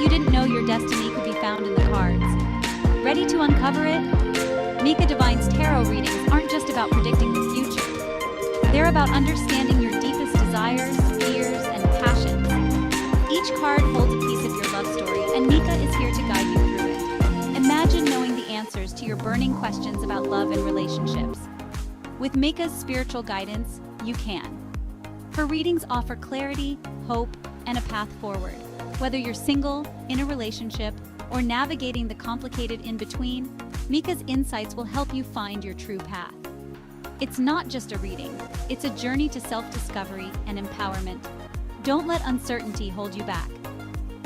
you didn't know your destiny could be found in the cards. Ready to uncover it? Mika Divine's tarot readings aren't just about predicting the future. They're about understanding your deepest desires, fears, and passions. Each card holds a piece of your love story, and Mika is here to guide you through it. Imagine knowing the answers to your burning questions about love and relationships. With Mika's spiritual guidance, you can. Her readings offer clarity, hope, and a path forward. Whether you're single, in a relationship, or navigating the complicated in-between, Mika's insights will help you find your true path. It's not just a reading, it's a journey to self-discovery and empowerment. Don't let uncertainty hold you back.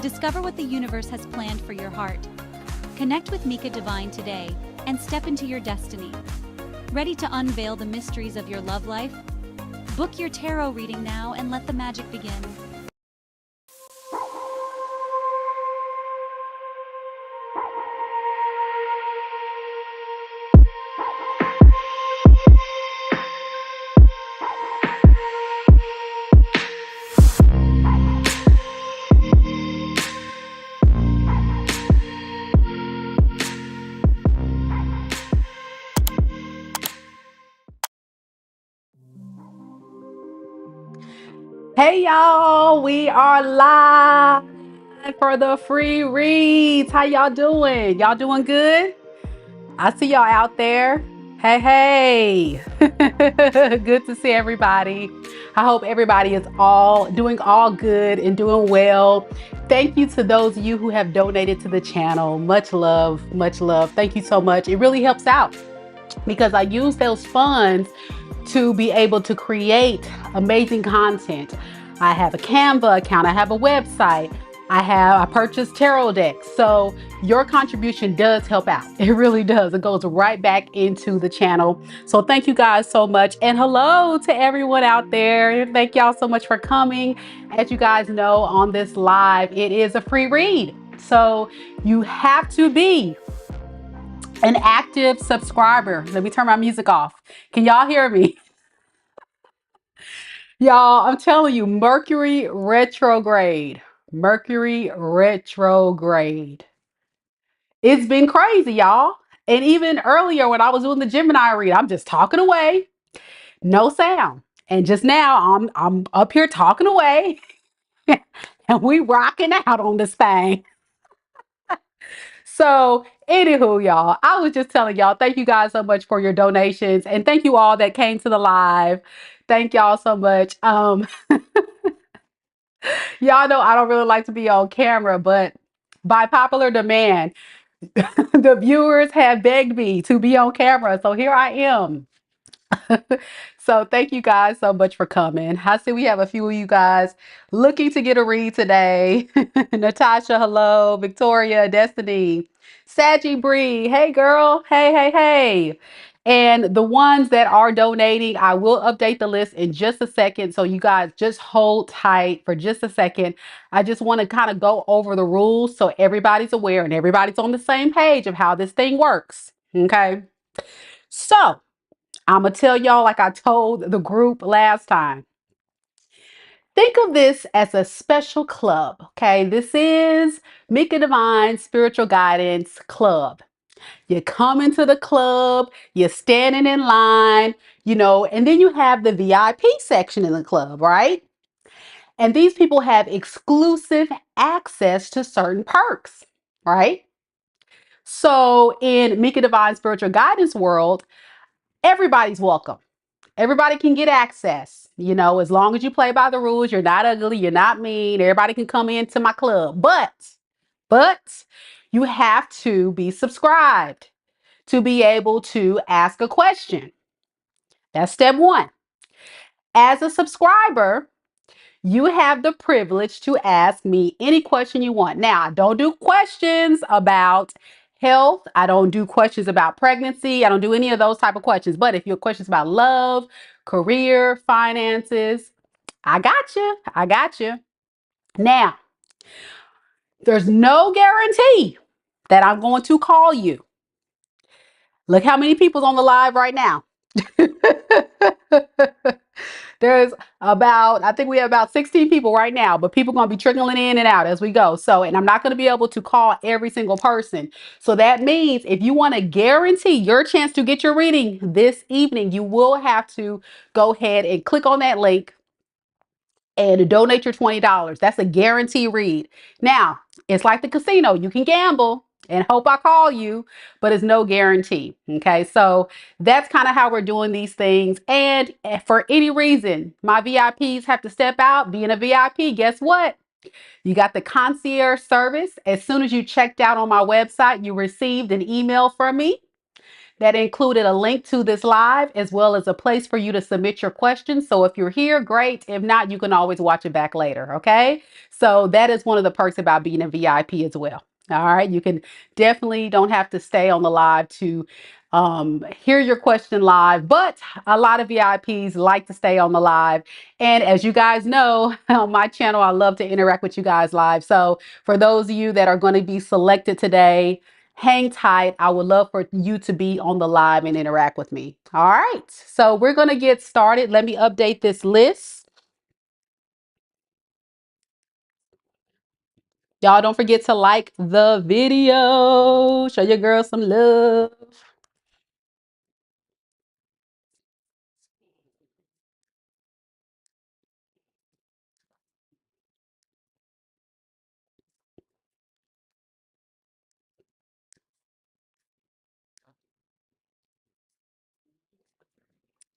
Discover what the universe has planned for your heart. Connect with Mika Divine today and step into your destiny. Ready to unveil the mysteries of your love life? Book your tarot reading now and let the magic begin. Hey y'all, we are live for the free reads. How y'all doing? Y'all doing good? I see y'all out there. Hey. Good to see everybody. I hope everybody is doing all good and doing well. Thank you to those of you who have donated to the channel. Much love, much love. Thank you so much. It really helps out because I use those funds to be able to create amazing content. I have a Canva account, I have a website, I purchased tarot decks. So your contribution does help out. It really does. It goes right back into the channel. So thank you guys so much. And hello to everyone out there. Thank y'all so much for coming. As you guys know, on this live, it is a free read. So you have to be an active subscriber. Let me turn my music off. Can y'all hear me? Y'all, I'm telling you, Mercury retrograde. Mercury retrograde. It's been crazy, y'all. And even earlier when I was doing the Gemini read, I'm just talking away, no sound. And just now I'm up here talking away and we rocking out on this thing. So anywho, y'all, I was just telling y'all, thank you guys so much for your donations and thank you all that came to the live. Thank y'all so much. Y'all know I don't really like to be on camera, but by popular demand, the viewers have begged me to be on camera. So here I am. So thank you guys so much for coming. I see we have a few of you guys looking to get a read today. Natasha, hello. Victoria, Destiny, Saggie Bri, hey girl. Hey. And the ones that are donating, I will update the list in just a second. So you guys just hold tight for just a second. I just want to kind of go over the rules so everybody's aware and everybody's on the same page of how this thing works. Okay. So I'm going to tell y'all like I told the group last time. Think of this as a special club, okay? This is Mika Divine Spiritual Guidance Club. You come into the club, you're standing in line, and then you have the VIP section in the club, right? And these people have exclusive access to certain perks, right? So in Mika Divine Spiritual Guidance world, everybody's welcome. Everybody can get access, as long as you play by the rules, you're not ugly, you're not mean, everybody can come into my club. But you have to be subscribed to be able to ask a question. That's step one. As a subscriber, you have the privilege to ask me any question you want. Now, I don't do questions about health. I don't do questions about pregnancy. I don't do any of those type of questions. But if your questions about love, career, finances, I got you. Now, there's no guarantee that I'm going to call you. Look how many people's on the live right now. There's about, I think we have about 16 people right now, but people going to be trickling in and out as we go. So, and I'm not going to be able to call every single person. So that means if you want to guarantee your chance to get your reading this evening, you will have to go ahead and click on that link and donate your $20. That's a guarantee read. Now, it's like the casino. You can gamble and hope I call you, but it's no guarantee. Okay, so that's kind of how we're doing these things. And for any reason, my VIPs have to step out. Being a VIP, guess what? You got the concierge service. As soon as you checked out on my website, you received an email from me that included a link to this live as well as a place for you to submit your questions. So if you're here, great. If not, you can always watch it back later. Okay. So that is one of the perks about being a VIP as well. All right. You can definitely don't have to stay on the live to hear your question live, but a lot of VIPs like to stay on the live. And as you guys know, on my channel, I love to interact with you guys live. So for those of you that are going to be selected today, hang tight. I would love for you to be on the live and interact with me. All right. So we're going to get started. Let me update this list. Y'all don't forget to like the video. Show your girl some love.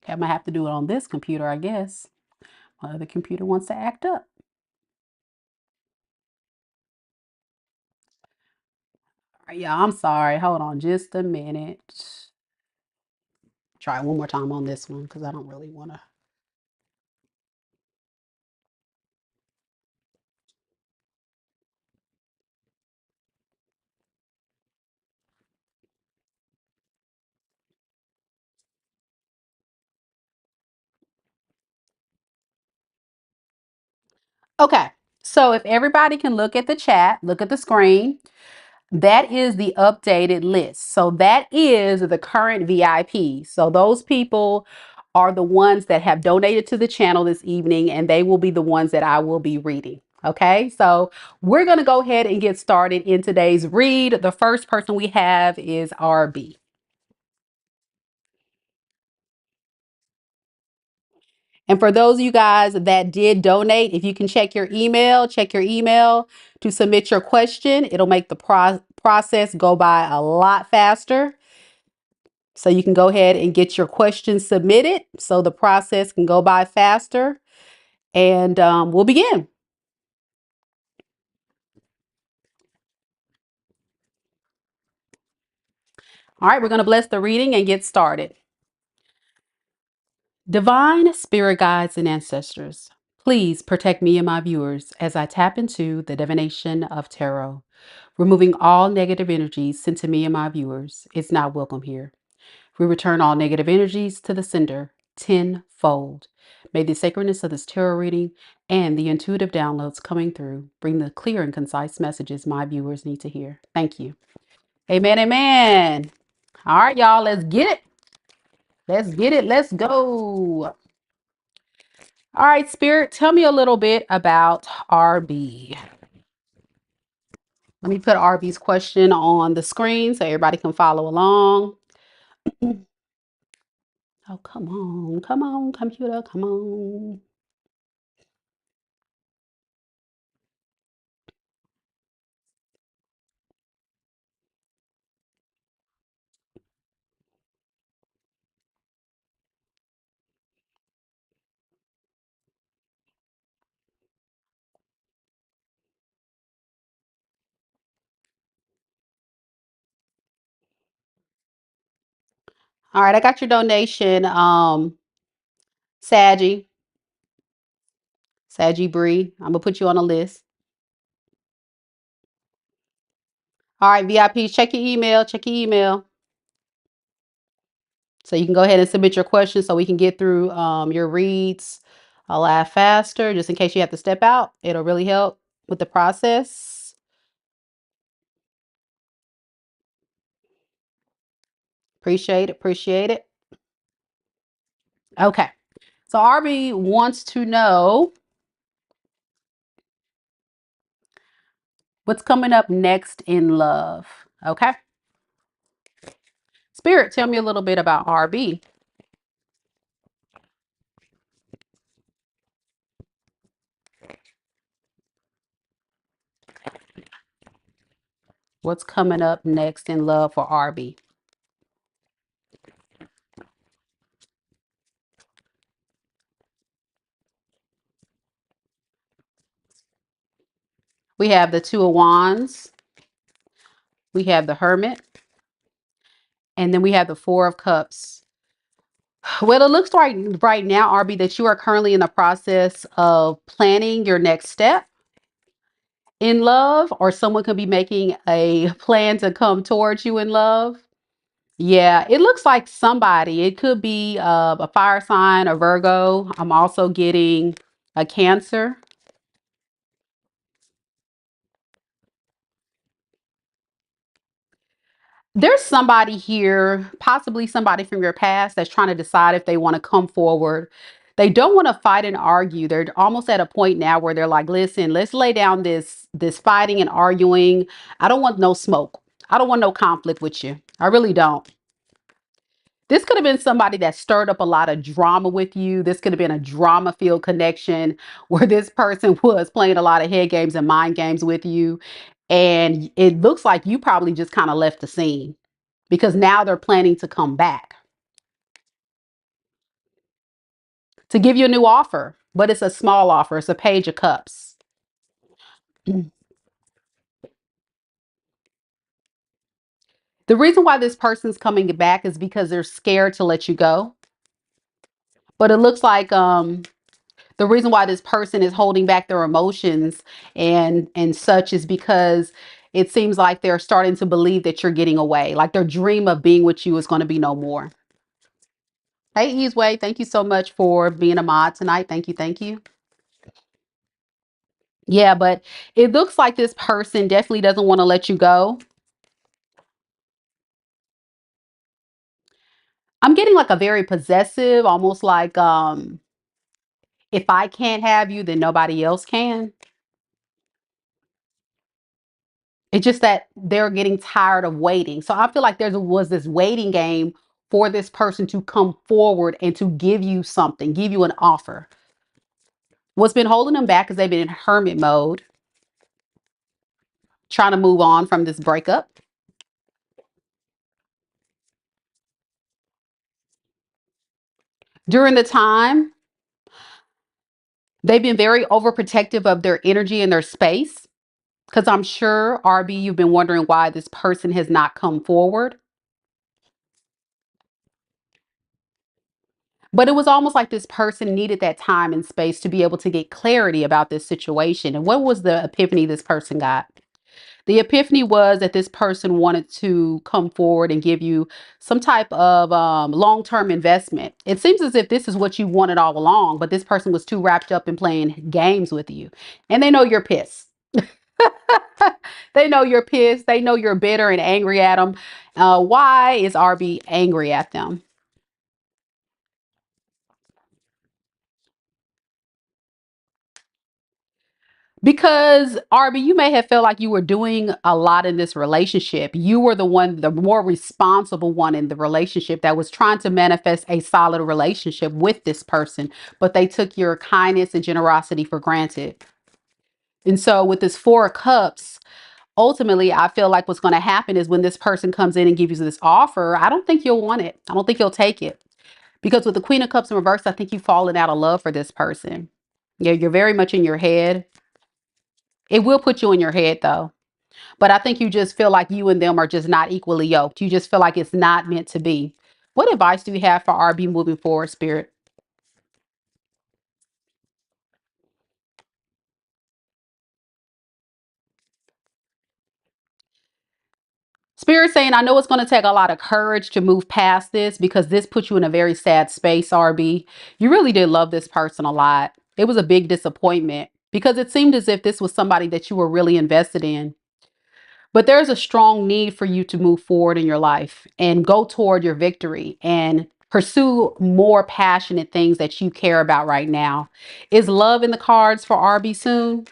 Okay, I'm going to have to do it on this computer, I guess. My other computer wants to act up. All right, y'all, I'm sorry. Hold on just a minute. Try one more time on this one because I don't really want to. Okay, so if everybody can look at the chat, look at the screen. That is the updated list. So that is the current VIP. So those people are the ones that have donated to the channel this evening, and they will be the ones that I will be reading. Okay, so we're going to go ahead and get started in today's read. The first person we have is RB. And for those of you guys that did donate, if you can check your email to submit your question. It'll make the process go by a lot faster. So you can go ahead and get your questions submitted so the process can go by faster. And we'll begin. All right, we're going to bless the reading and get started. Divine spirit guides and ancestors, please protect me and my viewers as I tap into the divination of tarot. Removing all negative energies sent to me and my viewers is not welcome here. We return all negative energies to the sender tenfold. May the sacredness of this tarot reading and the intuitive downloads coming through bring the clear and concise messages my viewers need to hear. Thank you. Amen, amen. All right, y'all, let's get it. Let's get it. Let's go. All right, Spirit, tell me a little bit about RB. Let me put RB's question on the screen so everybody can follow along. Oh, come on, computer, come on. All right, I got your donation, Saggie Bri. I'm gonna put you on a list. All right, VIPs, check your email. Check your email. So you can go ahead and submit your questions so we can get through your reads a lot faster. Just in case you have to step out, it'll really help with the process. Appreciate it. Appreciate it. Okay. So RB wants to know what's coming up next in love. Okay. Spirit, tell me a little bit about RB. What's coming up next in love for RB? We have the Two of Wands. We have the Hermit. And then we have the Four of Cups. Well, it looks like right now, RB, that you are currently in the process of planning your next step in love, or someone could be making a plan to come towards you in love. Yeah, it looks like somebody, it could be a fire sign, a Virgo. I'm also getting a Cancer. There's somebody here, possibly somebody from your past, that's trying to decide if they want to come forward. They don't want to fight and argue. They're almost at a point now where they're like, listen, let's lay down this fighting and arguing. I don't want no smoke. I don't want no conflict with you. I really don't. This could have been somebody that stirred up a lot of drama with you. This could have been a drama filled connection where this person was playing a lot of head games and mind games with you. And it looks like you probably just kind of left the scene because now they're planning to come back to give you a new offer, but it's a small offer. It's a Page of Cups. The reason why this person's coming back is because they're scared to let you go. But it looks like the reason why this person is holding back their emotions and such is because it seems like they're starting to believe that you're getting away. Like their dream of being with you is going to be no more. Hey, Easeway, thank you so much for being a mod tonight. Thank you. Thank you. Yeah, but it looks like this person definitely doesn't want to let you go. I'm getting like a very possessive, almost like if I can't have you, then nobody else can. It's just that they're getting tired of waiting. So I feel like there was this waiting game for this person to come forward and to give you something, give you an offer. What's been holding them back is they've been in hermit mode, trying to move on from this breakup. During the time, they've been very overprotective of their energy and their space. Because I'm sure, RB, you've been wondering why this person has not come forward. But it was almost like this person needed that time and space to be able to get clarity about this situation. And what was the epiphany this person got? The epiphany was that this person wanted to come forward and give you some type of long-term investment. It seems as if this is what you wanted all along, but this person was too wrapped up in playing games with you. And they know you're pissed. They know you're pissed. They know you're bitter and angry at them. Why is RB angry at them? Because RB, you may have felt like you were doing a lot in this relationship. You were the one, the more responsible one in the relationship that was trying to manifest a solid relationship with this person, but they took your kindness and generosity for granted. And so with this Four of Cups, ultimately, I feel like what's going to happen is when this person comes in and gives you this offer, I don't think you'll want it. I don't think you'll take it. Because with the Queen of Cups in reverse, I think you've fallen out of love for this person. Yeah, you're very much in your head. It will put you in your head though. But I think you just feel like you and them are just not equally yoked. You just feel like it's not meant to be. What advice do you have for RB moving forward, Spirit? Spirit saying, I know it's going to take a lot of courage to move past this because this puts you in a very sad space, RB. You really did love this person a lot. It was a big disappointment because it seemed as if this was somebody that you were really invested in. But there's a strong need for you to move forward in your life and go toward your victory and pursue more passionate things that you care about right now. Is love in the cards for RB soon?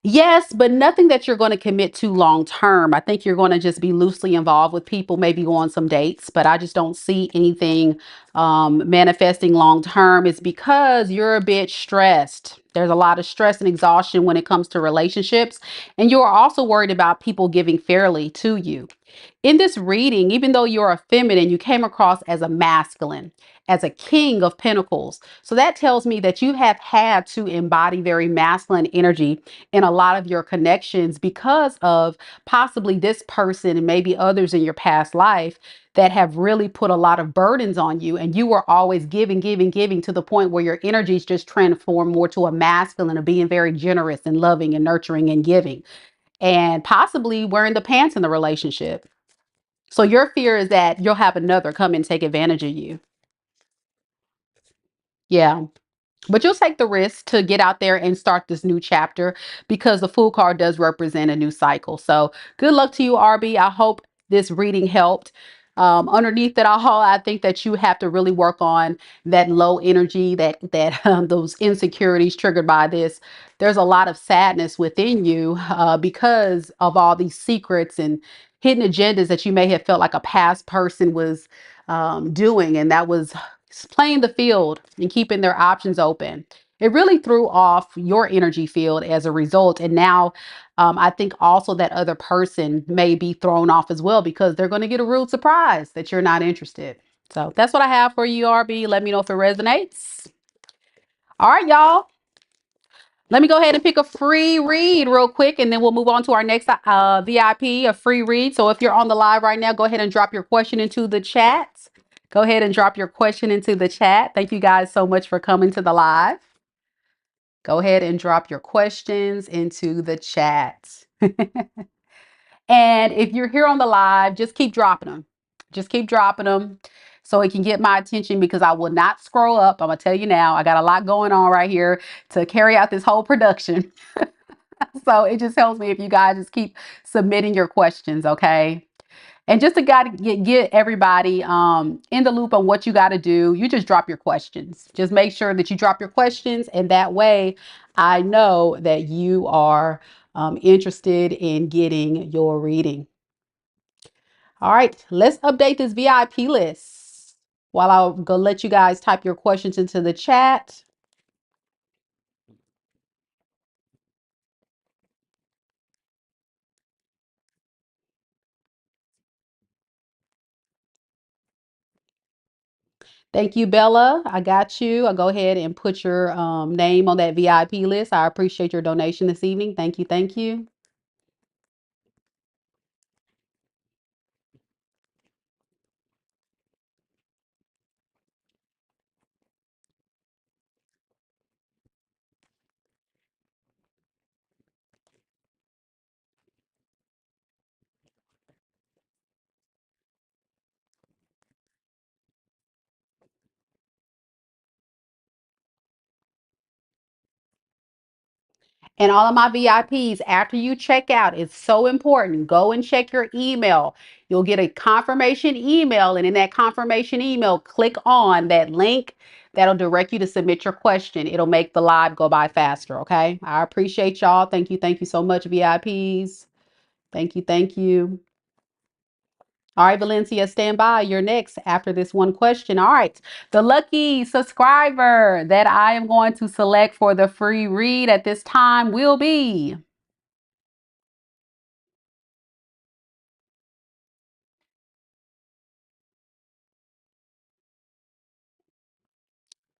Yes, but nothing that you're going to commit to long term. I think you're going to just be loosely involved with people, maybe go on some dates, but I just don't see anything manifesting long term. It's because you're a bit stressed. There's a lot of stress and exhaustion when it comes to relationships, and you're also worried about people giving fairly to you. In this reading, even though you're a feminine, you came across as a masculine, as a king of pentacles. So that tells me that you have had to embody very masculine energy in a lot of your connections because of possibly this person and maybe others in your past life that have really put a lot of burdens on you. And you were always giving, giving, giving to the point where your energies just transform more to a masculine of being very generous and loving and nurturing and giving, and possibly wearing the pants in the relationship. So your fear is that you'll have another come and take advantage of you. Yeah. But you'll take the risk to get out there and start this new chapter because the Fool card does represent a new cycle. So good luck to you, RB. I hope this reading helped. Underneath it all, I think that you have to really work on that low energy, that those insecurities triggered by this. There's a lot of sadness within you because of all these secrets and hidden agendas that you may have felt like a past person was doing, and that was playing the field and keeping their options open. It really threw off your energy field as a result. And now I think also that other person may be thrown off as well because they're going to get a rude surprise that you're not interested. So that's what I have for you, RB. Let me know if it resonates. All right, y'all. Let me go ahead and pick a free read real quick, and then we'll move on to our next VIP, a free read. So if you're on the live right now, go ahead and drop your question into the chat. Go ahead and drop your question into the chat. Thank you guys so much for coming to the live. Go ahead and drop your questions into the chat. And if you're here on the live, just keep dropping them. Just keep dropping them so it can get my attention because I will not scroll up. I'm going to tell you now, I got a lot going on right here to carry out this whole production. So it just helps me if you guys just keep submitting your questions, okay? And just to get everybody in the loop on what you got to do, you just drop your questions. Just make sure that you drop your questions, and that way I know that you are interested in getting your reading. All right, let's update this VIP list while I'll go let you guys type your questions into the chat. Thank you, Bella. I got you. I'll go ahead and put your name on that VIP list. I appreciate your donation this evening. Thank you. Thank you. And all of my VIPs, after you check out, it's so important. Go and check your email. You'll get a confirmation email. And in that confirmation email, click on that link that'll direct you to submit your question. It'll make the live go by faster. Okay. I appreciate y'all. Thank you. Thank you so much, VIPs. Thank you. Thank you. All right, Valencia, stand by. You're next after this one question. All right. The lucky subscriber that I am going to select for the free read at this time will be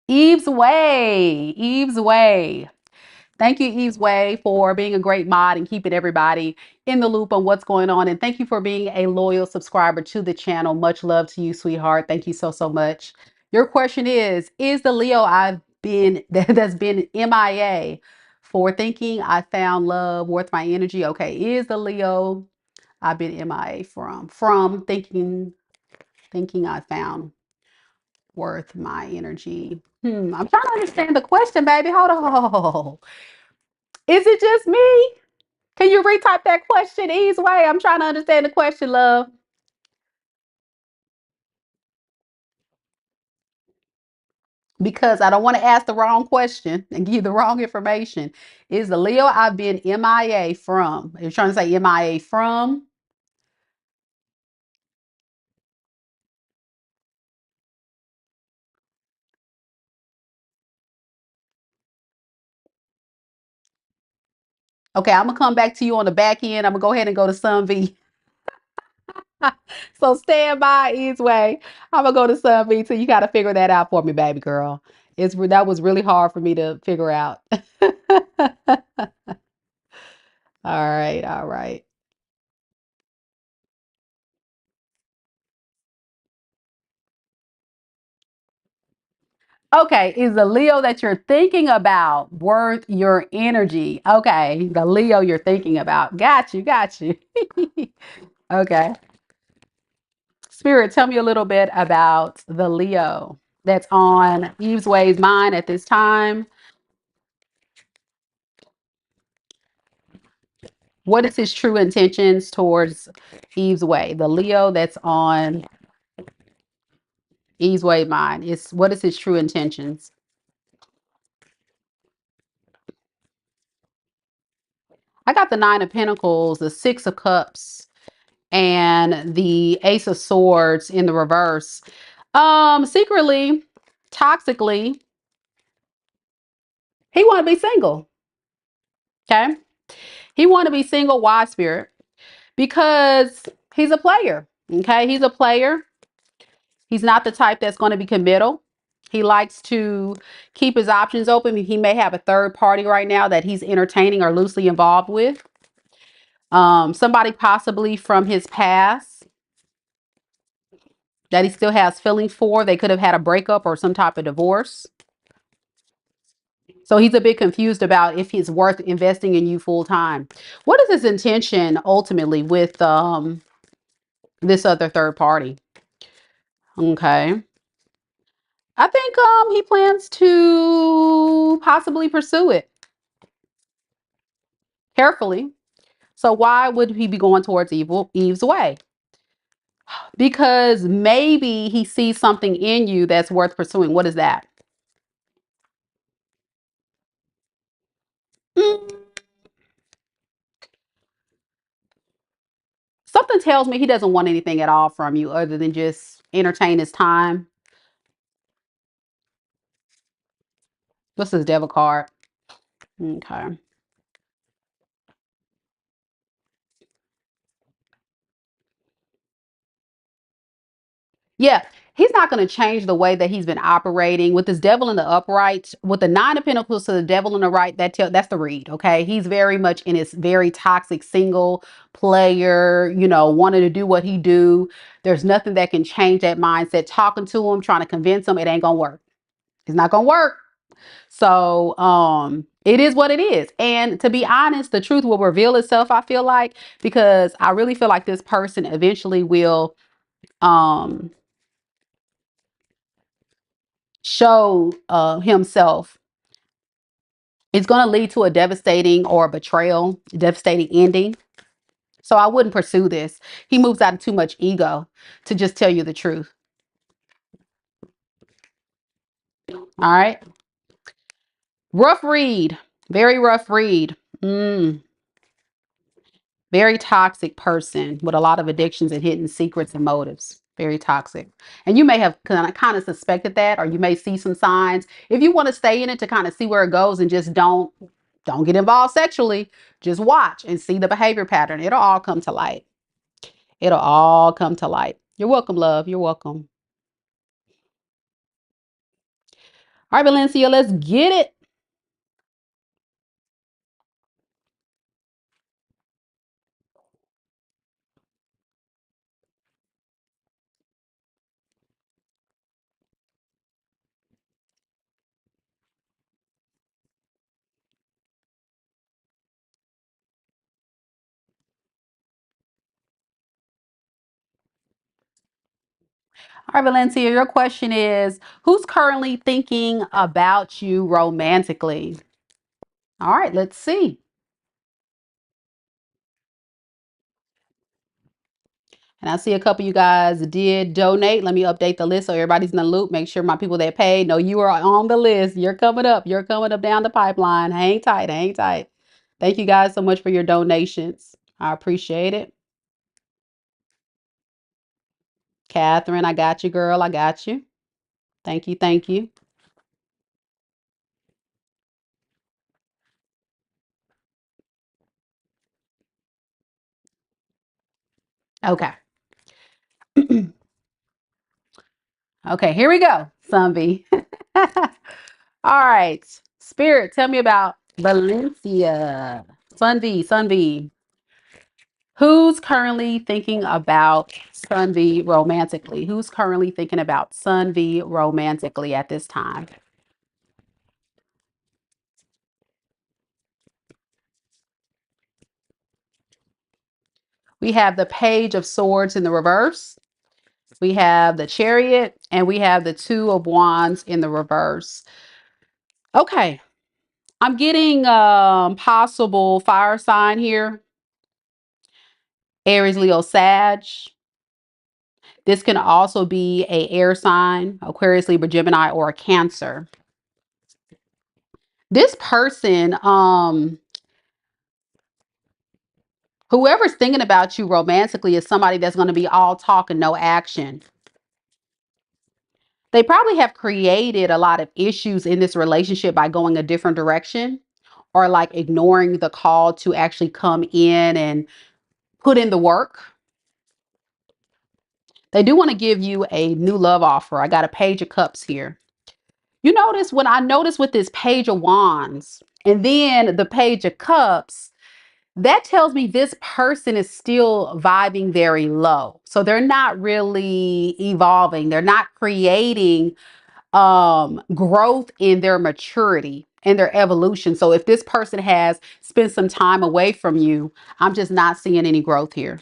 Eve's Way. Eve's Way. Thank you, Eve's Way, for being a great mod and keeping everybody in the loop on what's going on. And thank you for being a loyal subscriber to the channel. Much love to you, sweetheart. Thank you so, so much. Your question is the Leo I've been that's been MIA for thinking I found love worth my energy? Okay, is the Leo I've been MIA from thinking I found worth my energy? I'm trying to understand the question, baby. Hold on. Is it just me? Can you retype that question Ease Way? I'm trying to understand the question, love. because I don't want to ask the wrong question and give you the wrong information. Is the Leo I've been MIA from? You're trying to say MIA from? Okay, I'm gonna come back to you on the back end. I'm gonna go ahead and go to Sun V. So stand by each way. I'm gonna go to Sun V till you gotta figure that out for me, baby girl. That was really hard for me to figure out. All right, all right. Okay, is the Leo that you're thinking about worth your energy? Okay, the Leo you're thinking about. Got you, got you. Okay. Spirit, tell me a little bit about the Leo that's on Eve's Way's mind at this time. What is his true intentions towards Eve's Way? The Leo that's on Eve's Way mind is what is his true intentions? I got the Nine of Pentacles, the Six of Cups, and the Ace of Swords in the reverse. Secretly, toxically, he want to be single. Okay, he want to be single. Why, Spirit? Because he's a player. Okay, he's a player. He's not the type that's going to be committal. He likes to keep his options open. He may have a third party right now that he's entertaining or loosely involved with. Somebody possibly from his past that he still has feelings for. They could have had a breakup or some type of divorce. So he's a bit confused about if it's worth investing in you full time. What is his intention ultimately with this other third party? Okay. I think he plans to possibly pursue it carefully. So why would he be going towards Eve's way? Because maybe he sees something in you that's worth pursuing. What is that? Mm, Something tells me he doesn't want anything at all from you other than just entertain his time. What's his devil card? Okay. Yeah, he's not going to change the way that he's been operating with this devil in the upright, with the Nine of Pentacles to the devil in the right. That's the read. Okay, he's very much in his very toxic single player. Wanting to do what he do. There's nothing that can change that mindset. Talking to him, trying to convince him, it ain't gonna work. It's not gonna work. So, it is what it is. And to be honest, the truth will reveal itself. I feel like because I really feel like this person eventually will, um show himself. It's going to lead to a devastating or a betrayal, devastating ending. So I wouldn't pursue this. He moves out of too much ego to just tell you the truth. All right. Rough read. Very rough read. Very toxic person with a lot of addictions and hidden secrets and motives. Very toxic. And you may have kind of suspected that, or you may see some signs. If you want to stay in it to kind of see where it goes and just don't get involved sexually, just watch and see the behavior pattern. It'll all come to light. It'll all come to light. You're welcome, love. You're welcome. All right, Valencia, let's get it. All right, Valencia, your question is, who's currently thinking about you romantically? All right, let's see. And I see a couple of you guys did donate. Let me update the list so everybody's in the loop. Make sure my people that paid know you are on the list. You're coming up. You're coming up down the pipeline. Hang tight. Hang tight. Thank you guys so much for your donations. I appreciate it. Catherine, I got you, girl. I got you. Thank you. Thank you. Okay. Okay, here we go, Sunby. All right. Spirit, tell me about Valencia. Sunby. Who's currently thinking about Sunby romantically? Who's currently thinking about Sunby romantically at this time? We have the Page of Swords in the reverse. We have the Chariot, and we have the Two of Wands in the reverse. Okay. I'm getting possible fire sign here. Aries, Leo, Sag. This can also be a air sign, Aquarius, Libra, Gemini, or a Cancer. This person, whoever's thinking about you romantically is somebody that's going to be all talk and no action. They probably have created a lot of issues in this relationship by going a different direction or like ignoring the call to actually come in and put in the work. They do want to give you a new love offer. I got a Page of Cups here. You notice when I notice with this Page of Wands and then the Page of Cups, that tells me this person is still vibing very low. So they're not really evolving. They're not creating growth in their maturity and their evolution. So if this person has spent some time away from you, I'm just not seeing any growth here.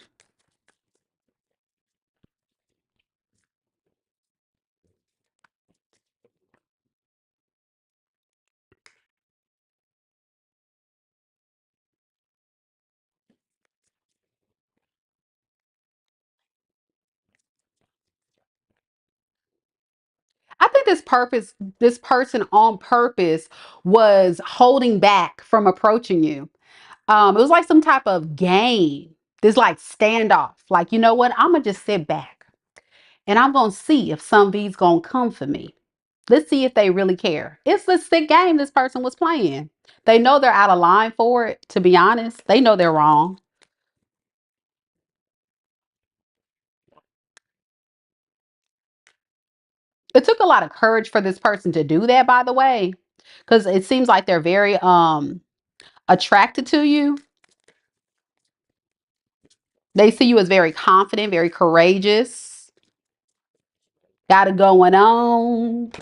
I think this person on purpose was holding back from approaching you. It was like some type of game, this like standoff. Like, you know what? I'm gonna just sit back and I'm gonna see if somebody's gonna come for me. Let's see if they really care. It's the sick game this person was playing. They know they're out of line for it, to be honest. They know they're wrong. It took a lot of courage for this person to do that, by the way, because it seems like they're very attracted to you. They see you as very confident, very courageous, got it going on.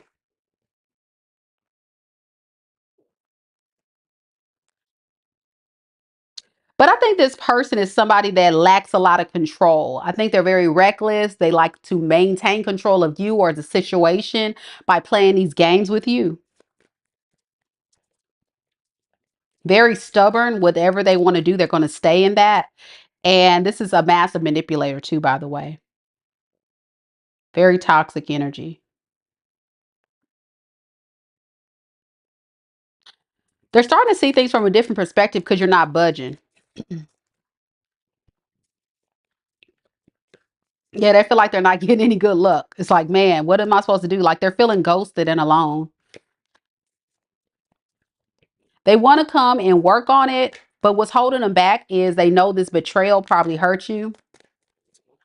But I think this person is somebody that lacks a lot of control. I think they're very reckless. They like to maintain control of you or the situation by playing these games with you. Very stubborn. Whatever they want to do, they're going to stay in that. And this is a massive manipulator, too, by the way. Very toxic energy. They're starting to see things from a different perspective because you're not budging. Yeah, they feel like they're not getting any good luck. It's like, man, what am I supposed to do? Like they're feeling ghosted and alone. They want to come and work on it, but what's holding them back is they know this betrayal probably hurt you.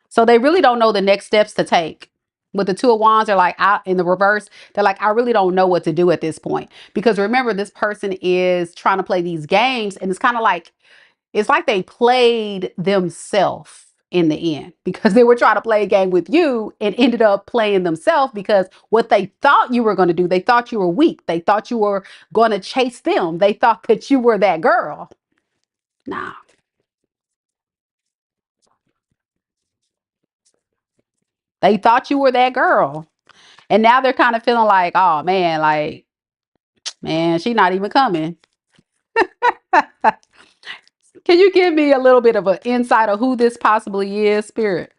So they really don't know the next steps to take. With the Two of Wands, they're like out in the reverse. They're like, I really don't know what to do at this point. Because remember, this person is trying to play these games, and it's kind of like it's like they played themselves in the end because they were trying to play a game with you and ended up playing themselves because what they thought you were going to do, they thought you were weak. They thought you were going to chase them. They thought that you were that girl. Nah, they thought you were that girl. And now they're kind of feeling like, oh man, like, man, she's not even coming. Can you give me a little bit of an insight of who this possibly is, Spirit?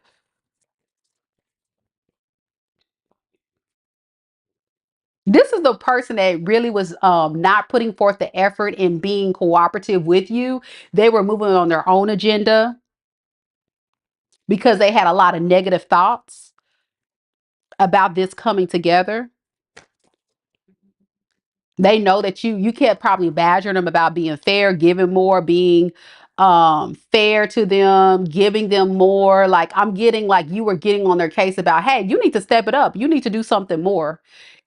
This is the person that really was not putting forth the effort in being cooperative with you. They were moving on their own agenda because they had a lot of negative thoughts about this coming together. They know that you kept probably badgering them about being fair, giving more, being fair to them, giving them more. Like I'm getting like you were getting on their case about, hey, you need to step it up. You need to do something more.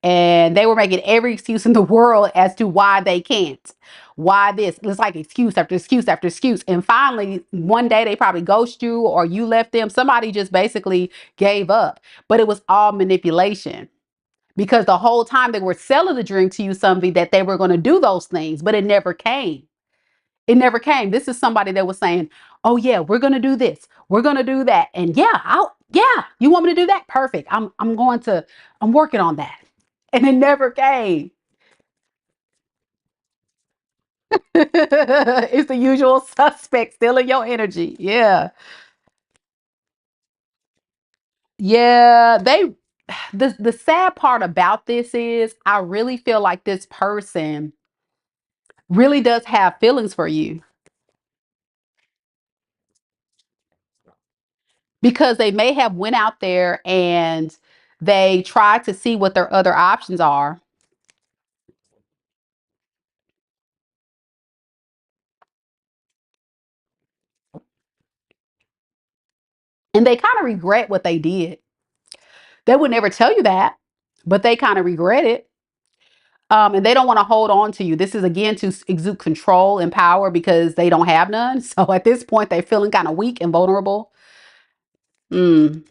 And they were making every excuse in the world as to why they can't. Why this? It's like excuse after excuse after excuse. And finally, one day they probably ghost you or you left them. Somebody just basically gave up. But it was all manipulation. Because the whole time they were selling the dream to you, something that they were going to do those things, but it never came. It never came. This is somebody that was saying, "Oh yeah, we're going to do this. We're going to do that." And yeah, you want me to do that? Perfect. I'm working on that. And it never came. It's the usual suspect stealing your energy. Yeah. Yeah, the sad part about this is I really feel like this person really does have feelings for you. Because they may have went out there and they tried to see what their other options are, and they kind of regret what they did. They would never tell you that, but they kind of regret it. And they don't want to hold on to you. This is again to exude control and power because they don't have none. So at this point, they're feeling kind of weak and vulnerable. Mm.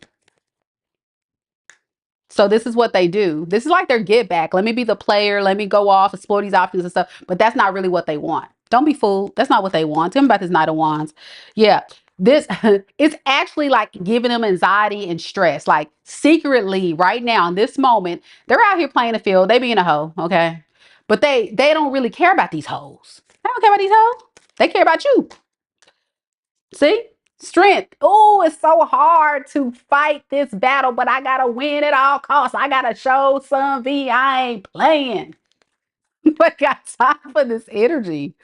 So this is what they do. This is like their get back. Let me be the player. Let me go off, explore these options and stuff. But that's not really what they want. Don't be fooled. That's not what they want. Tell me about this Knight of Wands. Yeah. This it's actually like giving them anxiety and stress. Like secretly, right now, in this moment, they're out here playing the field. They being a hoe, okay? But they don't really care about these hoes. They don't care about these hoes. They care about you. See? Strength. Oh, it's so hard to fight this battle, but I gotta win at all costs. I gotta show some V. I ain't playing. But got time for this energy.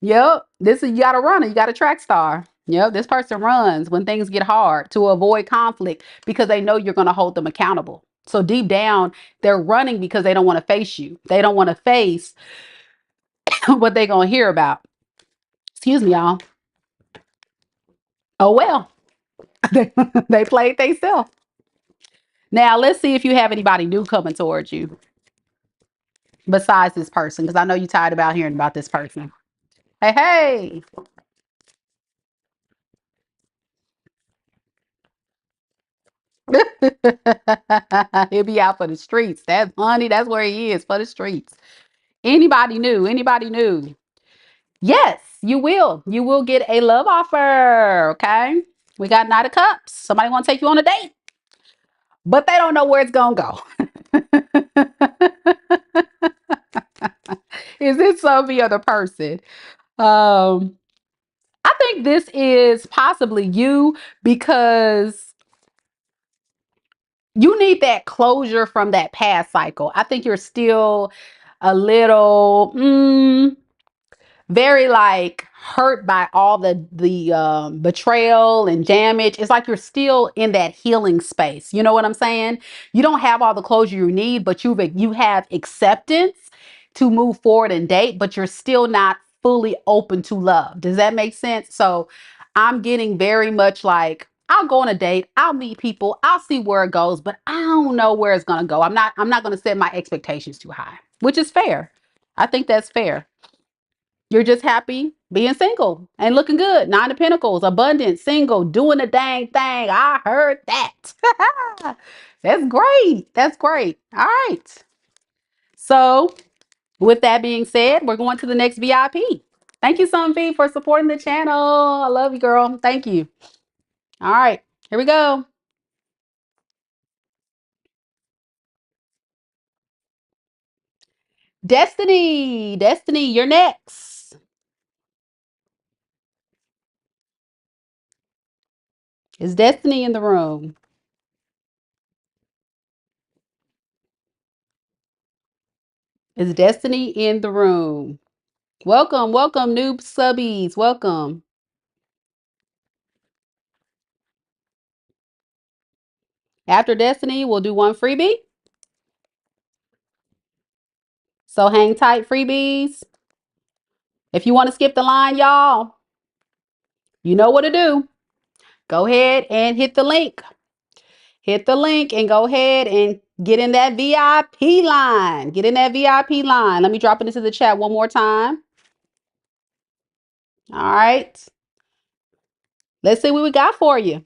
Yep. This is you gotta run it. You got a track star. Yep. This person runs when things get hard to avoid conflict because they know you're gonna hold them accountable. So deep down, they're running because they don't want to face you. They don't want to face what they're gonna hear about. Excuse me, y'all. Oh well. They played themselves. Now, let's see if you have anybody new coming towards you besides this person, because I know you're tired about hearing about this person. Hey, hey. He'll be out for the streets. That's honey. That's where he is for the streets. Anybody new? Anybody new? Yes, you will. You will get a love offer. Okay. We got Knight of Cups. Somebody want to take you on a date, but they don't know where it's going to go. Is this some other person? Um, I think this is possibly you because you need that closure from that past cycle. I think you're still a little very like hurt by all the betrayal and damage. It's like you're still in that healing space. You know what I'm saying? You don't have all the closure you need, but you have acceptance to move forward and date, but you're still not fully open to love. Does that make sense? So I'm getting very much like I'll go on a date, I'll meet people, I'll see where it goes, but I don't know where it's gonna go. I'm not gonna set my expectations too high, which is fair. I think that's fair. You're just happy being single and looking good. Nine of Pentacles, abundant, single, doing the dang thing. I heard that. That's great. That's great. All right. So, with that being said, we're going to the next VIP. Thank you, Sunvi, for supporting the channel. I love you, girl. Thank you. All right. Here we go. Destiny. Destiny, you're next. Is Destiny in the room? Is Destiny in the room? Welcome, welcome, noob subbies. Welcome. After Destiny, we'll do one freebie. So hang tight, freebies. If you want to skip the line, y'all, you know what to do. Go ahead and hit the link. Hit the link and go ahead and get in that VIP line. Get in that VIP line. Let me drop it into the chat one more time. All right. Let's see what we got for you.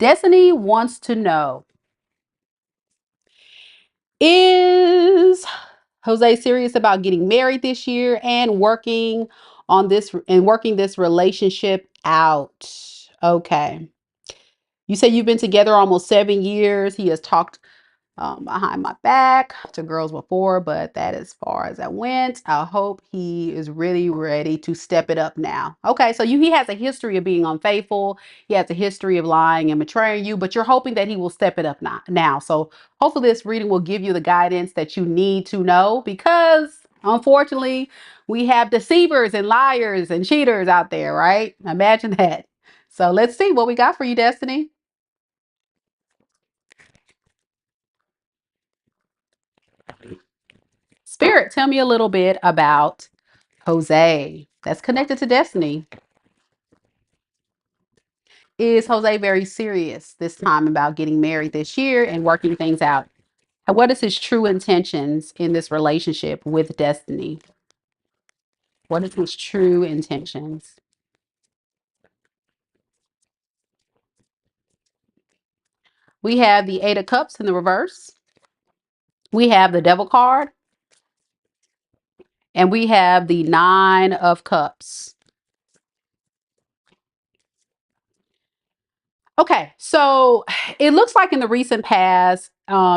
Destiny wants to know, is Jose serious about getting married this year and working this relationship out? Okay. You say you've been together almost 7 years. He has talked behind my back to girls before, but that as far as I went. I hope he is really ready to step it up now. Okay, so he has a history of being unfaithful. He has a history of lying and betraying you, but you're hoping that he will step it up now. So hopefully this reading will give you the guidance that you need to know, because unfortunately we have deceivers and liars and cheaters out there, right? Imagine that. So let's see what we got for you, Destiny. Spirit, tell me a little bit about Jose. That's connected to Destiny. Is Jose very serious this time about getting married this year and working things out? And what is his true intentions in this relationship with Destiny? What is his true intentions? We have the Eight of Cups in the reverse. We have the Devil card. And we have the Nine of Cups. Okay, so it looks like in the recent past,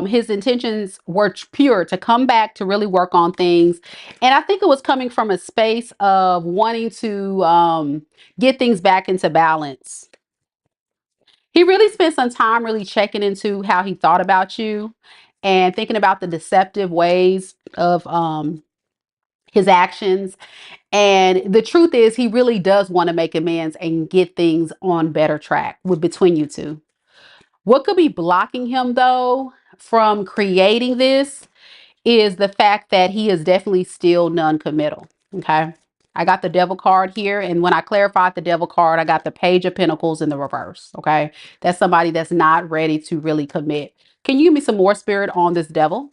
his intentions were pure to come back to really work on things. And I think it was coming from a space of wanting to get things back into balance. He really spent some time really checking into how he thought about you and thinking about the deceptive ways of his actions. And the truth is, he really does want to make amends and get things on better track between you two. What could be blocking him, though, from creating this is the fact that he is definitely still non-committal. Okay. I got the Devil card here. And when I clarified the Devil card, I got the Page of Pentacles in the reverse. Okay. That's somebody that's not ready to really commit. Can you give me some more, Spirit, on this Devil?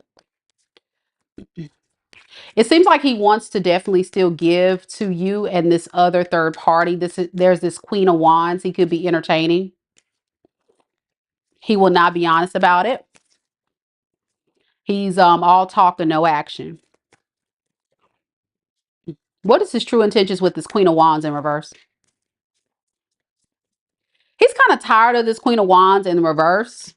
It seems like he wants to definitely still give to you and this other third party. There's this Queen of Wands he could be entertaining. He will not be honest about it. He's all talk and no action. What is his true intentions with this Queen of Wands in reverse? He's kind of tired of this Queen of Wands in reverse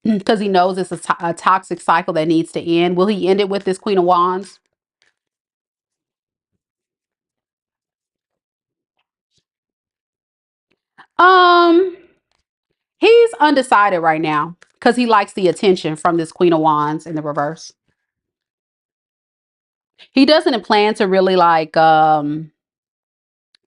because he knows it's a toxic cycle that needs to end. Will he end it with this Queen of Wands? Um, he's undecided right now because he likes the attention from this Queen of Wands in the reverse. He doesn't plan to really like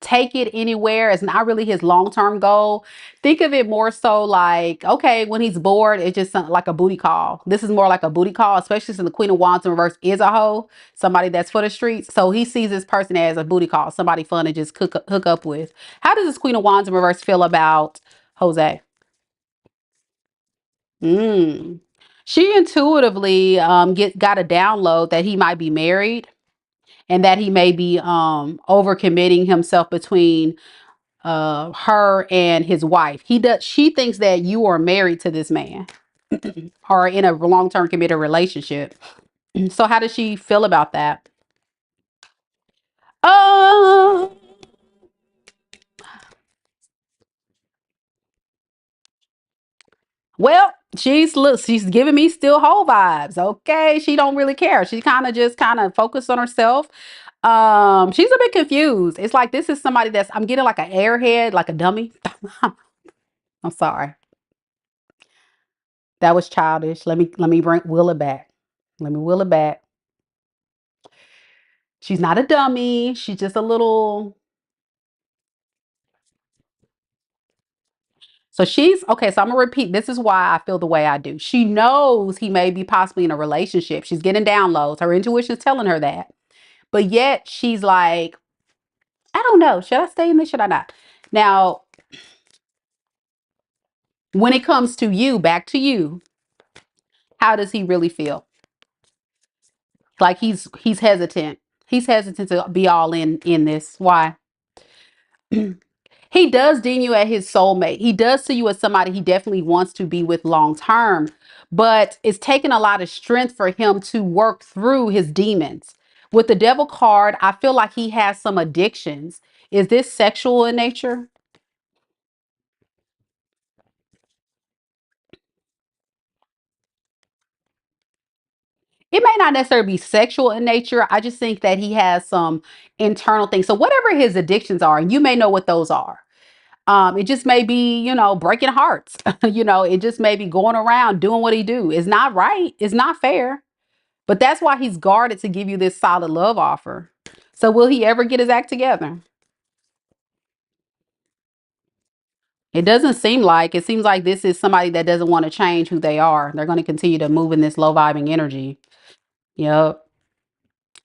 take it anywhere. It's not really his long-term goal. Think of it more so like, okay, when he's bored, it's just like a booty call. This is more like a booty call, especially since the Queen of Wands in reverse is a hoe, somebody that's for the streets. So he sees this person as a booty call, somebody fun to just hook up with. How does this Queen of Wands in reverse feel about Jose? She intuitively got a download that he might be married and that he may be overcommitting himself between her and his wife. She thinks that you are married to this man or in a long-term committed relationship. So how does she feel about that? Uh well, she's giving me still whole vibes. Okay. She don't really care. She kind of focused on herself. She's a bit confused. It's like this is somebody I'm getting like an airhead, like a dummy. I'm sorry. That was childish. Let me bring will it back. Let me will it back. She's not a dummy. She's just a little. So she's okay. So I'm gonna repeat. This is why I feel the way I do. She knows he may be possibly in a relationship. She's getting downloads. Her intuition is telling her that. But yet she's like, I don't know. Should I stay in this? Should I not? Now, when it comes to you, back to you, how does he really feel? Like he's hesitant. He's hesitant to be all in this. Why? He does deem you as his soulmate. He does see you as somebody he definitely wants to be with long term, but it's taken a lot of strength for him to work through his demons. With the devil card, I feel like he has some addictions. Is this sexual in nature? It may not necessarily be sexual in nature. I just think that he has some internal things. So whatever his addictions are, and you may know what those are. It just may be, breaking hearts. It just may be going around doing what he do. It's not right. It's not fair. But that's why he's guarded to give you this solid love offer. So will he ever get his act together? It doesn't seem like. It seems like this is somebody that doesn't want to change who they are. They're going to continue to move in this low vibing energy. Yep.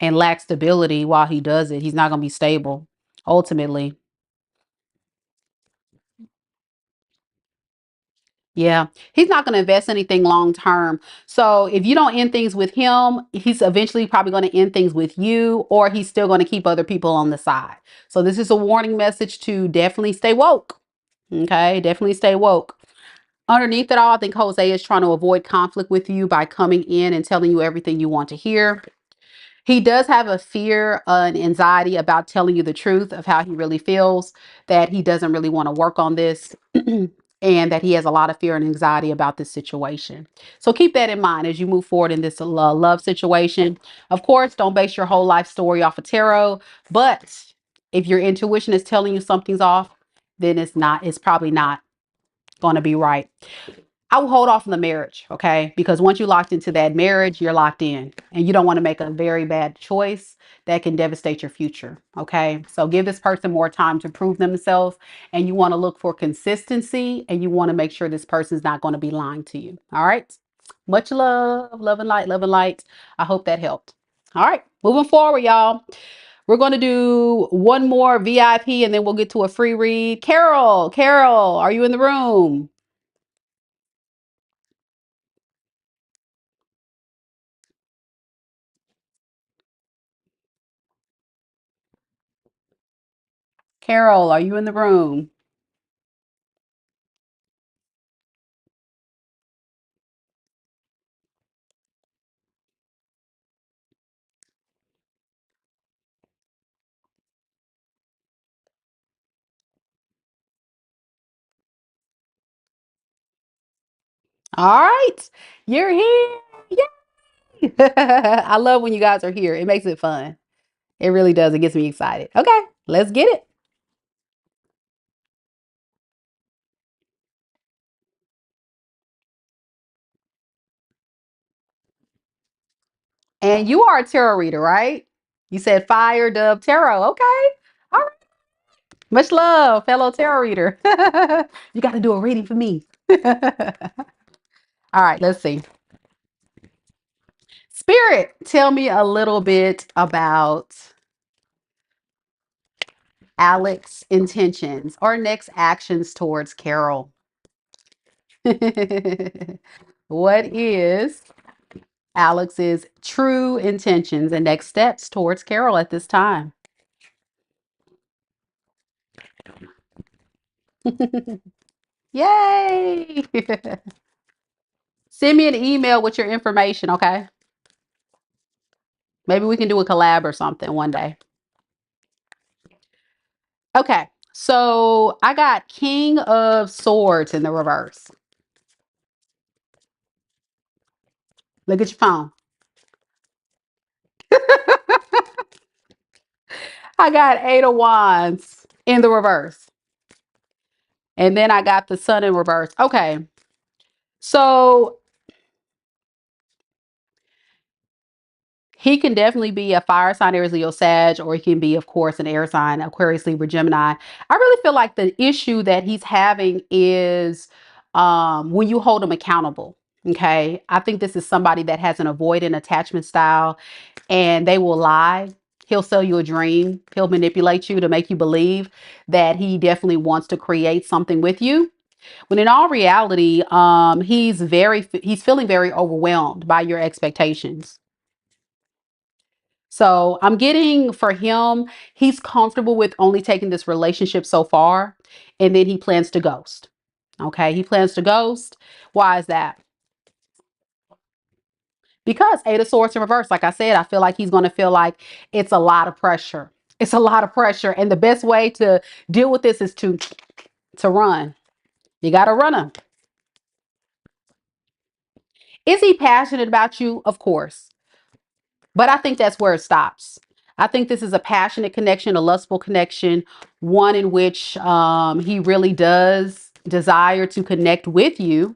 And lack stability while he does it. He's not going to be stable ultimately. Yeah, he's not going to invest anything long term. So if you don't end things with him, he's eventually probably going to end things with you, or he's still going to keep other people on the side. So this is a warning message to definitely stay woke. Okay, definitely stay woke. Underneath it all, I think Jose is trying to avoid conflict with you by coming in and telling you everything you want to hear. He does have a fear and anxiety about telling you the truth of how he really feels, that he doesn't really want to work on this, and that he has a lot of fear and anxiety about this situation. So keep that in mind as you move forward in this love situation. Of course, don't base your whole life story off of tarot, but if your intuition is telling you something's off, then it's probably not going to be right. I will hold off on the marriage, okay? Because once you're locked into that marriage, you're locked in, and you don't want to make a very bad choice that can devastate your future, okay? So give this person more time to prove themselves, and you want to look for consistency, and you want to make sure this person's not going to be lying to you, all right? Much love, love and light, love and light. I hope that helped. All right, moving forward, y'all. We're going to do one more VIP, and then we'll get to a free read. Carol, are you in the room? Carol, are you in the room? All right, you're here. Yay! I love when you guys are here. It makes it fun. It really does. It gets me excited. Okay, let's get it. And you are a tarot reader, right? You said fire dove tarot. Okay. All right. Much love, fellow tarot reader. You got to do a reading for me. All right, let's see. Spirit, tell me a little bit about Alex's intentions or next actions towards Carol. What is Alex's true intentions and next steps towards Carol at this time? Yay! Send me an email with your information, okay? Maybe we can do a collab or something one day. Okay, so I got King of Swords in the reverse. Look at your phone. I got Eight of Wands in the reverse. And then I got the Sun in reverse. Okay, so He can definitely be a fire sign, Aries, Leo, Sag, or he can be, of course, an air sign, Aquarius, Libra, Gemini. I really feel like the issue that he's having is when you hold him accountable. Okay. I think this is somebody that has an avoidant attachment style and they will lie. He'll sell you a dream. He'll manipulate you to make you believe that he definitely wants to create something with you. When in all reality, he's feeling very overwhelmed by your expectations. So I'm getting for him, he's comfortable with only taking this relationship so far, and then he plans to ghost. Okay, he plans to ghost. Why is that? Because Eight of Swords in reverse, like I said, I feel like he's going to feel like it's a lot of pressure. It's a lot of pressure, and the best way to deal with this is to run. You got to run him. Is he passionate about you? Of course. But I think that's where it stops. I think this is a passionate connection, a lustful connection, one in which he really does desire to connect with you.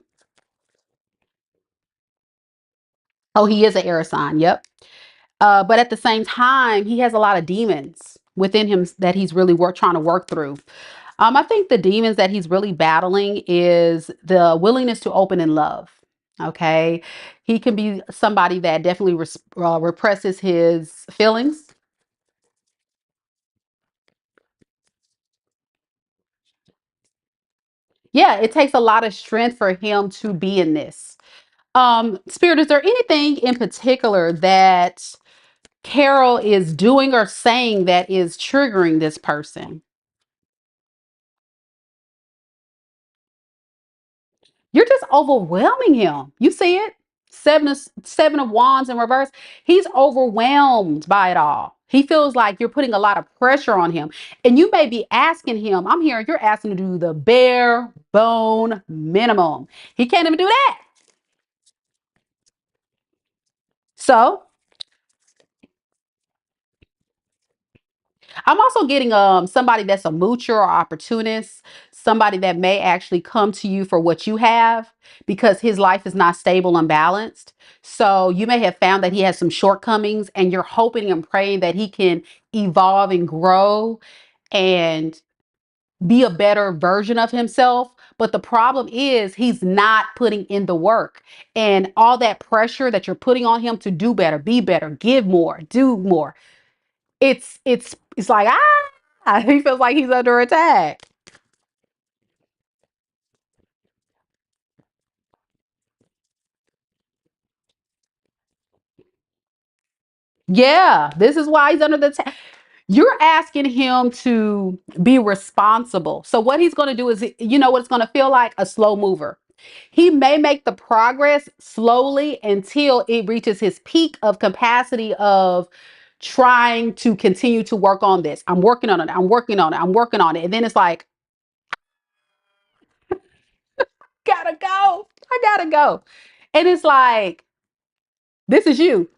Oh, he is an air sign. Yep. But at the same time, he has a lot of demons within him that he's really trying to work through. I think the demons that he's really battling is the willingness to open in love. Okay. He can be somebody that definitely represses his feelings. Yeah, it takes a lot of strength for him to be in this. Spirit, is there anything in particular that Carol is doing or saying that is triggering this person? You're just overwhelming him. You see it? Seven of wands in reverse. He's overwhelmed by it all. He feels like you're putting a lot of pressure on him. And you may be asking him, I'm hearing you're asking to do the bare bone minimum. He can't even do that. So I'm also getting somebody that's a moocher or opportunist, somebody that may actually come to you for what you have because his life is not stable and balanced. So you may have found that he has some shortcomings and you're hoping and praying that he can evolve and grow and be a better version of himself. But the problem is he's not putting in the work, and all that pressure that you're putting on him to do better, be better, give more, do more. It's like he feels like he's under attack. Yeah, this is why he's under the attack. You're asking him to be responsible. So what he's going to do is, you know what it's going to feel like? A slow mover. He may make the progress slowly until it reaches his peak of capacity of trying to continue to work on this. I'm working on it. I'm working on it. I'm working on it. And then it's like, gotta go. I gotta go. And it's like, this is you.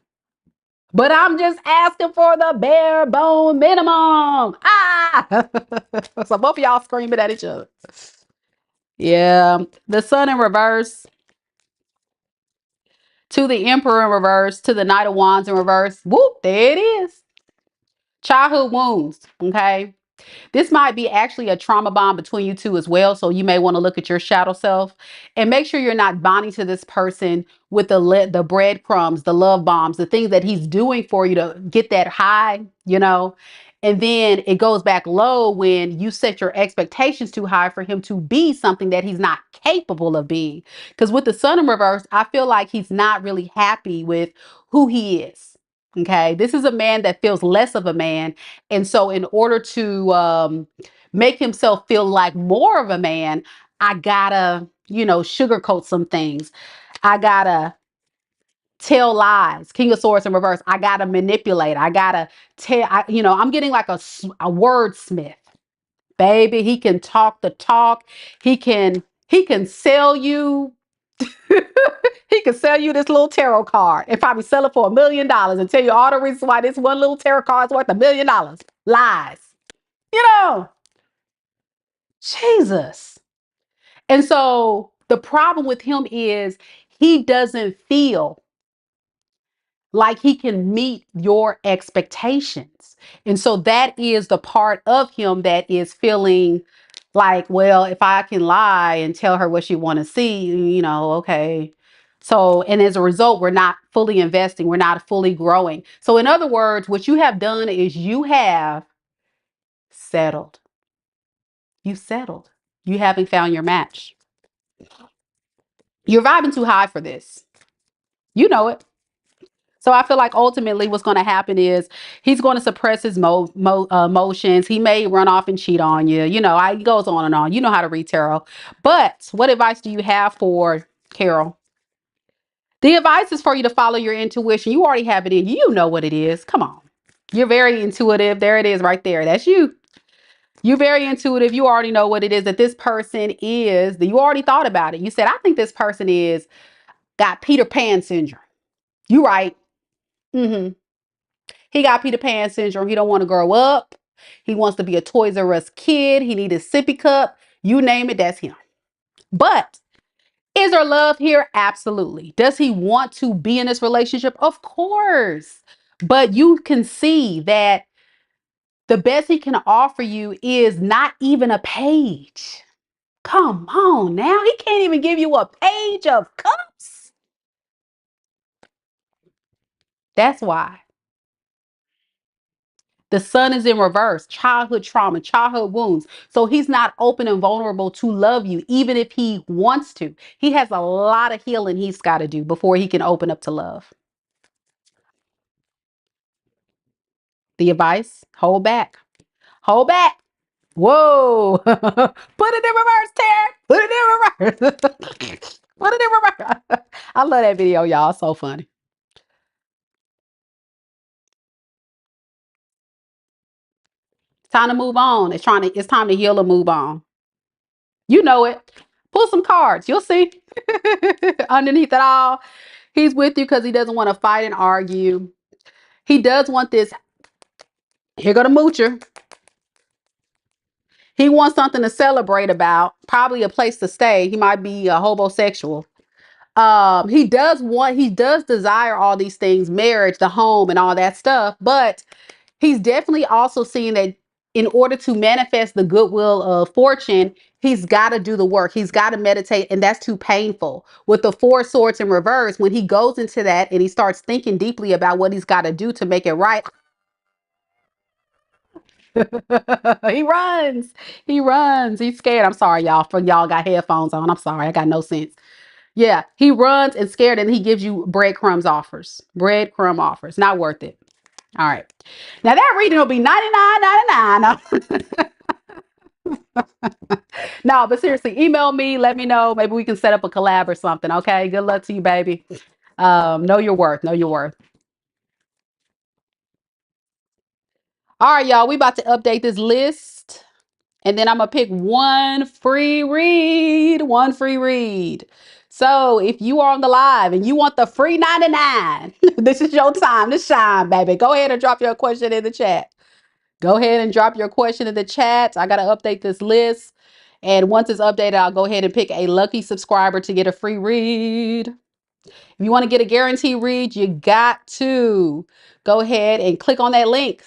But I'm just asking for the bare bone minimum. Ah! So both of y'all screaming at each other. Yeah. The sun in reverse, to the emperor in reverse, to the knight of wands in reverse. Whoop, there it is. Childhood wounds. Okay. This might be actually a trauma bond between you two as well. So you may want to look at your shadow self and make sure you're not bonding to this person with the breadcrumbs, the love bombs, the things that he's doing for you to get that high, you know. And then it goes back low when you set your expectations too high for him to be something that he's not capable of being. Because with the sun in reverse, I feel like he's not really happy with who he is. Okay. This is a man that feels less of a man, and so, in order to make himself feel like more of a man, I gotta, sugarcoat some things. I gotta tell lies. King of Swords in reverse. I gotta manipulate. I gotta tell. I'm getting like a wordsmith, baby. He can talk the talk. He can sell you. He can sell you this little tarot card and probably sell it for $1 million and tell you all the reasons why this one little tarot card is worth $1 million. Lies. You know, Jesus. And so the problem with him is he doesn't feel like he can meet your expectations. And so that is the part of him that is feeling like, well, if I can lie and tell her what she want to see, okay. So, and as a result, we're not fully investing, we're not fully growing. So in other words, what you have done is you have settled. You settled. You haven't found your match. You're vibing too high for this. You know it. So I feel like ultimately what's going to happen is he's going to suppress his emotions. He may run off and cheat on you. It goes on and on. You know how to read tarot. But what advice do you have for Carol? The advice is for you to follow your intuition. You already have it in you. You know what it is. Come on. You're very intuitive. There it is right there. That's you. You're very intuitive. You already know what it is that this person is. You already thought about it. You said, I think this person is got Peter Pan syndrome. You right. Mm-hmm. He got Peter Pan syndrome. He don't want to grow up. He wants to be a Toys R Us kid. He need his sippy cup. You name it, that's him. But is there love here? Absolutely. Does he want to be in this relationship? Of course. But you can see that the best he can offer you is not even a page. Come on now. He can't even give you a page of cups. That's why. The sun is in reverse, childhood trauma, childhood wounds. So he's not open and vulnerable to love you, even if he wants to. He has a lot of healing he's got to do before he can open up to love. The advice, hold back. Hold back. Whoa. Put it in reverse, Terry. Put it in reverse. Put it in reverse. I love that video, y'all. So funny. It's time to move on. It's time to heal and move on. You know it. Pull some cards. You'll see. Underneath it all, he's with you because he doesn't want to fight and argue. He does want this. Here go the moocher. He wants something to celebrate about, probably a place to stay. He might be a homosexual. He does desire all these things, marriage, the home, and all that stuff, but he's definitely also seeing that in order to manifest the goodwill of fortune, he's got to do the work. He's got to meditate, and that's too painful. With the four swords in reverse, when he goes into that and he starts thinking deeply about what he's got to do to make it right, he runs. He runs. He's scared. I'm sorry, y'all. For y'all got headphones on. I'm sorry. I got no sense. Yeah, he runs and scared, and he gives you breadcrumbs offers. Breadcrumb offers. Not worth it. All right. Now that reading will be $99.99. No, but seriously, email me. Let me know. Maybe we can set up a collab or something. Okay. Good luck to you, baby. Know your worth. Know your worth. All right, y'all. We about to update this list. And then I'm gonna pick one free read. One free read. So if you are on the live and you want the free 99, this is your time to shine, baby. Go ahead and drop your question in the chat. Go ahead and drop your question in the chat. I got to update this list. And once it's updated, I'll go ahead and pick a lucky subscriber to get a free read. If you want to get a guarantee read, you got to go ahead and click on that link.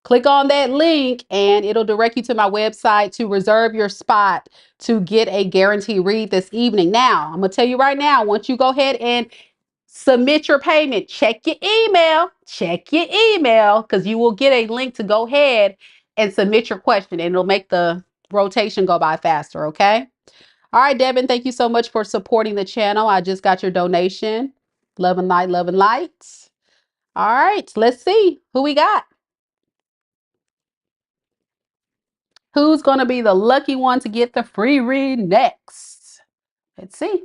Click on that link and it'll direct you to my website to reserve your spot to get a guarantee read this evening. Now, I'm going to tell you right now, once you go ahead and submit your payment, check your email, because you will get a link to go ahead and submit your question and it'll make the rotation go by faster. Okay. All right, Devon, thank you so much for supporting the channel. I just got your donation. Love and light, love and light. All right, let's see who we got. Who's going to be the lucky one to get the free read next? Let's see.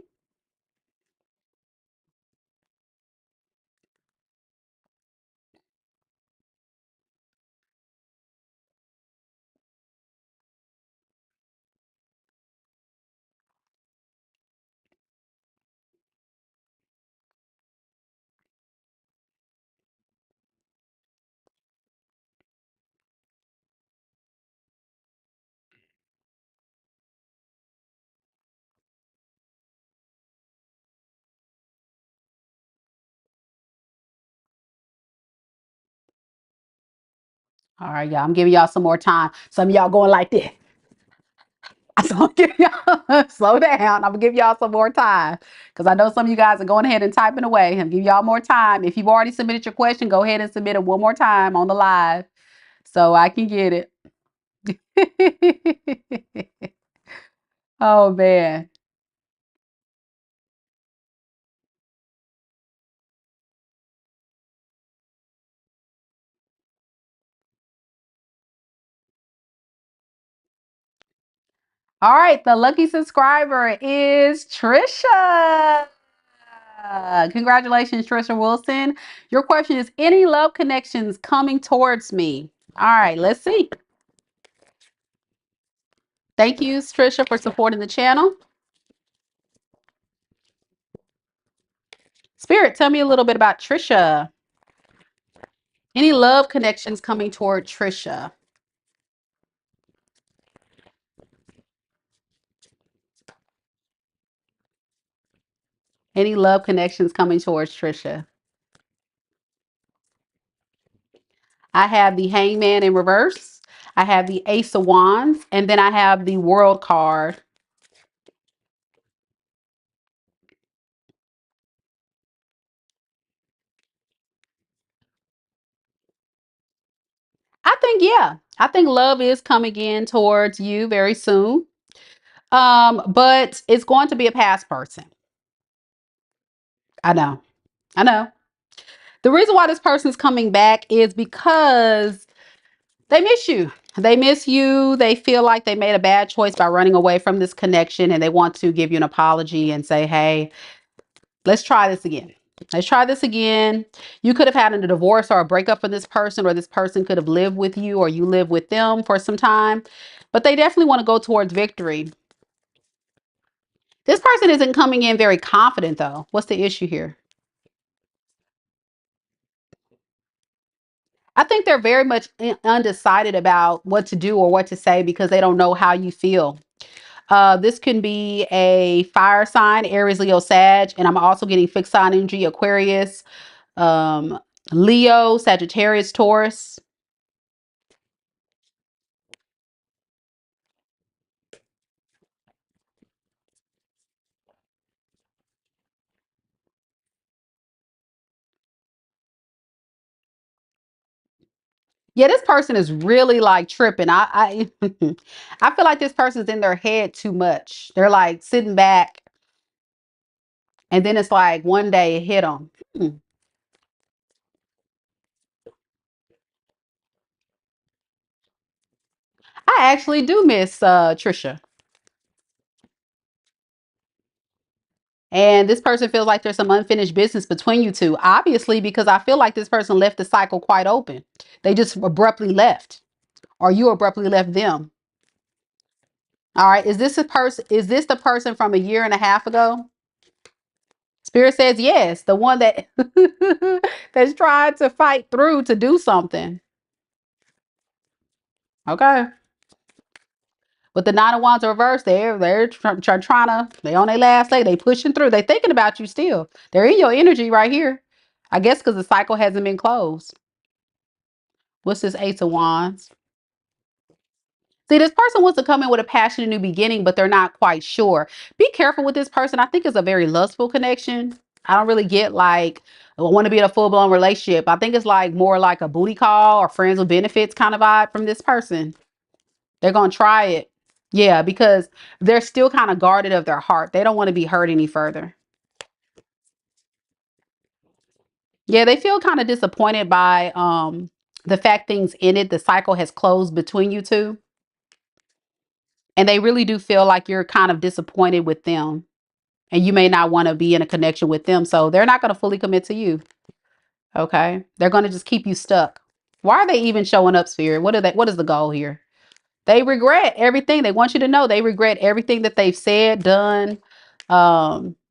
All right, y'all. I'm giving y'all some more time. Some of y'all going like this. So I'm giving y'all slow down. I'm gonna give y'all some more time because I know some of you guys are going ahead and typing away. I'm giving y'all more time. If you've already submitted your question, go ahead and submit it one more time on the live so I can get it. Oh man. All right, the lucky subscriber is Trisha. Congratulations, Trisha Wilson. Your question is any love connections coming towards me? All right, let's see. Thank you, Trisha, for supporting the channel. Spirit, tell me a little bit about Trisha. Any love connections coming toward Trisha? Any love connections coming towards Trisha? I have the Hangman in reverse. I have the Ace of Wands, and then I have the World card. Yeah. I think love is coming in towards you very soon. But it's going to be a past person. I know. I know. The reason why this person's coming back is because they miss you. They miss you. They feel like they made a bad choice by running away from this connection and they want to give you an apology and say, hey, let's try this again. Let's try this again. You could have had a divorce or a breakup for this person, or this person could have lived with you or you live with them for some time, but they definitely want to go towards victory. This person isn't coming in very confident though. What's the issue here? I think they're very much undecided about what to do or what to say because they don't know how you feel. This can be a fire sign, Aries, Leo, Sag, and I'm also getting fixed sign energy, Aquarius, um, Leo, Sagittarius, Taurus. Yeah, this person is really like tripping. I feel like this person's in their head too much. They're like sitting back, and then it's like one day it hit them. I actually do miss Trisha. And this person feels like there's some unfinished business between you two, obviously, because I feel like this person left the cycle quite open. They just abruptly left, or you abruptly left them. All right. Is this a person? Is this the person from a year and a half ago? Spirit says yes, the one that that's trying to fight through to do something. Okay. With the Nine of Wands reversed, they're trying to, they on their last leg, they pushing through. They thinking about you still. They're in your energy right here. I guess because the cycle hasn't been closed. What's this Ace of Wands? See, this person wants to come in with a passionate new beginning, but they're not quite sure. Be careful with this person. I think it's a very lustful connection. I don't really get like, I want to be in a full-blown relationship. I think it's like more like a booty call or friends with benefits kind of vibe from this person. They're going to try it. Yeah, because they're still kind of guarded of their heart. They don't want to be hurt any further. Yeah, they feel kind of disappointed by the fact things ended. The cycle has closed between you two. And they really do feel like you're kind of disappointed with them. And you may not want to be in a connection with them. So they're not going to fully commit to you. Okay. They're going to just keep you stuck. Why are they even showing up, Spirit? What is the goal here? They regret everything. They want you to know they regret everything that they've said, done.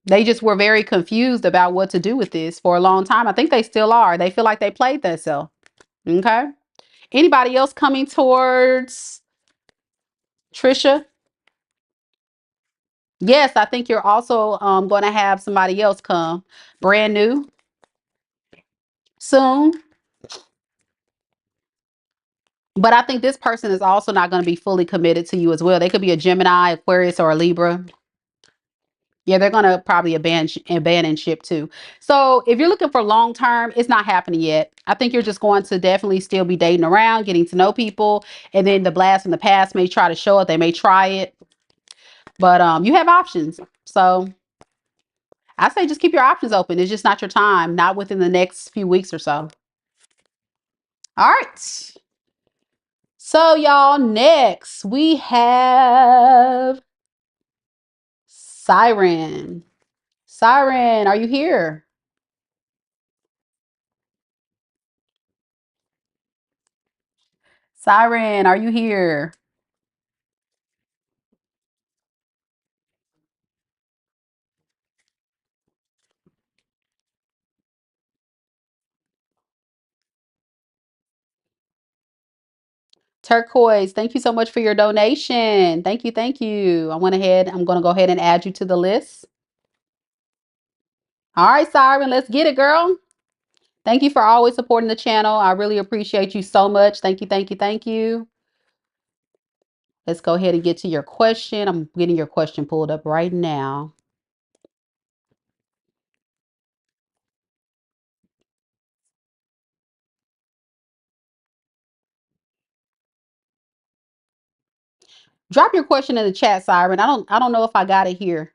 They just were very confused about what to do with this for a long time. I think they still are. They feel like they played themselves. Okay. Anybody else coming towards Trisha? Yes, I think you're also going to have somebody else come brand new soon. But I think this person is also not going to be fully committed to you as well. They could be a Gemini, Aquarius, or a Libra. Yeah, they're going to probably abandon ship too. So if you're looking for long term, it's not happening yet. I think you're just going to definitely still be dating around, getting to know people. And then the blast from the past may try to show up. They may try it. But you have options. So I say just keep your options open. It's just not your time, not within the next few weeks or so. All right. So y'all, next we have Siren. Siren, are you here? Siren, are you here? Turquoise, thank you so much for your donation. Thank you, thank you. I'm going to go ahead and add you to the list. All right, Siren, let's get it, girl. Thank you for always supporting the channel. I really appreciate you so much. Thank you, thank you, thank you. Let's go ahead and get to your question. I'm getting your question pulled up right now. Drop your question in the chat, Siren. I don't know if I got it here.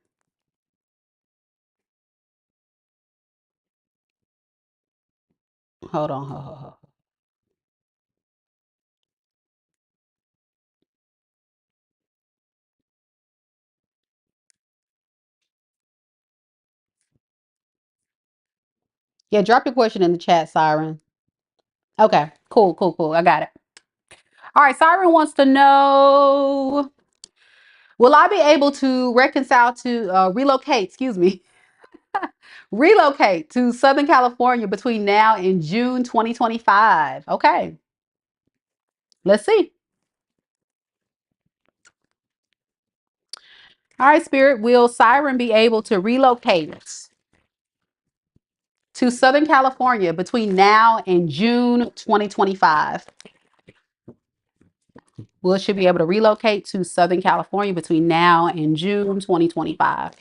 Hold on. Hold. Yeah, drop your question in the chat, Siren. Okay, cool, cool, cool. I got it. All right, Siren wants to know, will I be able to relocate, excuse me, relocate to Southern California between now and June 2025? Okay, let's see. All right, Spirit, will Siren be able to relocate to Southern California between now and June 2025? Will she be able to relocate to Southern California between now and June 2025?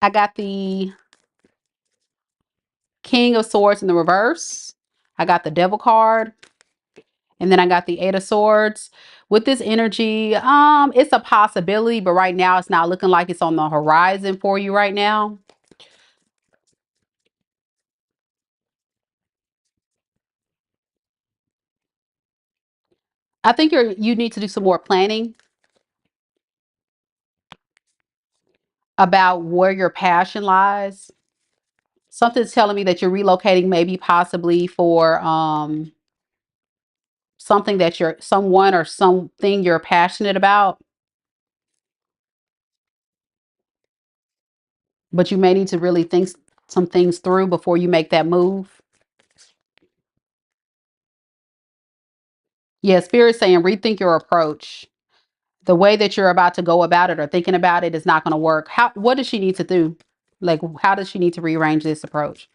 I got the King of Swords in the reverse. I got the Devil card. And then I got the Eight of Swords. With this energy, it's a possibility, but right now it's not looking like it's on the horizon for you right now. I think you need to do some more planning about where your passion lies. Something's telling me that you're relocating maybe possibly for something that you're someone or something you're passionate about, but you may need to really think some things through before you make that move. Yeah, Spirit's saying rethink your approach. The way that you're about to go about it or thinking about it is not going to work. What does she need to do? Like, how does she need to rearrange this approach?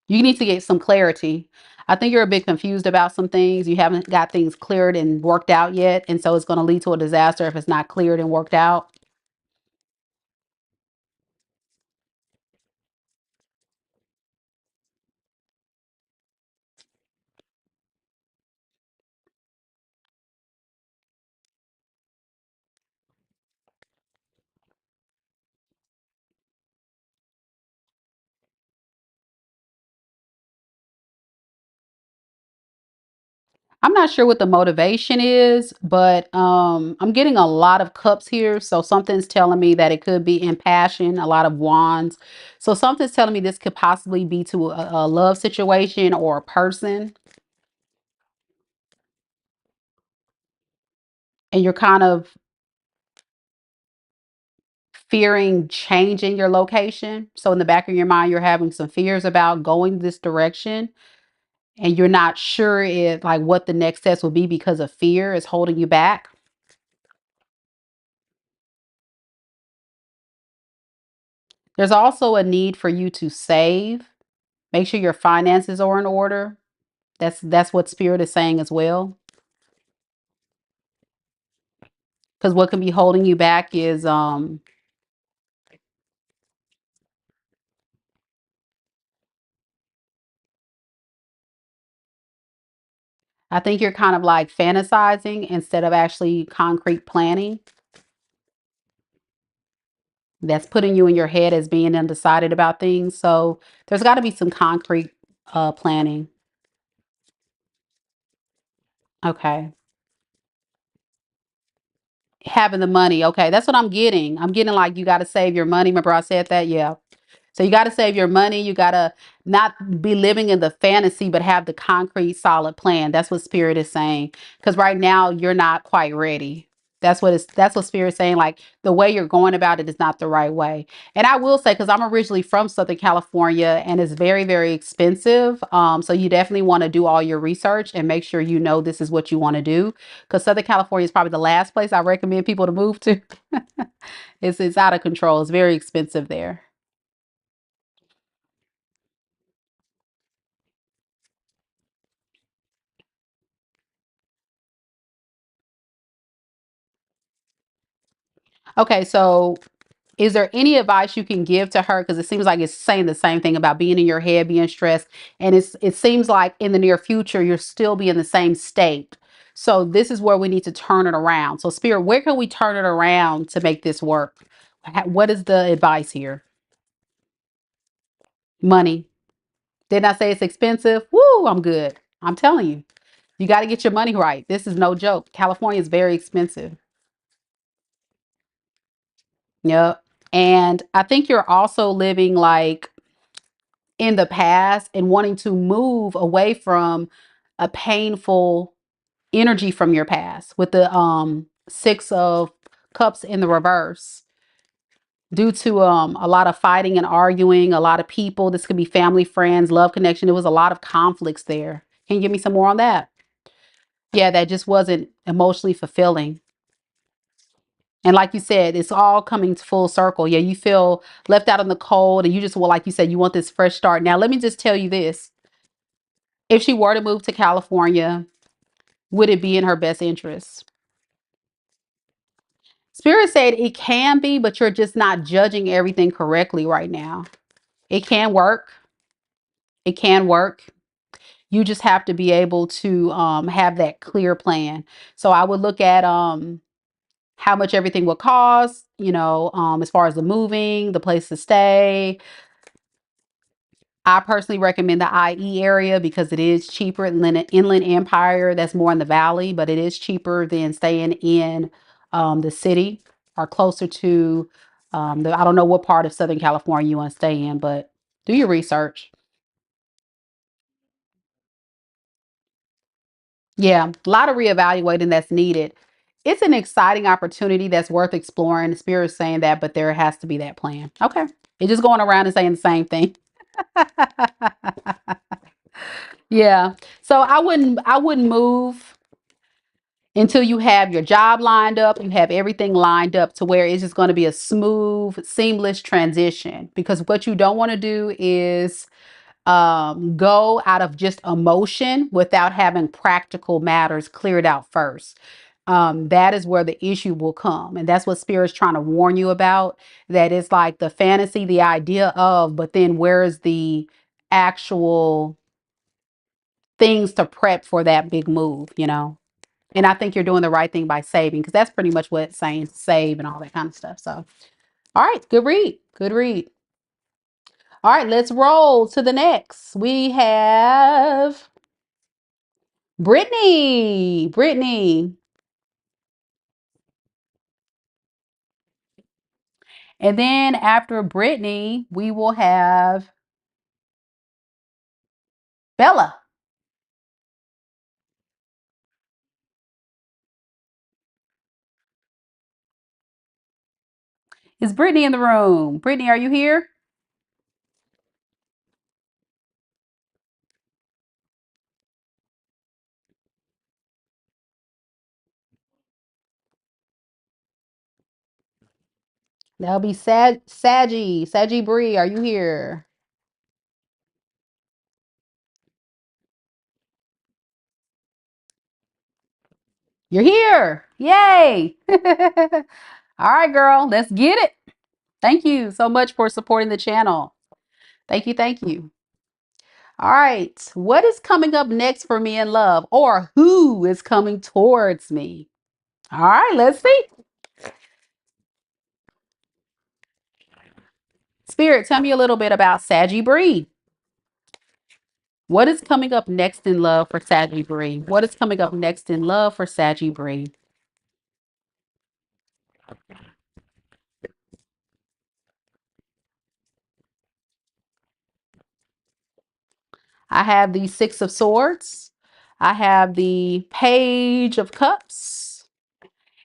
You need to get some clarity. I think you're a bit confused about some things. You haven't got things cleared and worked out yet. And so it's going to lead to a disaster if it's not cleared and worked out. I'm not sure what the motivation is, but I'm getting a lot of cups here. So something's telling me that it could be impassioned, a lot of wands. So something's telling me this could possibly be to a love situation or a person. And you're kind of fearing changing your location. So in the back of your mind, you're having some fears about going this direction. And you're not sure if like what the next steps will be because of fear is holding you back. There's also a need for you to save. Make sure your finances are in order. That's what spirit is saying as well. Because what can be holding you back is I think you're kind of like fantasizing instead of actually concrete planning. That's putting you in your head as being undecided about things. So there's got to be some concrete planning. Okay. Having the money. Okay. That's what I'm getting. I'm getting like you got to save your money. Remember I said that? Yeah. So you got to save your money. You got to not be living in the fantasy, but have the concrete, solid plan. That's what spirit is saying. Because right now you're not quite ready. That's what spirit's saying. Like the way you're going about it is not the right way. And I will say, because I'm originally from Southern California and it's very, very expensive. So you definitely want to do all your research and make sure you know this is what you want to do. Because Southern California is probably the last place I recommend people to move to. It's out of control. It's very expensive there. Okay, so is there any advice you can give to her? Because it seems like it's saying the same thing about being in your head, being stressed, and it seems like in the near future you're still be in the same state. So this is where we need to turn it around. So spirit, where can we turn it around to make this work? What is the advice here? Money. Didn't I say it's expensive? Woo, I'm good. I'm telling you, you got to get your money right. This is no joke. California is very expensive. Yep. And I think you're also living like in the past and wanting to move away from a painful energy from your past with the six of cups in the reverse due to a lot of fighting and arguing, a lot of people. This could be family, friends, love connection. There was a lot of conflicts there. Can you give me some more on that? Yeah, that just wasn't emotionally fulfilling. And like you said, it's all coming to full circle. Yeah, you feel left out in the cold and you just, well, like you said, you want this fresh start. Now, let me just tell you this. If she were to move to California, would it be in her best interest? Spirit said it can be, but you're just not judging everything correctly right now. It can work. It can work. You just have to be able to have that clear plan. So I would look at how much everything will cost, as far as the moving, the place to stay. I personally recommend the IE area because it is cheaper than an Inland Empire. That's more in the valley, but it is cheaper than staying in the city or closer to I don't know what part of Southern California you want to stay in, but do your research. Yeah, a lot of reevaluating that's needed. It's an exciting opportunity that's worth exploring. The spirit's saying that, but there has to be that plan. Okay. It's just going around and saying the same thing. Yeah. So I wouldn't move until you have your job lined up, you have everything lined up to where it's just going to be a smooth, seamless transition. Because what you don't want to do is go out of just emotion without having practical matters cleared out first. That is where the issue will come. And that's what Spirit's trying to warn you about. That it's like the fantasy, the idea of, but then where is the actual things to prep for that big move? And I think you're doing the right thing by saving because that's pretty much what it's saying, save and all that kind of stuff. So, all right, good read. Good read. All right, let's roll to the next. We have Brittany. Brittany. And then after Brittany, we will have Bella. Is Brittany in the room? Brittany, are you here? That'll be Saggie Bri, are you here? You're here. Yay. All right, girl, let's get it. Thank you so much for supporting the channel. Thank you. Thank you. All right. What is coming up next for me in love, or who is coming towards me? All right, let's see. Spirit, tell me a little bit about Saggie Bri. What is coming up next in love for Saggie Bri? What is coming up next in love for Saggie Bri? I have the Six of Swords. I have the Page of Cups.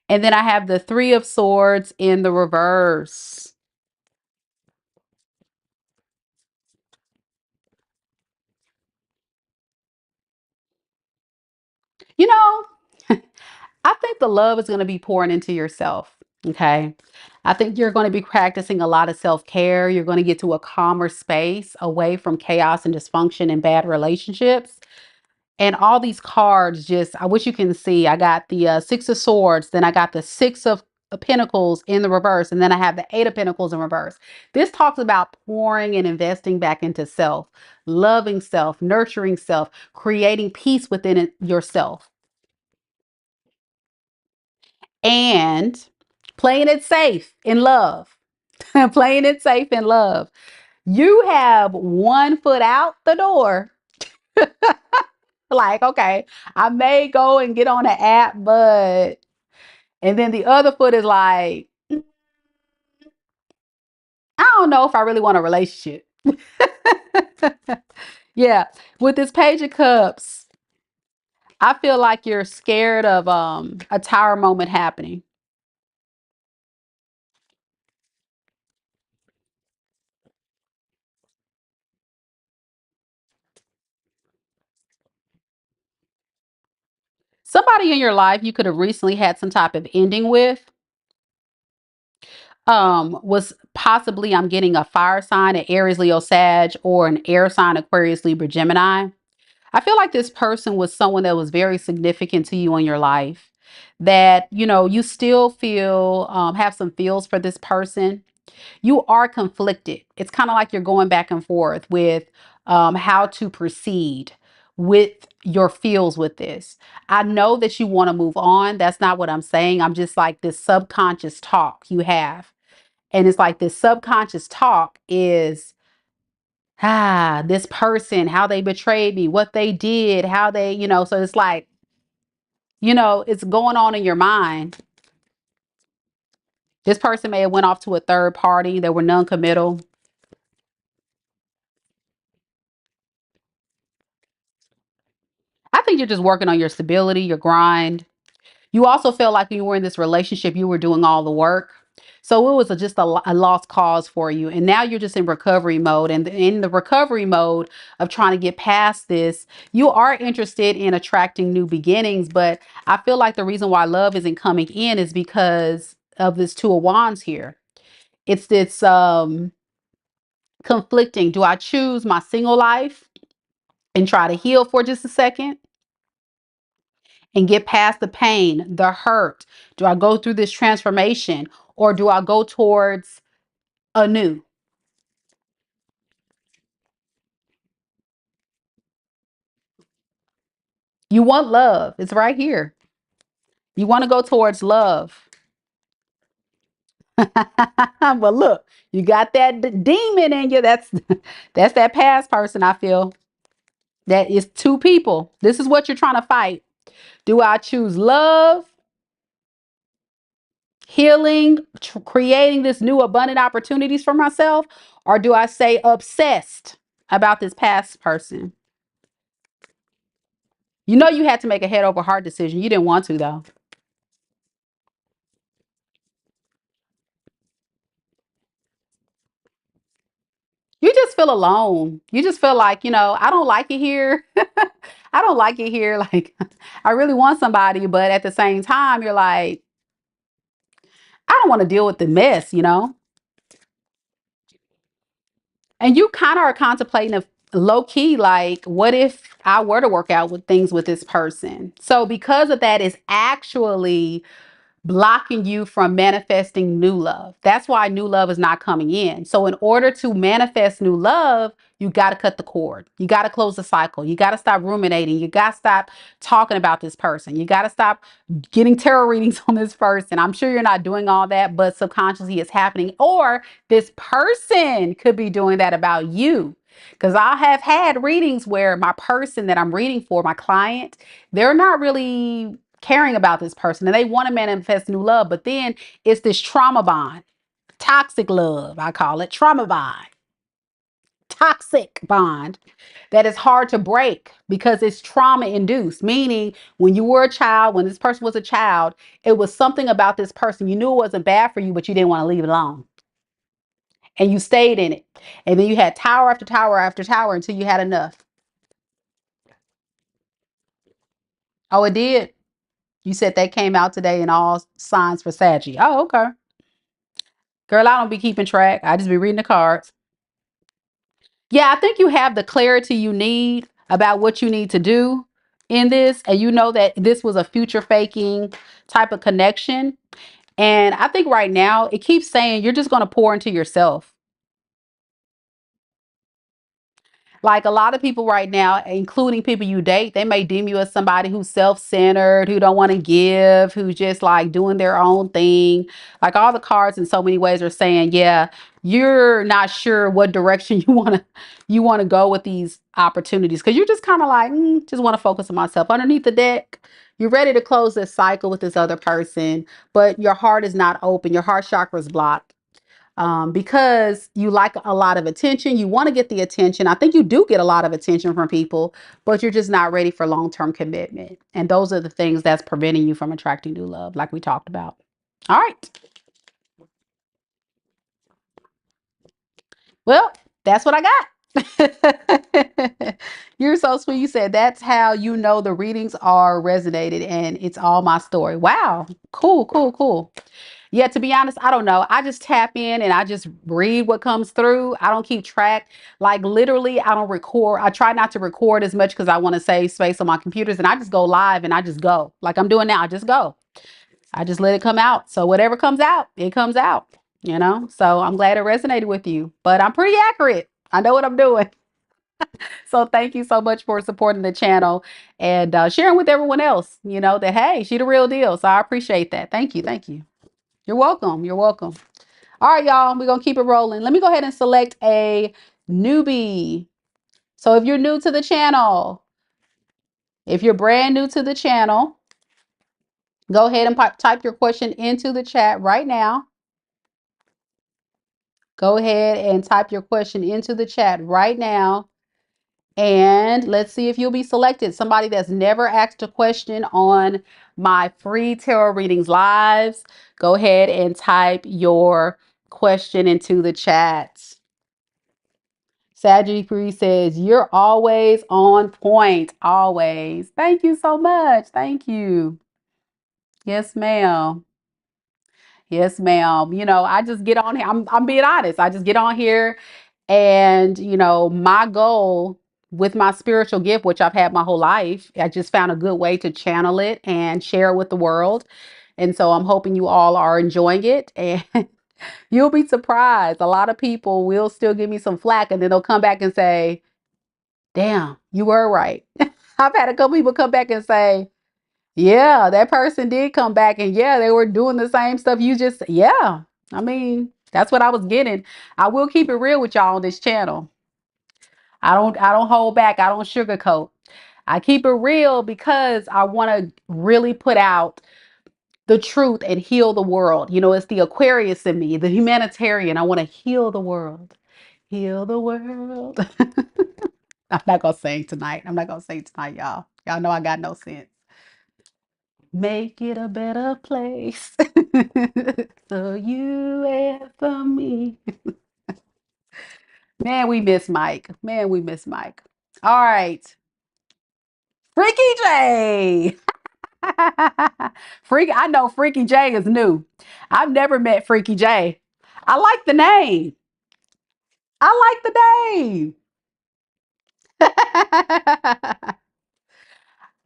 And then I have the Three of Swords in the reverse. You know, I think the love is going to be pouring into yourself. Okay. I think you're going to be practicing a lot of self-care. You're going to get to a calmer space away from chaos and dysfunction and bad relationships. And all these cards, just, I wish you can see, I got the Six of Swords, then I got the Six of Pentacles in the reverse, and then I have the Eight of Pentacles in reverse. This talks about pouring and investing back into self, loving self, nurturing self, creating peace within yourself, and playing it safe in love. Playing it safe in love. You have one foot out the door. Like, okay, I may go and get on an app, but, and then the other foot is like, I don't know if I really want a relationship. Yeah, with this Page of Cups, I feel like you're scared of a tower moment happening. Somebody in your life you could have recently had some type of ending with was possibly, I'm getting a fire sign, an Aries, Leo, Sag, or an air sign, Aquarius, Libra, Gemini. I feel like this person was someone that was very significant to you in your life, that, you know, you still feel, have some feels for this person. You are conflicted. It's kind of like you're going back and forth with how to proceed with your feels with this. I know that you want to move on. That's not what I'm saying. I'm just like this subconscious talk you have. And it's like this subconscious talk is, this person, how they betrayed me, what they did, how they, so it's like, it's going on in your mind. This person may have went off to a third party. They were non-committal. I think you're just working on your stability, your grind. You also felt like when you were in this relationship, you were doing all the work. So it was just a lost cause for you. And now you're just in recovery mode. And in the recovery mode of trying to get past this, you are interested in attracting new beginnings. But I feel like the reason why love isn't coming in is because of this Two of Wands here. It's this conflicting. Do I choose my single life and try to heal for just a second and get past the pain, the hurt? Do I go through this transformation, or do I go towards a new? You want love. It's right here. You want to go towards love. But look, you got that demon in you. That's that past person, I feel. That is two people. This is what you're trying to fight. Do I choose love, healing, creating this new abundant opportunities for myself? Or do I say obsessed about this past person? You know, you had to make a head over heart decision. You didn't want to, though. You just feel alone. You just feel like, I don't like it here. I don't like it here. Like, I really want somebody, but at the same time, you're like, I don't want to deal with the mess, And you kind of are contemplating of low key, like, what if I were to work out with things with this person? So because of that, it's actually blocking you from manifesting new love. That's why new love is not coming in. So in order to manifest new love, you got to cut the cord. You got to close the cycle. You got to stop ruminating. You got to stop talking about this person. You got to stop getting tarot readings on this person. I'm sure you're not doing all that, but subconsciously it's happening. Or this person could be doing that about you. Because I have had readings where my person that I'm reading for, my client, they're not really caring about this person and they want to manifest new love, but then it's this trauma bond, toxic love, I call it trauma bond, toxic bond that is hard to break because it's trauma induced. Meaning, when you were a child, when this person was a child, it was something about this person. You knew it wasn't bad for you, but you didn't want to leave it alone. And you stayed in it. And then you had tower after tower after tower until you had enough. Oh, it did. You said that came out today in all signs for Saggie. Oh, okay. Girl, I don't be keeping track. I just be reading the cards. Yeah, I think you have the clarity you need about what you need to do in this. And you know that this was a future faking type of connection. And I think right now it keeps saying you're just going to pour into yourself. Like a lot of people right now, including people you date, they may deem you as somebody who's self-centered, who don't want to give, who's just like doing their own thing. Like all the cards in so many ways are saying, yeah, you're not sure what direction you want to go with these opportunities because you're just kind of like, just want to focus on myself. Underneath the deck, you're ready to close this cycle with this other person, but your heart is not open. Your heart chakra is blocked because you like a lot of attention. You want to get the attention. I think you do get a lot of attention from people, but you're just not ready for long-term commitment. And those are the things that's preventing you from attracting new love, like we talked about. All right. Well, that's what I got. You're so sweet. You said that's how you know the readings are resonated and it's all my story. Wow. Cool, cool, cool. Yeah, to be honest, I don't know. I just tap in and I just read what comes through. I don't keep track. Like literally, I don't record. I try not to record as much because I want to save space on my computers and I just go live and I just go. Like I'm doing now. I just go. I just let it come out. So whatever comes out, it comes out, you know? So I'm glad it resonated with you, but I'm pretty accurate. I know what I'm doing. So thank you so much for supporting the channel and sharing with everyone else, you know, that, hey, she the real deal. So I appreciate that. Thank you. Thank you. You're welcome. You're welcome. All right, y'all, we're going to keep it rolling. Let me go ahead and select a newbie. So if you're new to the channel, if you're brand new to the channel, go ahead and type your question into the chat right now. Go ahead and type your question into the chat right now. And let's see if you'll be selected. Somebody that's never asked a question on my free tarot readings lives. Go ahead and type your question into the chat. Saggie Bri says, you're always on point. Always. Thank you so much. Thank you. Yes, ma'am. Yes, ma'am. You know, I just get on here. I'm being honest. I just get on here and, you know, my goal with my spiritual gift, which I've had my whole life, I just found a good way to channel it and share it with the world. And so I'm hoping you all are enjoying it and you'll be surprised. A lot of people will still give me some flack and then they'll come back and say, damn, you were right. I've had a couple people come back and say, yeah, that person did come back and yeah, they were doing the same stuff. You just, yeah. I mean, that's what I was getting. I will keep it real with y'all on this channel. I don't hold back. I don't sugarcoat. I keep it real because I want to really put out the truth and heal the world. You know, it's the Aquarius in me, the humanitarian. I want to heal the world. Heal the world. I'm not gonna sing tonight. I'm not gonna sing tonight, y'all. Y'all know I got no sense. Make it a better place. So you and for me. Man, we miss Mike. Man, we miss Mike. All right. Freaky J. Freaky, I know Freaky J is new. I've never met Freaky J. I like the name. I like the name.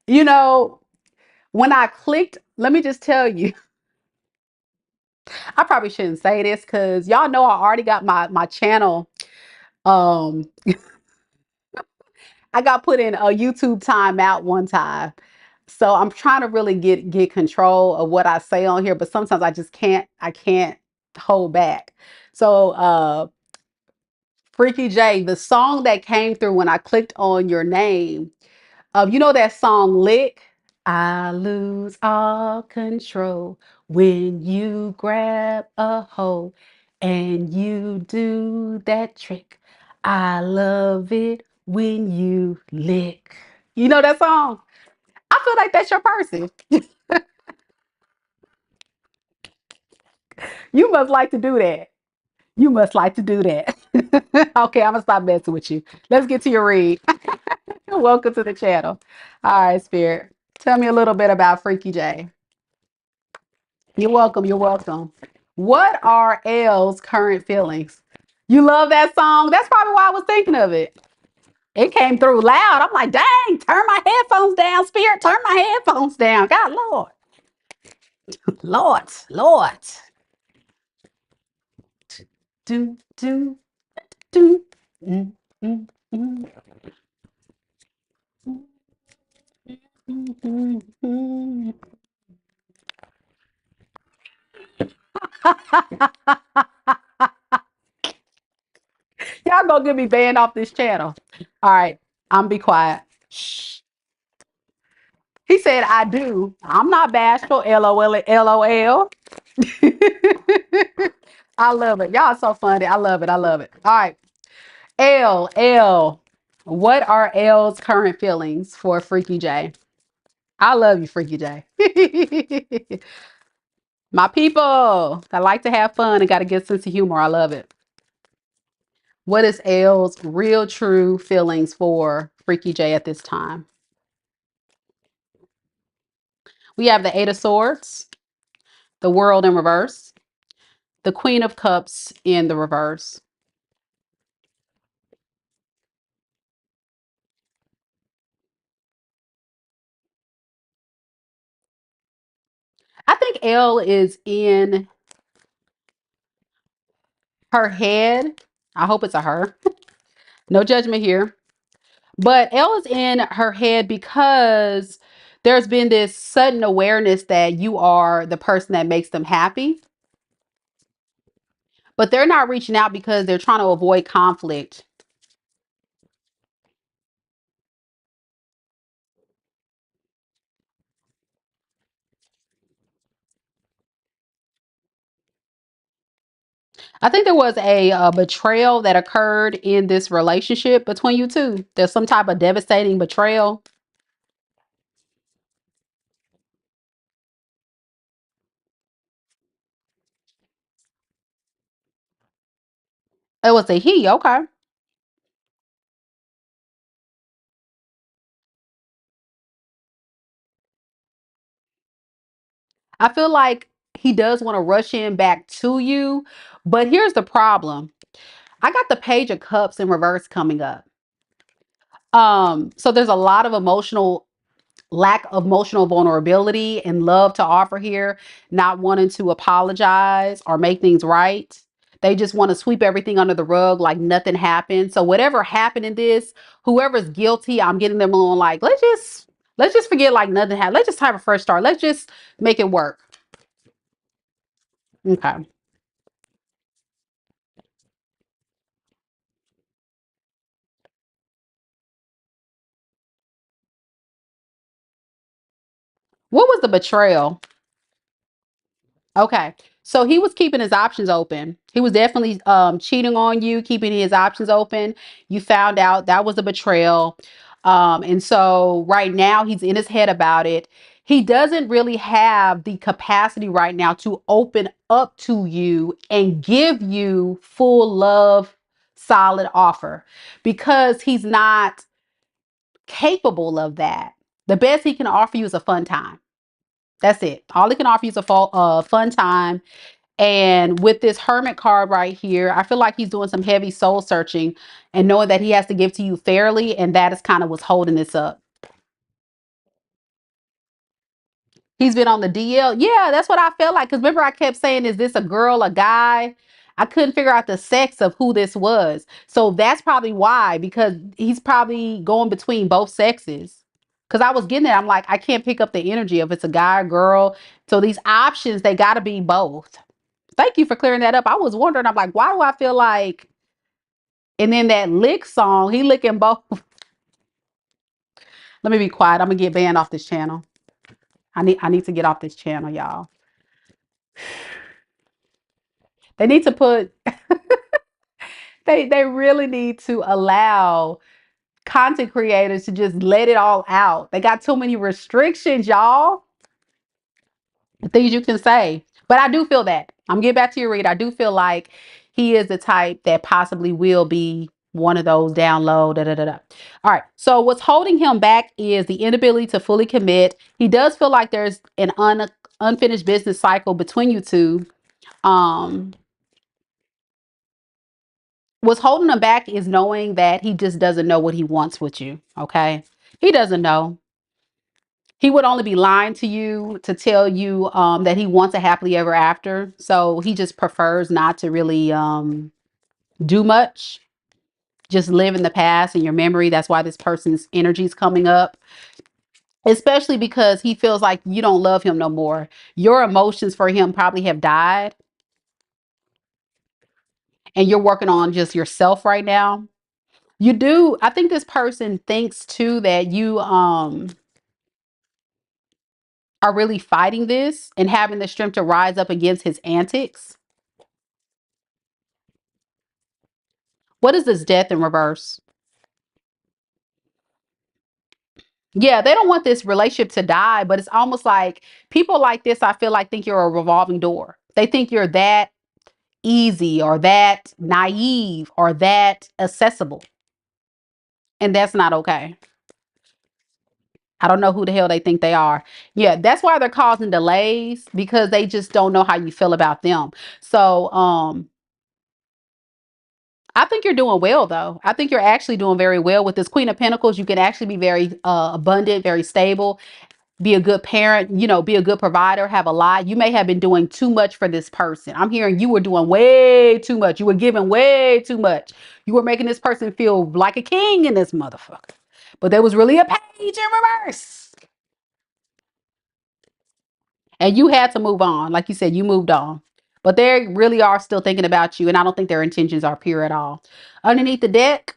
You know, when I clicked, let me just tell you, I probably shouldn't say this because y'all know I already got my channel. Um, I got put in a YouTube timeout one time. So I'm trying to really get control of what I say on here, but sometimes I can't hold back. So Freaky J, the song that came through when I clicked on your name, you know that song Lick? I lose all control when you grab a hold and you do that trick. I love it when you lick. You know that song? I feel like that's your person. You must like to do that. You must like to do that. Okay, I'm gonna stop messing with you. Let's get to your read. Welcome to the channel. All right, Spirit. Tell me a little bit about Freaky J. You're welcome. You're welcome. What are L's current feelings? You love that song? That's probably why I was thinking of it. It came through loud. I'm like, dang, turn my headphones down, Spirit. Turn my headphones down. God, Lord. Lord, Lord. Do, do, do. Mm, mm, mm, mm, mm, mm. Y'all gonna get me banned off this channel. All right, I'm be quiet. Shh. He said, I do. I'm not bashful. LOL. LOL. I love it. Y'all so funny. I love it. I love it. All right. L. What are L's current feelings for Freaky J? I love you, Freaky J. My people that like to have fun and got a good sense of humor. I love it. What is L's real true feelings for Freaky J at this time? We have the Eight of Swords, the World in reverse, the Queen of Cups in the reverse. I think L is in her head. I hope it's a her. No judgment here. But L is in her head because there's been this sudden awareness that you are the person that makes them happy. But they're not reaching out because they're trying to avoid conflict. I think there was a betrayal that occurred in this relationship between you two. There's some type of devastating betrayal. It was a he. Okay. I feel like he does want to rush in back to you. But here's the problem. I got the Page of Cups in reverse coming up. So there's a lot of lack of emotional vulnerability and love to offer here, not wanting to apologize or make things right. They just want to sweep everything under the rug like nothing happened. So whatever happened in this, whoever's guilty, I'm getting them along like, let's just forget like nothing happened. Let's just have a fresh start. Let's just make it work. Okay. What was the betrayal? Okay. So he was keeping his options open. He was definitely cheating on you, keeping his options open. You found out that was a betrayal. And so right now he's in his head about it. He doesn't really have the capacity right now to open up to you and give you full love, solid offer because he's not capable of that. The best he can offer you is a fun time. That's it. All he can offer you is a fun time And with this Hermit card right here, I feel like he's doing some heavy soul searching and knowing that he has to give to you fairly. And that is kind of what's holding this up. He's been on the DL. Yeah, that's what I felt like. Because remember, I kept saying, is this a girl, a guy? I couldn't figure out the sex of who this was. So that's probably why, because he's probably going between both sexes. Because I was getting it. I'm like, I can't pick up the energy if it's a guy or girl. So these options, they got to be both. Thank you for clearing that up. I was wondering, I'm like, why do I feel like, and then that lick song, he licking both. Let me be quiet. I'm going to get banned off this channel. I need to get off this channel, y'all. They need to put, they really need to allow content creators to just let it all out. They got too many restrictions, y'all. Things you can say. But I do feel that. I'm getting back to your read. I do feel like he is the type that possibly will be one of those down low. Da, da, da, da. All right. So what's holding him back is the inability to fully commit. He does feel like there's an unfinished business cycle between you two. What's holding him back is knowing that he just doesn't know what he wants with you. Okay. He doesn't know. He would only be lying to you to tell you that he wants a happily ever after. So he just prefers not to really do much. Just live in the past and your memory. That's why this person's energy is coming up. Especially because he feels like you don't love him no more. Your emotions for him probably have died. And you're working on just yourself right now. You do. I think this person thinks too that you are really fighting this and having the strength to rise up against his antics. What is this death in reverse? Yeah, they don't want this relationship to die, but it's almost like people like this, I feel like think you're a revolving door. They think you're that easy or that naive or that accessible. And that's not okay. I don't know who the hell they think they are. Yeah, that's why they're causing delays because they just don't know how you feel about them. So, I think you're doing well, though. I think you're actually doing very well with this Queen of Pentacles. You can actually be very abundant, very stable, be a good parent, be a good provider, have a lot. You may have been doing too much for this person. I'm hearing you were doing way too much. You were giving way too much. You were making this person feel like a king in this motherfucker. But there was really a page in reverse. And you had to move on. Like you said, you moved on. But they really are still thinking about you. And I don't think their intentions are pure at all. Underneath the deck,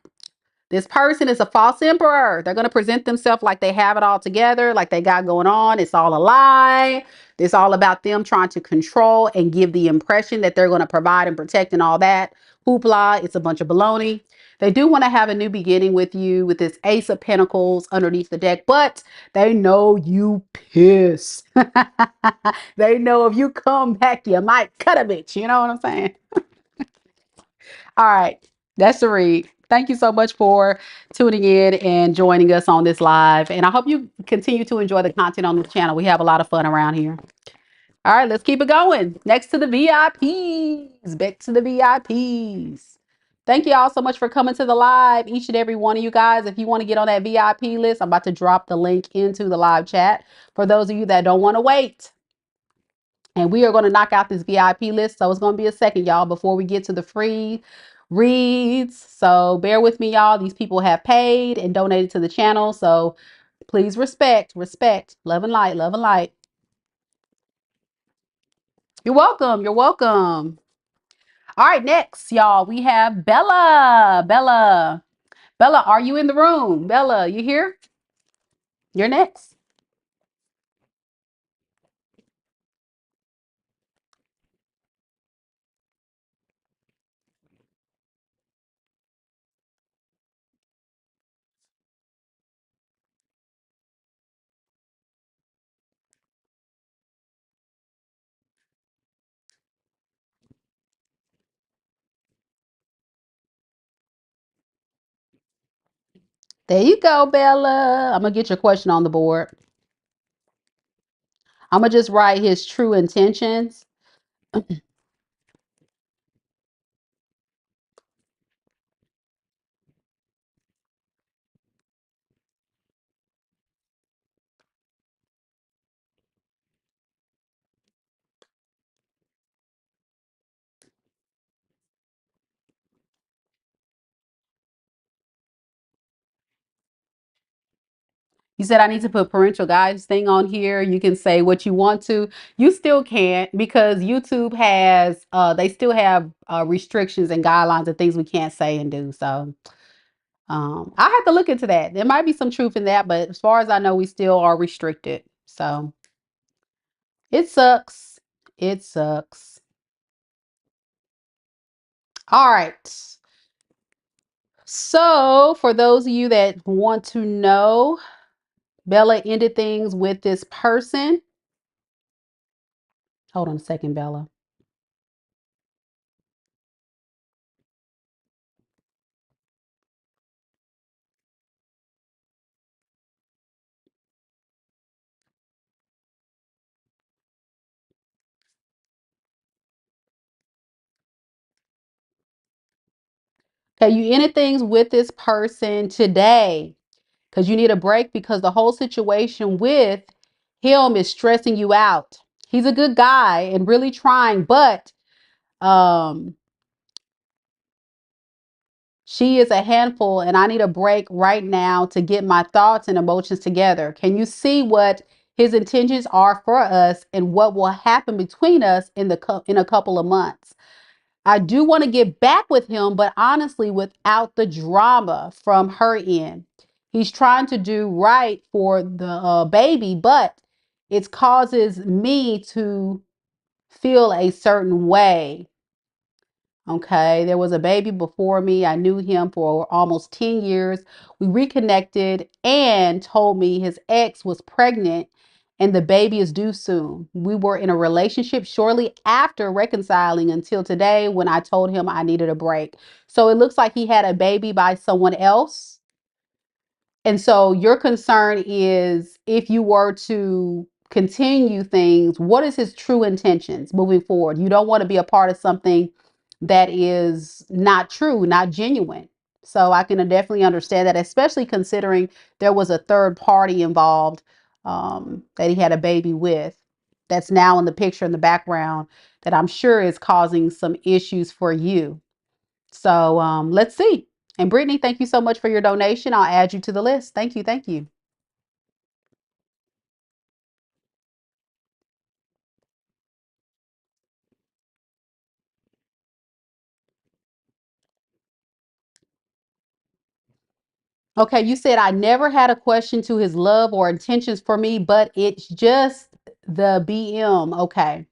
this person is a false emperor. They're going to present themselves like they have it all together, like they got going on. It's all a lie. It's all about them trying to control and give the impression that they're going to provide and protect and all that. Hoopla. It's a bunch of baloney. They do want to have a new beginning with you with this Ace of Pentacles underneath the deck, but they know you pissed. They know if you come back, you might cut a bitch. You know what I'm saying? All right. That's the read. Thank you so much for tuning in and joining us on this live. And I hope you continue to enjoy the content on the channel. We have a lot of fun around here. All right, let's keep it going. Next to the VIPs. Back to the VIPs. Thank you all so much for coming to the live. Each and every one of you guys. If you want to get on that VIP list, I'm about to drop the link into the live chat for those of you that don't want to wait. And we are going to knock out this VIP list. So it's going to be a second, y'all, before we get to the free reads. So bear with me, y'all. These people have paid and donated to the channel. So please respect, love and light, love and light. You're welcome. You're welcome. All right, next, y'all, we have Bella. Bella, are you in the room? Bella, you here? You're next. There you go, Bella. I'm going to get your question on the board. I'm going to just write his true intentions. You said I need to put parental guides thing on here. You can say what you want to. You still can't because YouTube has they still have restrictions and guidelines and things we can't say and do. So I have to look into that. There might be some truth in that, but as far as I know, we still are restricted. So it sucks. It sucks. All right. So for those of you that want to know, Bella ended things with this person. Hold on a second, Bella. Okay, you ended things with this person today because you need a break because the whole situation with him is stressing you out. He's a good guy and really trying, but um she is a handful and I need a break right now to get my thoughts and emotions together. Can you see what his intentions are for us and what will happen between us in a couple of months? I do want to get back with him, but honestly, without the drama from her end. He's trying to do right for the baby, but it causes me to feel a certain way. Okay, there was a baby before me. I knew him for almost 10 years. We reconnected and told me his ex was pregnant and the baby is due soon. We were in a relationship shortly after reconciling until today when I told him I needed a break. So it looks like he had a baby by someone else. And so your concern is if you were to continue things, what is his true intentions moving forward? You don't want to be a part of something that is not true, not genuine. So I can definitely understand that, especially considering there was a third party involved that he had a baby with that's now in the picture in the background that I'm sure is causing some issues for you. So let's see. And Brittany, thank you so much for your donation. I'll add you to the list. Thank you. Thank you. Okay, you said I never had a question to his love or intentions for me, but it's just the BM. Okay.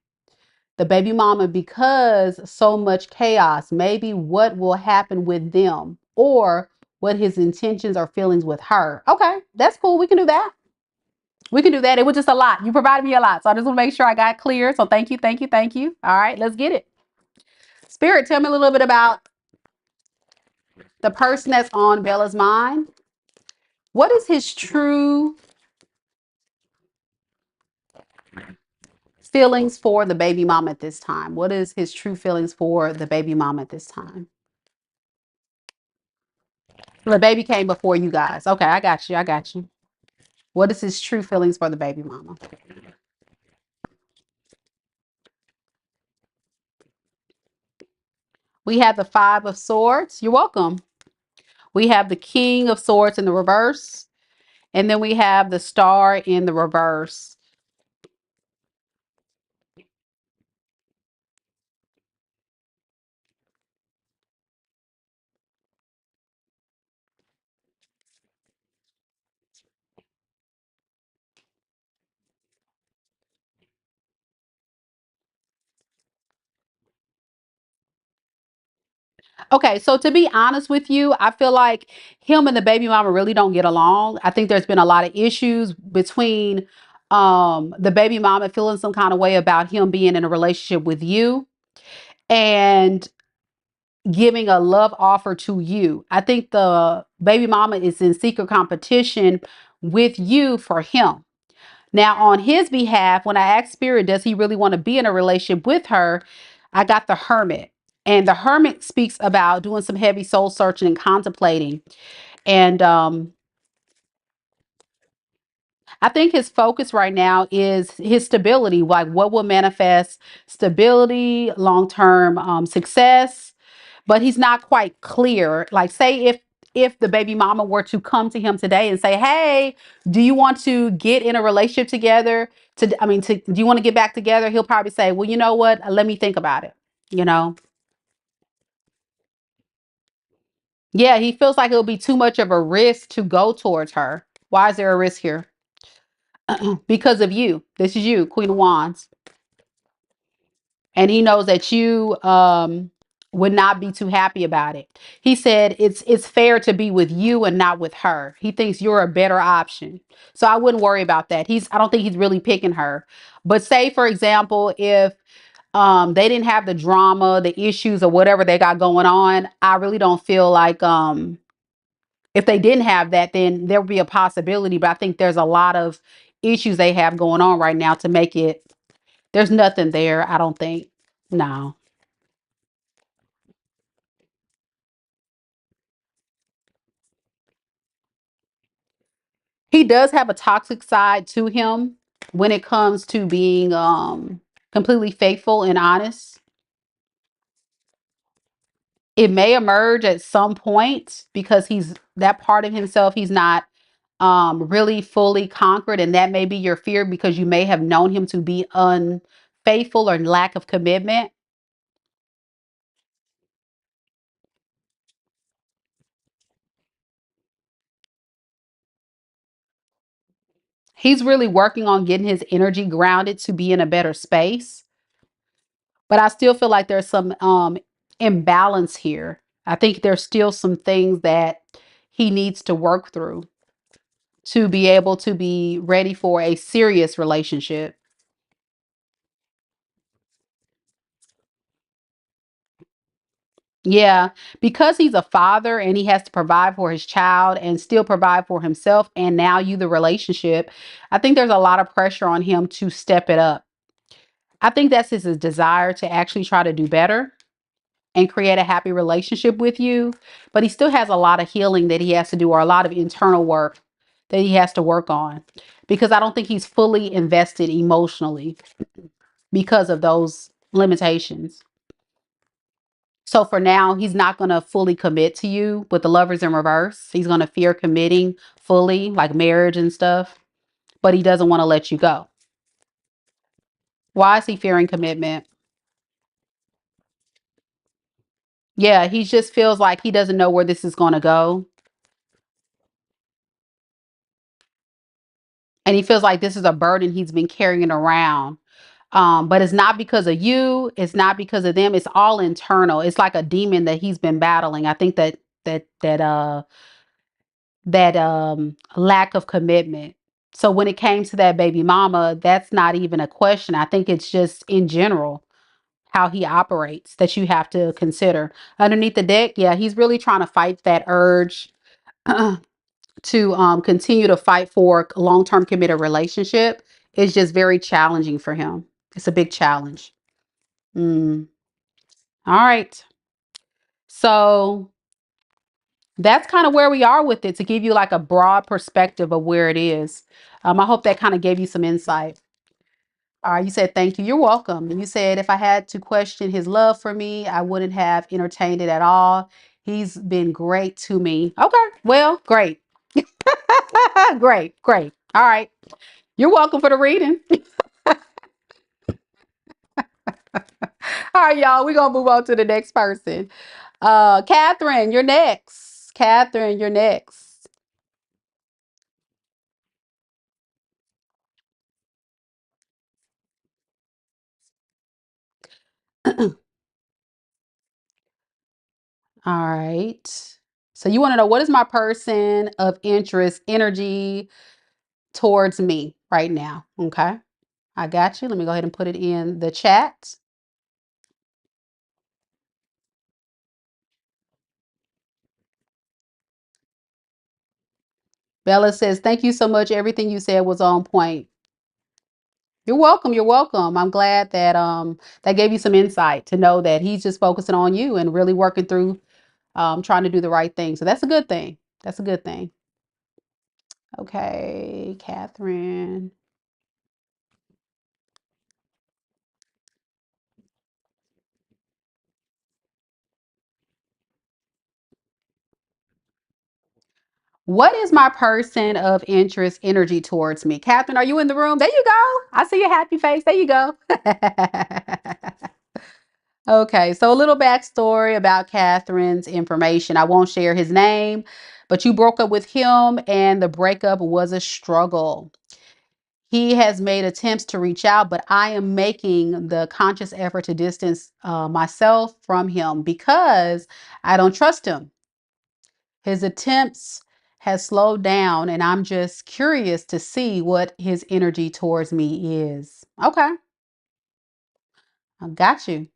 The baby mama, because so much chaos, maybe what will happen with them or what his intentions or feelings with her. Okay, that's cool. We can do that. We can do that. It was just a lot. You provided me a lot. So I just want to make sure I got clear. So thank you, thank you, thank you. All right, let's get it. Spirit, tell me a little bit about the person that's on Bella's mind. What is his true feelings for the baby mom at this time? What is his true feelings for the baby mom at this time? The baby came before you guys. Okay, I got you. I got you. What is his true feelings for the baby mama? We have the Five of Swords. You're welcome. We have the King of Swords in the reverse. And then we have the Star in the reverse. Okay, so to be honest with you, I feel like him and the baby mama really don't get along. I think there's been a lot of issues between the baby mama feeling some kind of way about him being in a relationship with you and giving a love offer to you. I think the baby mama is in secret competition with you for him. Now, on his behalf, when I asked Spirit, does he really want to be in a relationship with her? I got the Hermit. And the Hermit speaks about doing some heavy soul searching and contemplating. And I think his focus right now is his stability, like what will manifest stability, long term success. But he's not quite clear. Like, say if if the baby mama were to come to him today and say, hey, do you want to get in a relationship together? Do you want to get back together? He'll probably say, well, you know what? Let me think about it. You know? Yeah, he feels like it'll be too much of a risk to go towards her. Why is there a risk here? Because of you. This is you, Queen of Wands. And he knows that you would not be too happy about it. He said it's fair to be with you and not with her. He thinks you're a better option. So I wouldn't worry about that. I don't think he's really picking her. But say, for example, if they didn't have the drama, the issues, or whatever they got going on, I really don't feel like if they didn't have that, then there would be a possibility. But I think there's a lot of issues they have going on right now to make it. There's nothing there, I don't think. No. He does have a toxic side to him when it comes to being completely faithful and honest. It may emerge at some point because he's that part of himself he's not really fully conquered, and that may be your fear because you may have known him to be unfaithful or lack of commitment. He's really working on getting his energy grounded to be in a better space. But I still feel like there's some imbalance here. I think there's still some things that he needs to work through to be able to be ready for a serious relationship. Yeah, because he's a father and he has to provide for his child and still provide for himself and now you the relationship. I think there's a lot of pressure on him to step it up. I think that's his desire to actually try to do better and create a happy relationship with you, but he still has a lot of healing that he has to do or a lot of internal work that he has to work on because I don't think he's fully invested emotionally because of those limitations. So for now, he's not going to fully commit to you with the lovers in reverse. He's going to fear committing fully, like marriage and stuff, but he doesn't want to let you go. Why is he fearing commitment? Yeah, he just feels like he doesn't know where this is going to go. And he feels like this is a burden he's been carrying around. But it's not because of you. It's not because of them. It's all internal. It's like a demon that he's been battling. I think that lack of commitment. So when it came to that baby mama, that's not even a question. I think it's just in general how he operates that you have to consider. Underneath the deck, yeah, he's really trying to fight that urge to continue to fight for a long-term committed relationship. It's just very challenging for him. It's a big challenge. Mm. All right. So that's kind of where we are with it to give you like a broad perspective of where it is. I hope that kind of gave you some insight. All right, you said thank you. You're welcome. And you said if I had to question his love for me, I wouldn't have entertained it at all. He's been great to me. Okay, well, great. Great, great. All right. You're welcome for the reading. All right, y'all. We're gonna move on to the next person. Catherine, you're next. Catherine, you're next. All right. So you want to know what is my person of interest energy towards me right now? Okay. I got you. Let me go ahead and put it in the chat. Bella says, thank you so much. Everything you said was on point. You're welcome. You're welcome. I'm glad that that gave you some insight to know that he's just focusing on you and really working through trying to do the right thing. So that's a good thing. That's a good thing. Okay, Catherine. What is my person of interest energy towards me? Catherine, are you in the room? There you go. I see your happy face. There you go. Okay, so a little backstory about Catherine's information. I won't share his name, but you broke up with him and the breakup was a struggle. He has made attempts to reach out, but I am making the conscious effort to distance myself from him because I don't trust him. His attempts has slowed down, and I'm just curious to see what his energy towards me is. Okay, I got you.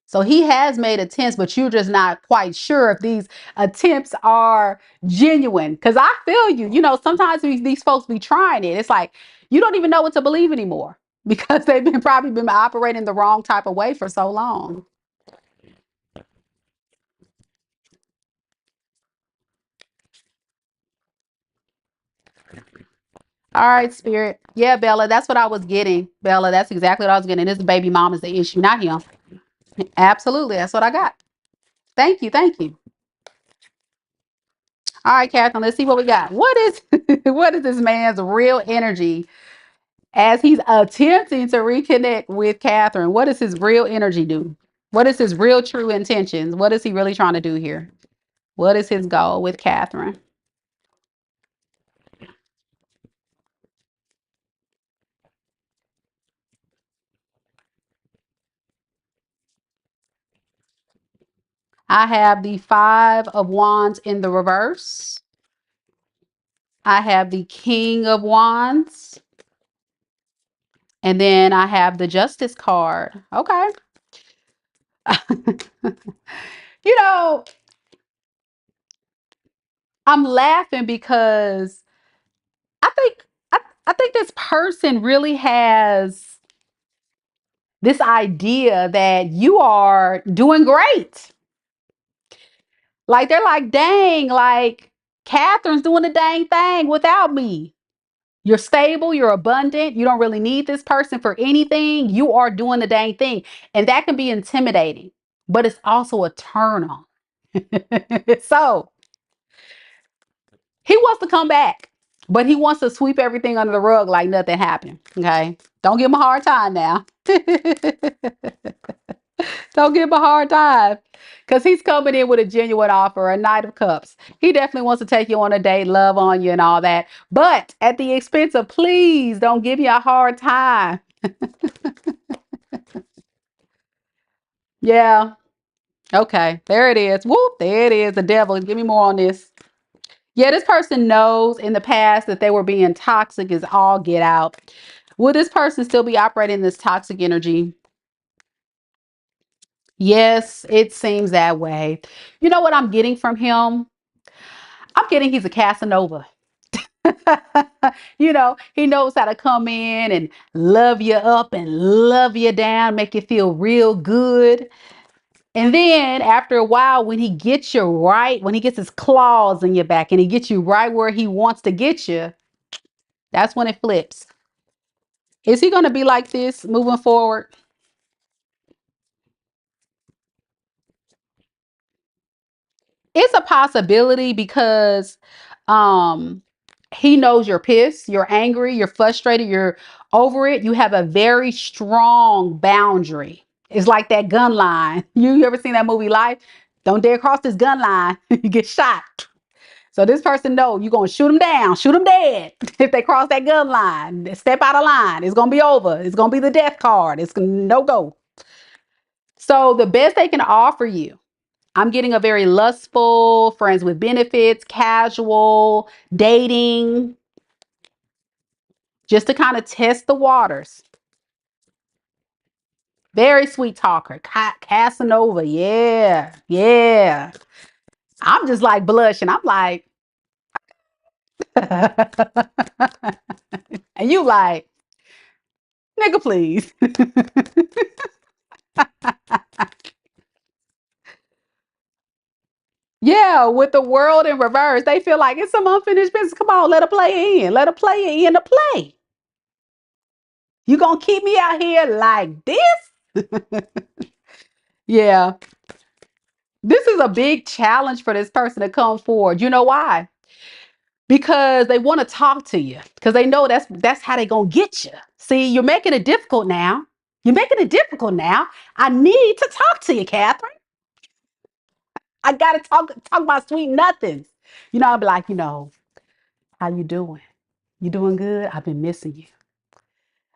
So he has made attempts, but you're just not quite sure if these attempts are genuine. Because I feel you. You know, sometimes these folks be trying it. It's like you don't even know what to believe anymore because they've been probably been operating the wrong type of way for so long. All right, Spirit. Yeah, Bella, that's what I was getting. Bella, that's exactly what I was getting. This baby mom is the issue, not him. Absolutely. That's what I got. Thank you. Thank you. All right, Catherine, let's see what we got. What is what is this man's real energy as he's attempting to reconnect with Catherine? What does his real energy do? What is his real true intentions? What is he really trying to do here? What is his goal with Catherine? I have the Five of Wands in the reverse. I have the King of Wands. And then I have the Justice card. Okay. You know, I'm laughing because I think I think this person really has this idea that you are doing great. Like they're like, dang, like Catherine's doing the dang thing without me. You're stable, you're abundant, you don't really need this person for anything. You are doing the dang thing. And that can be intimidating, but it's also a turn on. So he wants to come back, but he wants to sweep everything under the rug like nothing happened. Okay. Don't give him a hard time now. Don't give him a hard time because he's coming in with a genuine offer, a Knight of Cups. He definitely wants to take you on a date, love on you, and all that. But at the expense of please don't give you a hard time. Yeah. Okay. There it is. Whoop. There it is. The devil. Give me more on this. Yeah, this person knows in the past that they were being toxic is all get out. Will this person still be operating this toxic energy? Yes, it seems that way. You know what I'm getting from him? I'm getting he's a Casanova. You know, he knows how to come in and love you up and love you down, make you feel real good. And then after a while, when he gets you right, when he gets his claws in your back and he gets you right where he wants to get you, that's when it flips. Is he going to be like this moving forward? It's a possibility because um he knows you're pissed, you're angry, you're frustrated, you're over it. You have a very strong boundary. It's like that gun line. You ever seen that movie Life? Don't dare cross this gun line. You get shot. So this person know you're gonna shoot them down, shoot them dead if they cross that gun line. Step out of line. It's gonna be over. It's gonna be the death card. It's no go. So the best they can offer you, I'm getting a very lustful, friends with benefits, casual, dating, just to kind of test the waters. Very sweet talker, Casanova. Yeah, yeah. I'm just like blushing. I'm like, and you like, nigga, please. Yeah, with the world in reverse, they feel like it's some unfinished business. Come on, let her play in. Let her play in the play. You gonna keep me out here like this? Yeah. This is a big challenge for this person to come forward. You know why? Because they want to talk to you. Because they know that's how they gonna get you. See, you're making it difficult now. You're making it difficult now. I need to talk to you, Catherine. I gotta talk about sweet nothings. I'll be like, how you doing? You doing good? I've been missing you.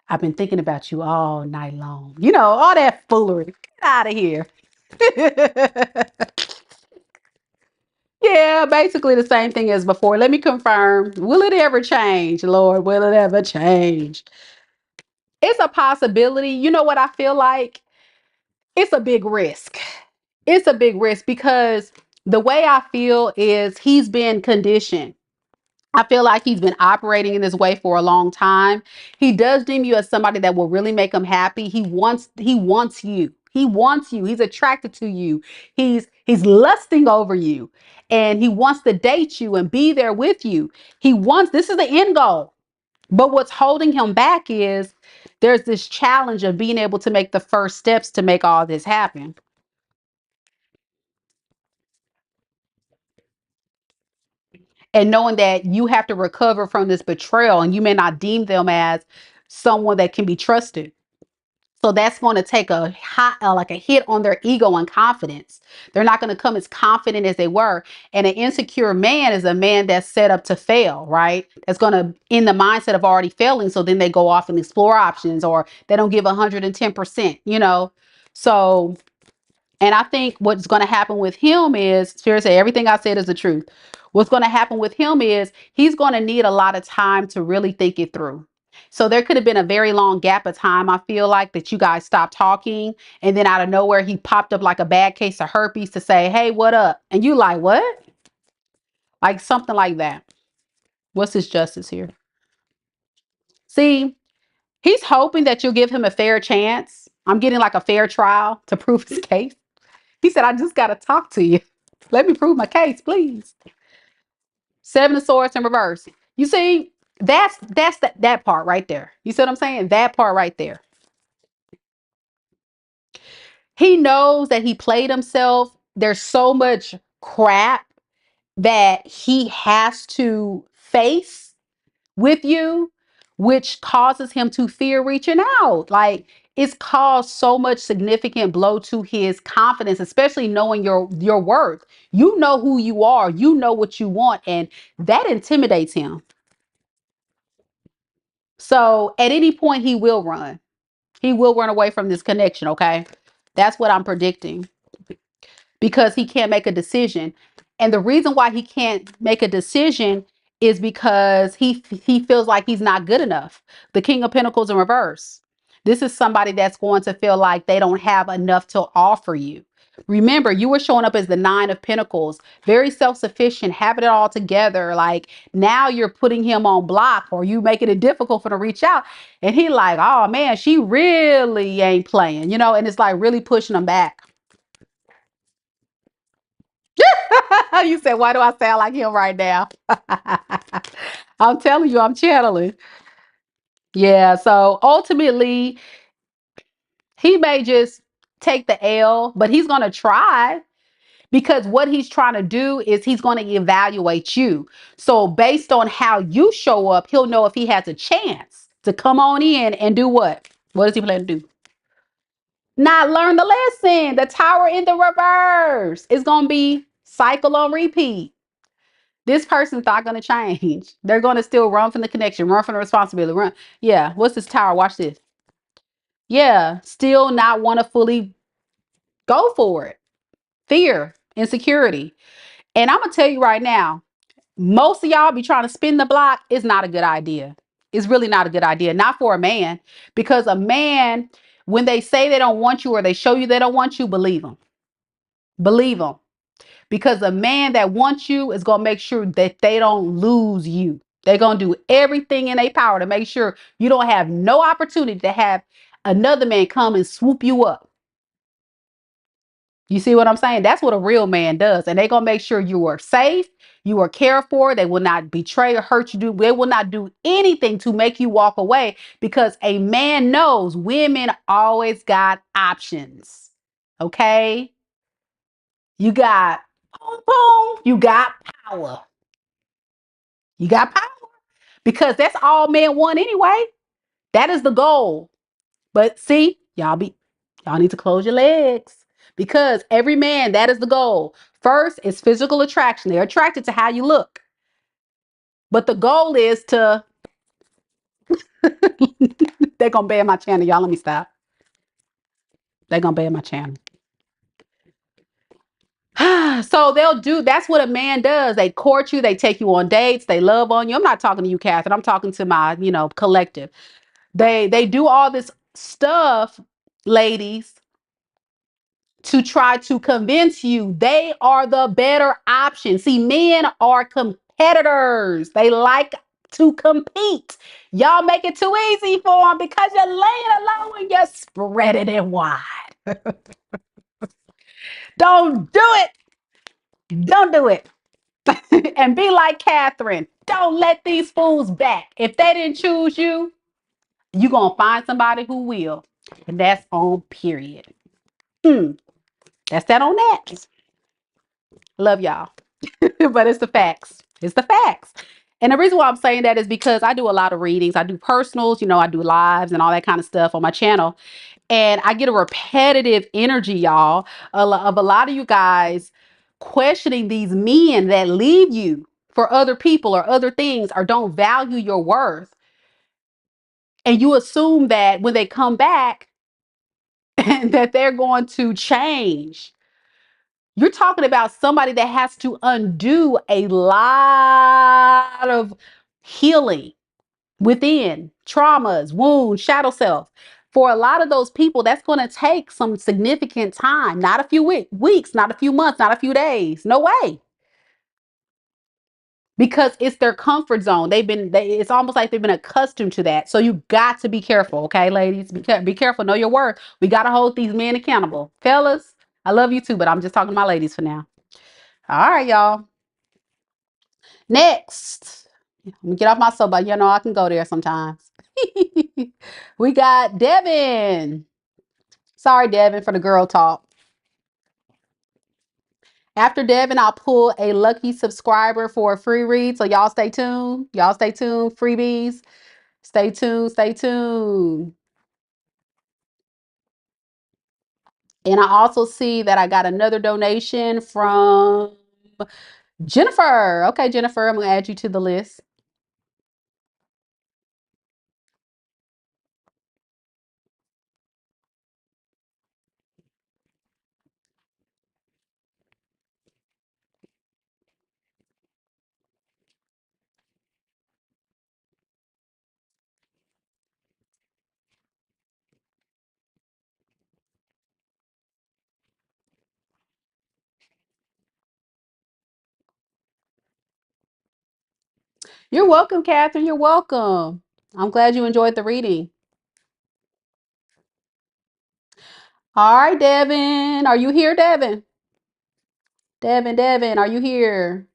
I've been thinking about you all night long. All that foolery. Get out of here. Yeah, basically the same thing as before. Let me confirm. Will it ever change, Lord? Will it ever change? It's a possibility. You know what I feel like? It's a big risk. It's a big risk because the way I feel is he's been conditioned. I feel like he's been operating in this way for a long time. He does deem you as somebody that will really make him happy. He wants you. He wants you. He's attracted to you. He's lusting over you. And he wants to date you and be there with you. This is the end goal. But what's holding him back is there's this challenge of being able to make the first steps to make all this happen. And knowing that you have to recover from this betrayal and you may not deem them as someone that can be trusted. So that's going to take like a hit on their ego and confidence. They're not going to come as confident as they were. And an insecure man is a man that's set up to fail, right? That's going to in the mindset of already failing. So then they go off and explore options, or they don't give 110%. So, and I think what's going to happen with him is, seriously, everything I said is the truth. What's going to happen with him is he's going to need a lot of time to really think it through. So there could have been a very long gap of time, I feel like, that you guys stopped talking. And then out of nowhere, he popped up like a bad case of herpes to say, hey, what up? And you like, what? Like something like that. What's his justice here? See, he's hoping that you'll give him a fair chance. I'm getting like a fair trial to prove his case. He said, I just got to talk to you. Let me prove my case, please. Seven of Swords in reverse. You see, that part right there. You see what I'm saying? That part right there. He knows that he played himself. There's so much crap that he has to face with you, which causes him to fear reaching out. Like, it's caused so much significant blow to his confidence, especially knowing your worth. You know who you are, you know what you want, and that intimidates him. So at any point he will run. He will run away from this connection, okay? That's what I'm predicting, because he can't make a decision. And the reason why he can't make a decision is because he feels like he's not good enough. The King of Pentacles in reverse. This is somebody that's going to feel like they don't have enough to offer you. Remember, you were showing up as the Nine of Pentacles, very self-sufficient, having it all together. Like, now you're putting him on block, or you making it difficult for him to reach out. And he like, oh man, she really ain't playing, and it's like really pushing him back. You said, why do I sound like him right now? I'm telling you, I'm channeling. Yeah, so ultimately, he may just take the L, but he's going to try, because what he's trying to do is he's going to evaluate you. So based on how you show up, he'll know if he has a chance to come on in and do what? What does he plan to do? Not learn the lesson. The Tower in the reverse. It's going to be cycle on repeat. This person's not going to change. They're going to still run from the connection, run from the responsibility, run. Yeah. What's this Tower? Watch this. Yeah. Still not want to fully go for it. Fear, insecurity. And I'm going to tell you right now, most of y'all be trying to spin the block. Is not a good idea. It's really not a good idea. Not for a man, because a man, when they say they don't want you or they show you they don't want you, believe them. Believe them. Because a man that wants you is going to make sure that they don't lose you. They're going to do everything in their power to make sure you don't have no opportunity to have another man come and swoop you up. You see what I'm saying? That's what a real man does. And they're going to make sure you are safe, you are cared for. They will not betray or hurt you. They will not do anything to make you walk away, because a man knows women always got options. Okay? You got boom, boom. You got power. You got power. Because that's all men want anyway. That is the goal. But see, y'all need to close your legs. Because every man, that is the goal. First is physical attraction. They're attracted to how you look. But the goal is to they're gonna ban my channel. Y'all let me stop. They're gonna ban my channel. So that's what a man does. They court you, they take you on dates, they love on you. I'm not talking to you, Catherine. I'm talking to my, collective. They do all this stuff, ladies, to try to convince you they are the better option. See, men are competitors. They like to compete. Y'all make it too easy for them because you're laying low and you're spreading it wide. Don't do it. Don't do it. And be like Catherine. Don't let these fools back. If they didn't choose you, you're going to find somebody who will. And that's on period. That's that on that. Love y'all. But it's the facts. It's the facts. And the reason why I'm saying that is because I do a lot of readings. I do personals, I do lives and all that kind of stuff on my channel. And I get a repetitive energy, y'all, of a lot of you guys questioning these men that leave you for other people or other things or don't value your worth. And you assume that when they come back and that they're going to change. You're talking about somebody that has to undo a lot of healing within, traumas, wounds, shadow self. For a lot of those people, that's going to take some significant time, not a few weeks, not a few months, not a few days. No way. Because it's their comfort zone. It's almost like they've been accustomed to that. So you got to be careful, okay, ladies? Be careful. Know your worth. We got to hold these men accountable. Fellas, I love you too, but I'm just talking to my ladies for now. All right, y'all. Next, let me get off my soapbox. I can go there sometimes. We got Devon. Sorry, Devon, for the girl talk. After Devon, I'll pull a lucky subscriber for a free read. So y'all stay tuned. Y'all stay tuned. Freebies. Stay tuned. Stay tuned. And I also see that I got another donation from Jennifer. Okay, Jennifer, I'm going to add you to the list. You're welcome, Catherine. You're welcome. I'm glad you enjoyed the reading. All right, Devon. Are you here, Devon? Devon, are you here?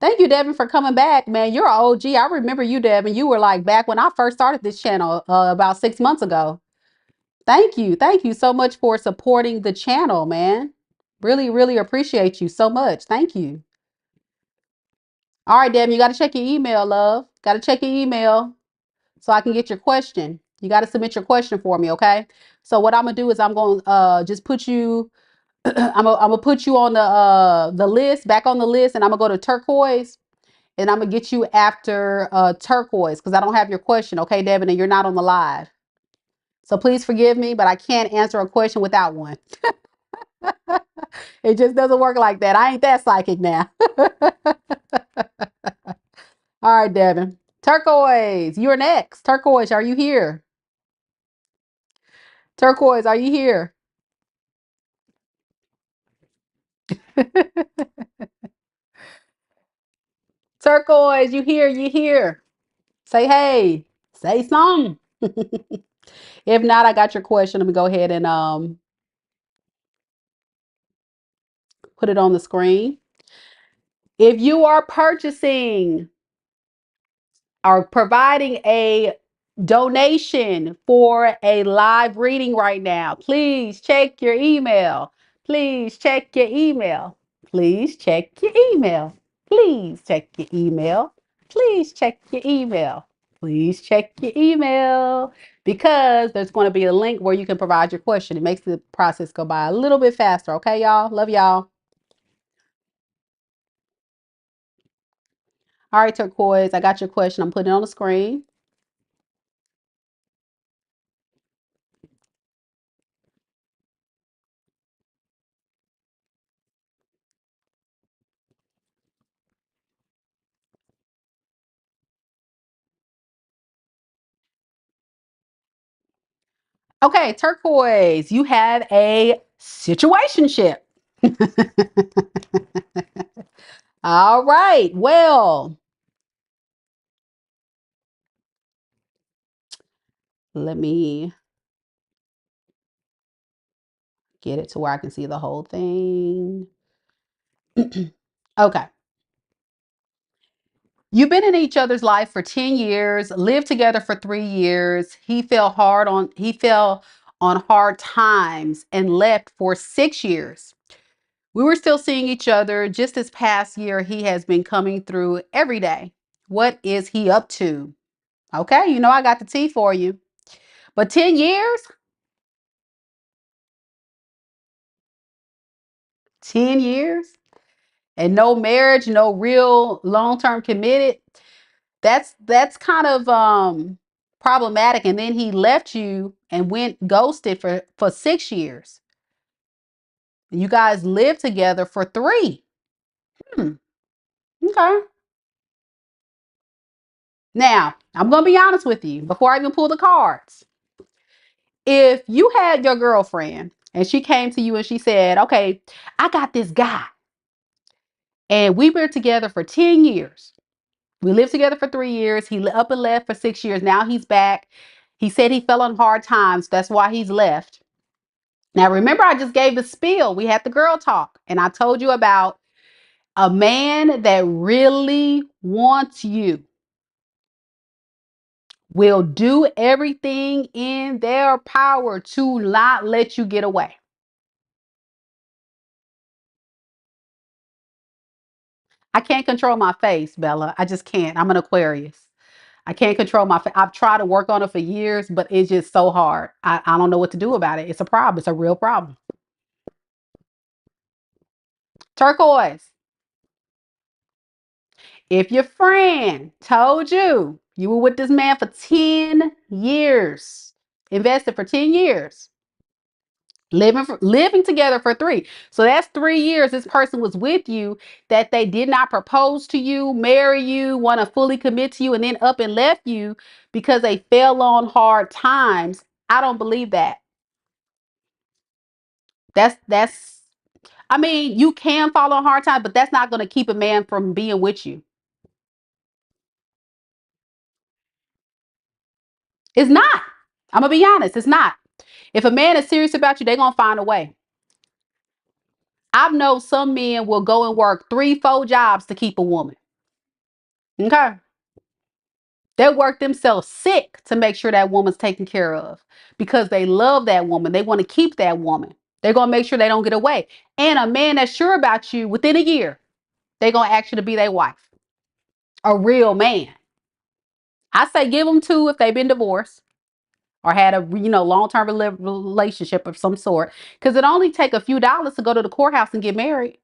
Thank you, Devon, for coming back, man. You're an OG. I remember you, Devon. You were like back when I first started this channel about 6 months ago. Thank you. Thank you so much for supporting the channel, man. Really, really appreciate you so much. Thank you. All right, Devon, you got to check your email, love. Got to check your email so I can get your question. You got to submit your question for me, okay? So what I'm going to do is I'm going to just put you I'm gonna put you on the list, back on the list, and I'm gonna go to Turquoise, and I'm gonna get you after Turquoise because I don't have your question, okay, Devin, and you're not on the live. So please forgive me, but I can't answer a question without one. It just doesn't work like that. I ain't that psychic now. All right, Devin. Turquoise, you're next. Turquoise, are you here? Turquoise, are you here? Turquoise, you here? You here? Say hey. Say something. If not, I got your question. Let me go ahead and put it on the screen. If you are purchasing or providing a donation for a live reading right now. Please check your email. Please check your email. Please check your email. Please check your email. Please check your email. Please check your email because there's going to be a link where you can provide your question. It makes the process go by a little bit faster. Okay, y'all? Love y'all. All right, Turquoise, I got your question. I'm putting it on the screen. Okay, Turquoise, you have a situationship. All right. Well, let me get it to where I can see the whole thing. Okay. You've been in each other's life for 10 years, lived together for 3 years. He fell on hard times and left for 6 years. We were still seeing each other. Just this past year, he has been coming through every day. What is he up to? Okay, you know I got the tea for you. But 10 years? 10 years? And no marriage, no real long-term committed. That's kind of problematic. And then he left you and went ghosted for 6 years. You guys lived together for 3. Hmm. Okay. Now, I'm going to be honest with you before I even pull the cards. If you had your girlfriend and she came to you and she said, "Okay, I got this guy and we were together for 10 years. We lived together for 3 years. He up and left for 6 years. Now he's back. He said he fell on hard times. That's why he's left." Now, remember, I just gave the spiel. We had the girl talk, and I told you about a man that really wants you will do everything in their power to not let you get away. I can't control my face, Bella. I just can't. I'm an Aquarius. I can't control my face. I've tried to work on it for years, but it's just so hard. I don't know what to do about it. It's a problem. It's a real problem. Turquoise, if your friend told you you were with this man for 10 years, invested for 10 years, living together for 3. So that's 3 years this person was with you, that they did not propose to you, marry you, want to fully commit to you, and then up and left you because they fell on hard times. I don't believe that. That's I mean, you can fall on hard times, but that's not going to keep a man from being with you. It's not. I'm gonna be honest, it's not. If a man is serious about you, they're gonna find a way. I've known some men will go and work 3, 4 jobs to keep a woman. Okay. They'll work themselves sick to make sure that woman's taken care of because they love that woman. They want to keep that woman. They're gonna make sure they don't get away. And a man that's sure about you within a year, they're gonna ask you to be their wife. A real man. I say give them 2 if they've been divorced or had a long-term relationship of some sort, because it only take a few dollars to go to the courthouse and get married.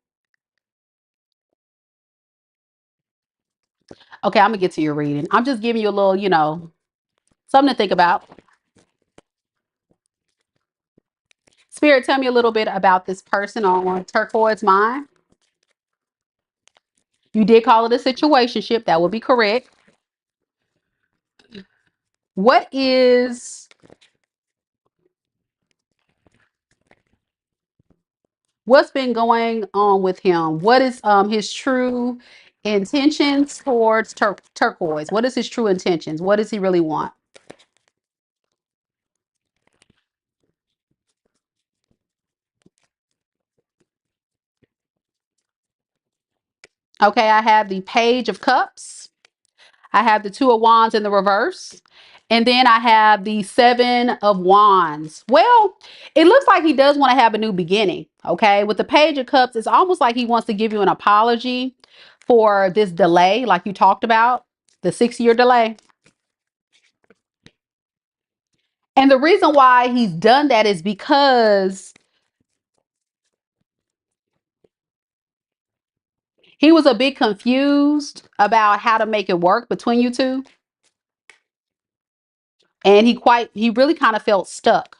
Okay, I'm gonna get to your reading. I'm just giving you a little, something to think about. Spirit, tell me a little bit about this person on Turquoise mind. You did call it a situationship. That would be correct. What is what's been going on with him? What is his true intentions towards Turquoise? What is his true intentions? What does he really want? Okay, I have the Page of Cups. I have the Two of Wands in the reverse. And then I have the Seven of Wands. Well, it looks like he does want to have a new beginning. Okay. With the Page of Cups, it's almost like he wants to give you an apology for this delay, like you talked about, the 6-year delay. And the reason why he's done that is because he was a bit confused about how to make it work between you two. And he really kind of felt stuck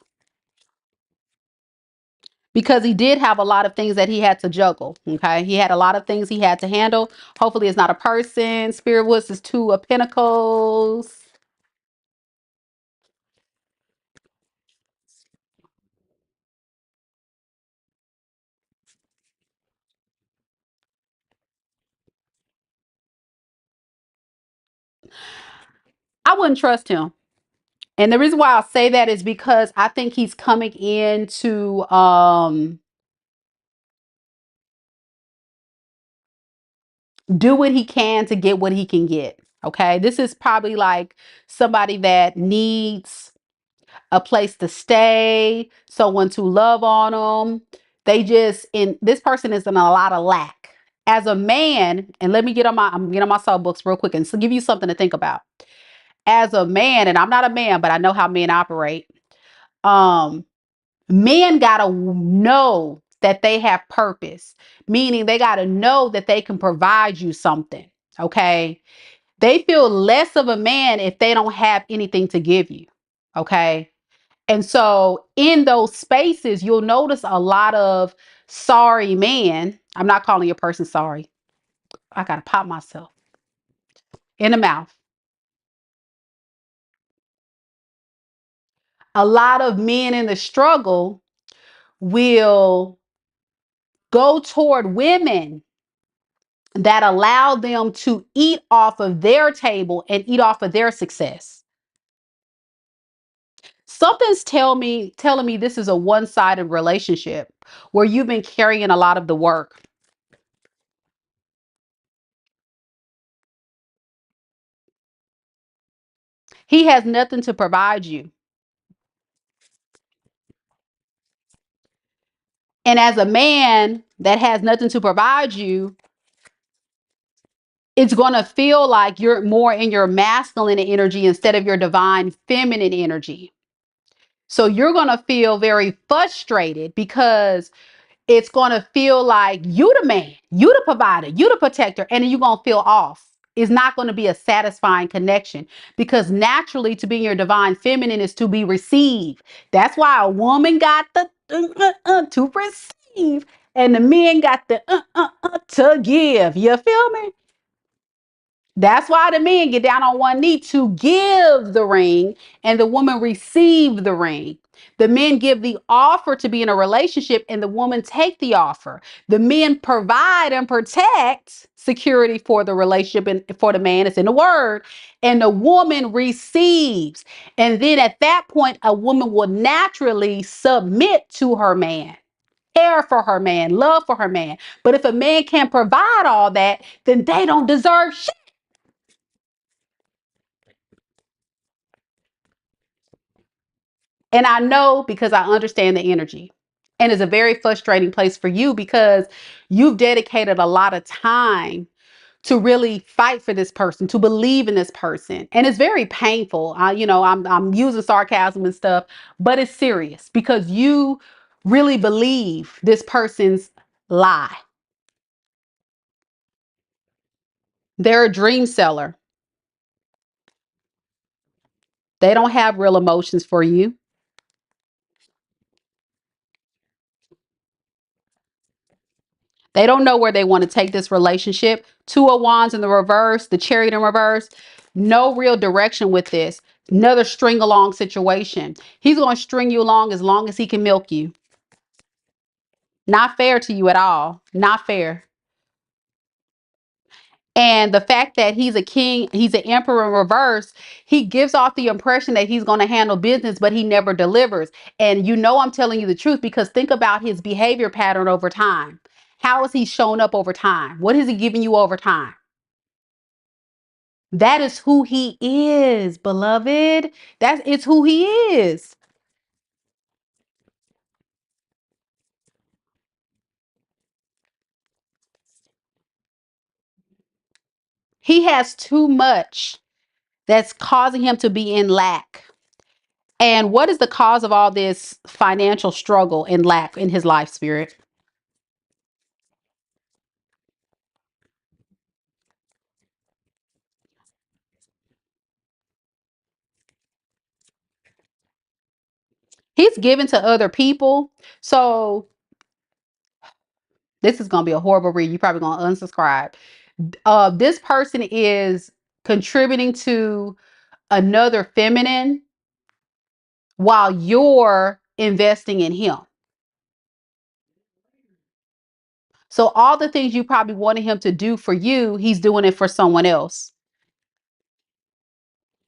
because he did have a lot of things that he had to juggle. Okay. He had a lot of things he had to handle. Hopefully it's not a person. Spirit Woods is 2 of Pentacles. I wouldn't trust him. And the reason why I'll say that is because I think he's coming in to do what he can to get what he can get. Okay. This is probably like somebody that needs a place to stay, someone to love on them. This person is in a lot of lack. As a man, and let me I'm getting on my soapbox real quick and so give you something to think about. As a man, and I'm not a man, but I know how men operate. Um, Men gotta know that they have purpose, meaning they gotta know that they can provide you something. Okay. They feel less of a man if they don't have anything to give you. Okay. And so in those spaces, you'll notice a lot of sorry men. I'm not calling your person sorry. I got to pop myself in the mouth. A lot of men in the struggle will go toward women that allow them to eat off of their table and eat off of their success. Something's telling me this is a one-sided relationship where you've been carrying a lot of the work. He has nothing to provide you. And as a man that has nothing to provide you, it's going to feel like you're more in your masculine energy instead of your divine feminine energy. So you're going to feel very frustrated because it's going to feel like you the man, you the provider, you the protector, and then you're going to feel off. It's not going to be a satisfying connection because naturally to be in your divine feminine is to be received. That's why a woman got the to receive and the men got the to give. You feel me? That's why the men get down on one knee to give the ring and the woman receive the ring. The men give the offer to be in a relationship and the woman take the offer. The men provide and protect security for the relationship and for the man. It's in the word. And the woman receives. And then at that point, a woman will naturally submit to her man. Care for her man, love for her man. But if a man can't provide all that, then they don't deserve shit. And I know because I understand the energy. And it's a very frustrating place for you because you've dedicated a lot of time to really fight for this person, to believe in this person. And it's very painful. I'm using sarcasm and stuff, but it's serious because you really believe this person's lie. They're a dream seller. They don't have real emotions for you. They don't know where they want to take this relationship. 2 of Wands in the reverse, the Chariot in reverse. No real direction with this. Another string along situation. He's going to string you along as he can milk you. Not fair to you at all. Not fair. And the fact that he's a king, he's an emperor in reverse, he gives off the impression that he's going to handle business, but he never delivers. And I'm telling you the truth because think about his behavior pattern over time. How has he shown up over time? What has he given you over time? That is who he is, beloved. It's who he is. He has too much that's causing him to be in lack. And what is the cause of all this financial struggle and lack in his life, Spirit? He's given to other people. So this is going to be a horrible read. You're probably going to unsubscribe. This person is contributing to another feminine while you're investing in him. So all the things you probably wanted him to do for you, he's doing it for someone else.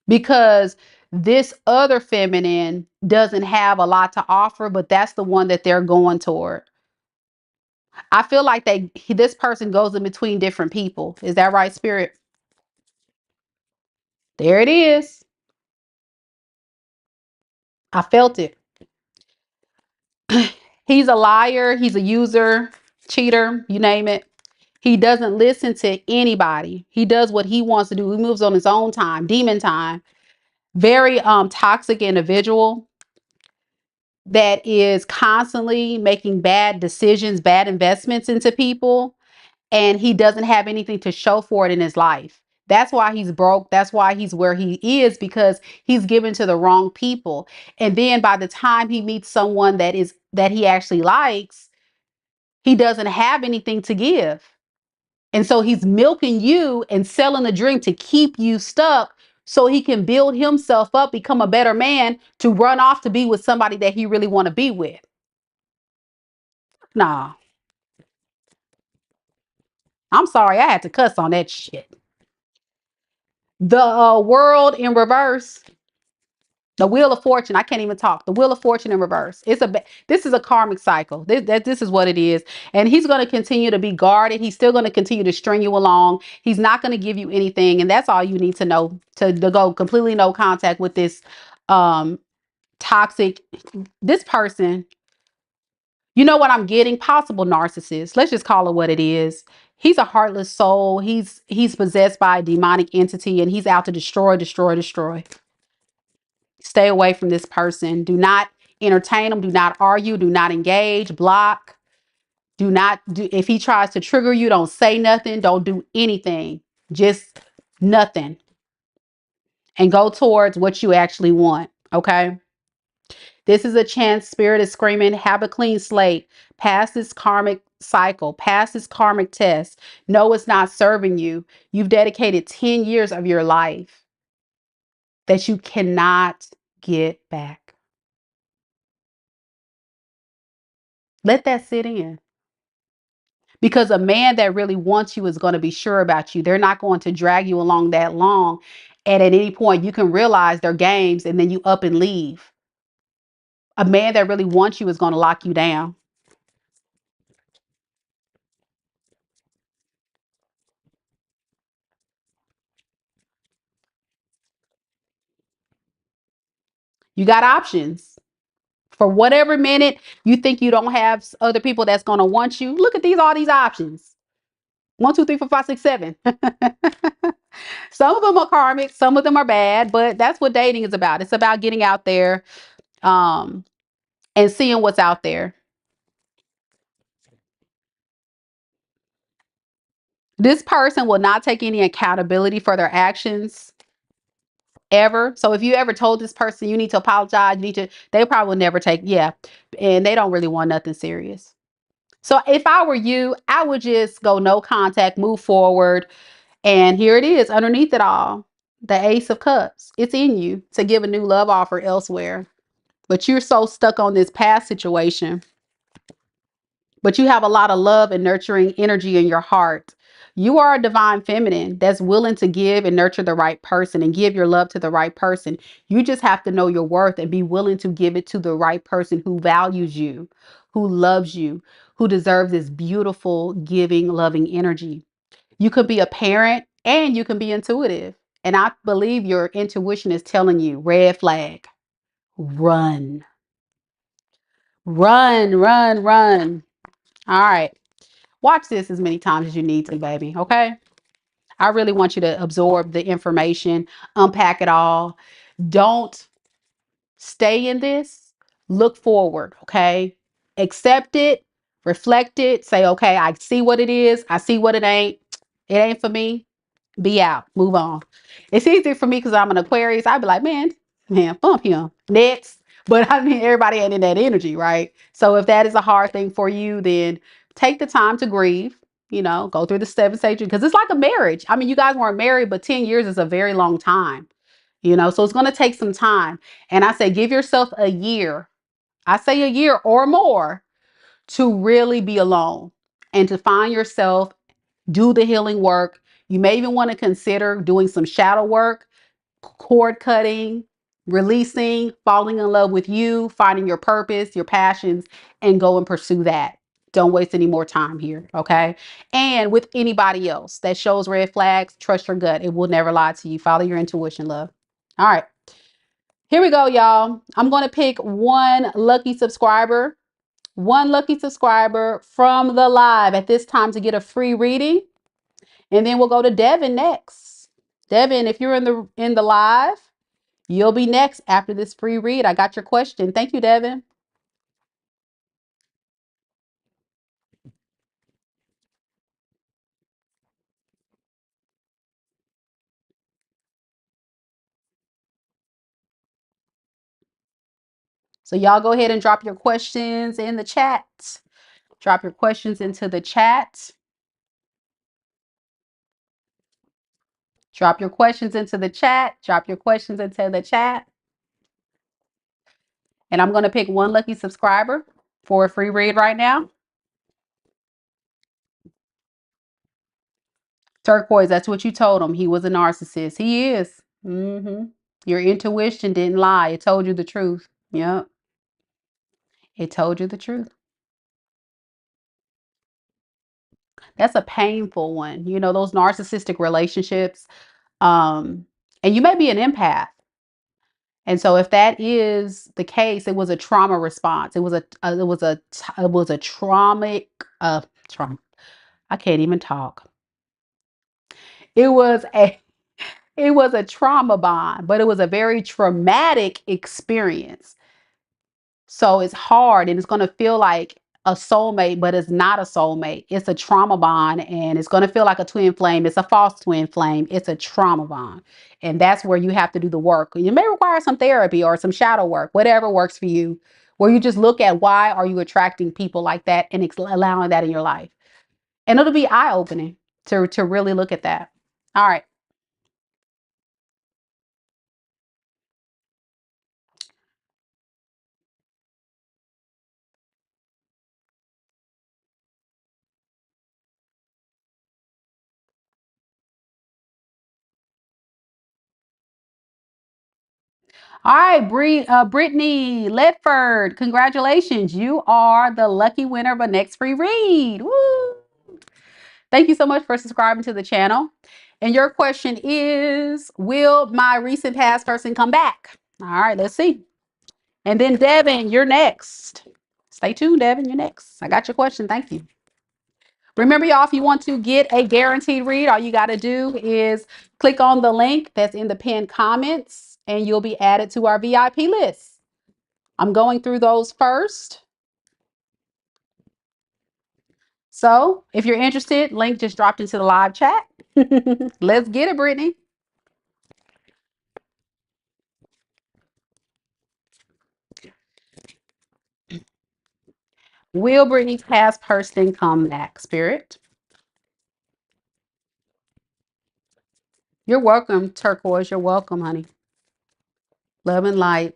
Because this other feminine doesn't have a lot to offer, but that's the one that they're going toward. I feel like this person goes in between different people. Is that right, Spirit? There it is. I felt it. He's a liar. He's a user, cheater, you name it. He doesn't listen to anybody. He does what he wants to do. He moves on his own time, demon time. Very toxic individual that is constantly making bad decisions, bad investments into people, and he doesn't have anything to show for it in his life. That's why he's broke. That's why he's where he is, because he's given to the wrong people. And then by the time he meets someone that he actually likes, he doesn't have anything to give. And so he's milking you and selling the dream to keep you stuck so he can build himself up, become a better man, to run off to be with somebody that he really want to be with. Nah, I'm sorry. I had to cuss on that shit. The world in reverse. The wheel of fortune. I can't even talk. The wheel of fortune in reverse. This is a karmic cycle. This is what it is. And he's going to continue to be guarded. He's still going to continue to string you along. He's not going to give you anything. And that's all you need to know to go completely no contact with this toxic, this person. You know what I'm getting? Possible narcissist. Let's just call it what it is. He's a heartless soul. He's possessed by a demonic entity, and he's out to destroy, destroy, destroy. Stay away from this person. Do not entertain him. Do not argue. Do not engage. Block. Do not do. If he tries to trigger you, don't say nothing. Don't do anything. Just nothing. And go towards what you actually want. Okay. This is a chance. Spirit is screaming, have a clean slate. Pass this karmic cycle. Pass this karmic test. No, it's not serving you. You've dedicated 10 years of your life that you cannot get back. Let that sit in. Because a man that really wants you is going to be sure about you. They're not going to drag you along that long. And at any point, you can realize their games and then you up and leave. A man that really wants you is going to lock you down. You got options. For whatever minute you think you don't have other people that's going to want you, look at all these options. 1, 2, 3, 4, 5, 6, 7. Some of them are karmic, some of them are bad, but that's what dating is about. It's about getting out there and seeing what's out there. This person will not take any accountability for their actions ever. So if you ever told this person you need to apologize, they probably will never take, yeah. And they don't really want nothing serious. So if I were you, I would just go no contact, move forward. And here it is underneath it all, the Ace of Cups. It's in you to give a new love offer elsewhere. But you're so stuck on this past situation. But you have a lot of love and nurturing energy in your heart. You are a divine feminine that's willing to give and nurture the right person and give your love to the right person. You just have to know your worth and be willing to give it to the right person who values you, who loves you, who deserves this beautiful, giving, loving energy. You could be a parent and you can be intuitive. And I believe your intuition is telling you, red flag, run, run, run, run. All right. Watch this as many times as you need to, baby. Okay. I really want you to absorb the information, unpack it all. Don't stay in this. Look forward. Okay. Accept it, reflect it, say, okay, I see what it is. I see what it ain't. It ain't for me. Be out, move on. It's easier for me because I'm an Aquarius. I'd be like, man, bump him next. But I mean, everybody ain't in that energy, right? So if that is a hard thing for you, then take the time to grieve. Go through the 7 stages because it's like a marriage. I mean, you guys weren't married, but 10 years is a very long time. So it's going to take some time. And I say, give yourself a year. I say a year or more to really be alone and to find yourself, do the healing work. You may even want to consider doing some shadow work, cord cutting, releasing, falling in love with you, finding your purpose, your passions, and go and pursue that. Don't waste any more time here, okay? And with anybody else that shows red flags, trust your gut. It will never lie to you. Follow your intuition, love. All right. Here we go, y'all. I'm going to pick one lucky subscriber from the live at this time to get a free reading. And then we'll go to Devon next. Devon, if you're in the live, you'll be next after this free read. I got your question. Thank you, Devon. So y'all go ahead and drop your questions in the chat. Drop your questions into the chat. Drop your questions into the chat. Drop your questions into the chat. And I'm going to pick one lucky subscriber for a free read right now. Turquoise, that's what you told him. He was a narcissist. He is. Your intuition didn't lie. It told you the truth. Yep. It told you the truth. That's a painful one. Those narcissistic relationships. And you may be an empath. And so if that is the case, it was a trauma response. It was a traumatic trauma. I can't even talk. It was a trauma bond, but it was a very traumatic experience. So it's hard and it's going to feel like a soulmate, but it's not a soulmate. It's a trauma bond and it's going to feel like a twin flame. It's a false twin flame. It's a trauma bond. And that's where you have to do the work. You may require some therapy or some shadow work, whatever works for you, where you just look at why are you attracting people like that and allowing that in your life. And it'll be eye-opening to really look at that. All right. All right, Brittany Ledford, congratulations. You are the lucky winner of a next free read. Woo! Thank you so much for subscribing to the channel. And your question is, will my recent past person come back? All right, let's see. And then Devon, you're next. Stay tuned, Devon, you're next. I got your question. Thank you. Remember, y'all, if you want to get a guaranteed read, all you got to do is click on the link that's in the pinned comments and you'll be added to our VIP list. I'm going through those first. So if you're interested, link just dropped into the live chat. Let's get it, Brittany. Will Brittany's past person come back, Spirit? You're welcome, Turquoise. You're welcome, honey. Love and light.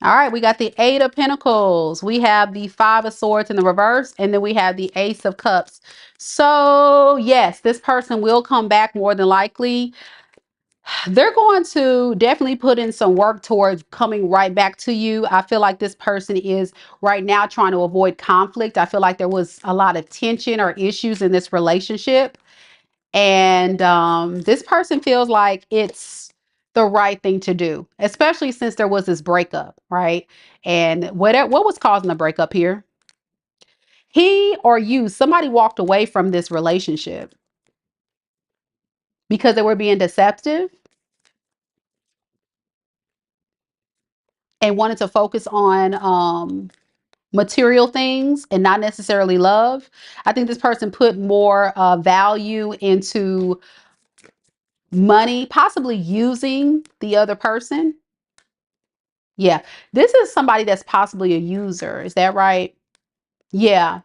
All right, we got the Eight of Pentacles. We have the Five of Swords in the reverse, and then we have the Ace of Cups. So, yes, this person will come back more than likely. They're going to definitely put in some work towards coming right back to you. I feel like this person is right now trying to avoid conflict. I feel like there was a lot of tension or issues in this relationship. And this person feels like it's the right thing to do, especially since there was this breakup, right? And what was causing the breakup here? He or you, somebody walked away from this relationship because they were being deceptive and wanted to focus on material things and not necessarily love. I think this person put more value into money, possibly using the other person. Yeah, this is somebody that's possibly a user. Is that right? Yeah.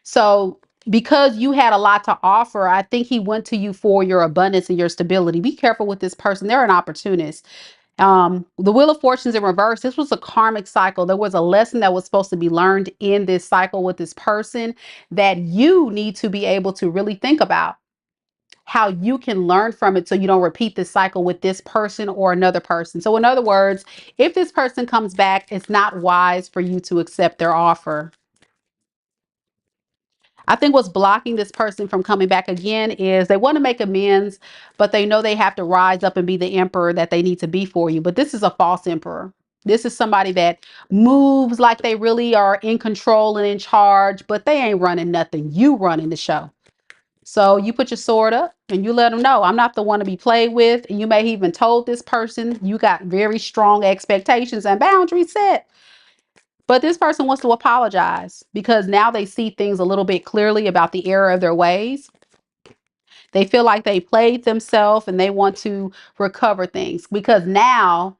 So because you had a lot to offer, I think he went to you for your abundance and your stability. Be careful with this person. They're an opportunist. The Wheel of Fortune's in reverse. This was a karmic cycle. There was a lesson that was supposed to be learned in this cycle with this person that you need to be able to really think about how you can learn from it so you don't repeat this cycle with this person or another person. So in other words, if this person comes back, it's not wise for you to accept their offer. I think what's blocking this person from coming back again is they want to make amends, but they know they have to rise up and be the emperor that they need to be for you. But this is a false emperor. This is somebody that moves like they really are in control and in charge, but they ain't running nothing. You running the show. So you put your sword up and you let them know, I'm not the one to be played with. And you may have even told this person you got very strong expectations and boundaries set. But this person wants to apologize because now they see things a little bit clearly about the error of their ways. They feel like they played themselves and they want to recover things because now,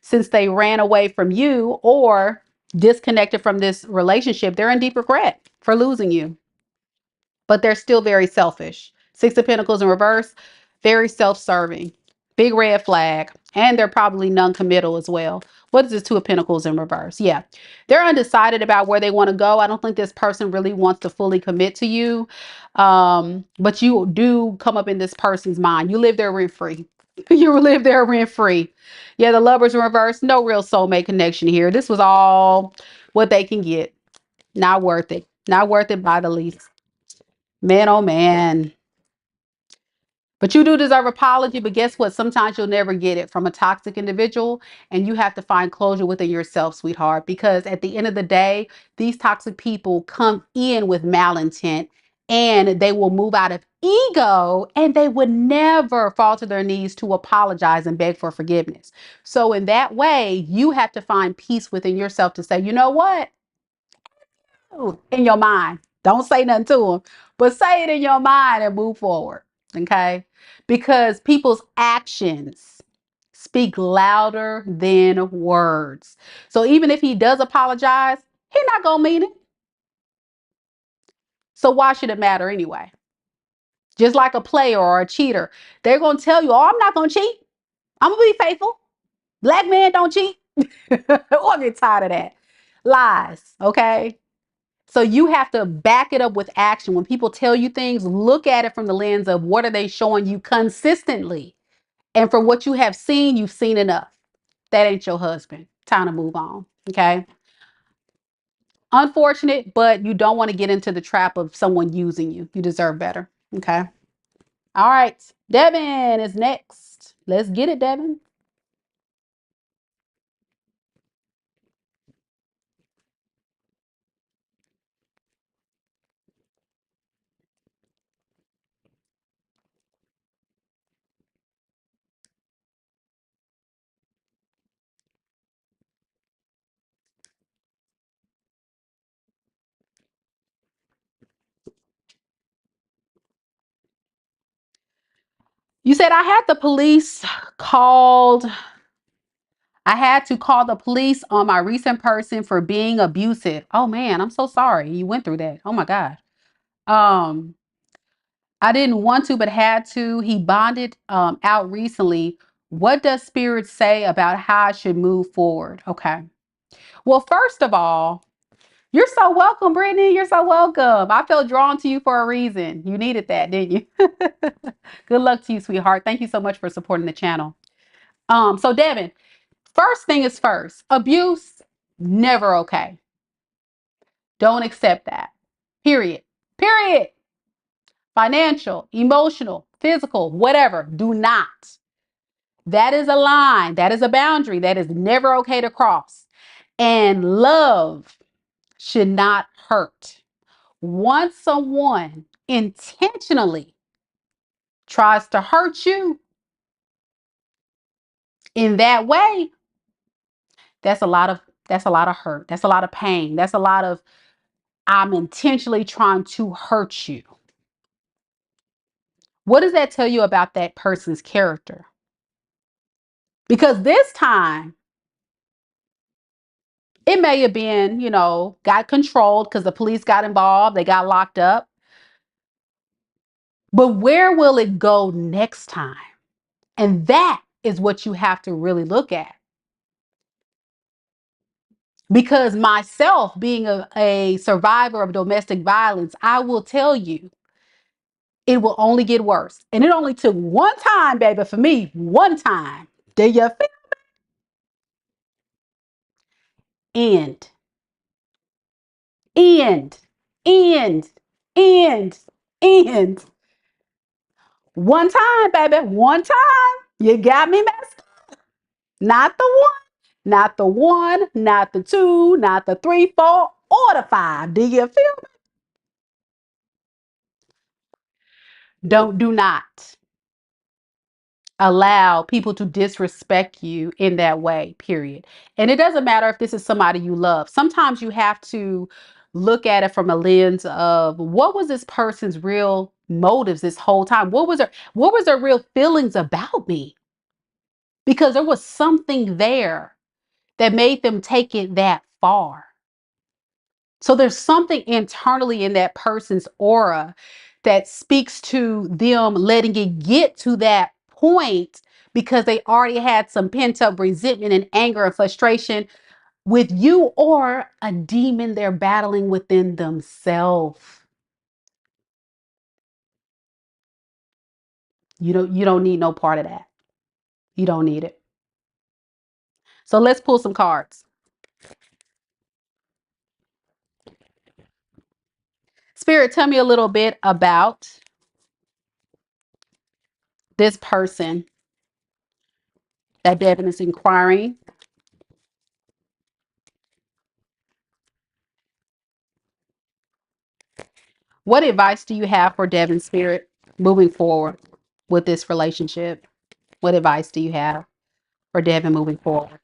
since they ran away from you or disconnected from this relationship, they're in deep regret for losing you. But they're still very selfish. Six of Pentacles in reverse, very self-serving. Big red flag. And they're probably non-committal as well. What is this Two of Pentacles in reverse? Yeah. They're undecided about where they want to go. I don't think this person really wants to fully commit to you. But you do come up in this person's mind. You live there rent-free. You live there rent-free. Yeah, the Lovers in reverse. No real soulmate connection here. This was all what they can get. Not worth it. Not worth it by the least. Man, oh man. But you do deserve apology. But guess what? Sometimes you'll never get it from a toxic individual. And you have to find closure within yourself, sweetheart. Because at the end of the day, these toxic people come in with malintent and they will move out of ego and they would never fall to their knees to apologize and beg for forgiveness. So in that way, you have to find peace within yourself to say, you know what? In your mind. Don't say nothing to them, but say it in your mind and move forward. Okay? Because people's actions speak louder than words. So even if he does apologize, he's not going to mean it. So why should it matter anyway? Just like a player or a cheater, they're going to tell you, oh, I'm not going to cheat. I'm going to be faithful. Black men don't cheat. I get tired of that. Lies. Okay? So you have to back it up with action. When people tell you things, look at it from the lens of what are they showing you consistently? And from what you have seen, you've seen enough. That ain't your husband. Time to move on. Okay. Unfortunate, but you don't want to get into the trap of someone using you. You deserve better. Okay. All right. Devon is next. Let's get it, Devon. You said I had the police called. I had to call the police on my recent person for being abusive. Oh man, I'm so sorry you went through that. Oh my God. Um, I didn't want to, but had to. He bonded out recently. What does spirit say about how I should move forward? Okay. Well, first of all, you're so welcome, Brittany. You're so welcome. I felt drawn to you for a reason. You needed that, didn't you? Good luck to you, sweetheart. Thank you so much for supporting the channel. So Devin, first thing is first. Abuse, never okay. Don't accept that. Period. Period. Financial, emotional, physical, whatever. Do not. That is a line. That is a boundary. That is never okay to cross. And love should not hurt. Once someone intentionally tries to hurt you in that way, that's a lot of hurt. That's a lot of pain. That's a lot of I'm intentionally trying to hurt you. What does that tell you about that person's character? Because this time it may have been, got controlled because the police got involved, they got locked up. But where will it go next time? And that is what you have to really look at. Because myself, being a survivor of domestic violence, I will tell you, it will only get worse. And it only took one time, baby, for me, one time. Do you feel? End, end, end, end, end. One time, baby, one time. You got me messed up. Not the one, not the one, not the two, not the three, four, or the five. Do you feel me? Do not allow people to disrespect you in that way, period. And it doesn't matter if this is somebody you love. Sometimes you have to look at it from a lens of what was this person's real motives this whole time? What was their real feelings about me? Because there was something there that made them take it that far. So there's something internally in that person's aura that speaks to them letting it get to that point because they already had some pent up resentment and anger and frustration with you or a demon they're battling within themselves. You don't need no part of that. You don't need it. So let's pull some cards. Spirit, tell me a little bit about this person that Devon is inquiring. What advice do you have for Devon, Spirit, moving forward with this relationship? What advice do you have for Devon moving forward?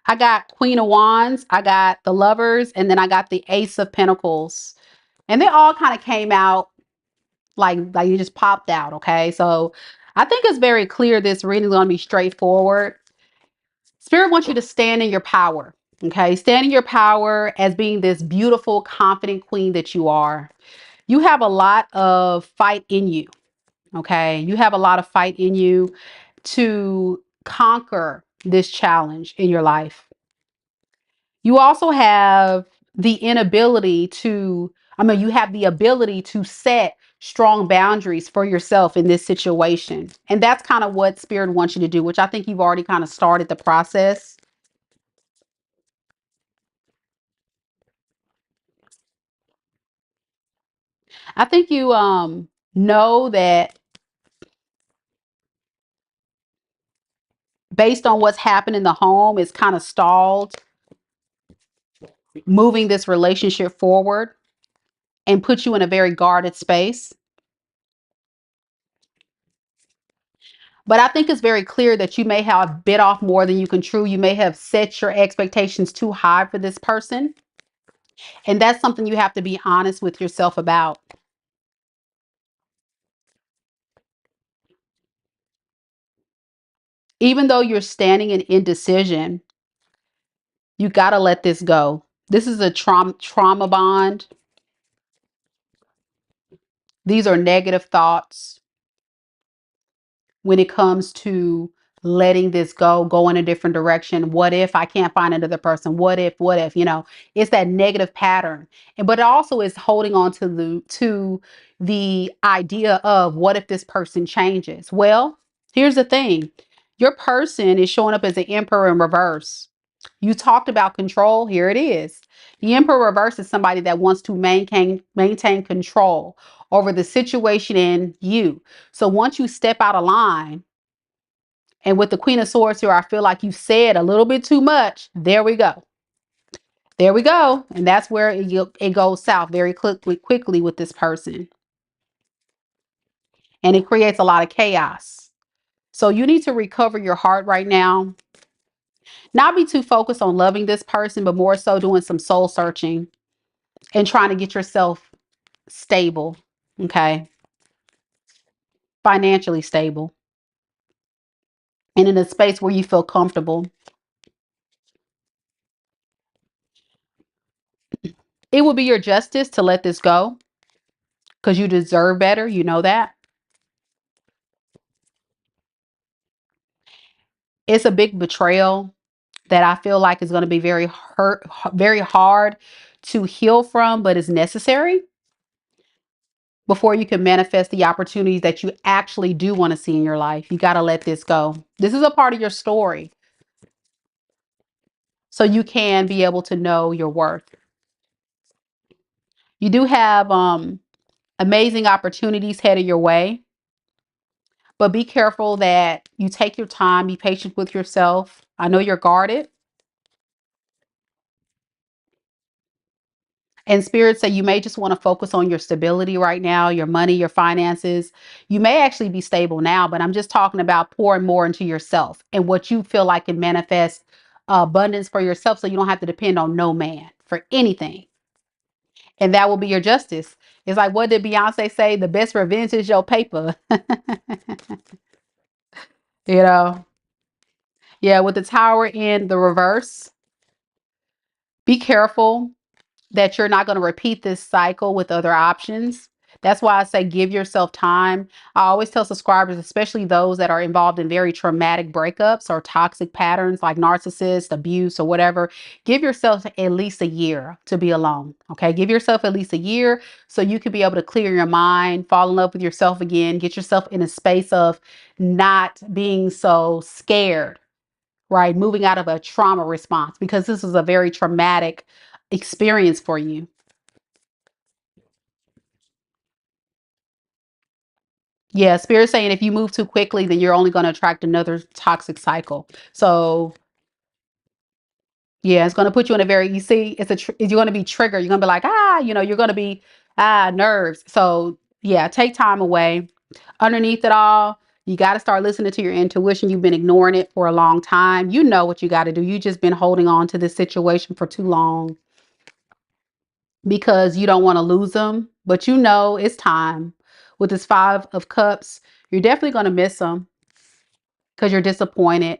I got Queen of Wands, I got the Lovers, and then I got the Ace of Pentacles. And they all kind of came out like you just popped out, okay? So I think it's very clear this reading is going to be straightforward. Spirit wants you to stand in your power, okay? Stand in your power as being this beautiful, confident queen that you are. You have a lot of fight in you, okay? You have a lot of fight in you to conquer this challenge in your life. You also have the inability to, you have the ability to set strong boundaries for yourself in this situation. And that's kind of what Spirit wants you to do, which I think you've already kind of started the process. I think you know that based on what's happened in the home, it's kind of stalled moving this relationship forward and put you in a very guarded space. But I think it's very clear that you may have bit off more than you can chew. You may have set your expectations too high for this person. And that's something you have to be honest with yourself about. Even though you're standing in indecision, you got to let this go. This is a trauma bond. These are negative thoughts when it comes to letting this go in a different direction. What if I can't find another person? What if, it's that negative pattern. But it also is holding on to the idea of what if this person changes? Well, here's the thing. Your person is showing up as an emperor in reverse. You talked about control. Here it is. The Emperor reverse is somebody that wants to maintain control over the situation in you. So once you step out of line, and with the Queen of Swords here, I feel like you said a little bit too much. There we go. There we go. And that's where it goes south very quickly with this person. And it creates a lot of chaos. So you need to recover your heart right now. Not be too focused on loving this person, but more so doing some soul searching and trying to get yourself stable. Okay. Financially stable. And in a space where you feel comfortable. It will be your justice to let this go because you deserve better. You know that. It's a big betrayal that I feel like is going to be very hard to heal from, but is necessary before you can manifest the opportunities that you actually do want to see in your life. You got to let this go. This is a part of your story. So you can be able to know your worth. You do have amazing opportunities headed your way, but be careful that you take your time, be patient with yourself. I know you're guarded. And spirit say you may just want to focus on your stability right now, your money, your finances. You may actually be stable now, but I'm just talking about pouring more into yourself and what you feel like can manifest abundance for yourself so you don't have to depend on no man for anything. And that will be your justice. It's like, what did Beyonce say? The best revenge is your paper. You know? Yeah, with the tower in the reverse, be careful that you're not going to repeat this cycle with other options. That's why I say give yourself time. I always tell subscribers, especially those that are involved in very traumatic breakups or toxic patterns like narcissist abuse or whatever, give yourself at least a year to be alone. Okay. Give yourself at least a year so you can be able to clear your mind, fall in love with yourself again, get yourself in a space of not being so scared, right? Moving out of a trauma response because this is a very traumatic experience for you. Yeah, spirit saying if you move too quickly, then you're only going to attract another toxic cycle. So yeah, it's going to put you in a very, you see, you're going to be triggered. You're going to be like, you're going to be, nerves. So yeah, take time away. Underneath it all, you got to start listening to your intuition. You've been ignoring it for a long time. You know what you got to do. You just been holding on to this situation for too long because you don't want to lose them, but you know it's time. With this 5 of Cups, you're definitely going to miss them because you're disappointed.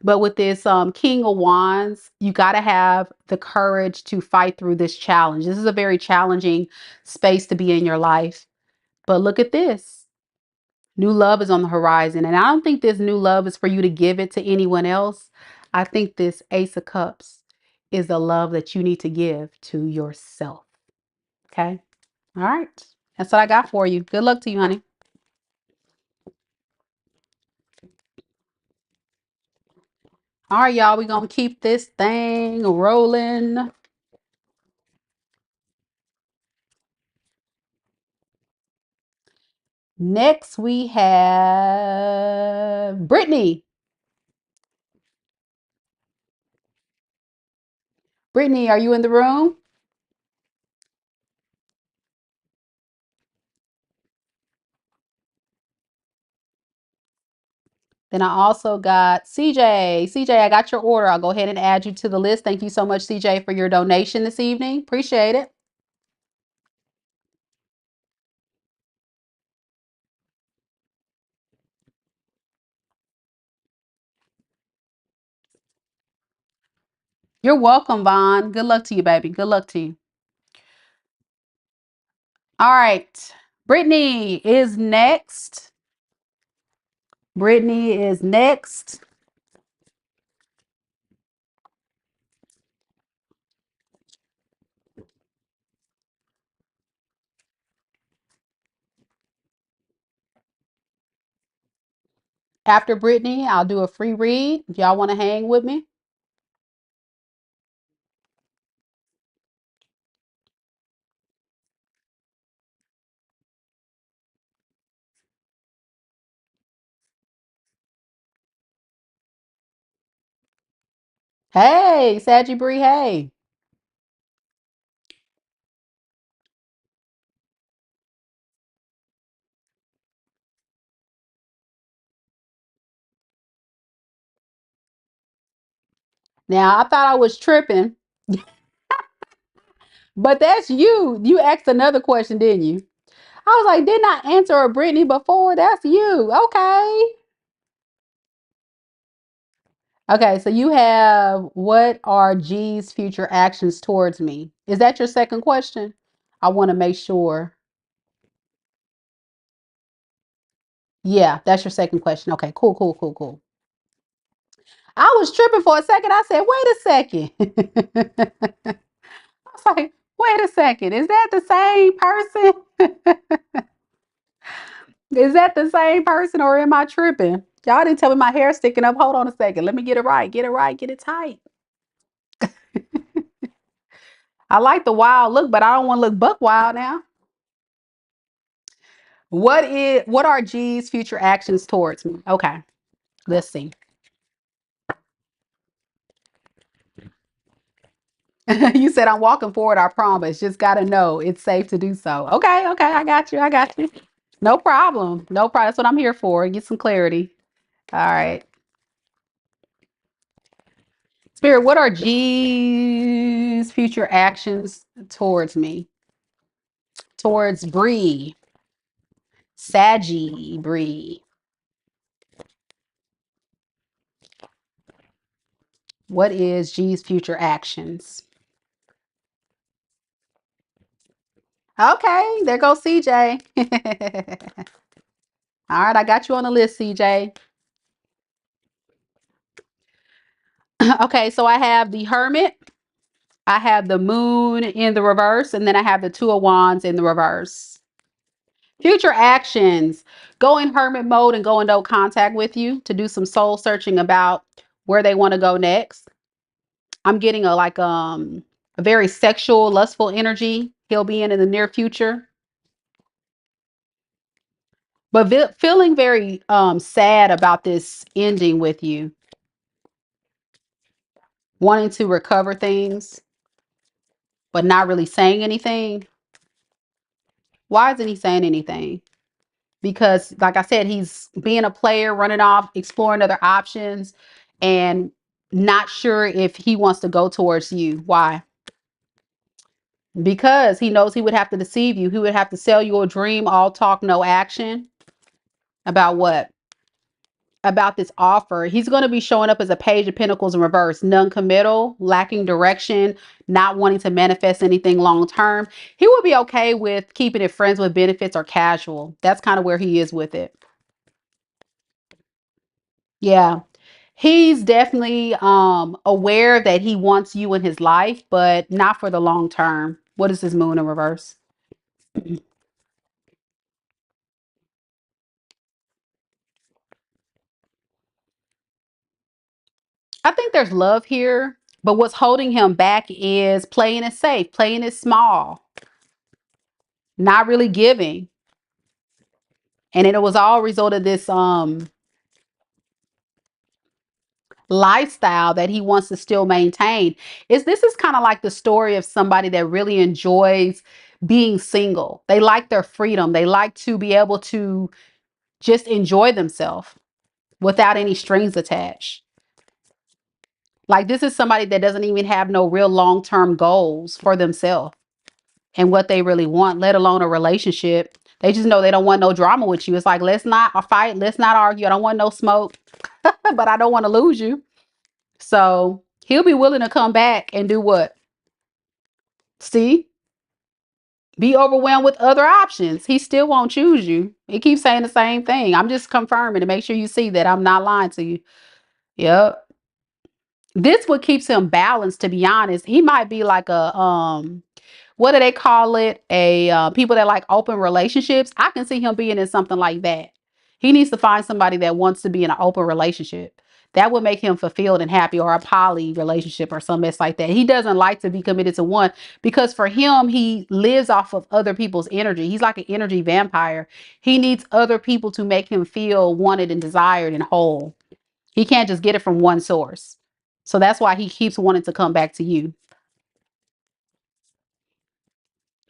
But with this King of Wands, you got to have the courage to fight through this challenge. This is a very challenging space to be in your life. But look at this. New love is on the horizon. And I don't think this new love is for you to give it to anyone else. I think this Ace of Cups is the love that you need to give to yourself. Okay. All right. That's what I got for you. Good luck to you, honey. All right, y'all. We're going to keep this thing rolling. Next, we have Brittany. Brittany, are you in the room? Then I also got CJ. CJ, I got your order. I'll go ahead and add you to the list. Thank you so much, CJ, for your donation this evening. Appreciate it. You're welcome, Vaughn. Good luck to you, baby. Good luck to you. All right. Brittany is next. Brittany is next. After Brittany, I'll do a free read if y'all want to hang with me. Hey, Saggie Bri, hey. Now, I thought I was tripping, but that's you. You asked another question, didn't you? I was like, didn't I answer a Brittany before? That's you. Okay. Okay, so you have what are G's future actions towards me? Is that your second question? I want to make sure. Yeah, that's your second question. Okay, cool, cool, cool, cool. I was tripping for a second. I said, wait a second. I was like, wait a second. Is that the same person? Is that the same person or am I tripping? Y'all didn't tell me my hair sticking up. Hold on a second. Let me get it right. Get it right. Get it tight. I like the wild look, but I don't want to look buck wild now. What are G's future actions towards me? Okay, let's see. You said I'm walking forward, I promise. Just gotta know it's safe to do so. Okay, okay, I got you. I got you. No problem. No problem. That's what I'm here for. Get some clarity. All right. Spirit, what are G's future actions towards me? Towards Bree. Saggie Bri. What is G's future actions? Okay, there goes CJ. All right, I got you on the list, CJ. Okay, so I have the Hermit, I have the Moon in the reverse, and then I have the Two of Wands in the reverse. Future actions, go in Hermit mode and go in no contact with you to do some soul searching about where they want to go next. I'm getting a very sexual, lustful energy he'll be in the near future, but feeling very sad about this ending with you, wanting to recover things, but not really saying anything. Why isn't he saying anything? Because, like I said, he's being a player, running off, exploring other options, and not sure if he wants to go towards you. Why? Because he knows he would have to deceive you. He would have to sell you a dream, all talk, no action. About what? About this offer. He's going to be showing up as a Page of Pentacles in reverse, non-committal, lacking direction, not wanting to manifest anything long term. He will be okay with keeping it friends with benefits or casual. That's kind of where he is with it. Yeah. He's definitely aware that he wants you in his life, but not for the long term. What is his moon in reverse? I think there's love here, but what's holding him back is playing it safe, playing it small, not really giving. And it was all a result of this lifestyle that he wants to still maintain. This is kind of like the story of somebody that really enjoys being single. They like their freedom. They like to be able to just enjoy themselves without any strings attached. Like this is somebody that doesn't even have no real long-term goals for themselves and what they really want, let alone a relationship. They just know they don't want no drama with you. It's like, let's not fight. Let's not argue. I don't want no smoke, but I don't want to lose you. So he'll be willing to come back and do what? See? Be overwhelmed with other options. He still won't choose you. He keeps saying the same thing. I'm just confirming to make sure you see that I'm not lying to you. Yep. This what keeps him balanced, to be honest. He might be like a what do they call it? A people that like open relationships. I can see him being in something like that. He needs to find somebody that wants to be in an open relationship. That would make him fulfilled and happy, or a poly relationship or something like that. He doesn't like to be committed to one because for him, he lives off of other people's energy. He's like an energy vampire. He needs other people to make him feel wanted and desired and whole. He can't just get it from one source. So that's why he keeps wanting to come back to you.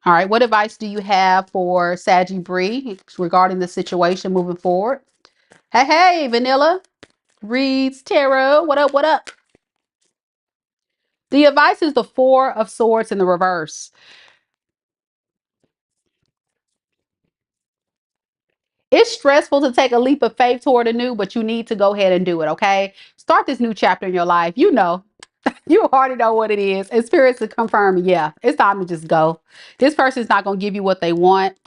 All right. What advice do you have for Saggie Bri regarding the situation moving forward? Hey, hey, Vanilla reads tarot. What up? What up? The advice is the Four of Swords in the reverse. It's stressful to take a leap of faith toward a new, but you need to go ahead and do it. Okay. Start this new chapter in your life. You already know what it is. And spirits to confirm, yeah, it's time to just go. This person's not going to give you what they want.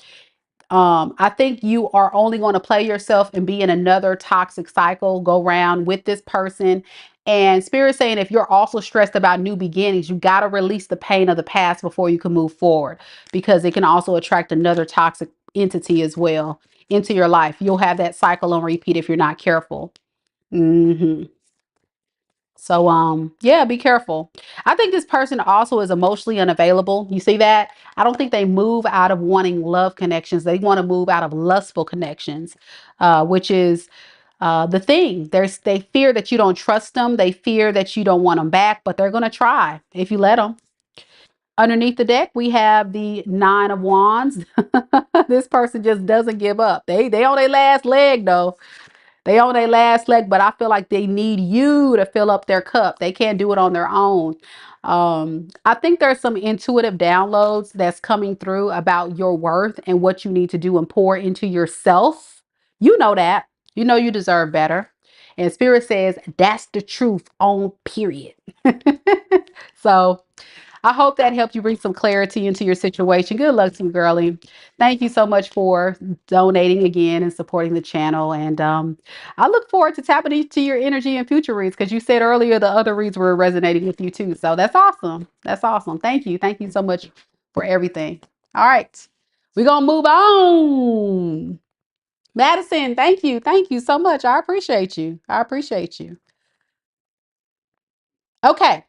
I think you are only going to play yourself and be in another toxic cycle, go round with this person. And spirit saying if you're also stressed about new beginnings, you got to release the pain of the past before you can move forward, because it can also attract another toxic entity as well into your life. You'll have that cycle on repeat if you're not careful. Hmm. So, yeah, be careful. I think this person also is emotionally unavailable. You see that? I don't think they move out of wanting love connections. They want to move out of lustful connections, which is the thing. They fear that you don't trust them. They fear that you don't want them back, but they're going to try if you let them. Underneath the deck, we have the Nine of Wands. This person just doesn't give up. They on their last leg though. They on their last leg, but I feel like they need you to fill up their cup. They can't do it on their own. I think there's some intuitive downloads that's coming through about your worth and what you need to do and pour into yourself. You know that. You know you deserve better. And Spirit says that's the truth on period. So I hope that helped you bring some clarity into your situation. Good luck to you, girlie. Thank you so much for donating again and supporting the channel. And I look forward to tapping into your energy in future reads, because you said earlier the other reads were resonating with you too. So that's awesome. That's awesome. Thank you. Thank you so much for everything. All right. We're going to move on. Madison, thank you. Thank you so much. I appreciate you. I appreciate you. Okay.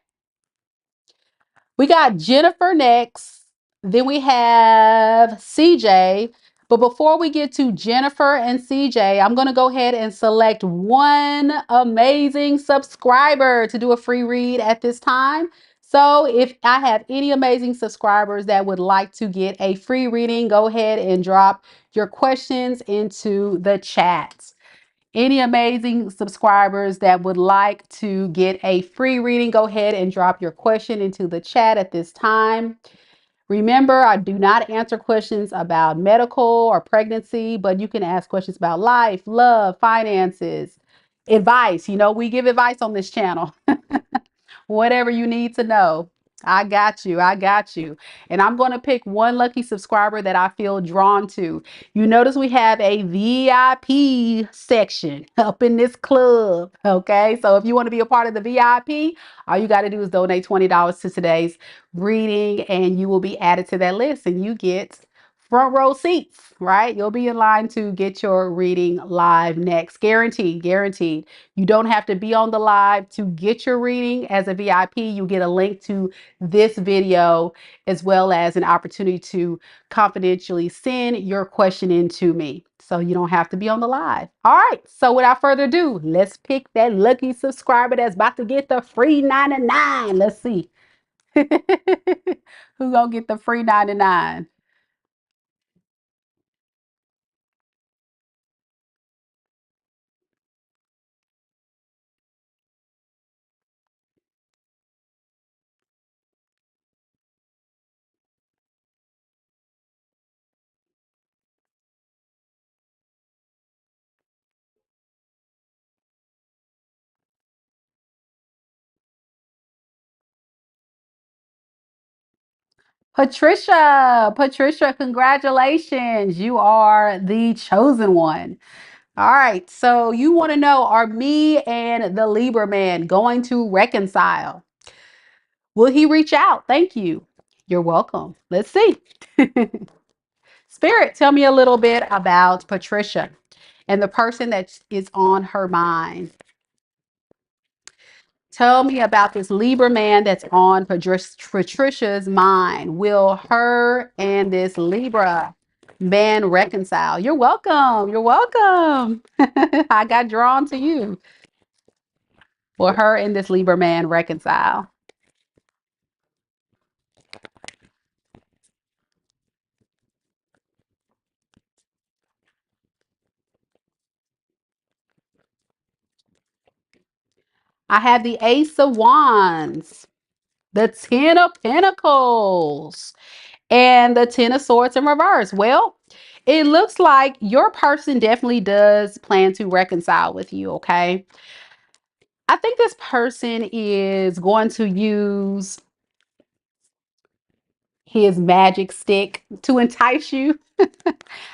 We got Jennifer next. Then we have CJ. But before we get to Jennifer and CJ, I'm going to go ahead and select one amazing subscriber to do a free read at this time. So if I have any amazing subscribers that would like to get a free reading, go ahead and drop your questions into the chat. Any amazing subscribers that would like to get a free reading, go ahead and drop your question into the chat at this time. Remember, I do not answer questions about medical or pregnancy, but you can ask questions about life, love, finances, advice. You know, we give advice on this channel. Whatever you need to know. I got you. I got you. And I'm going to pick one lucky subscriber that I feel drawn to. You notice we have a VIP section up in this club. Okay. So if you want to be a part of the VIP, all you got to do is donate $20 to today's reading and you will be added to that list and you get front row seats, right? You'll be in line to get your reading live next. Guaranteed, guaranteed. You don't have to be on the live to get your reading. As a VIP, you get a link to this video as well as an opportunity to confidentially send your question in to me. So you don't have to be on the live. All right. So without further ado, let's pick that lucky subscriber that's about to get the free 99. Let's see. Who's gonna get the free 99? Patricia, congratulations. You are the chosen one. All right. So you want to know, are me and the Libra man going to reconcile? Will he reach out? Thank you. You're welcome. Let's see. Spirit, tell me a little bit about Patricia and the person that is on her mind. Tell me about this Libra man that's on Patricia's mind. Will her and this Libra man reconcile? You're welcome. You're welcome. I got drawn to you. Will her and this Libra man reconcile? I have the Ace of Wands, the Ten of Pentacles, and the Ten of Swords in reverse. Well, it looks like your person definitely does plan to reconcile with you, okay? I think this person is going to use his magic stick to entice you.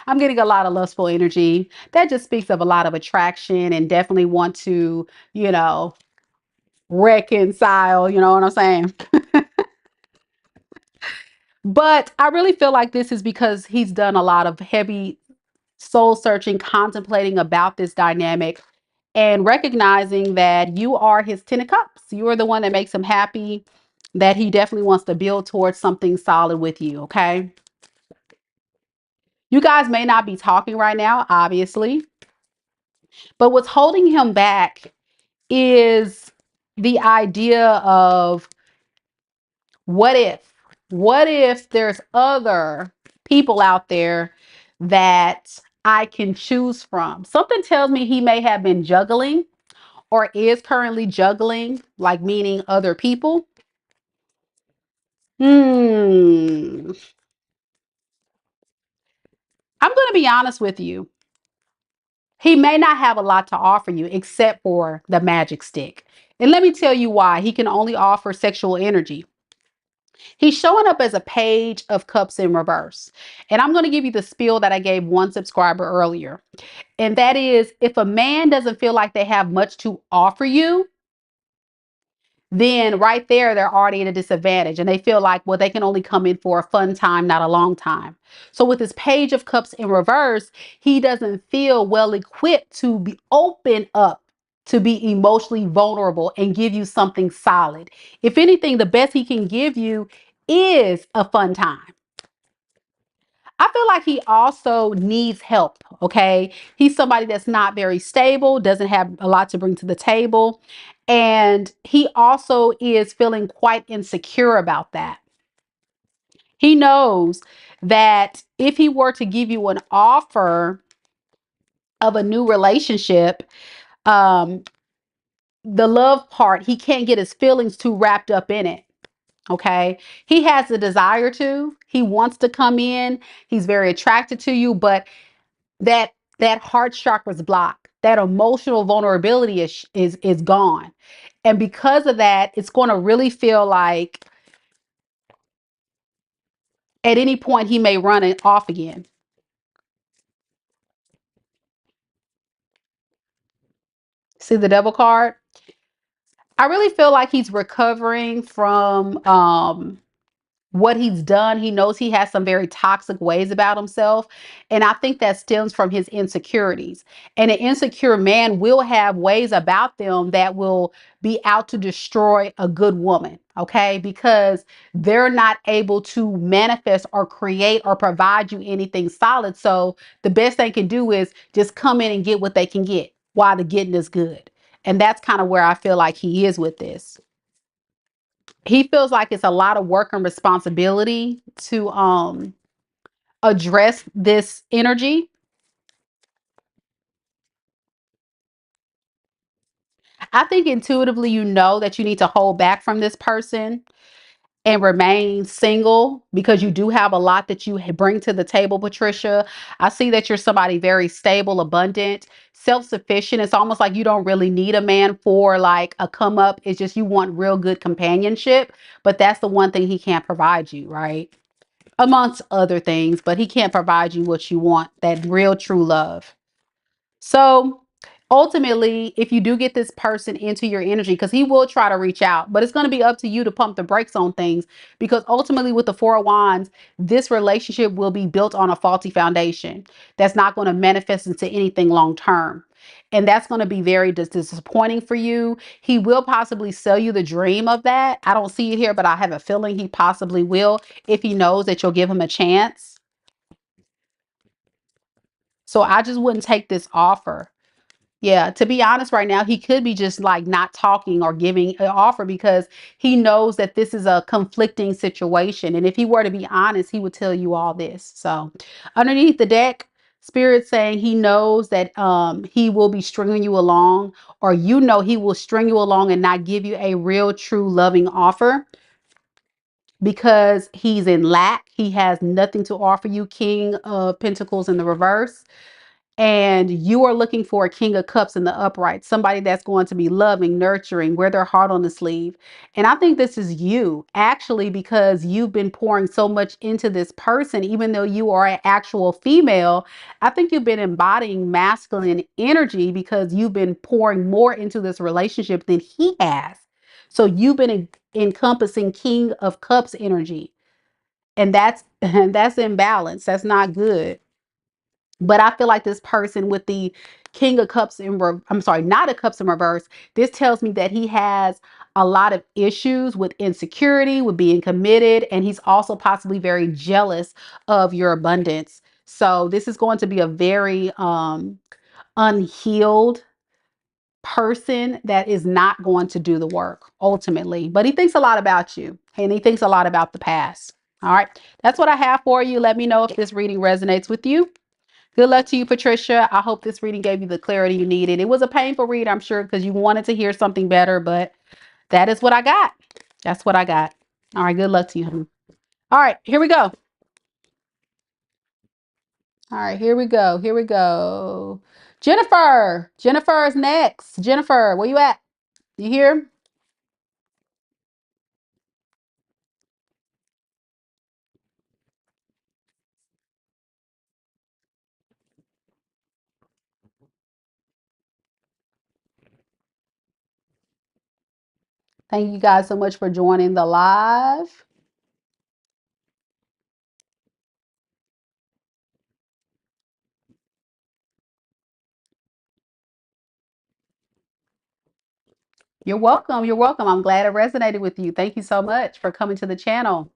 I'm getting a lot of lustful energy. That just speaks of a lot of attraction and definitely want to, you know, reconcile, you know what I'm saying? But I really feel like this is because he's done a lot of heavy soul searching, contemplating about this dynamic and recognizing that you are his 10 of cups. You are the one that makes him happy, that he definitely wants to build towards something solid with you, okay? You guys may not be talking right now, obviously, but what's holding him back is the idea of what if? What if there's other people out there that I can choose from? Something tells me he may have been juggling or is currently juggling, like meaning other people. I'm going to be honest with you. He may not have a lot to offer you except for the magic stick. And let me tell you why. He can only offer sexual energy. He's showing up as a page of cups in reverse. And I'm going to give you the spiel that I gave one subscriber earlier. And that is, if a man doesn't feel like they have much to offer you, then right there, they're already at a disadvantage. And they feel like, well, they can only come in for a fun time, not a long time. So with this page of cups in reverse, he doesn't feel well equipped to be open up, to be emotionally vulnerable and give you something solid. If anything, the best he can give you is a fun time. I feel like he also needs help. Okay. He's somebody that's not very stable, doesn't have a lot to bring to the table. And he also is feeling quite insecure about that. He knows that if he were to give you an offer of a new relationship, um, the love part, he can't get his feelings too wrapped up in it. Okay. He has the desire to, he wants to come in. He's very attracted to you, but that heart chakra is blocked. That emotional vulnerability is gone. And because of that, it's going to really feel like at any point he may run it off again. See the devil card? I really feel like he's recovering from what he's done. He knows he has some very toxic ways about himself. And I think that stems from his insecurities. And an insecure man will have ways about them that will be out to destroy a good woman. Okay. Because they're not able to manifest or create or provide you anything solid. So the best they can do is just come in and get what they can get while the getting is good. And that's kind of where I feel like he is with this. He feels like it's a lot of work and responsibility to address this energy. I think intuitively you know that you need to hold back from this person and remain single because you do have a lot that you bring to the table, Patricia. I see that you're somebody very stable, abundant, self-sufficient. It's almost like you don't really need a man for like a come up. It's just you want real good companionship, but that's the one thing he can't provide you, right? Amongst other things, but he can't provide you what you want, that real true love. So ultimately, if you do get this person into your energy, because he will try to reach out, but it's going to be up to you to pump the brakes on things, because ultimately with the Four of Wands, this relationship will be built on a faulty foundation that's not going to manifest into anything long term. And that's going to be very disappointing for you. He will possibly sell you the dream of that. I don't see it here, but I have a feeling he possibly will if he knows that you'll give him a chance. So I just wouldn't take this offer. Yeah, to be honest, right now, he could be just like not talking or giving an offer because he knows that this is a conflicting situation. And if he were to be honest, he would tell you all this. So, underneath the deck, Spirit saying he knows that he will be stringing you along, or you know he will string you along and not give you a real, true, loving offer because he's in lack. He has nothing to offer you. King of Pentacles in the reverse, and you are looking for a King of Cups in the upright, somebody that's going to be loving, nurturing, wear their heart on the sleeve. And I think this is you actually, because you've been pouring so much into this person, even though you are an actual female. I think you've been embodying masculine energy because you've been pouring more into this relationship than he has. So you've been encompassing King of Cups energy, and that's that's imbalance. That's not good. But I feel like this person with the King of Cups in I'm sorry, not a Cups in reverse. This tells me that he has a lot of issues with insecurity, with being committed, and he's also possibly very jealous of your abundance. So this is going to be a very unhealed person that is not going to do the work ultimately. But he thinks a lot about you, and he thinks a lot about the past. All right. That's what I have for you. Let me know if this reading resonates with you. Good luck to you, Patricia. I hope this reading gave you the clarity you needed. It was a painful read, I'm sure, because you wanted to hear something better, but that is what I got. That's what I got. All right, good luck to you, honey. All right, here we go. All right, here we go. Here we go. Jennifer. Jennifer is next. Jennifer, where you at? You here? Thank you guys so much for joining the live. You're welcome. You're welcome. I'm glad it resonated with you. Thank you so much for coming to the channel.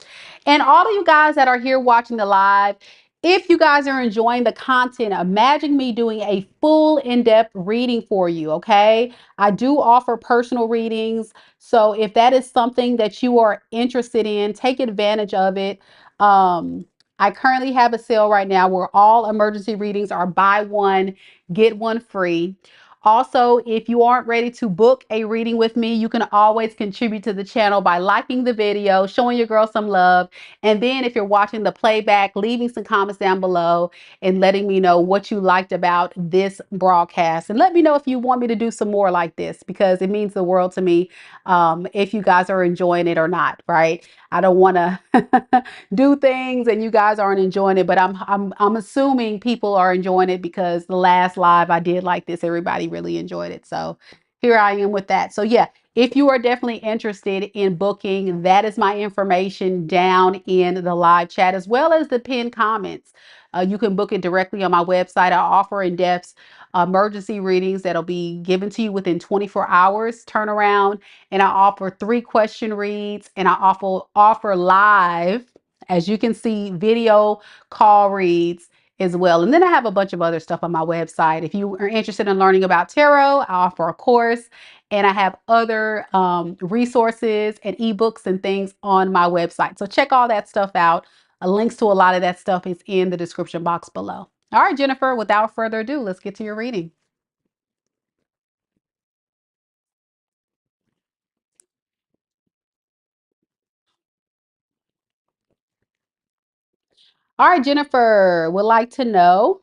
And all of you guys that are here watching the live, if you guys are enjoying the content, imagine me doing a full in-depth reading for you, okay? I do offer personal readings. So if that is something that you are interested in, take advantage of it. I currently have a sale right now where all emergency readings are buy one, get one free. Also, if you aren't ready to book a reading with me, you can always contribute to the channel by liking the video, showing your girl some love. And then if you're watching the playback, leaving some comments down below and letting me know what you liked about this broadcast. And let me know if you want me to do some more like this, because it means the world to me if you guys are enjoying it or not, right? I don't want to do things and you guys aren't enjoying it, but I'm assuming people are enjoying it because the last live I did like this, everybody really enjoyed it. So here I am with that. So yeah, if you are definitely interested in booking, that is my information down in the live chat as well as the pinned comments. You can book it directly on my website. I offer in-depth emergency readings that'll be given to you within 24 hours turnaround, and I offer 3-question reads, and I offer live, as you can see, video call reads as well. And then I have a bunch of other stuff on my website. If you are interested in learning about tarot, I offer a course, and I have other resources and ebooks and things on my website. So check all that stuff out. Links to a lot of that stuff is in the description box below. All right, Jennifer, without further ado, let's get to your reading. All right, Jennifer would like to know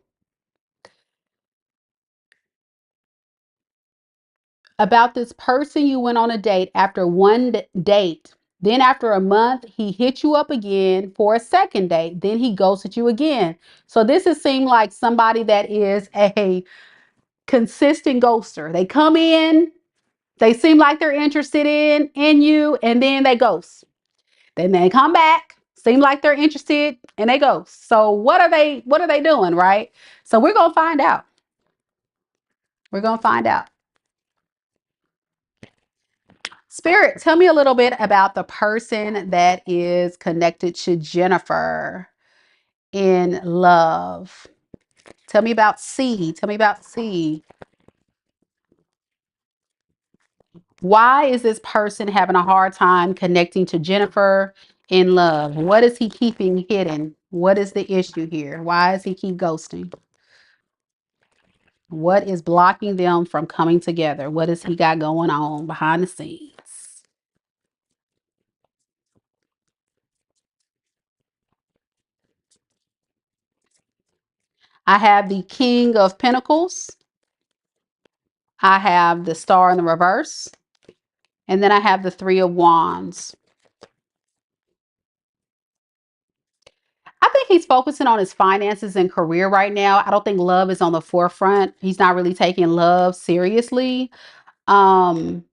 about this person you went on a date after one date. Then after a month, he hit you up again for a second date. Then he ghosted you again. So this is seem like somebody that is a consistent ghoster. They come in, they seem like they're interested in you, and then they ghost. Then they come back, seem like they're interested, and they ghost. So what are they doing, right? So we're gonna find out. We're gonna find out. Spirit, tell me a little bit about the person that is connected to Jennifer in love. Tell me about C. Tell me about C. Why is this person having a hard time connecting to Jennifer in love? What is he keeping hidden? What is the issue here? Why does he keep ghosting? What is blocking them from coming together? What does he got going on behind the scenes? I have the King of Pentacles. I have the Star in the reverse. And then I have the Three of Wands. I think he's focusing on his finances and career right now. I don't think love is on the forefront. He's not really taking love seriously. Um,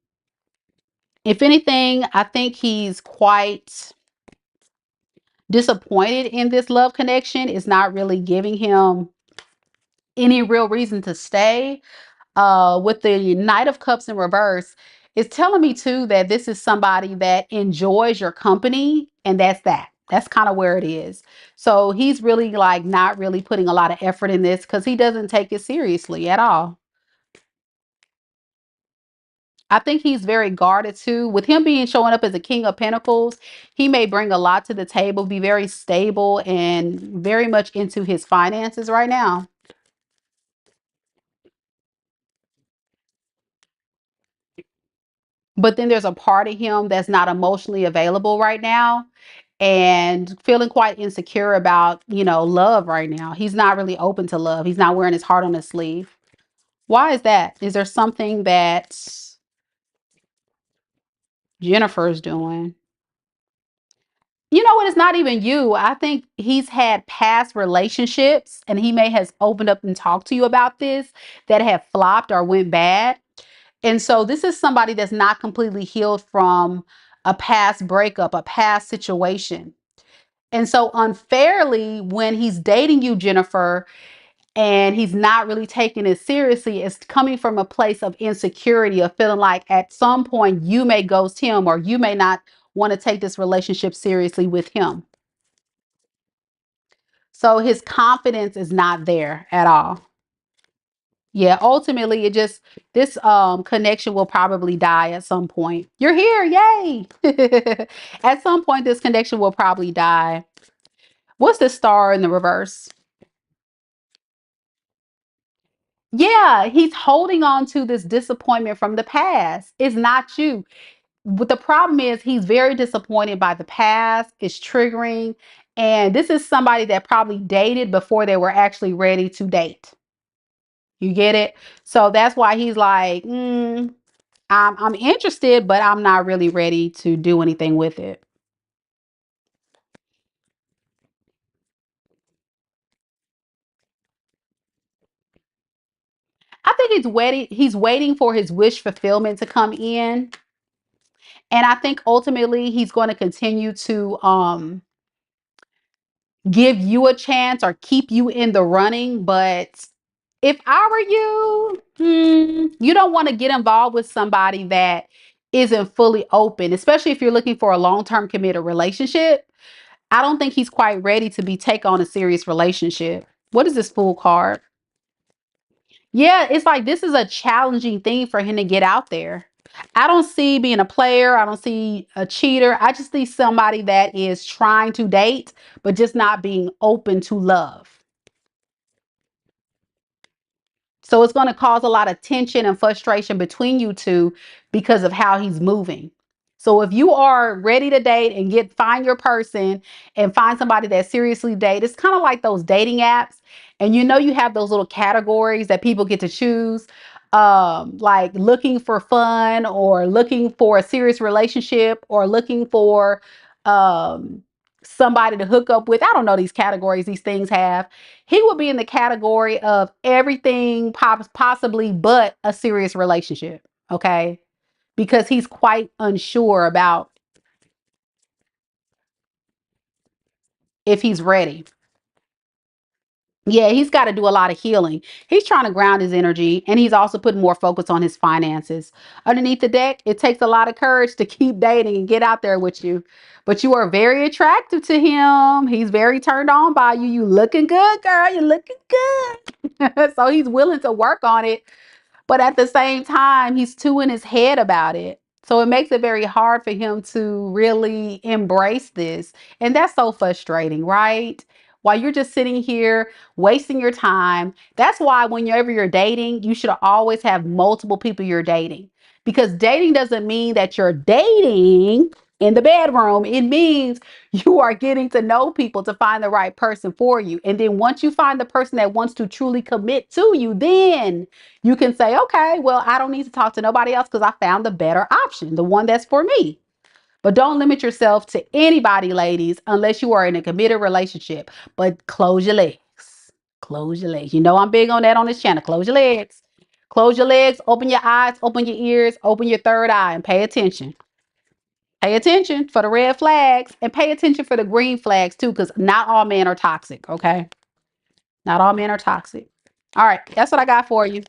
if anything, I think he's quite disappointed in this love connection. It's not really giving him any real reason to stay. With the Knight of Cups in reverse, it's telling me too that this is somebody that enjoys your company, and that's that. That's kind of where it is. So he's really like not really putting a lot of effort in this because he doesn't take it seriously at all. I think he's very guarded too. With him being showing up as a King of Pentacles, he may bring a lot to the table, be very stable and very much into his finances right now. But then there's a part of him that's not emotionally available right now and feeling quite insecure about, love right now. He's not really open to love. He's not wearing his heart on his sleeve. Why is that? Is there something that Jennifer's doing? You know what? It's not even you. I think he's had past relationships and he may has opened up and talked to you about this that have flopped or went bad. And so this is somebody that's not completely healed from a past breakup, a past situation. And so unfairly, when he's dating you, Jennifer, and he's not really taking it seriously, it's coming from a place of insecurity, of feeling like at some point you may ghost him or you may not want to take this relationship seriously with him. So his confidence is not there at all. Yeah, ultimately this connection will probably die at some point. You're here, yay. At some point this connection will probably die. What's the Star in the reverse? Yeah, he's holding on to this disappointment from the past. It's not you. But the problem is he's very disappointed by the past. It's triggering. And this is somebody that probably dated before they were actually ready to date. You get it? So that's why he's like, I'm interested, but I'm not really ready to do anything with it. I think he's waiting for his wish fulfillment to come in. And I think ultimately he's going to continue to give you a chance or keep you in the running. But if I were you, you don't want to get involved with somebody that isn't fully open, especially if you're looking for a long-term committed relationship. I don't think he's quite ready to take on a serious relationship. What is this Fool card? Yeah, it's like this is a challenging thing for him to get out there. I don't see being a player. I don't see a cheater. I just see somebody that is trying to date, but just not being open to love. So it's going to cause a lot of tension and frustration between you two because of how he's moving. So if you are ready to date and find your person and find somebody that seriously date, it's kind of like those dating apps. And you have those little categories that people get to choose. Like looking for fun or looking for a serious relationship or looking for um somebody to hook up with. I don't know these categories these things have. He would be in the category of everything possibly but a serious relationship. Okay. Because he's quite unsure about if he's ready. Yeah, he's got to do a lot of healing. He's trying to ground his energy and he's also putting more focus on his finances. Underneath the deck, it takes a lot of courage to keep dating and get out there with you. But you are very attractive to him. He's very turned on by you. You looking good, girl. You're looking good. So he's willing to work on it. But at the same time, he's too in his head about it. So it makes it very hard for him to really embrace this. And that's so frustrating, right? While you're just sitting here wasting your time. That's why whenever you're dating, you should always have multiple people you're dating. Because dating doesn't mean that you're dating in the bedroom. It means you are getting to know people to find the right person for you. And then once you find the person that wants to truly commit to you, then you can say, okay, well, I don't need to talk to nobody else because I found the better option, the one that's for me. But don't limit yourself to anybody, ladies, unless you are in a committed relationship. But close your legs. Close your legs. You know I'm big on that on this channel. Close your legs. Close your legs, open your eyes, open your ears, open your third eye, and pay attention. Pay attention for the red flags and pay attention for the green flags too, because not all men are toxic, okay? Not all men are toxic. All right, that's what I got for you.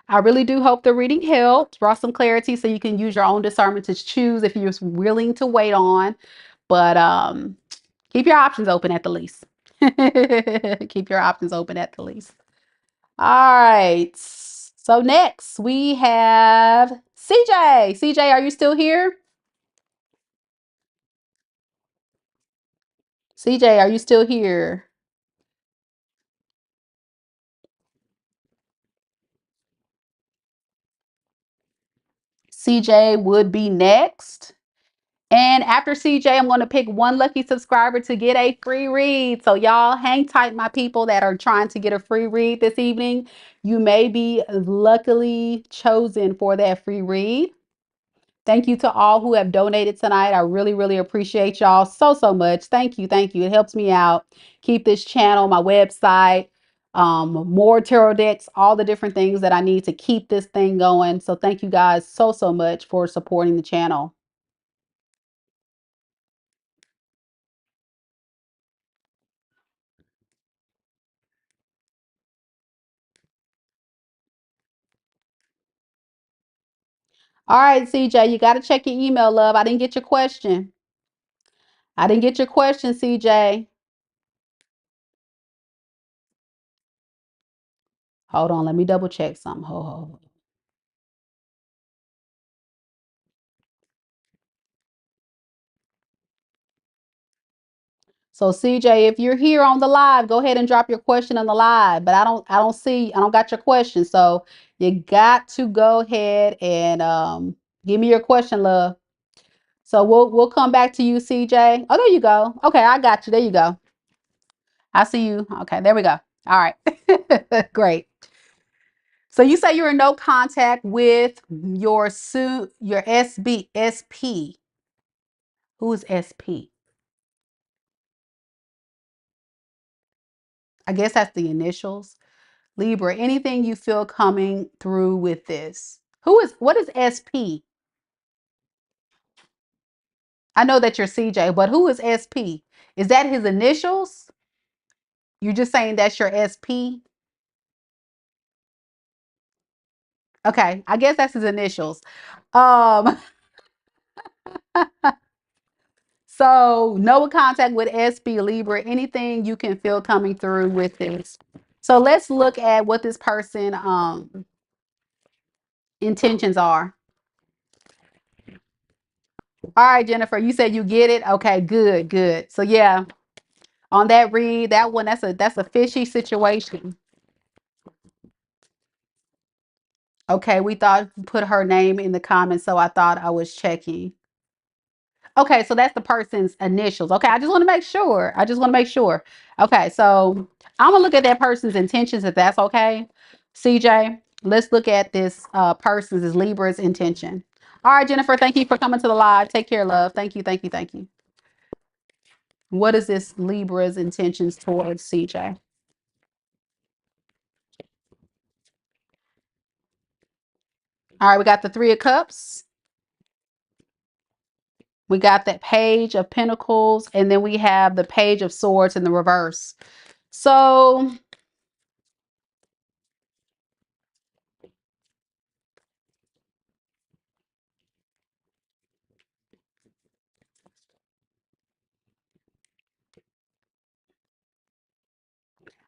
I really do hope the reading helped, brought some clarity so you can use your own discernment to choose if you're willing to wait on. But keep your options open at the least. Keep your options open at the least. All right. So next we have CJ. CJ, are you still here? CJ, are you still here? CJ would be next. And after CJ, I'm going to pick one lucky subscriber to get a free read. So y'all hang tight, my people that are trying to get a free read this evening. You may be luckily chosen for that free read. Thank you to all who have donated tonight. I really, really appreciate y'all so, so much. Thank you. Thank you. It helps me out. Keep this channel, my website, more tarot decks, all the different things that I need to keep this thing going. So thank you guys so, so much for supporting the channel. All right, CJ, you got to check your email, love. I didn't get your question. I didn't get your question, CJ. Hold on, let me double check something. Ho. So CJ, if you're here on the live, go ahead and drop your question on the live. But I don't got your question. So you got to go ahead and give me your question, love. So we'll come back to you, CJ. Oh, there you go. Okay, I got you. There you go. I see you. Okay, there we go. All right. Great. So you say you're in no contact with your SP. Who is SP? I guess that's the initials. Libra, anything you feel coming through with this? What is SP? I know that you're CJ, but who is SP? Is that his initials? You're just saying that's your SP? Okay, I guess that's his initials. Um, so no contact with SP, Libra, anything you can feel coming through with this. So let's look at what this person intentions are. All right, Jennifer, you said you get it. Okay, good, good. So yeah, on that read, that one, that's a fishy situation. Okay, we thought put her name in the comments, so I thought I was checking. Okay, so that's the person's initials. Okay, I just want to make sure. I just want to make sure. Okay, so I'm gonna look at that person's intentions if that's okay. CJ, let's look at this person's Libra's intention. All right, Jennifer, thank you for coming to the live. Take care, love. Thank you, thank you, thank you. What is this Libra's intentions towards CJ? All right, we got the Three of Cups. We got that Page of Pentacles, and then we have the Page of Swords in the reverse. So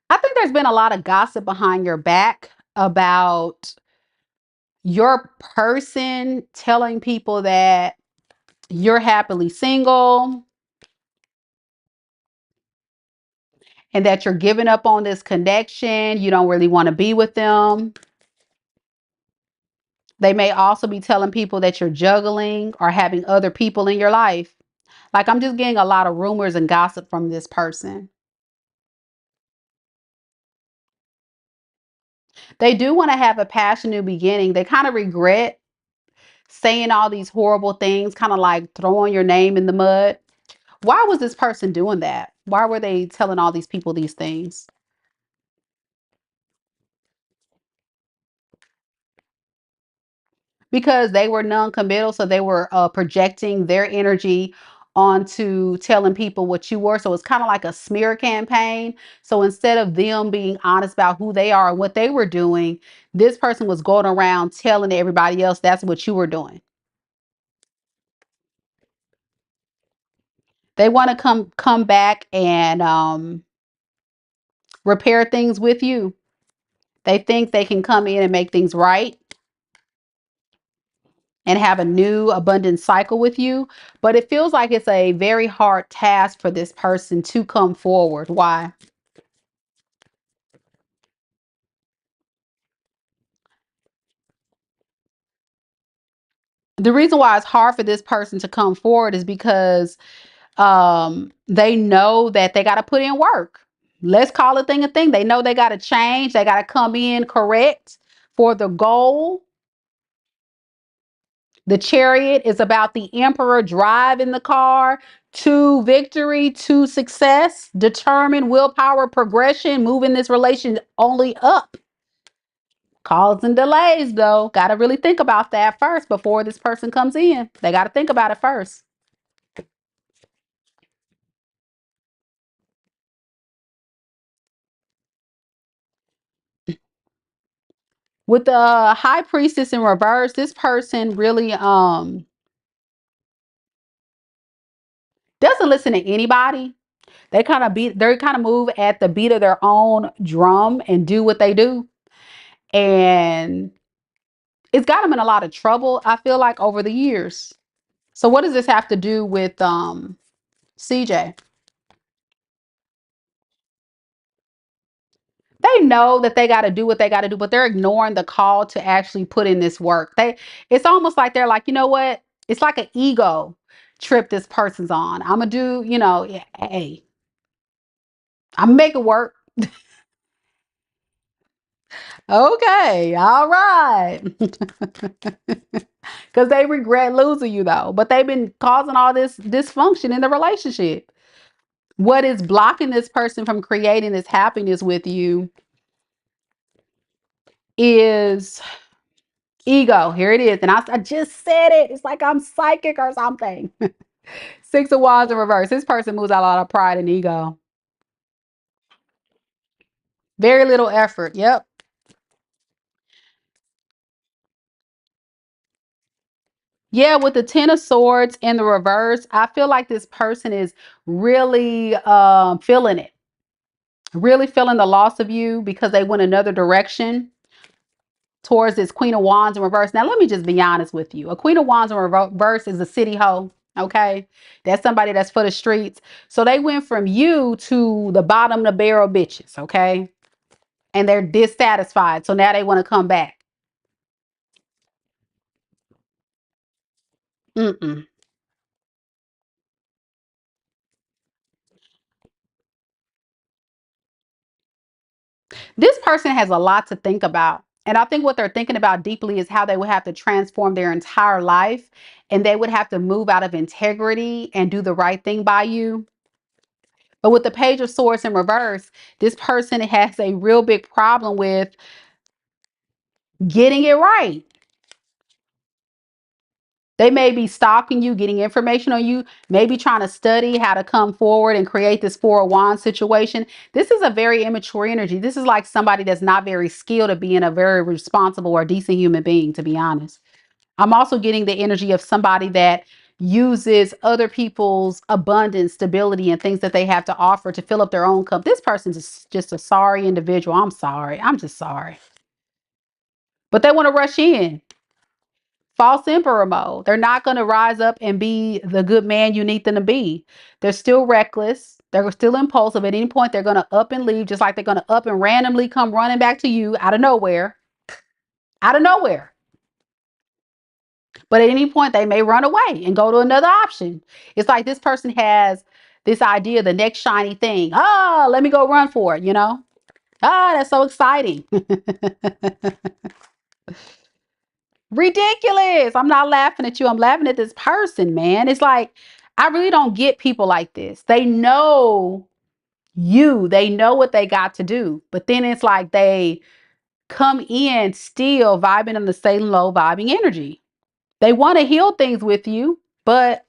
I think there's been a lot of gossip behind your back about your person telling people that you're happily single and that you're giving up on this connection. You don't really want to be with them. They may also be telling people that you're juggling or having other people in your life. Like, I'm just getting a lot of rumors and gossip from this person. They do want to have a passion new beginning. They kind of regret saying all these horrible things, kind of like throwing your name in the mud. Why was this person doing that? Why were they telling all these people these things? Because they were non-committal, so they were projecting their energy onto telling people what you were. So it's kind of like a smear campaign. So instead of them being honest about who they are and what they were doing, this person was going around telling everybody else that's what you were doing. They want to come back and repair things with you. They think they can come in and make things right and have a new abundant cycle with you. But it feels like it's a very hard task for this person to come forward. Why? The reason why it's hard for this person to come forward is because they know that they got to put in work. Let's call a thing a thing. They know they got to change. They got to come in correct for the goal. The Chariot is about the emperor driving the car to victory, to success, determined willpower, progression, moving this relation only up. Causing delays, though. Got to really think about that first before this person comes in. They got to think about it first. With the High Priestess in reverse, this person really doesn't listen to anybody. They kind of move at the beat of their own drum and do what they do. And it's got them in a lot of trouble, I feel like, over the years. So what does this have to do with CJ? They know that they got to do what they got to do, but they're ignoring the call to actually put in this work. It's almost like they're like, you know what? It's like an ego trip this person's on. I'm gonna do, yeah, hey, I'm make it work. Okay, all right. Because they regret losing you though, but they've been causing all this dysfunction in the relationship. What is blocking this person from creating this happiness with you is ego. Here it is. And I just said it. It's like I'm psychic or something. Six of Wands in reverse. This person moves out a lot of pride and ego. Very little effort. Yep. Yeah, with the Ten of Swords in the reverse, I feel like this person is really feeling it. Really feeling the loss of you because they went another direction towards this Queen of Wands in reverse. Now, let me just be honest with you. A Queen of Wands in reverse is a city hoe. Okay. That's somebody that's for the streets. So they went from you to the bottom of the barrel bitches. Okay. And they're dissatisfied. So now they want to come back. Mm-mm. This person has a lot to think about. And I think what they're thinking about deeply is how they would have to transform their entire life and they would have to move out of integrity and do the right thing by you. But with the Page of Swords in reverse, this person has a real big problem with getting it right. They may be stalking you, getting information on you, maybe trying to study how to come forward and create this Four of Wands situation. This is a very immature energy. This is like somebody that's not very skilled at being a very responsible or decent human being, to be honest. I'm also getting the energy of somebody that uses other people's abundance, stability, and things that they have to offer to fill up their own cup. This person's just a sorry individual. I'm sorry. I'm just sorry. but they want to rush in. False emperor mode. They're not going to rise up and be the good man you need them to be. They're still reckless. They're still impulsive. At any point, they're going to up and leave, just like they're going to up and randomly come running back to you out of nowhere. Out of nowhere. But at any point, they may run away and go to another option. It's like this person has this idea, the next shiny thing. Oh, let me go run for it, you know? Ah, that's so exciting. Ridiculous. I'm not laughing at you. I'm laughing at this person, man. It's like, I really don't get people like this. They know they know what they got to do. But then it's like they come in still vibing in the same low vibing energy. They want to heal things with you, but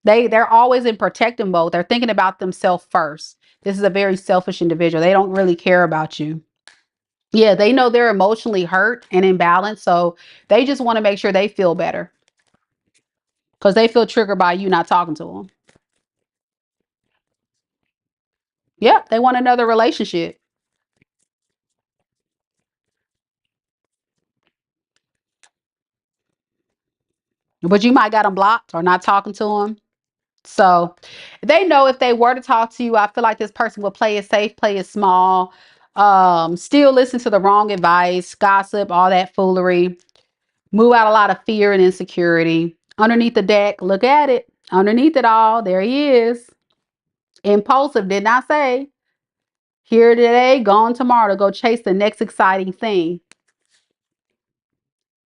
they're always in protective mode. They're thinking about themselves first. This is a very selfish individual. They don't really care about you. Yeah, they know they're emotionally hurt and imbalanced, so they just want to make sure they feel better because they feel triggered by you not talking to them. Yep, they want another relationship. But you might got them blocked or not talking to them. So they know if they were to talk to you, I feel like this person will play it safe, play it small, still listen to the wrong advice, gossip, all that foolery, move out a lot of fear and insecurity. Underneath the deck, look at it. Underneath it all, there he is. Impulsive, did not say. Here today, gone tomorrow to go chase the next exciting thing.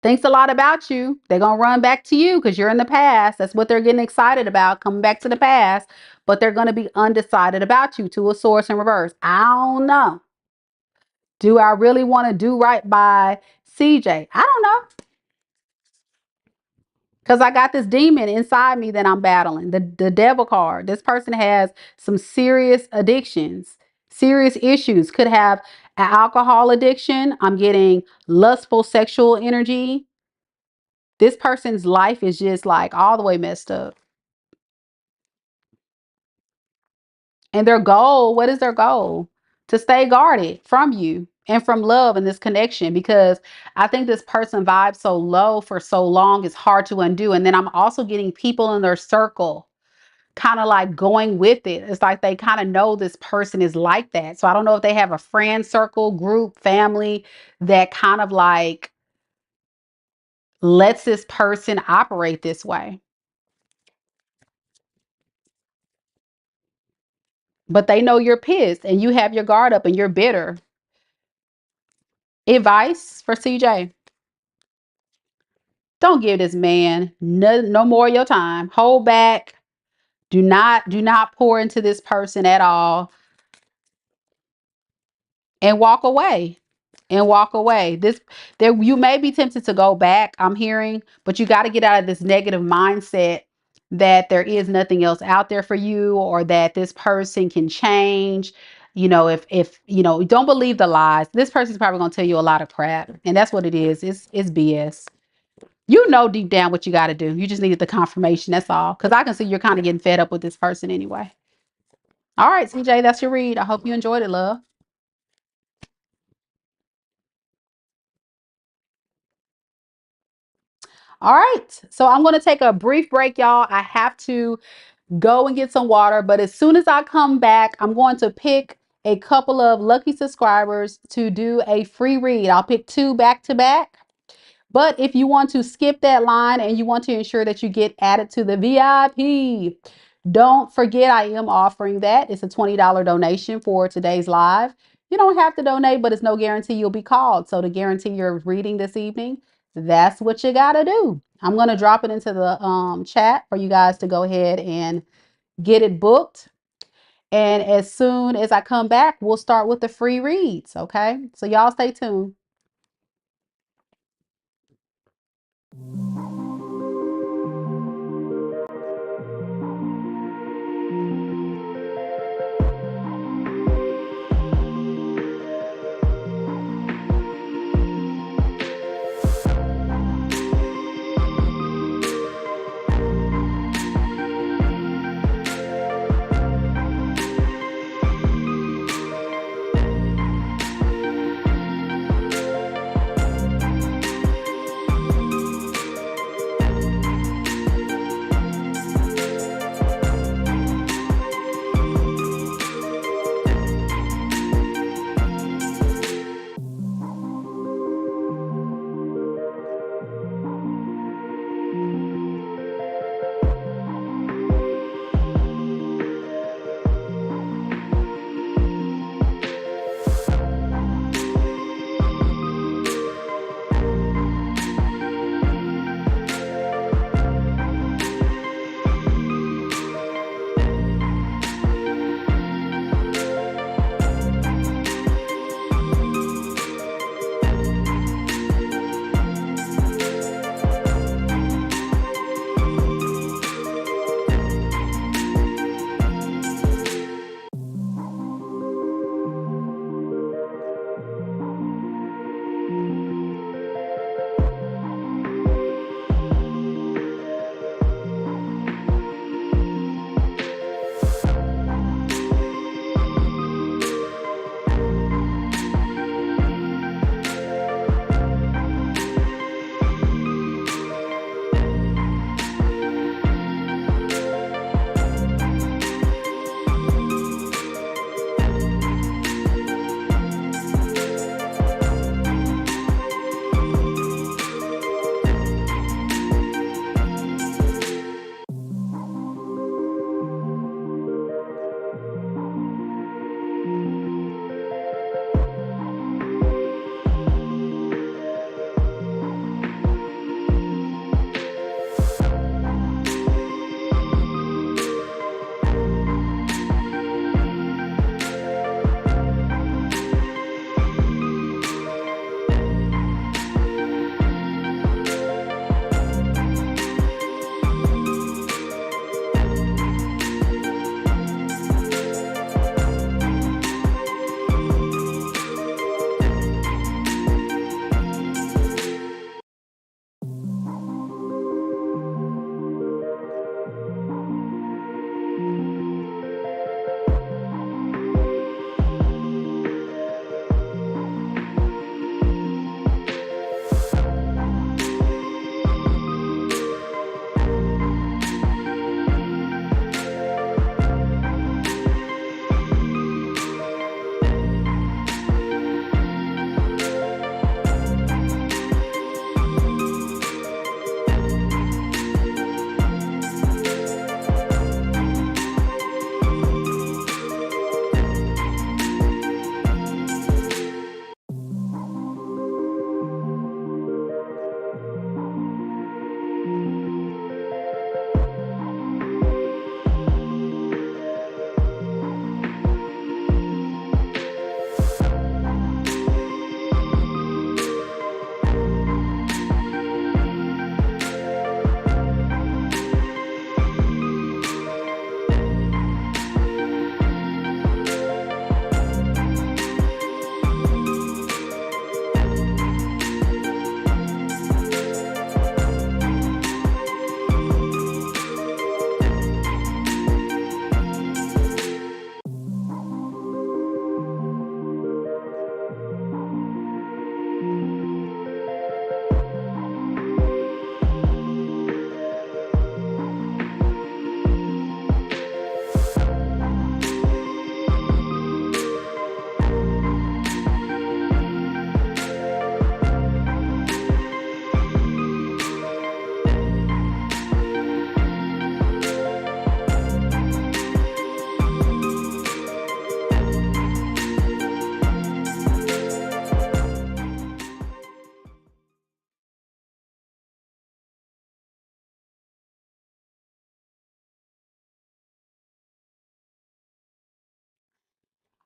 Thinks a lot about you. They're going to run back to you because you're in the past. That's what they're getting excited about, coming back to the past. But they're going to be undecided about you. Two of Swords in reverse. I don't know. Do I really want to do right by CJ? I don't know. Because I got this demon inside me that I'm battling. The devil card. This person has some serious addictions, serious issues. Could have an alcohol addiction. I'm getting lustful sexual energy. This person's life is just like all the way messed up. And their goal, what is their goal? To stay guarded from you and from love and this connection, because I think this person vibes so low for so long, it's hard to undo. And then I'm also getting people in their circle kind of like going with it. It's like they kind of know this person is like that. So I don't know if they have a friend circle, group, family that kind of like lets this person operate this way. But they know you're pissed and you have your guard up and you're bitter. Advice for CJ. Don't give this man no more of your time. Hold back. Do not pour into this person at all. And walk away. And walk away. You may be tempted to go back, I'm hearing, but you got to get out of this negative mindset that there is nothing else out there for you or that this person can change. You know, if you know, don't believe the lies. This person's probably going to tell you a lot of crap, and that's what it is. It's BS. You know deep down what you got to do. You just needed the confirmation. That's all. Because I can see you're kind of getting fed up with this person anyway. All right, CJ, that's your read. I hope you enjoyed it, love. All right. So I'm going to take a brief break, y'all. I have to go and get some water. But as soon as I come back, I'm going to pick a couple of lucky subscribers to do a free read. I'll pick 2 back to back. But if you want to skip that line and you want to ensure that you get added to the VIP, don't forget I am offering that. It's a $20 donation for today's live. You don't have to donate, but it's no guarantee you'll be called. So to guarantee your reading this evening, that's what you got to do. I'm going to drop it into the chat for you guys to go ahead and get it booked. And as soon as I come back, we'll start with the free reads. Okay. So y'all stay tuned.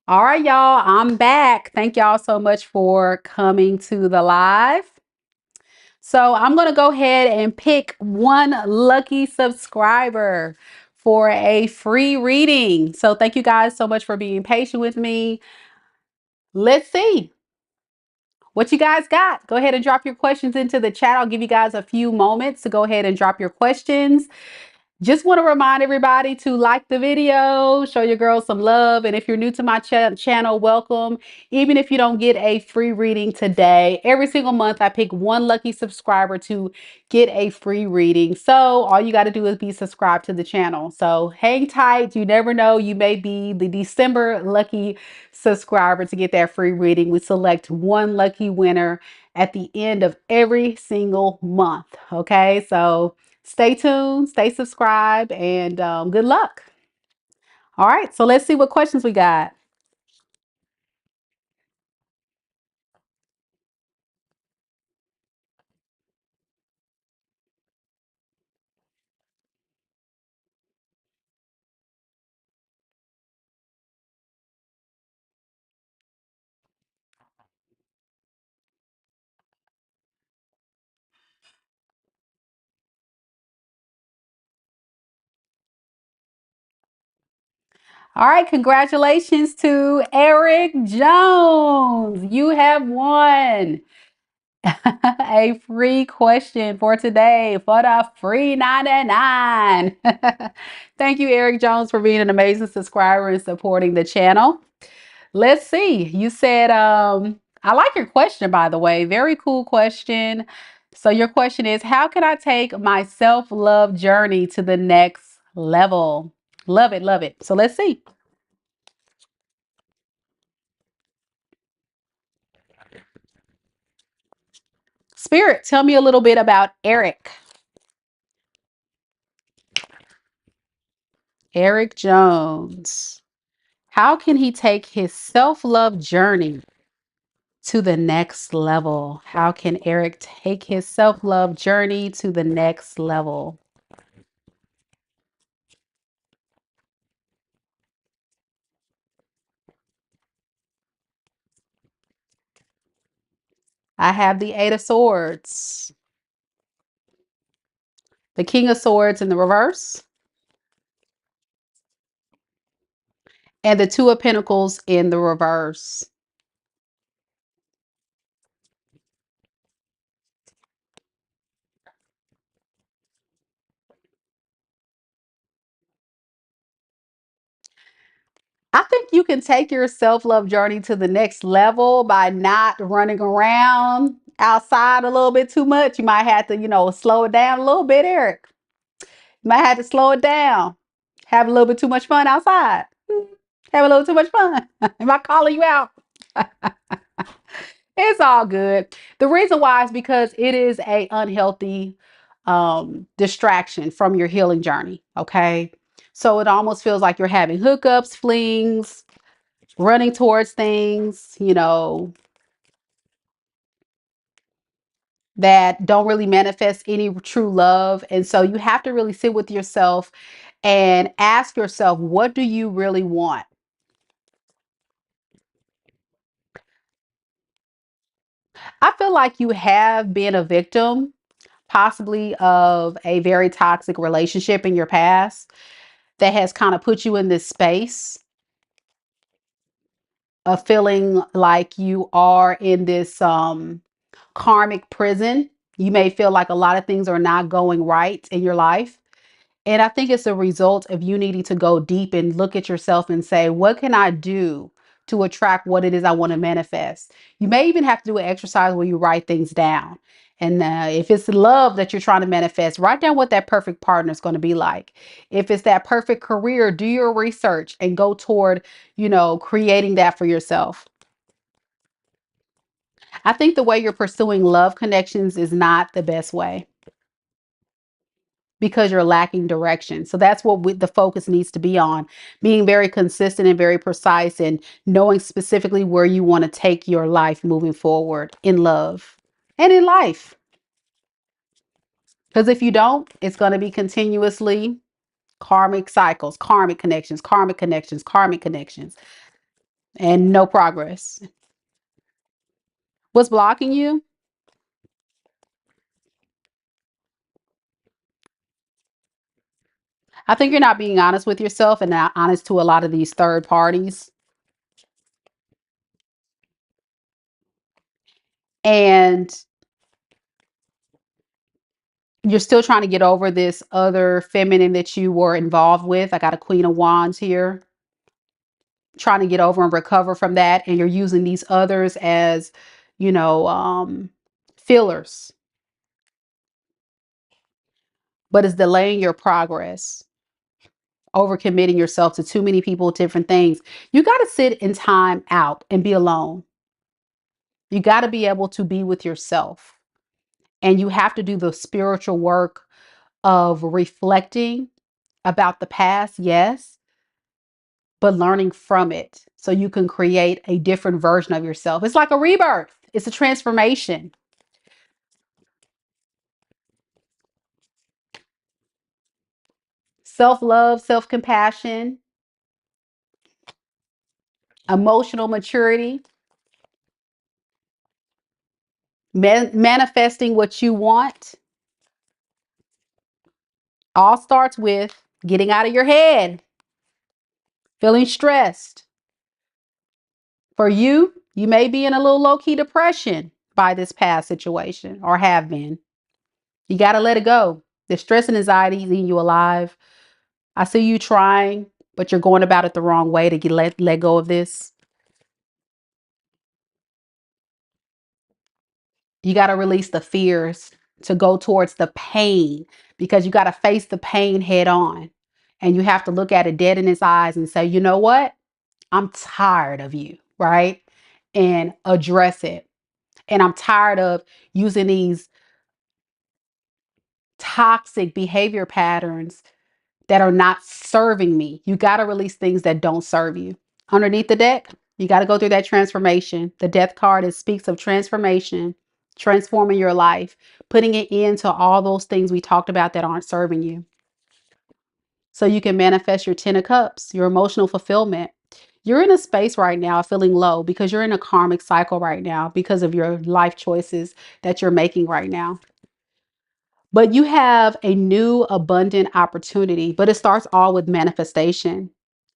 All right, y'all, I'm back. Thank y'all so much for coming to the live. So I'm going to go ahead and pick one lucky subscriber for a free reading. So thank you guys so much for being patient with me. Let's see what you guys got. Go ahead and drop your questions into the chat. I'll give you guys a few moments to go ahead and drop your questions. Just want to remind everybody to like the video, show your girls some love. And if you're new to my channel, welcome. Even if you don't get a free reading today, every single month I pick one lucky subscriber to get a free reading. So all you got to do is be subscribed to the channel. So hang tight. You never know. You may be the December lucky subscriber to get that free reading. We select one lucky winner at the end of every single month. Okay, so stay tuned, stay subscribed, and good luck. All right, so let's see what questions we got. All right, congratulations to Eric Jones. You have won a free question for today for the free 99. Thank you, Eric Jones, for being an amazing subscriber and supporting the channel. Let's see. You said, I like your question, by the way. Very cool question. So your question is, how can I take my self-love journey to the next level? Love it, love it. So let's see. Spirit, tell me a little bit about Eric. Eric Jones. How can he take his self-love journey to the next level? How can Eric take his self-love journey to the next level? I have the Eight of Swords, the King of Swords in the reverse, and the Two of Pentacles in the reverse. I think you can take your self-love journey to the next level by not running around outside a little bit too much. You might have to, slow it down a little bit, Eric. You might have to slow it down. Have a little bit too much fun outside. Have a little too much fun. Am I calling you out? It's all good. The reason why is because it is a unhealthy distraction from your healing journey. Okay. So it almost feels like you're having hookups, flings, running towards things, that don't really manifest any true love. And so you have to really sit with yourself and ask yourself, what do you really want? I feel like you have been a victim, possibly of a very toxic relationship in your past that has kind of put you in this space of feeling like you are in this karmic prison. You may feel like a lot of things are not going right in your life. And I think it's a result of you needing to go deep and look at yourself and say, what can I do to attract what it is I want to manifest? You may even have to do an exercise where you write things down. And if it's love that you're trying to manifest, write down what that perfect partner is going to be like. If it's that perfect career, do your research and go toward, creating that for yourself. I think the way you're pursuing love connections is not the best way, because you're lacking direction. So that's what the focus needs to be on, being very consistent and very precise and knowing specifically where you want to take your life moving forward in love and in life. Because if you don't, it's going to be continuously karmic cycles, karmic connections, karmic connections, karmic connections. and no progress. What's blocking you? I think you're not being honest with yourself and not honest to a lot of these third parties. And you're still trying to get over this other feminine that you were involved with. I got a Queen of Wands here. Trying to get over and recover from that. And you're using these others as, you know, fillers, but it's delaying your progress. Overcommitting yourself to too many people, different things. You got to sit in time out and be alone. You got to be able to be with yourself. And you have to do the spiritual work of reflecting about the past, yes, but learning from it so you can create a different version of yourself. It's like a rebirth, it's a transformation. Self love, self compassion, emotional maturity, manifesting what you want all starts with getting out of your head, feeling stressed. For you, you may be in a little low key depression by this past situation or have been. You got to let it go. The stress and anxiety is eating you alive. I see you trying, but you're going about it the wrong way to let go of this. You got to release the fears to go towards the pain because you got to face the pain head on. And you have to look at it dead in its eyes and say, you know what? I'm tired of you, right? And address it. And I'm tired of using these toxic behavior patterns that are not serving me. You got to release things that don't serve you. Underneath the deck, you got to go through that transformation. The death card, it speaks of transformation, transforming your life, putting it into all those things we talked about that aren't serving you. So you can manifest your 10 of cups, your emotional fulfillment. You're in a space right now feeling low because you're in a karmic cycle right now because of your life choices that you're making right now. But you have a new abundant opportunity, but it starts all with manifestation.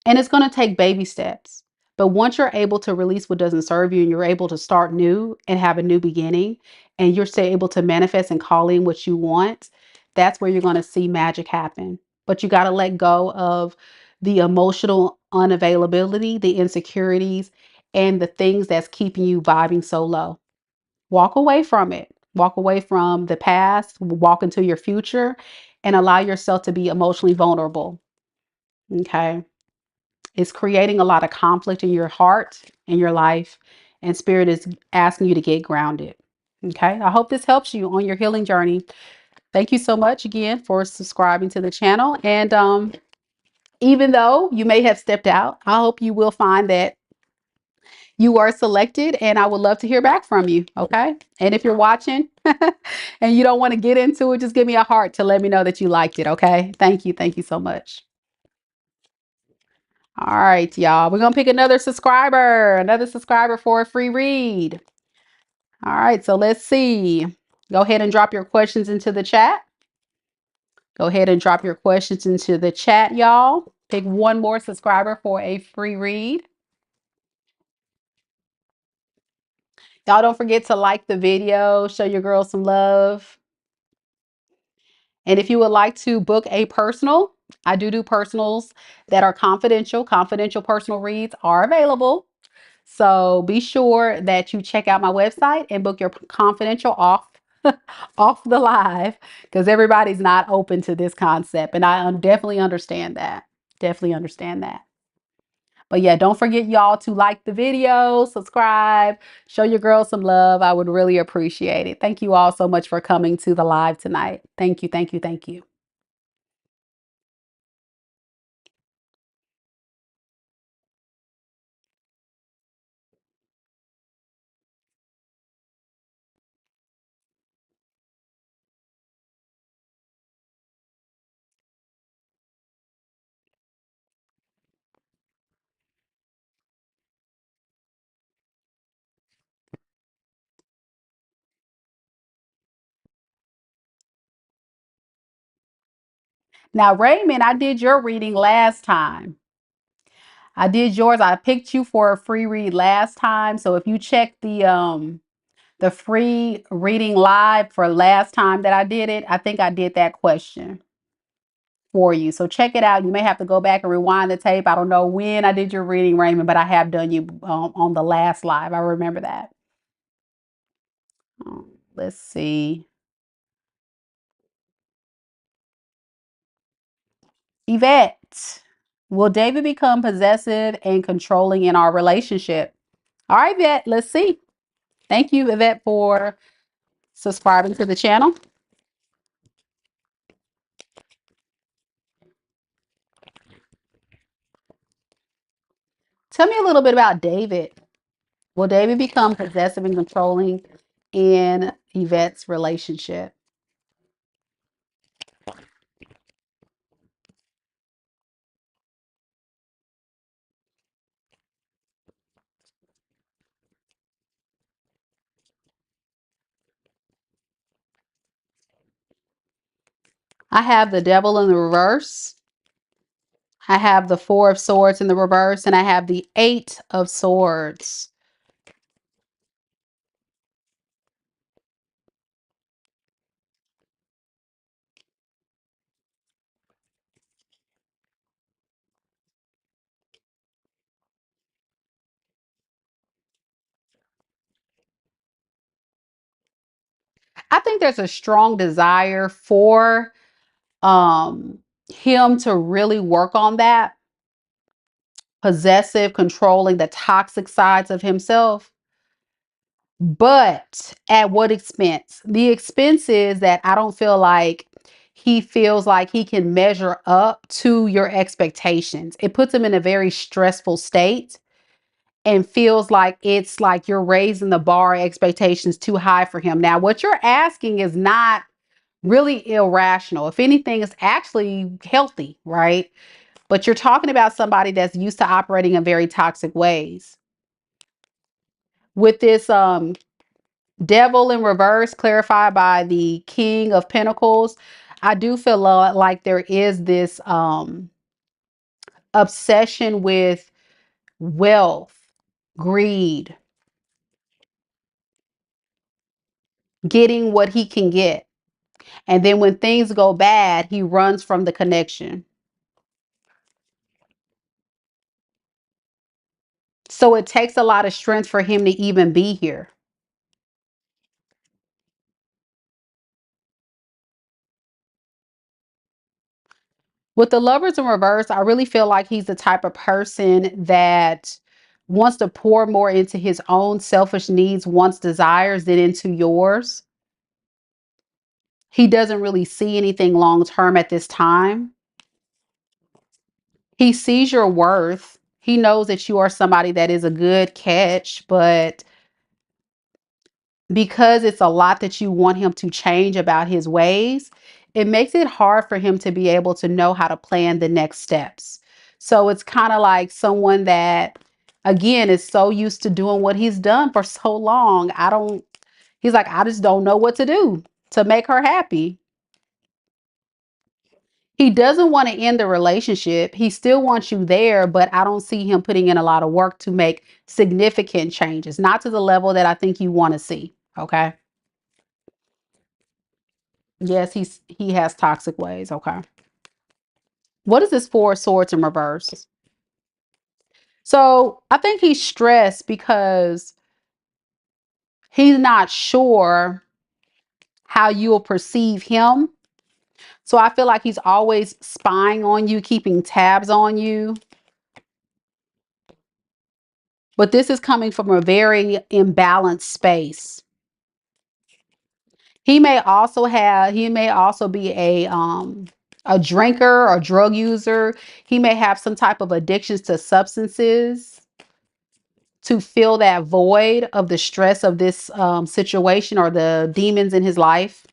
And it's going to take baby steps. But once you're able to release what doesn't serve you and you're able to start new and have a new beginning, and you're still able to manifest and call in what you want, that's where you're going to see magic happen. But you got to let go of the emotional unavailability, the insecurities, and the things that's keeping you vibing so low. Walk away from it. Walk away from the past, walk into your future, and allow yourself to be emotionally vulnerable. Okay. It's creating a lot of conflict in your heart and your life, and spirit is asking you to get grounded. Okay. I hope this helps you on your healing journey. Thank you so much again for subscribing to the channel. And even though you may have stepped out, I hope you will find that you are selected and I would love to hear back from you. Okay. And if you're watching and you don't want to get into it, just give me a heart to let me know that you liked it. Okay. Thank you. Thank you so much. All right, y'all. We're going to pick another subscriber for a free read. All right. So let's see. Go ahead and drop your questions into the chat. Go ahead and drop your questions into the chat, y'all. Pick one more subscriber for a free read. Y'all don't forget to like the video, show your girl some love. And if you would like to book a personal, I do personals that are confidential. Confidential personal reads are available. So be sure that you check out my website and book your confidential off off the live because everybody's not open to this concept. And I definitely understand that. Definitely understand that. But yeah, don't forget y'all to like the video, subscribe, show your girl some love. I would really appreciate it. Thank you all so much for coming to the live tonight. Thank you, thank you, thank you. Now, Raymond, I did your reading last time. I did yours. I picked you for a free read last time. So if you check the free reading live for last time that I did it, I think I did that question for you. So check it out. You may have to go back and rewind the tape. I don't know when I did your reading, Raymond, but I have done you on the last live. I remember that. Let's see. Yvette, will David become possessive and controlling in our relationship? All right, Yvette, let's see. Thank you, Yvette, for subscribing to the channel. Tell me a little bit about David. Will David become possessive and controlling in Yvette's relationship? I have the devil in the reverse. I have the four of swords in the reverse, and I have the eight of swords. I think there's a strong desire for him to really work on that possessive, controlling, the toxic sides of himself. But at what expense? The expense is that I don't feel like he feels like he can measure up to your expectations. It puts him in a very stressful state and feels like it's like you're raising the bar expectations too high for him. Now, what you're asking is not really irrational. If anything, it's actually healthy, right? But you're talking about somebody that's used to operating in very toxic ways. With this devil in reverse, clarified by the King of Pentacles, I do feel like there is this obsession with wealth, greed, getting what he can get. And then when things go bad, he runs from the connection. So it takes a lot of strength for him to even be here. With the lovers in reverse, I really feel like he's the type of person that wants to pour more into his own selfish needs, wants desires than into yours. He doesn't really see anything long term at this time. He sees your worth. He knows that you are somebody that is a good catch, but because it's a lot that you want him to change about his ways, it makes it hard for him to be able to know how to plan the next steps. So it's kind of like someone that, again, is so used to doing what he's done for so long. He's like, I just don't know what to do to make her happy. He doesn't want to end the relationship. He still wants you there, but I don't see him putting in a lot of work to make significant changes, not to the level that I think you want to see. Okay. Yes, he has toxic ways. Okay. What is this four of swords in reverse? So I think he's stressed because he's not sure how you'll perceive him. So I feel like he's always spying on you, keeping tabs on you. But this is coming from a very imbalanced space. He may also be a drinker or drug user. He may have some type of addictions to substances to fill that void of the stress of this situation or the demons in his life.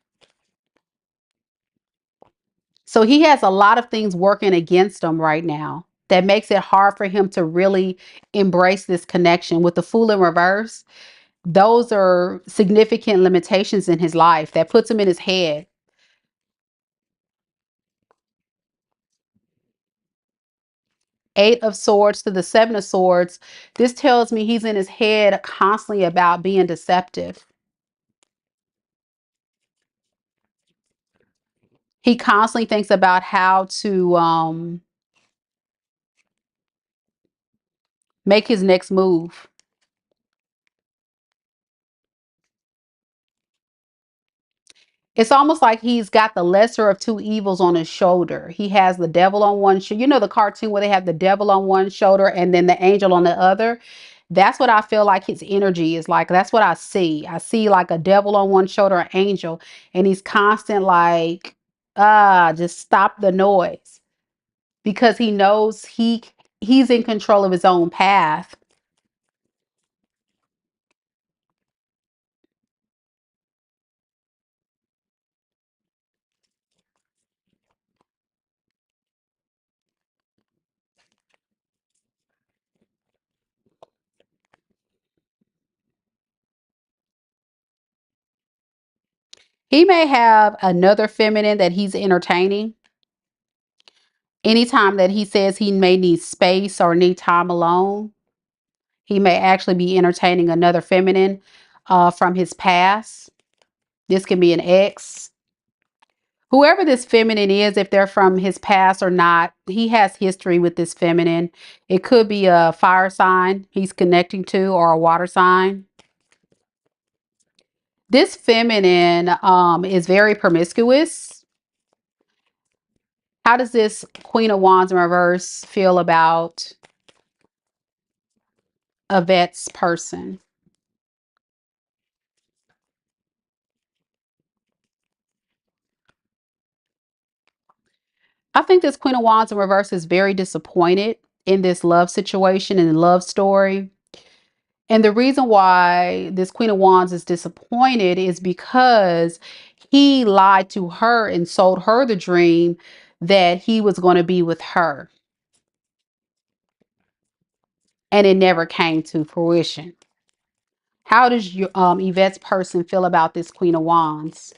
So he has a lot of things working against him right now that makes it hard for him to really embrace this connection. With the Fool in reverse, those are significant limitations in his life that puts him in his head. Eight of Swords to the Seven of Swords, this tells me he's in his head constantly about being deceptive. He constantly thinks about how to make his next move. It's almost like he's got the lesser of two evils on his shoulder. He has the devil on one shoulder. You know the cartoon where they have the devil on one shoulder and then the angel on the other? That's what I feel like his energy is like. That's what I see. I see like a devil on one shoulder, an angel, and he's constant like, just stop the noise. Because he knows he's in control of his own path. He may have another feminine that he's entertaining. Anytime that he says he may need space or need time alone, he may actually be entertaining another feminine from his past. This can be an ex. Whoever this feminine is, if they're from his past or not, he has history with this feminine. It could be a fire sign he's connecting to or a water sign. This feminine is very promiscuous. How does this Queen of Wands in reverse feel about a vet's person? I think this Queen of Wands in reverse is very disappointed in this love situation and love story. And the reason why this Queen of Wands is disappointed is because he lied to her and sold her the dream that he was going to be with her. And it never came to fruition. How does your Yvette's person feel about this Queen of Wands?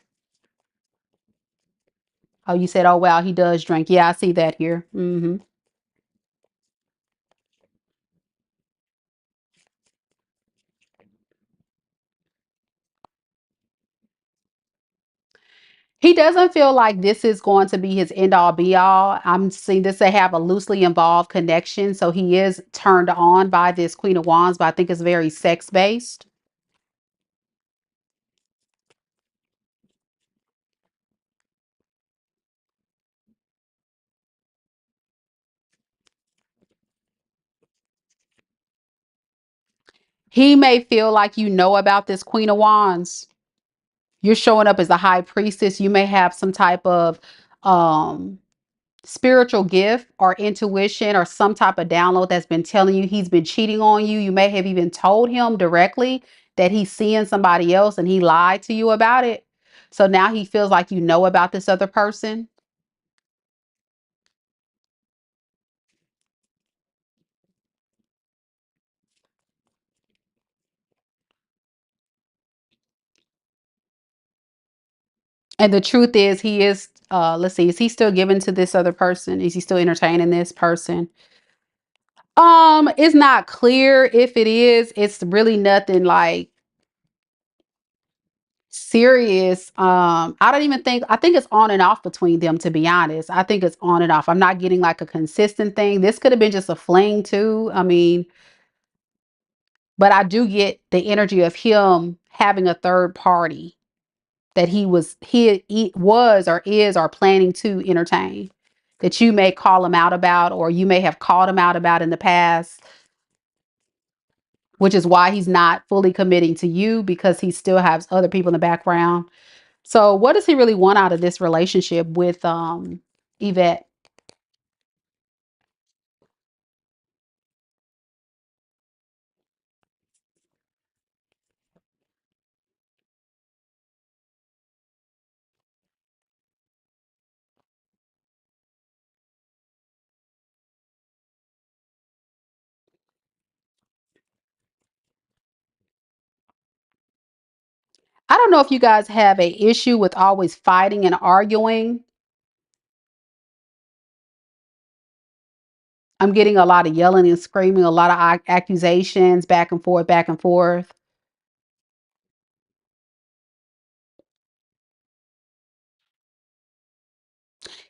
Oh, you said, oh, wow, he does drink. Yeah, I see that here. He doesn't feel like this is going to be his end all be all. I'm seeing this they have a loosely involved connection. So he is turned on by this Queen of Wands, but I think it's very sex based. He may feel like you know about this Queen of Wands. You're showing up as a high priestess. You may have some type of um spiritual gift or intuition or some type of download that's been telling you he's been cheating on you. You may have even told him directly that he's seeing somebody else and he lied to you about it. So now he feels like you know about this other person. And the truth is he is let's see, is he still given to this other person? Is he still entertaining this person? It's not clear if it is. It's really nothing like serious. I don't even think I think it's on and off between them, to be honest. I think it's on and off. I'm not getting like a consistent thing. This could have been just a fling too. I mean, but I do get the energy of him having a third party that he was or is or planning to entertain, that you may call him out about or you may have called him out about in the past, which is why he's not fully committing to you because he still has other people in the background. So what does he really want out of this relationship with Yvette? I don't know if you guys have a issue with always fighting and arguing. I'm getting a lot of yelling and screaming, a lot of accusations, back and forth, back and forth.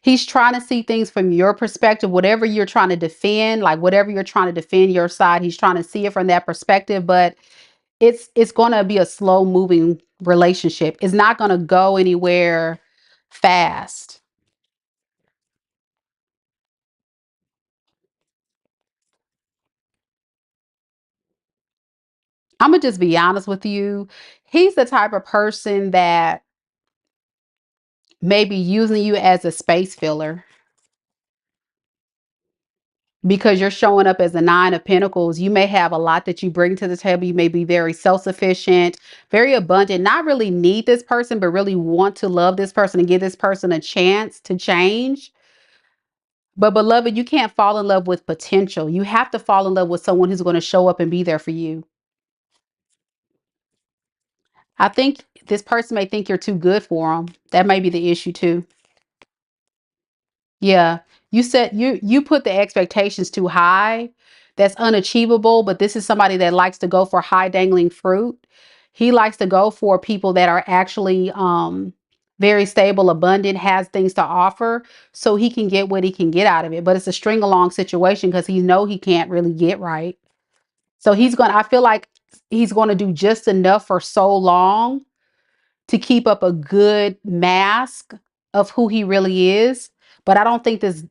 He's trying to see things from your perspective, whatever you're trying to defend, like whatever you're trying to defend your side, he's trying to see it from that perspective, but it's going to be a slow moving relationship. It's not going to go anywhere fast. I'm going to just be honest with you. He's the type of person that may be using you as a space filler because you're showing up as a nine of pentacles. You may have a lot that you bring to the table. You may be very self-sufficient, very abundant, not really need this person, but really want to love this person and give this person a chance to change. But beloved, you can't fall in love with potential. You have to fall in love with someone who's going to show up and be there for you. I think this person may think you're too good for them. That may be the issue too. Yeah. You said you put the expectations too high. That's unachievable, but this is somebody that likes to go for high dangling fruit. He likes to go for people that are actually very stable, abundant, has things to offer so he can get what he can get out of it. But it's a string along situation because he know he can't really get right. So I feel like he's going to do just enough for so long to keep up a good mask of who he really is. But I don't think this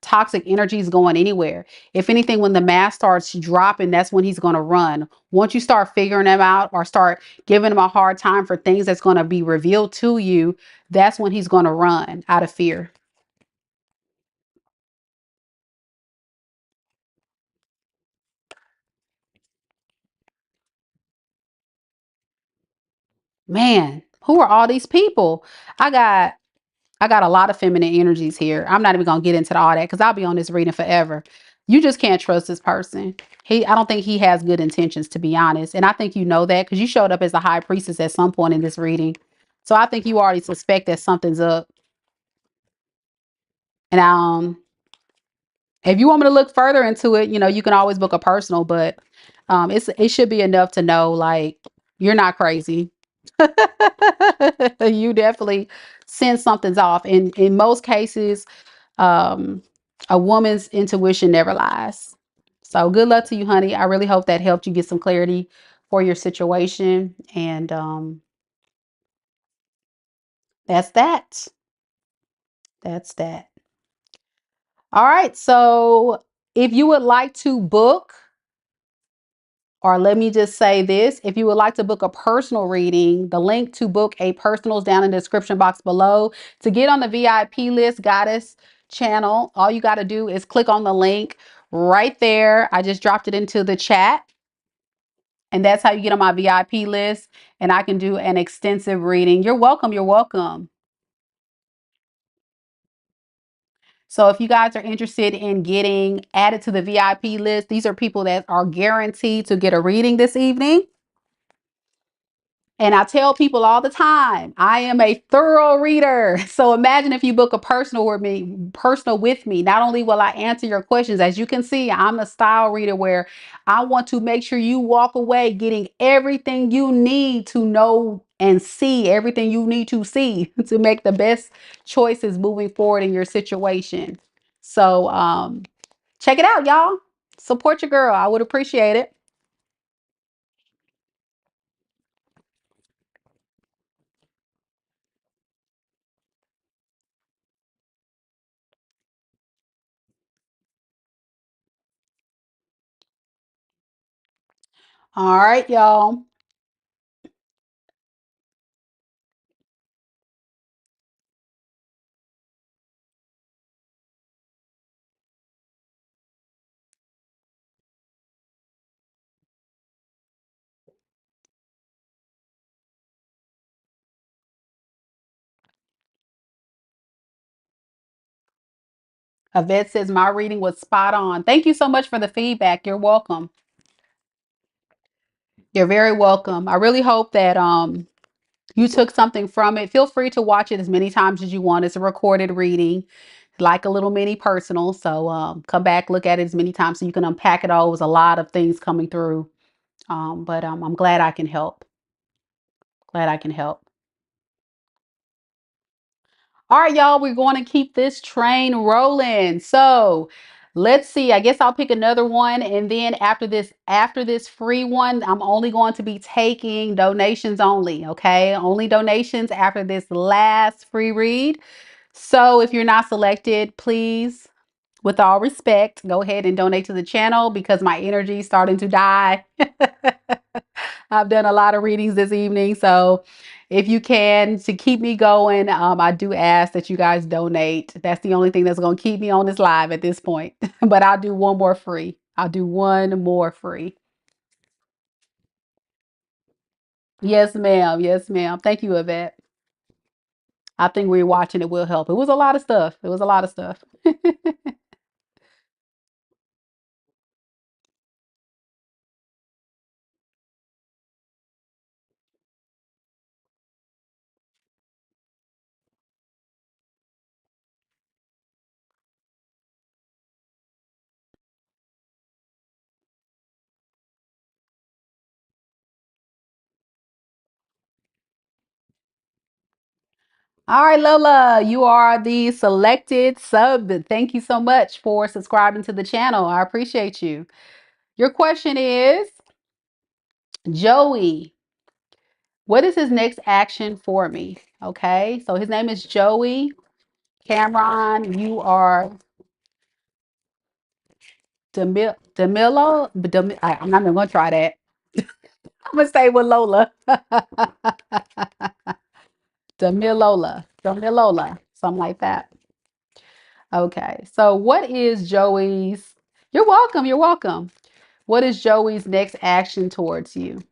toxic energy is going anywhere. If anything, when the mask starts dropping, that's when he's going to run. Once you start figuring him out or start giving him a hard time for things that's going to be revealed to you, that's when he's going to run out of fear. Man, who are all these people? I got I got a lot of feminine energies here. I'm not even gonna get into all that because I'll be on this reading forever. You just can't trust this person. I don't think he has good intentions, to be honest. And I think you know that because you showed up as a high priestess at some point in this reading. So I think you already suspect that something's up. And if you want me to look further into it, you can always book a personal, but it should be enough to know like you're not crazy. You definitely sense something's off. And in most cases, um, a woman's intuition never lies. So good luck to you, honey. I really hope that helped you get some clarity for your situation. And that's that. That's that. All right. So if you would like to book, or let me just say this, if you would like to book a personal reading, the link to book a personal is down in the description box below. To get on the VIP list, Goddess channel, all you got to do is click on the link right there. I just dropped it into the chat. And that's how you get on my VIP list. And I can do an extensive reading. You're welcome. You're welcome. So if you guys are interested in getting added to the VIP list, these are people that are guaranteed to get a reading this evening. And I tell people all the time, I am a thorough reader. So imagine if you book a personal with me. Not only will I answer your questions, as you can see, I'm a style reader where I want to make sure you walk away getting everything you need to know and see, everything you need to see to make the best choices moving forward in your situation. So check it out, y'all. Support your girl. I would appreciate it. All right, y'all. Yvette says my reading was spot on. Thank you so much for the feedback. You're welcome. You're very welcome. I really hope that you took something from it. Feel free to watch it as many times as you want. It's a recorded reading. like a little mini personal. So come back, look at it as many times so you can unpack it all. It was a lot of things coming through. But I'm glad I can help. Glad I can help. All right, y'all, we're going to keep this train rolling. So let's see. I guess I'll pick another one. And then after this free one, I'm only going to be taking donations only. Okay. Only donations after this last free read. So if you're not selected, please, with all respect, go ahead and donate to the channel because my energy is starting to die. I've done a lot of readings this evening. So if you can, to keep me going, I do ask that you guys donate. That's the only thing that's going to keep me on this live at this point. But I'll do one more free. I'll do one more free. Yes, ma'am. Yes, ma'am. Thank you, Yvette. I think rewatching it will help. It was a lot of stuff. It was a lot of stuff. All right, Lola, you are the selected sub. Thank you so much for subscribing to the channel. I appreciate you. Your question is, Joey, what is his next action for me? Okay, so his name is Joey Cameron. You are I'm not even gonna try that. I'm gonna stay with Lola. Demilola, something like that. Okay, so what is Joey's? You're welcome. You're welcome. What is Joey's next action towards you?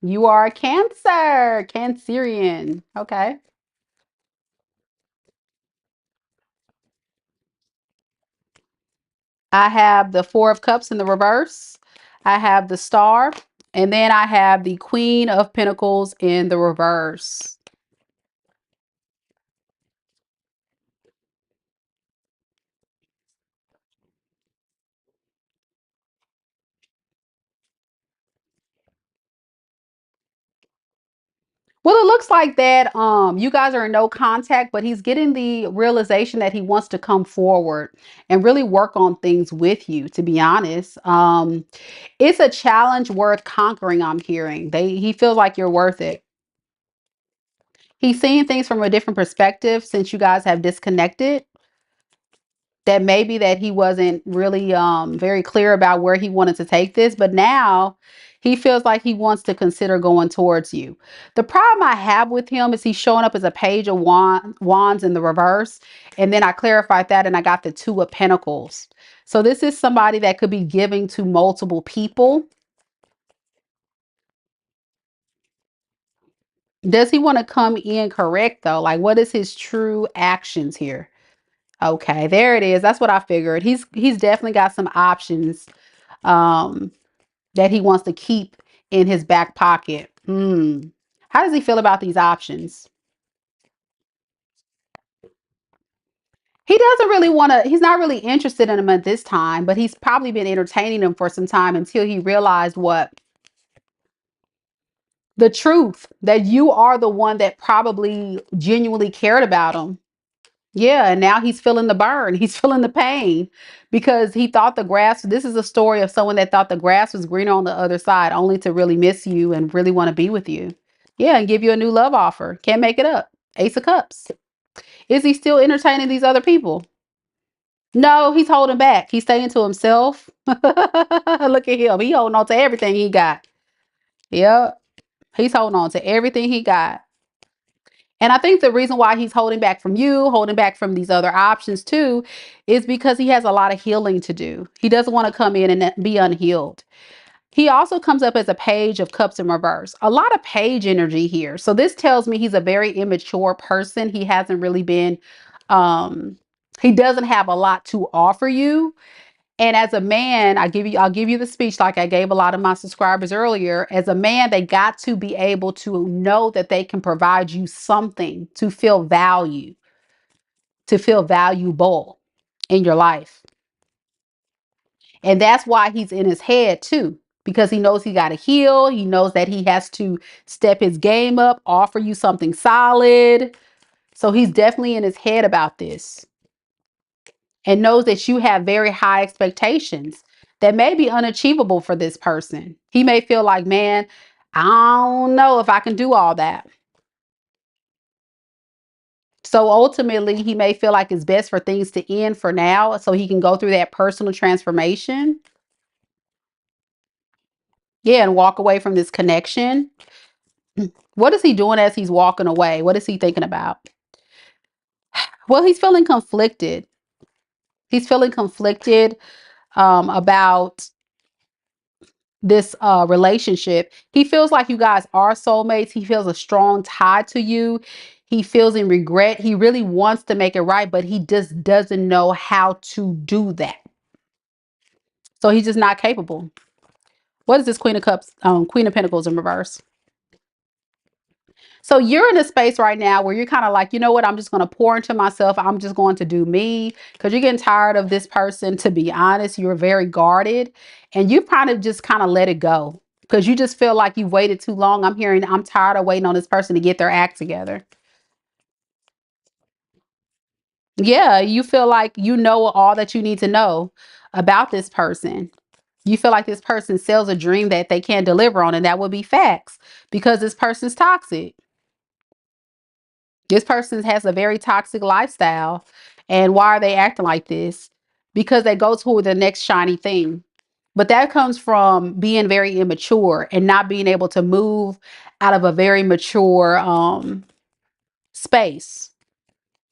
You are a Cancer, Cancerian. Okay. I have the Four of Cups in the reverse. I have the Star. And then I have the Queen of Pentacles in the reverse. Well, it looks like that you guys are in no contact, but he's getting the realization that he wants to come forward and really work on things with you, to be honest. It's a challenge worth conquering, I'm hearing. He feels like you're worth it. He's seeing things from a different perspective since you guys have disconnected. That maybe that he wasn't really very clear about where he wanted to take this, but now he feels like he wants to consider going towards you. The problem I have with him is he's showing up as a page of wands in the reverse, and then I clarified that and I got the Two of Pentacles. So this is somebody that could be giving to multiple people. Does he want to come in correct though? Like, what is his true actions here? Okay, there it is. That's what I figured. He's definitely got some options um that he wants to keep in his back pocket. How does he feel about these options? He doesn't really want to, he's not really interested in them at this time, but he's probably been entertaining them for some time until he realized what? The truth that you are the one that probably genuinely cared about him. Yeah, and now he's feeling the burn. He's feeling the pain because he thought the grass, this is a story of someone that thought the grass was greener on the other side, only to really miss you and really want to be with you. Yeah, and give you a new love offer. Can't make it up. Ace of Cups. Is he still entertaining these other people? No, he's holding back. He's staying to himself. Look at him. He holding on to everything he got. Yep. He's holding on to everything he got. And I think the reason why he's holding back from you, holding back from these other options too, is because he has a lot of healing to do. He doesn't want to come in and be unhealed. He also comes up as a Page of Cups in reverse. A lot of page energy here. So this tells me he's a very immature person. He hasn't really been, he doesn't have a lot to offer you. And as a man, I'll give you the speech like I gave a lot of my subscribers earlier. As a man, they got to be able to know that they can provide you something to feel value, to feel valuable in your life. And that's why he's in his head too, because he knows he got to heal. He knows that he has to step his game up, offer you something solid. So he's definitely in his head about this and knows that you have very high expectations that may be unachievable for this person. He may feel like, man, I don't know if I can do all that. So ultimately, he may feel like it's best for things to end for now so he can go through that personal transformation. Yeah, and walk away from this connection. What is he doing as he's walking away? What is he thinking about? Well, he's feeling conflicted. He's feeling conflicted about this relationship. He feels like you guys are soulmates. He feels a strong tie to you. He feels in regret. He really wants to make it right, but he just doesn't know how to do that. So he's just not capable. What is this Queen of Cups, Queen of Pentacles in reverse? So you're in a space right now where you're kind of like, you know what? I'm just going to pour into myself. I'm just going to do me, because you're getting tired of this person. To be honest, you're very guarded and you just kind of let it go because you just feel like you've waited too long. I'm tired of waiting on this person to get their act together. Yeah, you feel like you know all that you need to know about this person. You feel like this person sells a dream that they can't deliver on, and that would be facts because this person's toxic. This person has a very toxic lifestyle. And why are they acting like this? Because they go to the next shiny thing. But that comes from being very immature and not being able to move out of a very mature space.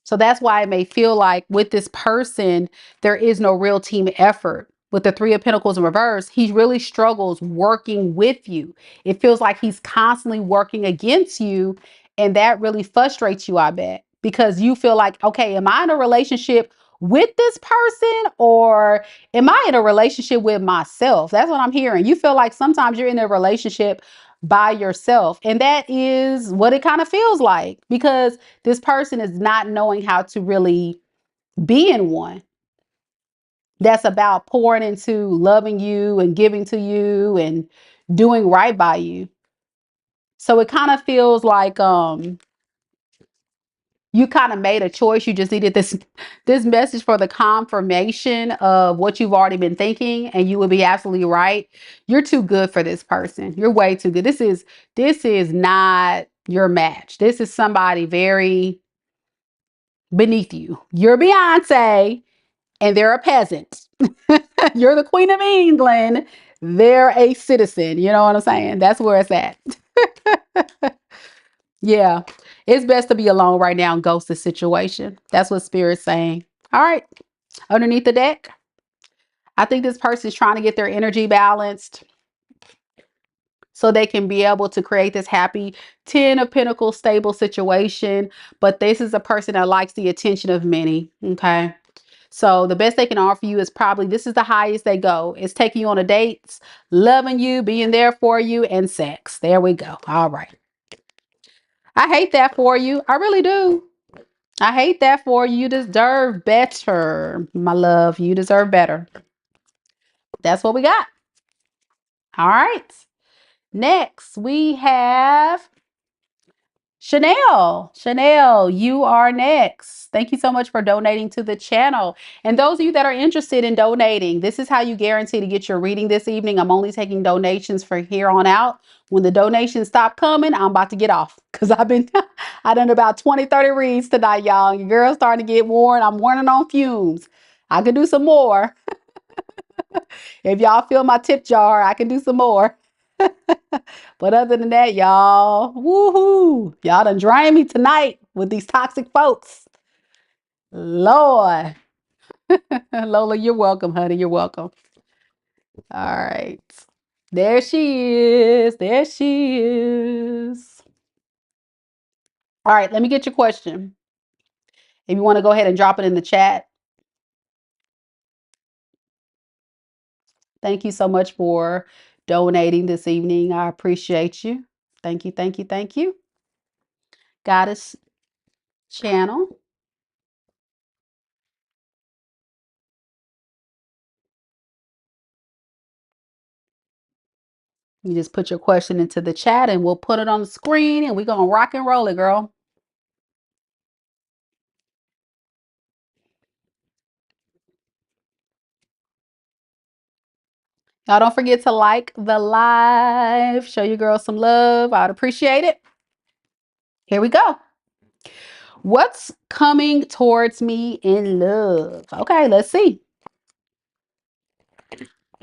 So that's why it may feel like with this person, there is no real team effort. With the Three of Pentacles in reverse, he really struggles working with you. It feels like he's constantly working against you. And that really frustrates you, I bet, because you feel like, okay, am I in a relationship with this person or am I in a relationship with myself? That's what I'm hearing. You feel like sometimes you're in a relationship by yourself. And that is what it kind of feels like because this person is not knowing how to really be in one that's about pouring into loving you and giving to you and doing right by you. So it kind of feels like you kind of made a choice. You just needed this message for the confirmation of what you've already been thinking, and you would be absolutely right. You're too good for this person. You're way too good. This is not your match. This is somebody very beneath you. You're Beyonce and they're a peasant. You're the Queen of England. They're a citizen. You know what I'm saying? That's where it's at. Yeah, it's best to be alone right now and ghost the situation. That's what Spirit's saying. All right, underneath the deck, I think this person is trying to get their energy balanced so they can be able to create this happy 10 of Pentacles stable situation. But this is a person that likes the attention of many. Okay. So the best they can offer you is probably, this is the highest they go. It's taking you on a dates, loving you, being there for you, and sex. There we go. All right. I hate that for you. I really do. I hate that for you. You deserve better, my love. You deserve better. That's what we got. All right. Next, we have Chanel. Chanel, you are next. Thank you so much for donating to the channel. And those of you that are interested in donating, this is how you guarantee to get your reading this evening. I'm only taking donations for here on out. When the donations stop coming, I'm about to get off because I done about 20, 30 reads tonight, y'all. Your girl's starting to get worn. I'm warning on fumes. I could do some more. If y'all fill my tip jar, I can do some more. But other than that, y'all, woohoo, y'all done drained me tonight with these toxic folks. Lord. Lola, you're welcome, honey. You're welcome. All right. There she is. There she is. All right, let me get your question. If you want to go ahead and drop it in the chat. Thank you so much for donating this evening. I appreciate you. Thank you, thank you, thank you. Goddess channel. You just put your question into the chat and we'll put it on the screen and we're going to rock and roll it, girl. Y'all don't forget to like the live. Show your girl some love. I'd appreciate it. Here we go. What's coming towards me in love? Okay, let's see.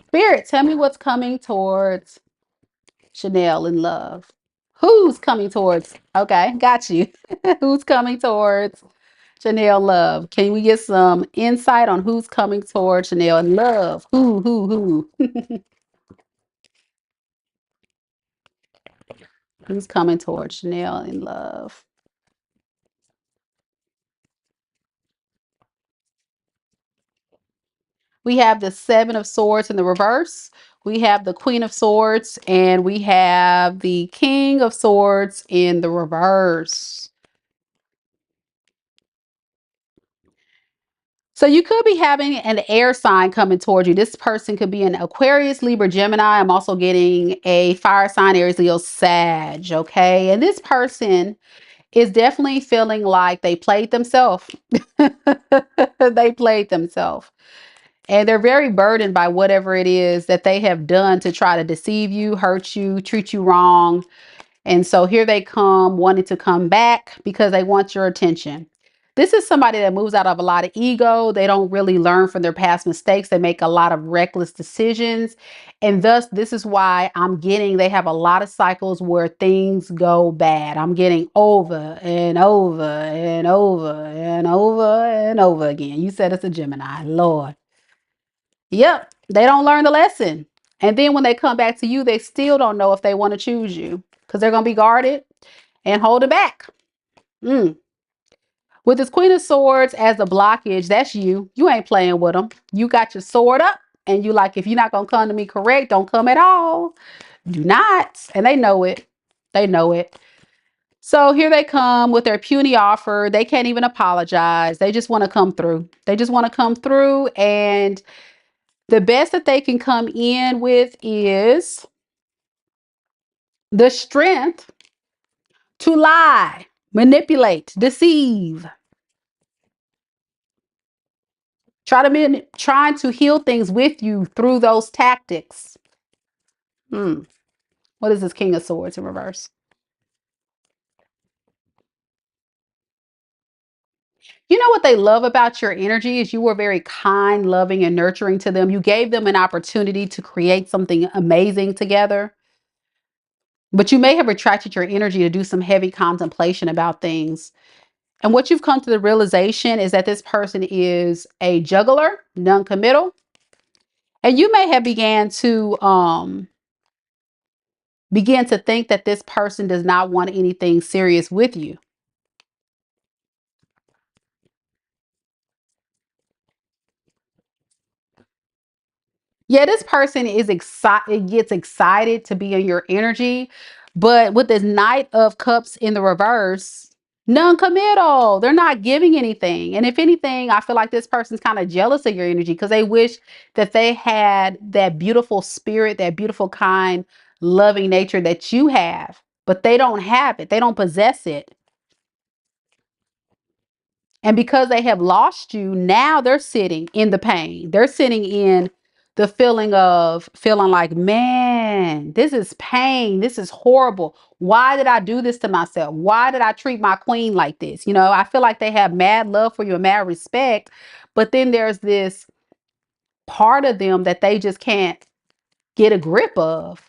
Spirit, tell me what's coming towards Chanel in love. Who's coming towards? Okay, got you. Who's coming towards Chanel love? Can we get some insight on who's coming towards Chanel in love? Who? Who's coming towards Chanel in love? We have the Seven of Swords in the reverse. We have the Queen of Swords, and we have the King of Swords in the reverse. So you could be having an air sign coming towards you. This person could be an Aquarius, Libra, Gemini. I'm also getting a fire sign, Aries, Leo, Sag. Okay. And this person is definitely feeling like they played themselves. They played themselves. And they're very burdened by whatever it is that they have done to try to deceive you, hurt you, treat you wrong. And so here they come wanting to come back because they want your attention. This is somebody that moves out of a lot of ego. They don't really learn from their past mistakes. They make a lot of reckless decisions. And thus, this is why I'm getting, they have a lot of cycles where things go bad. I'm getting over and over and over and over and over again. You said it's a Gemini, Lord. Yep, they don't learn the lesson. And then when they come back to you, they still don't know if they want to choose you because they're going to be guarded and holding back. With this Queen of Swords as a blockage, that's you. You ain't playing with them. You got your sword up and you like, if you're not going to come to me correct, don't come at all. Do not. And they know it. They know it. So here they come with their puny offer. They can't even apologize. They just want to come through. They just want to come through, and the best that they can come in with is the strength to lie, manipulate, deceive, trying to heal things with you through those tactics. What is this King of Swords in reverse? You know what they love about your energy is you were very kind, loving, and nurturing to them. You gave them an opportunity to create something amazing together. But you may have retracted your energy to do some heavy contemplation about things. And what you've come to the realization is that this person is a juggler, non-committal. And you may have begin to think that this person does not want anything serious with you. Yeah, this person is excited, gets excited to be in your energy, but with this Knight of Cups in the reverse, non-committal. They're not giving anything. And if anything, I feel like this person's kind of jealous of your energy because they wish that they had that beautiful spirit, that beautiful, kind, loving nature that you have, but they don't have it. They don't possess it. And because they have lost you, now they're sitting in the pain. They're sitting in the feeling of feeling like, man, this is pain. This is horrible. Why did I do this to myself? Why did I treat my queen like this? You know, I feel like they have mad love for you and mad respect. But then there's this part of them that they just can't get a grip of.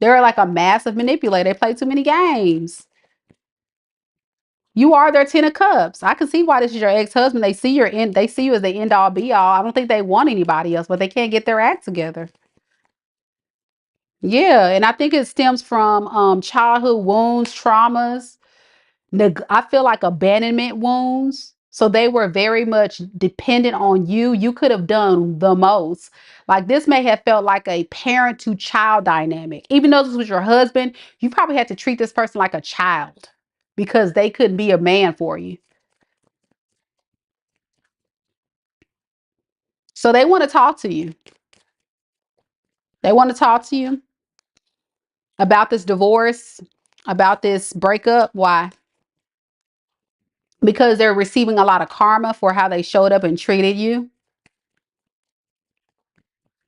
They're like a massive manipulator. They play too many games. You are their 10 of Cups. I can see why this is your ex-husband. They see you as the end all be all. I don't think they want anybody else, but they can't get their act together. Yeah, and I think it stems from childhood wounds, traumas. I feel like abandonment wounds. So they were very much dependent on you. You could have done the most. Like this may have felt like a parent to child dynamic. Even though this was your husband, you probably had to treat this person like a child because they couldn't be a man for you. So they want to talk to you. They want to talk to you. About this divorce, about this breakup. Why? Because they're receiving a lot of karma for how they showed up and treated you.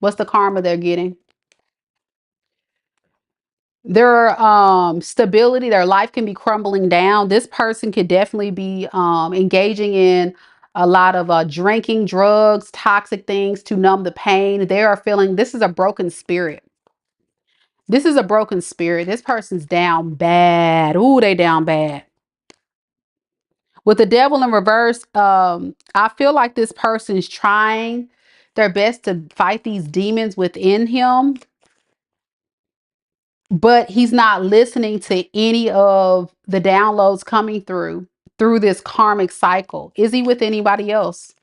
What's the karma they're getting? Their stability, their life can be crumbling down. This person could definitely be engaging in a lot of drinking, drugs, toxic things to numb the pain. They are feeling, this is a broken spirit. This is a broken spirit. This person's down bad. Ooh, they down bad. With the devil in reverse, I feel like this person's trying their best to fight these demons within him, but he's not listening to any of the downloads coming through this karmic cycle. Is he with anybody else?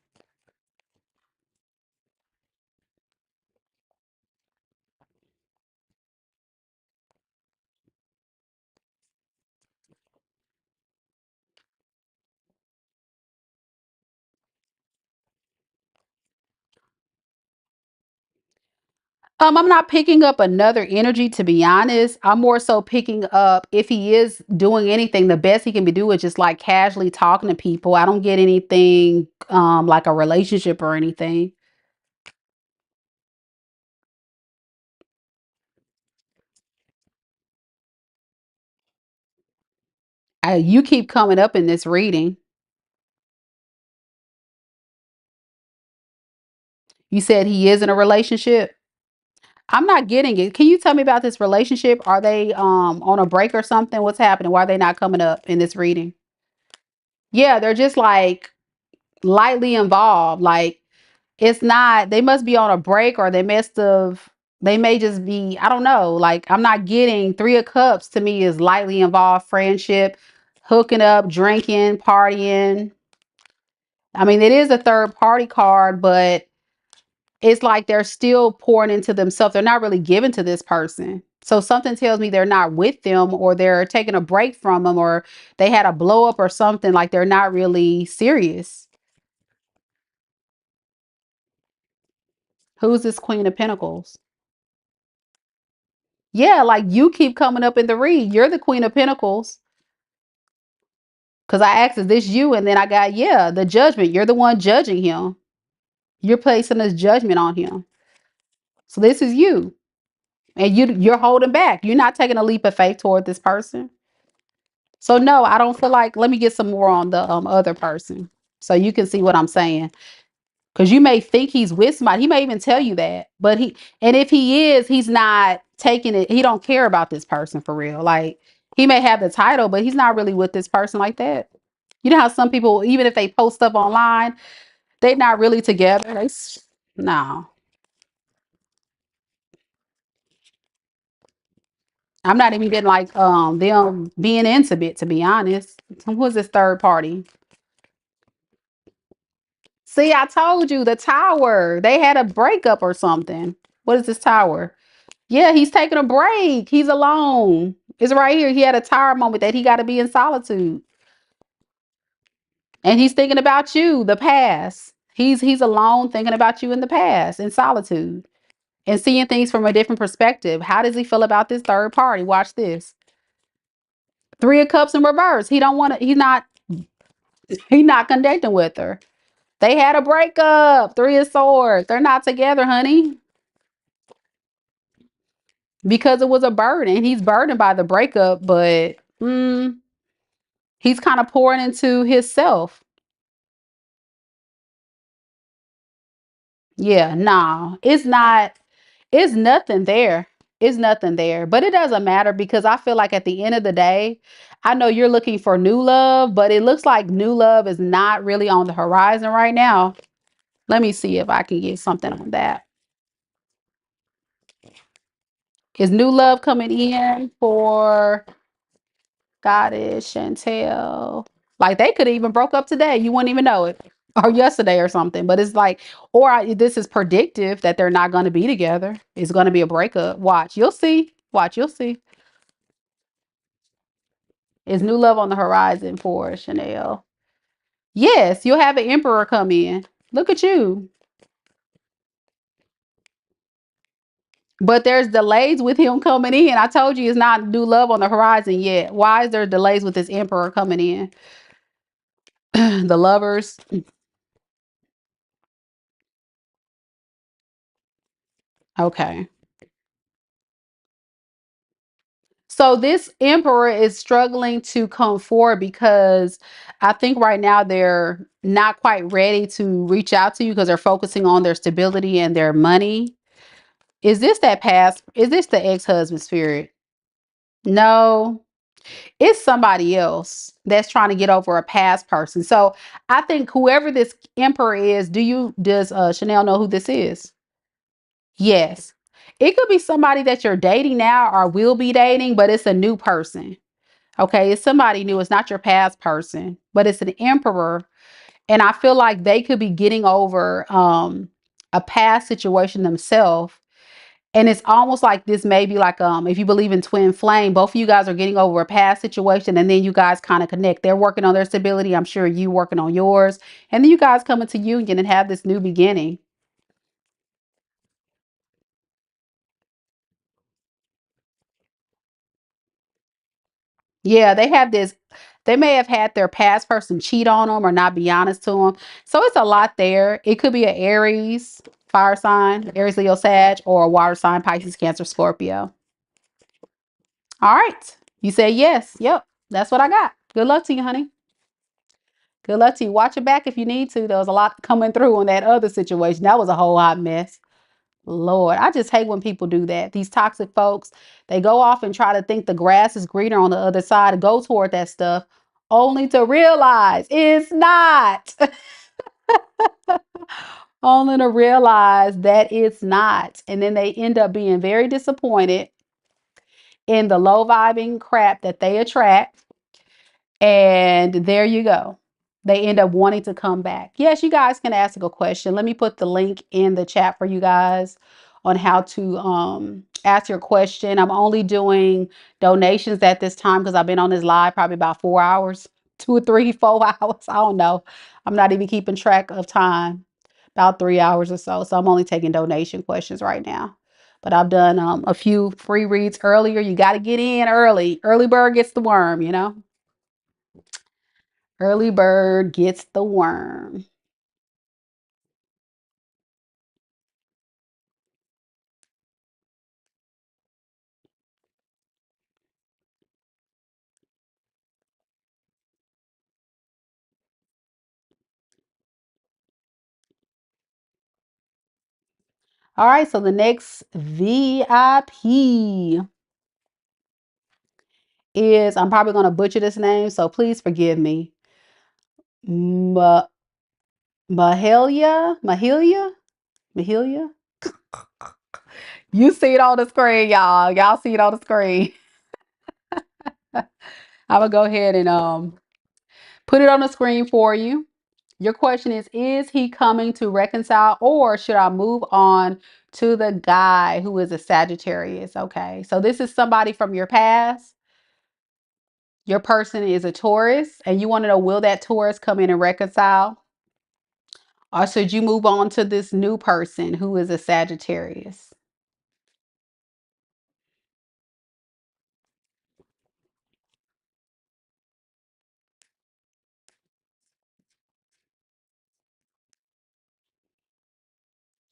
I'm not picking up another energy, to be honest. I'm more so picking up, if he is doing anything, the best he can be doing is just like casually talking to people. I don't get anything like a relationship or anything. You keep coming up in this reading. You said he is in a relationship. I'm not getting it. Can you tell me about this relationship? Are they on a break or something? What's happening? Why are they not coming up in this reading? Yeah, they're just like lightly involved. Like it's not, they must be on a break, or they may just be, I don't know. Like I'm not getting Three of Cups. To me is lightly involved friendship, hooking up, drinking, partying. I mean, it is a third party card, but it's like they're still pouring into themselves. They're not really giving to this person. So something tells me they're not with them, or they're taking a break from them, or they had a blow up or something. Like they're not really serious. Who's this Queen of Pentacles? Yeah, like you keep coming up in the read. You're the Queen of Pentacles. Because I asked, is this you? And then I got, yeah, the Judgment. You're the one judging him. You're placing this judgment on him. So this is you. And you're holding back. You're not taking a leap of faith toward this person. So no, I don't feel like, let me get some more on the other person so you can see what I'm saying. Because you may think he's with somebody. He may even tell you that. But and if he is, he's not taking it. He don't care about this person for real. Like he may have the title, but he's not really with this person like that. You know how some people, even if they post stuff online, they're not really together. No. I'm not even getting like them being intimate, to be honest. Who's this third party? See, I told you the tower. They had a breakup or something. What is this tower? Yeah, he's taking a break. He's alone. It's right here. He had a tower moment that he got to be in solitude. And he's thinking about you, the past. He's alone thinking about you in the past, in solitude, and seeing things from a different perspective. How does he feel about this third party? Watch this. Three of Cups in reverse. He don't want to, he's not connecting with her. They had a breakup. Three of Swords. They're not together, honey. Because it was a burden. He's burdened by the breakup, but he's kind of pouring into himself. Yeah, nah, it's nothing there. It's nothing there. But it doesn't matter, because I feel like at the end of the day, I know you're looking for new love, but it looks like new love is not really on the horizon right now. Let me see if I can get something on that. Is new love coming in for Goddess Chantel? Like they could even broke up today. You wouldn't even know it. Or yesterday or something. But it's like, this is predictive that they're not going to be together. It's going to be a breakup. Watch, you'll see. Watch, you'll see. Is new love on the horizon for Chanel? Yes, you'll have an emperor come in. Look at you. But there's delays with him coming in. I told you it's not new love on the horizon yet. Why is there delays with this emperor coming in? The lovers. Okay. So this emperor is struggling to come forward because I think right now they're not quite ready to reach out to you because they're focusing on their stability and their money. Is this that past? Is this the ex-husband spirit? No, it's somebody else that's trying to get over a past person. So I think whoever this emperor is, does Chanel know who this is? Yes. It could be somebody that you're dating now or will be dating, but it's a new person. Okay, it's somebody new. It's not your past person, but it's an emperor. And I feel like they could be getting over a past situation themselves. And it's almost like this may be like if you believe in twin flame, both of you guys are getting over a past situation and then you guys kind of connect. They're working on their stability. I'm sure you working on yours. And then you guys come into union and have this new beginning. Yeah, they may have had their past person cheat on them or not be honest to them. So it's a lot there. It could be an Aries, fire sign, Aries, Leo, Sag, or a water sign, Pisces, Cancer, Scorpio. All right. You say yes. Yep. That's what I got. Good luck to you, honey. Good luck to you. Watch your back if you need to. There was a lot coming through on that other situation. That was a whole hot mess. Lord, I just hate when people do that. These toxic folks, they go off and try to think the grass is greener on the other side, go toward that stuff, only to realize it's not. Only to realize that it's not. And then they end up being very disappointed in the low vibing crap that they attract. And there you go. They end up wanting to come back. Yes, you guys can ask a question. Let me put the link in the chat for you guys on how to ask your question. I'm only doing donations at this time because I've been on this live probably about 4 hours, 2 or 3, 4 hours. I don't know. I'm not even keeping track of time. About 3 hours or so. So I'm only taking donation questions right now. But I've done a few free reads earlier. You got to get in early. Early bird gets the worm, you know? Early bird gets the worm. All right, so the next VIP is, I'm probably going to butcher this name, so please forgive me. Ma Mahalia? Mahalia? You see it on the screen, y'all. Y'all see it on the screen. I'm gonna go ahead and put it on the screen for you. Your question is he coming to reconcile or should I move on to the guy who is a Sagittarius? Okay, so this is somebody from your past. Your person is a Taurus and you want to know, will that Taurus come in and reconcile? Or should you move on to this new person who is a Sagittarius?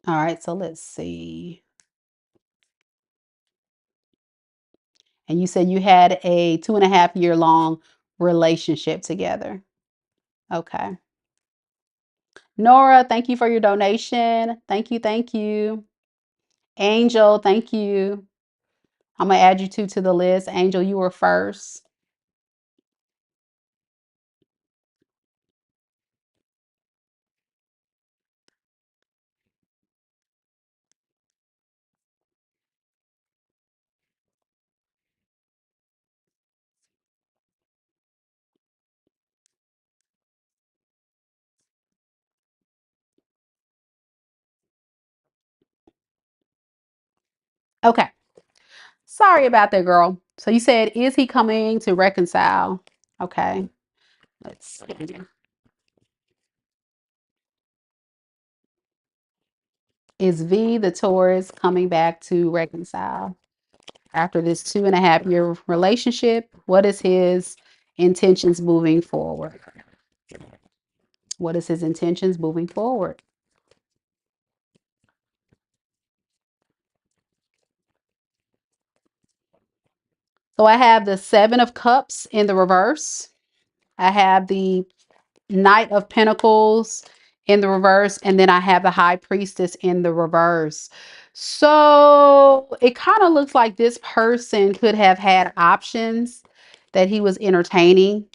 All right, so let's see. And you said you had a 2.5 year long relationship together. Okay. Nora, thank you for your donation. Thank you. Thank you. Angel, thank you. I'm going to add you two to the list. Angel, you were first. Okay. Sorry about that, girl. So you said, is he coming to reconcile? Okay. Let's see. Is V, the Taurus, coming back to reconcile after this 2.5 year relationship? What is his intentions moving forward? What is his intentions moving forward? So I have the Seven of Cups in the reverse. I have the Knight of Pentacles in the reverse, and then I have the High Priestess in the reverse. So it kind of looks like this person could have had options that he was entertaining.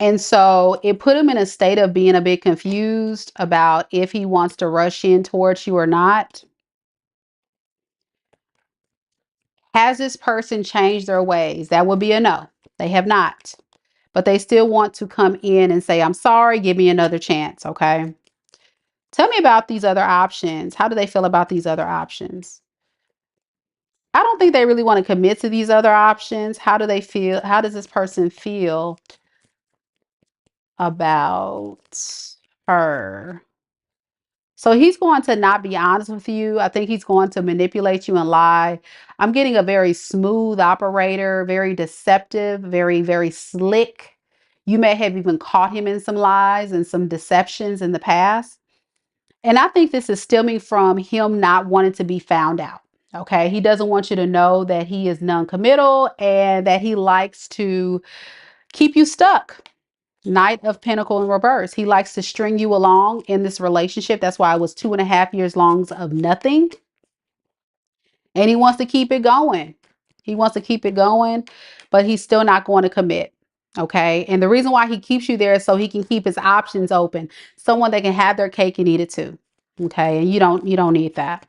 And so it put him in a state of being a bit confused about if he wants to rush in towards you or not. Has this person changed their ways? That would be a no. They have not. But they still want to come in and say, I'm sorry, give me another chance. Okay. Tell me about these other options. How do they feel about these other options? I don't think they really want to commit to these other options. How do they feel? How does this person feel about her? So he's going to not be honest with you. I think he's going to manipulate you and lie. I'm getting a very smooth operator, very deceptive, very, very slick. You may have even caught him in some lies and some deceptions in the past. And I think this is stemming from him not wanting to be found out. Okay. He doesn't want you to know that he is non-committal and that he likes to keep you stuck. Knight of Pentacle in reverse. He likes to string you along in this relationship. That's why it was 2.5 years long of nothing. And he wants to keep it going. He wants to keep it going, but he's still not going to commit. Okay. And the reason why he keeps you there is so he can keep his options open. Someone that can have their cake and eat it too. Okay. And you don't need that.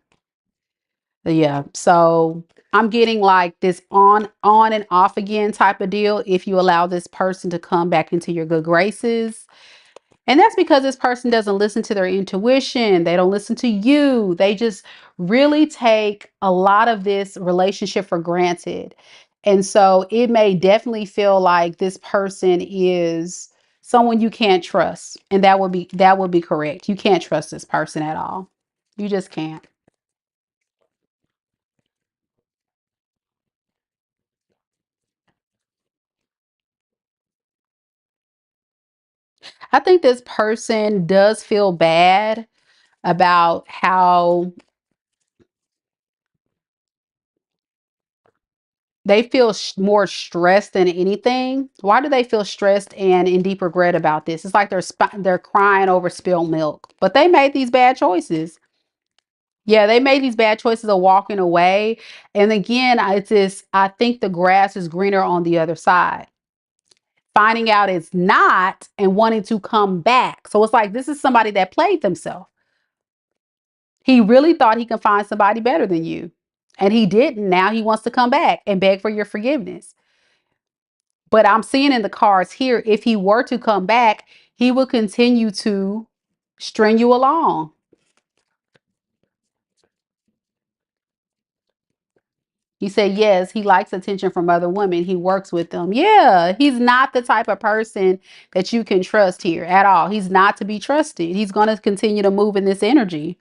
Yeah. So I'm getting like this on and off again type of deal if you allow this person to come back into your good graces. And that's because this person doesn't listen to their intuition. They don't listen to you. They just really take a lot of this relationship for granted. And so it may definitely feel like this person is someone you can't trust. And that would be correct. You can't trust this person at all. You just can't. I think this person does feel bad about how they feel more stressed than anything. Why do they feel stressed and in deep regret about this? It's like they're crying over spilled milk, but they made these bad choices. Yeah, they made these bad choices of walking away. And again, it's this, I think the grass is greener on the other side. Finding out it's not and wanting to come back. So it's like this is somebody that played themselves. He really thought he could find somebody better than you. And he didn't. Now he wants to come back and beg for your forgiveness. But I'm seeing in the cards here, if he were to come back, he will continue to string you along. He said, yes, he likes attention from other women. He works with them. Yeah, he's not the type of person that you can trust here at all. He's not to be trusted. He's going to continue to move in this energy.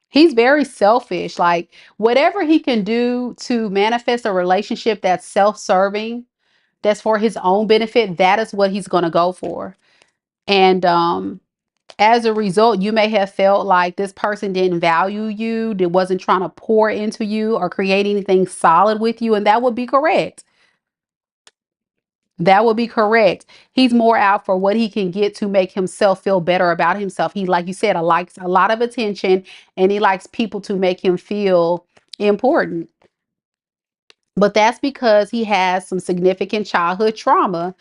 He's very selfish. Like whatever he can do to manifest a relationship that's self-serving, that's for his own benefit, that is what he's going to go for. And as a result, you may have felt like this person didn't value you, that wasn't trying to pour into you or create anything solid with you, and that would be correct. That would be correct. He's more out for what he can get to make himself feel better about himself. He, like you said, likes a lot of attention and he likes people to make him feel important. But that's because he has some significant childhood trauma,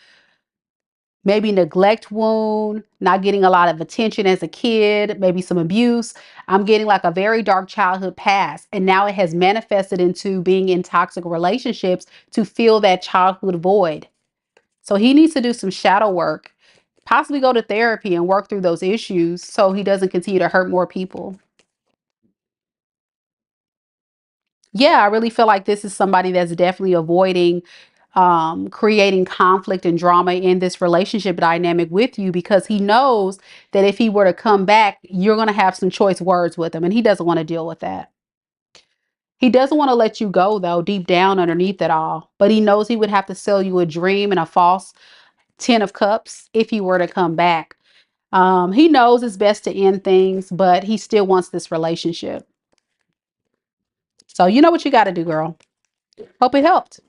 maybe neglect wound, not getting a lot of attention as a kid, maybe some abuse. I'm getting like a very dark childhood past. And now it has manifested into being in toxic relationships to fill that childhood void. So he needs to do some shadow work, possibly go to therapy and work through those issues so he doesn't continue to hurt more people. Yeah, I really feel like this is somebody that's definitely avoiding creating conflict and drama in this relationship dynamic with you, because he knows that if he were to come back, you're going to have some choice words with him, and he doesn't want to deal with that. He doesn't want to let you go, though, deep down underneath it all, but he knows he would have to sell you a dream and a false 10 of cups if he were to come back. He knows it's best to end things, but he still wants this relationship. So you know what you got to do, girl. Hope it helped.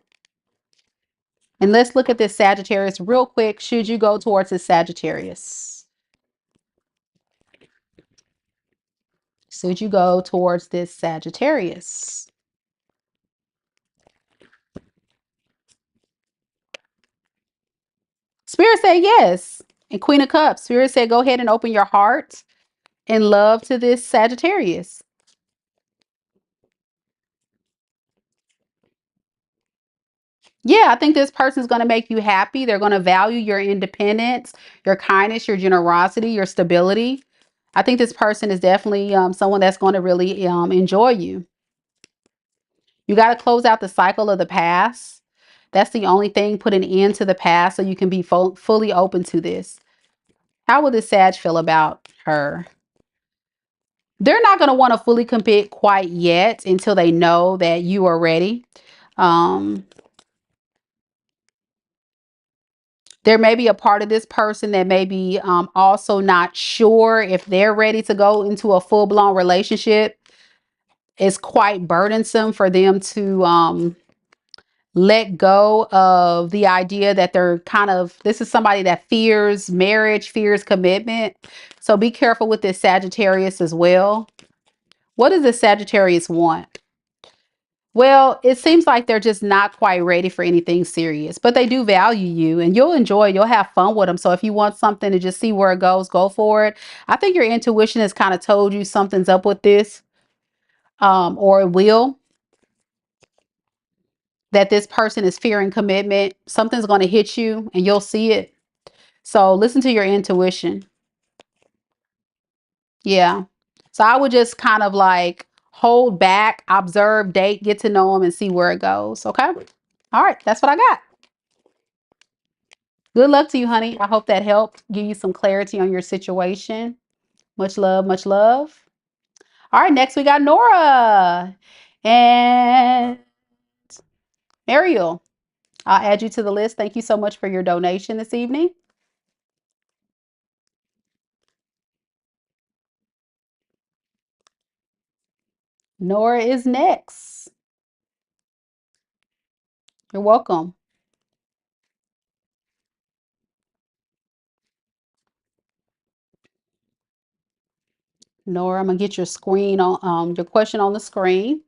And let's look at this Sagittarius real quick. Should you go towards this Sagittarius? Should you go towards this Sagittarius? Spirit said yes. And Queen of Cups. Spirit said go ahead and open your heart and love to this Sagittarius. Yeah, I think this person's going to make you happy. They're going to value your independence, your kindness, your generosity, your stability. I think this person is definitely someone that's going to really enjoy you. You got to close out the cycle of the past. That's the only thing. Put an end to the past so you can be fully open to this. How will this Sag feel about her? They're not going to want to fully commit quite yet until they know that you are ready. There may be a part of this person that may be also not sure if they're ready to go into a full-blown relationship. It's quite burdensome for them to let go of the idea that this is somebody that fears marriage, fears commitment. So be careful with this Sagittarius as well. What does the Sagittarius want? Well, it seems like they're just not quite ready for anything serious, but they do value you and you'll have fun with them. So if you want something to just see where it goes, go for it. I think your intuition has kind of told you something's up with this, or it will, that this person is fearing commitment. Something's going to hit you and you'll see it. So listen to your intuition. Yeah. So I would just kind of like hold back, observe, date, get to know them and see where it goes. Okay. All right. That's what I got. Good luck to you, honey. I hope that helped give you some clarity on your situation. Much love, much love. All right, next we got Nora and Ariel. I'll add you to the list. Thank you so much for your donation this evening. Nora is next. You're welcome. Nora, I'm gonna get your screen on your question on the screen.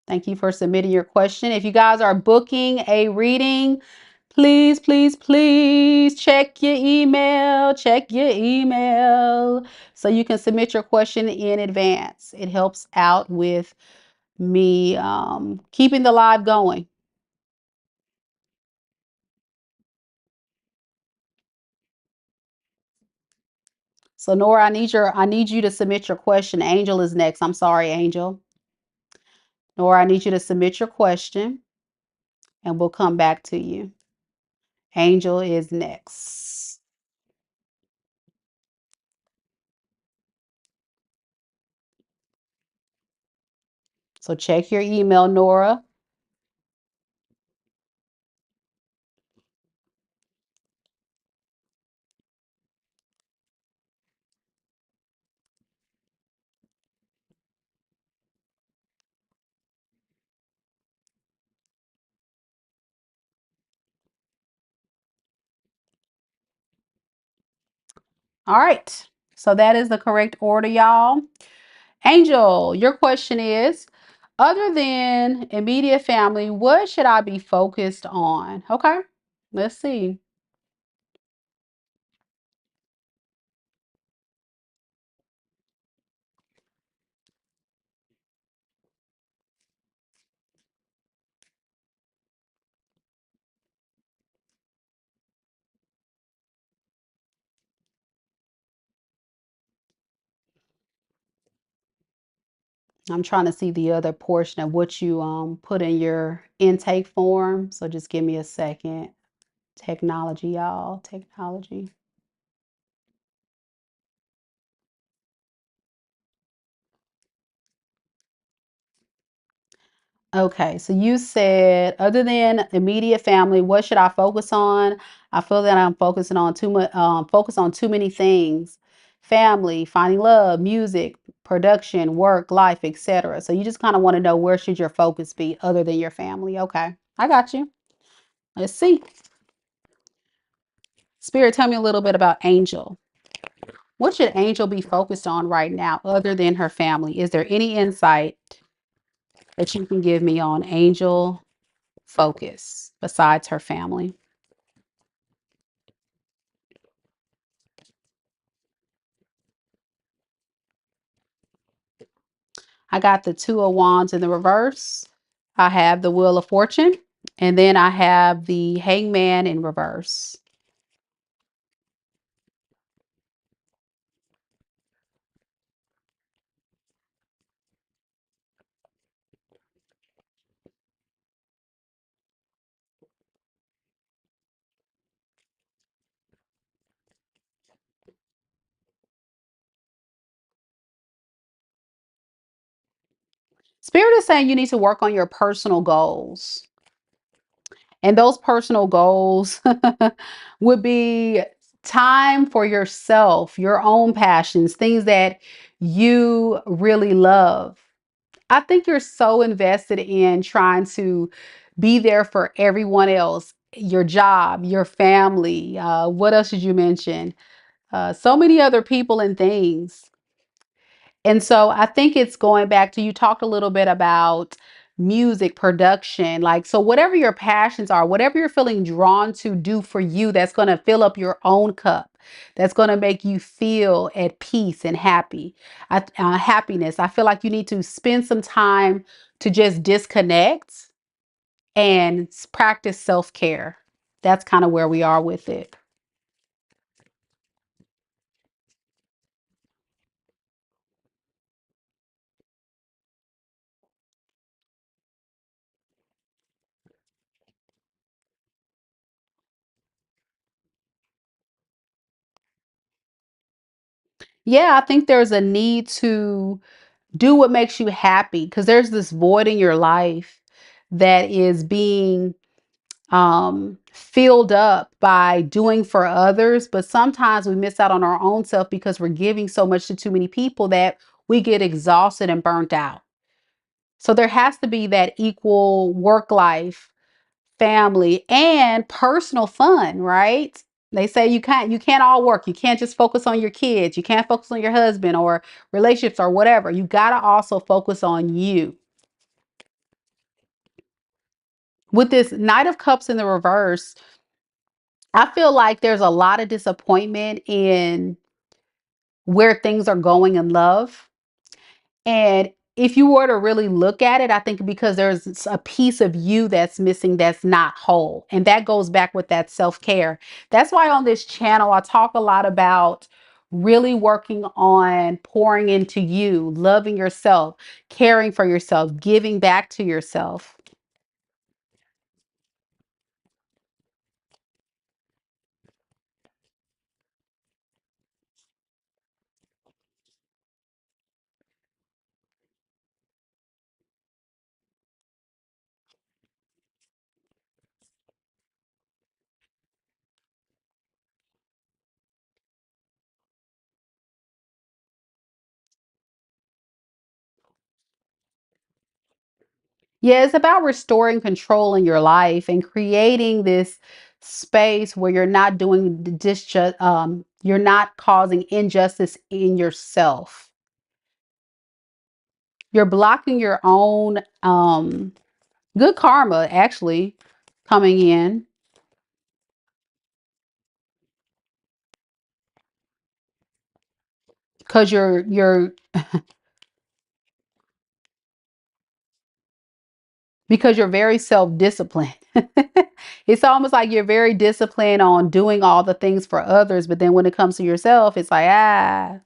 Thank you for submitting your question. If you guys are booking a reading, please, please, please check your email. Check your email so you can submit your question in advance. It helps out with me keeping the live going. So Nora, I need you to submit your question. Angel is next. I'm sorry, Angel. Nora, I need you to submit your question and we'll come back to you. Angel is next. So check your email, Nora. All right. So that is the correct order, y'all. Angel, your question is, other than immediate family, what should I be focused on? Okay, let's see. I'm trying to see the other portion of what you put in your intake form. So just give me a second. Technology, y'all. Technology. Okay, so you said other than immediate family, what should I focus on? I feel that I'm focusing on too much, focus on too many things. Family, finding love, music, production, work, life, etc. So you just kind of want to know where should your focus be other than your family. Okay, I got you. Let's see. Spirit, tell me a little bit about Angel. What should Angel be focused on right now other than her family? Is there any insight that you can give me on Angel focus besides her family? I got the Two of Wands in the reverse. I have the Wheel of Fortune. And then I have the Hangman in reverse. Spirit is saying you need to work on your personal goals. And those personal goals would be time for yourself, your own passions, things that you really love. I think you're so invested in trying to be there for everyone else, your job, your family. What else did you mention? So many other people and things. And so I think it's going back to, you talked a little bit about music production. Like, so whatever your passions are, whatever you're feeling drawn to do for you, that's going to fill up your own cup. That's going to make you feel at peace and happiness. I feel like you need to spend some time to just disconnect and practice self-care. That's kind of where we are with it. Yeah, I think there's a need to do what makes you happy, because there's this void in your life that is being filled up by doing for others. But sometimes we miss out on our own self because we're giving so much to too many people that we get exhausted and burnt out. So there has to be that equal work life, family, and personal fun, right? They say you can't all work. You can't just focus on your kids. You can't focus on your husband or relationships or whatever. You got to also focus on you. With this Knight of Cups in the reverse, I feel like there's a lot of disappointment in where things are going in love. And if you were to really look at it, I think because there's a piece of you that's missing, that's not whole. And that goes back with that self-care. That's why on this channel, I talk a lot about really working on pouring into you, loving yourself, caring for yourself, giving back to yourself. Yeah, it's about restoring control in your life and creating this space where you're not doing you're not causing injustice in yourself. You're blocking your own good karma actually coming in, because you're very self-disciplined. It's almost like you're very disciplined on doing all the things for others, but then when it comes to yourself, it's like, I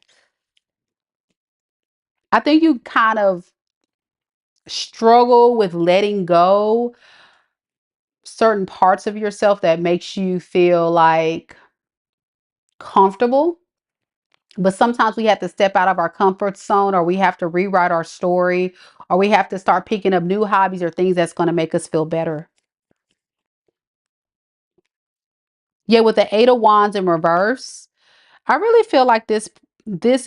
think you kind of struggle with letting go certain parts of yourself that makes you feel like comfortable. But sometimes we have to step out of our comfort zone, or we have to rewrite our story, or we have to start picking up new hobbies or things that's going to make us feel better. Yeah, with the Eight of Wands in reverse, I really feel like this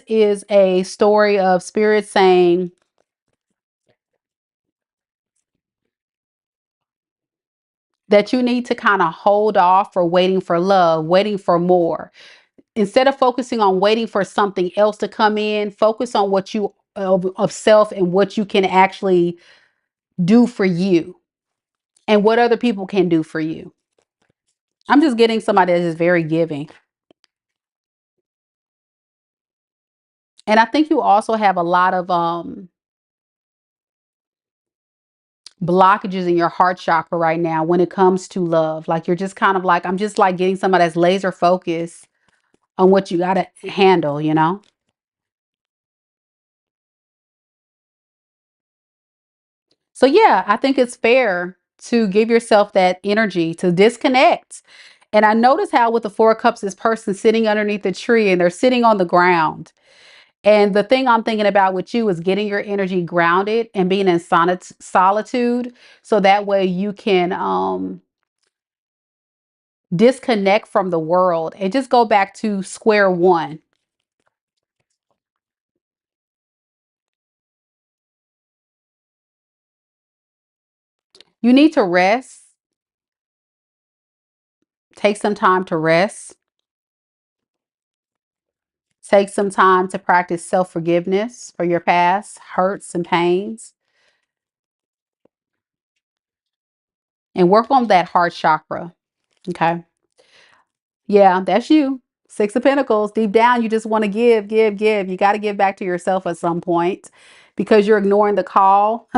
is a story of spirit saying that you need to kind of hold off for waiting for love, waiting for more. Instead of focusing on waiting for something else to come in, focus on what you of self and what you can actually do for you and what other people can do for you. I'm just getting somebody that is very giving. And I think you also have a lot of blockages in your heart chakra right now when it comes to love. Like you're just kind of like, I'm just like getting somebody that's laser focused on what you got to handle, you know? So yeah, I think it's fair to give yourself that energy to disconnect. And I notice how with the Four of Cups, this person sitting underneath the tree and they're sitting on the ground. And the thing I'm thinking about with you is getting your energy grounded and being in solitude. So that way you can disconnect from the world and just go back to square one. You need to rest, take some time to rest, take some time to practice self-forgiveness for your past hurts and pains, and work on that heart chakra. Okay. Yeah, that's you. Six of Pentacles. Deep down, you just want to give, give, give. You got to give back to yourself at some point because you're ignoring the call.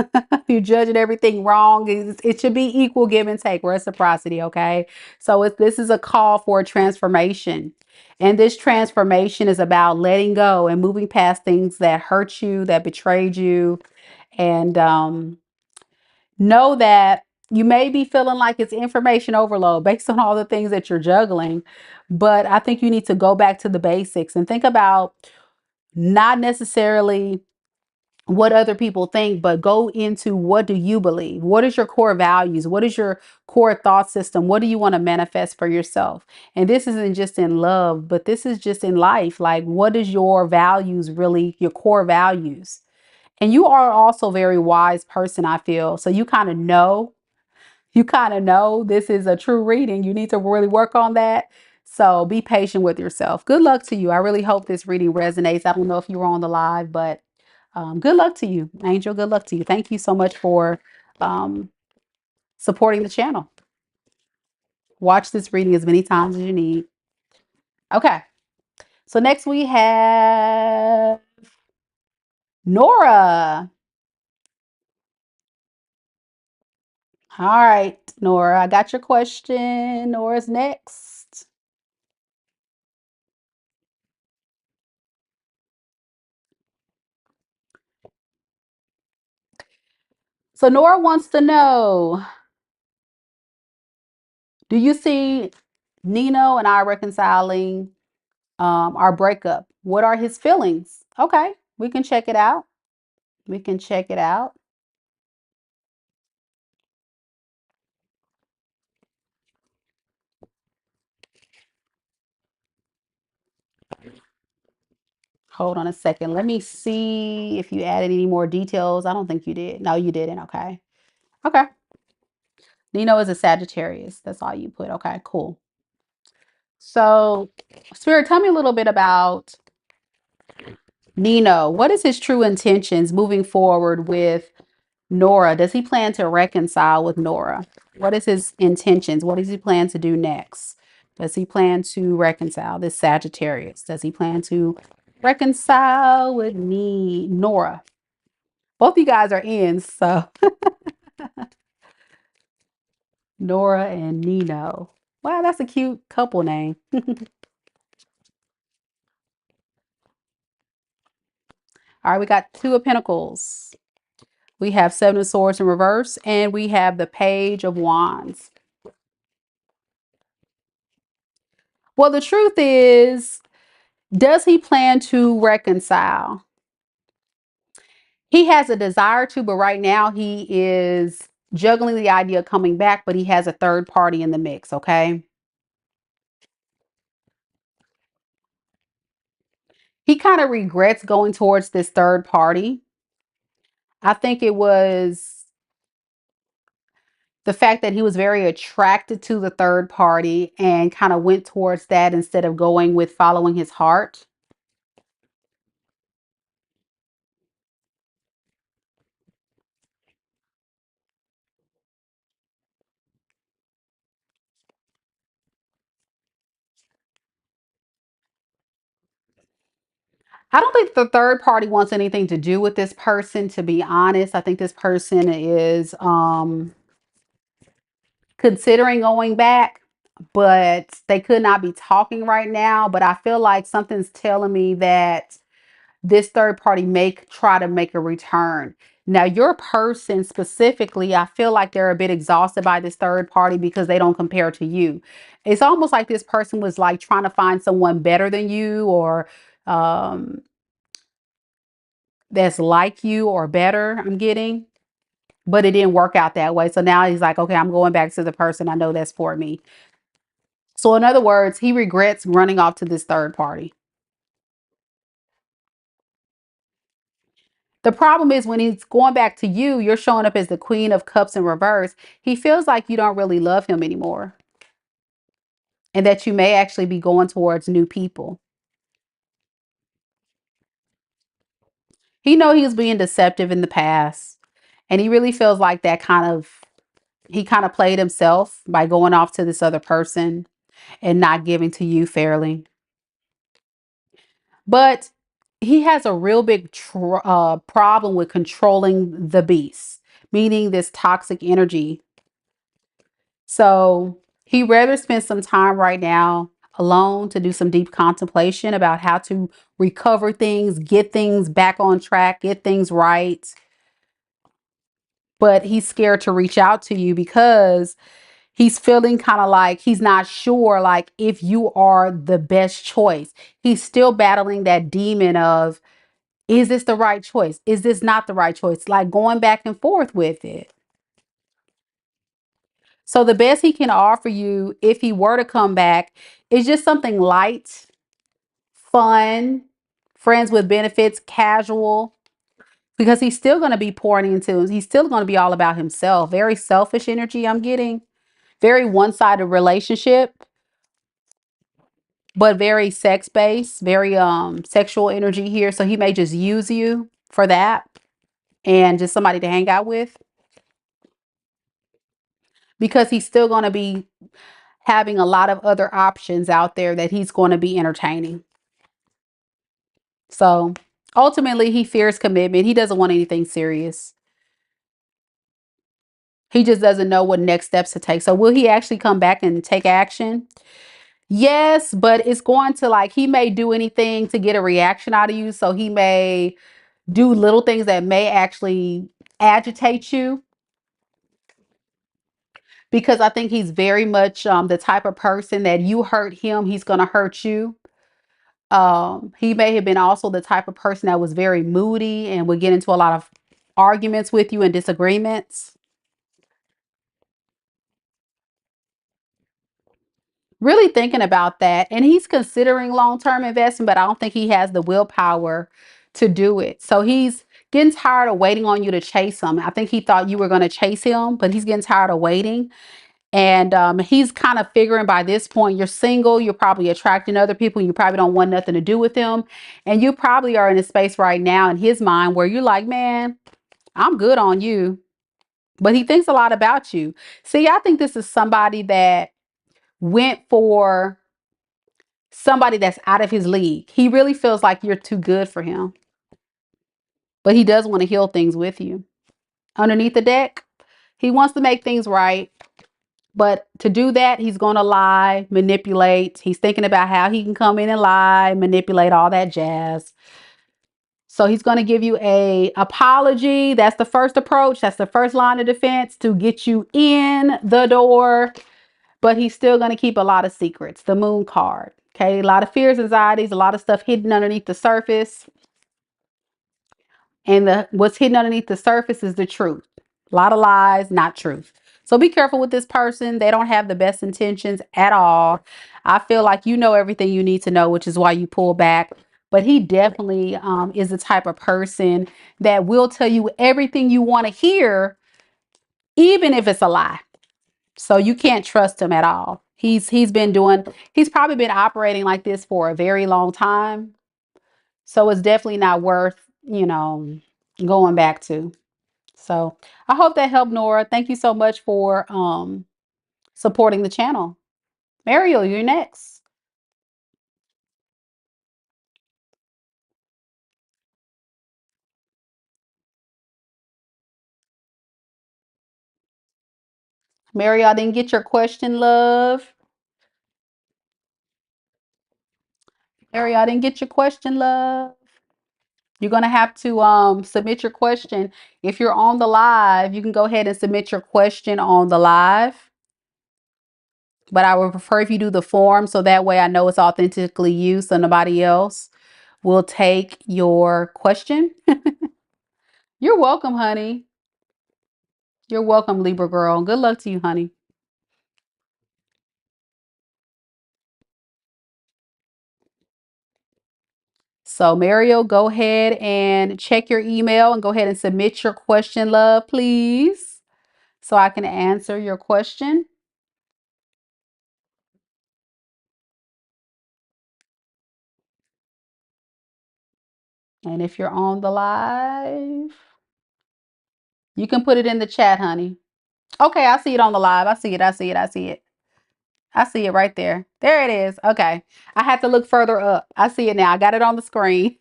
You're judging everything wrong. It should be equal give and take, reciprocity. Okay. So this is a call for a transformation. And this transformation is about letting go and moving past things that hurt you, that betrayed you. And know that you may be feeling like it's information overload based on all the things that you're juggling. But I think you need to go back to the basics and think about not necessarily what other people think, but go into what do you believe? What is your core values? What is your core thought system? What do you want to manifest for yourself? And this isn't just in love, but this is just in life. Like, what is your values really, your core values? And you are also a very wise person, I feel. So you kind of know this is a true reading. You need to really work on that. So be patient with yourself. Good luck to you. I really hope this reading resonates. I don't know if you were on the live, but good luck to you, Angel. Good luck to you. Thank you so much for supporting the channel. Watch this reading as many times as you need. Okay. So next we have Nora. All right, Nora, I got your question. Nora's next. So Nora wants to know, do you see Nino and I reconciling our breakup? What are his feelings? Okay, we can check it out. We can check it out. Hold on a second. Let me see if you added any more details. I don't think you did. No, you didn't. Okay. Okay. Nino is a Sagittarius. That's all you put. Okay, cool. So, Spirit, tell me a little bit about Nino. What is his true intentions moving forward with Nora? Does he plan to reconcile with Nora? What is his intentions? What does he plan to do next? Does he plan to reconcile this Sagittarius? Does he plan to reconcile with me, Nora? Both you guys are in, so Nora and Nino. Wow, that's a cute couple name. All right, we got Two of Pentacles. We have Seven of Swords in reverse, and we have the Page of Wands. Well, the truth is, does he plan to reconcile? He has a desire to, but right now he is juggling the idea of coming back, but he has a third party in the mix, okay? He kind of regrets going towards this third party. I think it was the fact that he was very attracted to the third party and kind of went towards that instead of going with following his heart. I don't think the third party wants anything to do with this person, to be honest. I think this person is considering going back, but they could not be talking right now. But I feel like something's telling me that this third party may try to make a return. Now, your person specifically, I feel like they're a bit exhausted by this third party because they don't compare to you. It's almost like this person was like trying to find someone better than you, or um, that's like you or better, I'm getting. But it didn't work out that way. So now he's like, okay, I'm going back to the person I know that's for me. So in other words, he regrets running off to this third party. The problem is when he's going back to you, you're showing up as the Queen of Cups in reverse. He feels like you don't really love him anymore, and that you may actually be going towards new people. He know he was being deceptive in the past, and he really feels like he kind of played himself by going off to this other person and not giving to you fairly. But he has a real big problem with controlling the beast, meaning this toxic energy. So he rather spend some time right now alone to do some deep contemplation about how to recover things, get things back on track, get things right. But he's scared to reach out to you because he's feeling kind of like he's not sure, like, if you are the best choice. He's still battling that demon of, is this the right choice? Is this not the right choice? Like going back and forth with it. So the best he can offer you, if he were to come back, is just something light, fun, friends with benefits, casual, because he's still going to be pouring into, he's still going to be all about himself. Very selfish energy I'm getting. Very one-sided relationship, but very sex-based, very sexual energy here. So he may just use you for that and just somebody to hang out with, because he's still going to be having a lot of other options out there that he's going to be entertaining. So ultimately, he fears commitment. He doesn't want anything serious. He just doesn't know what next steps to take. So will he actually come back and take action? Yes, but it's going to, like, he may do anything to get a reaction out of you. So he may do little things that may actually agitate you, because I think he's very much the type of person that you hurt him, he's going to hurt you. He may have been also the type of person that was very moody and would get into a lot of arguments with you and disagreements. Really thinking about that. And he's considering long-term investment, but I don't think he has the willpower to do it. So he's getting tired of waiting on you to chase him. I think he thought you were going to chase him, but he's getting tired of waiting. And he's kind of figuring by this point, you're single, you're probably attracting other people, you probably don't want nothing to do with them. And you probably are in a space right now in his mind where you're like, man, I'm good on you. But he thinks a lot about you. See, I think this is somebody that went for somebody that's out of his league. He really feels like you're too good for him, but he does want to heal things with you. Underneath the deck, he wants to make things right. But to do that, he's going to lie, manipulate. He's thinking about how he can come in and lie, manipulate, all that jazz. So he's going to give you a apology. That's the first approach. That's the first line of defense to get you in the door. But he's still going to keep a lot of secrets. The Moon card. Okay. A lot of fears, anxieties, a lot of stuff hidden underneath the surface. And what's hidden underneath the surface is the truth. A lot of lies, not truth. So be careful with this person. They don't have the best intentions at all. I feel like you know everything you need to know, which is why you pull back. But he definitely is the type of person that will tell you everything you want to hear, even if it's a lie. So you can't trust him at all. He's probably been operating like this for a very long time. So it's definitely not worth, going back to. So I hope that helped, Nora. Thank you so much for supporting the channel. Mariel, you're next. Mariel, I didn't get your question, love. Mariel, I didn't get your question, love. You're going to have to submit your question. If you're on the live, you can go ahead and submit your question on the live. But I would prefer if you do the form so that way I know it's authentically you, so nobody else will take your question. You're welcome, honey. You're welcome, Libra girl. Good luck to you, honey. So Mario, go ahead and check your email and go ahead and submit your question, love, please, so I can answer your question. And if you're on the live, you can put it in the chat, honey. Okay, I see it on the live. I see it. I see it. I see it. I see it right there. There it is. Okay. I had to look further up. I see it now. I got it on the screen.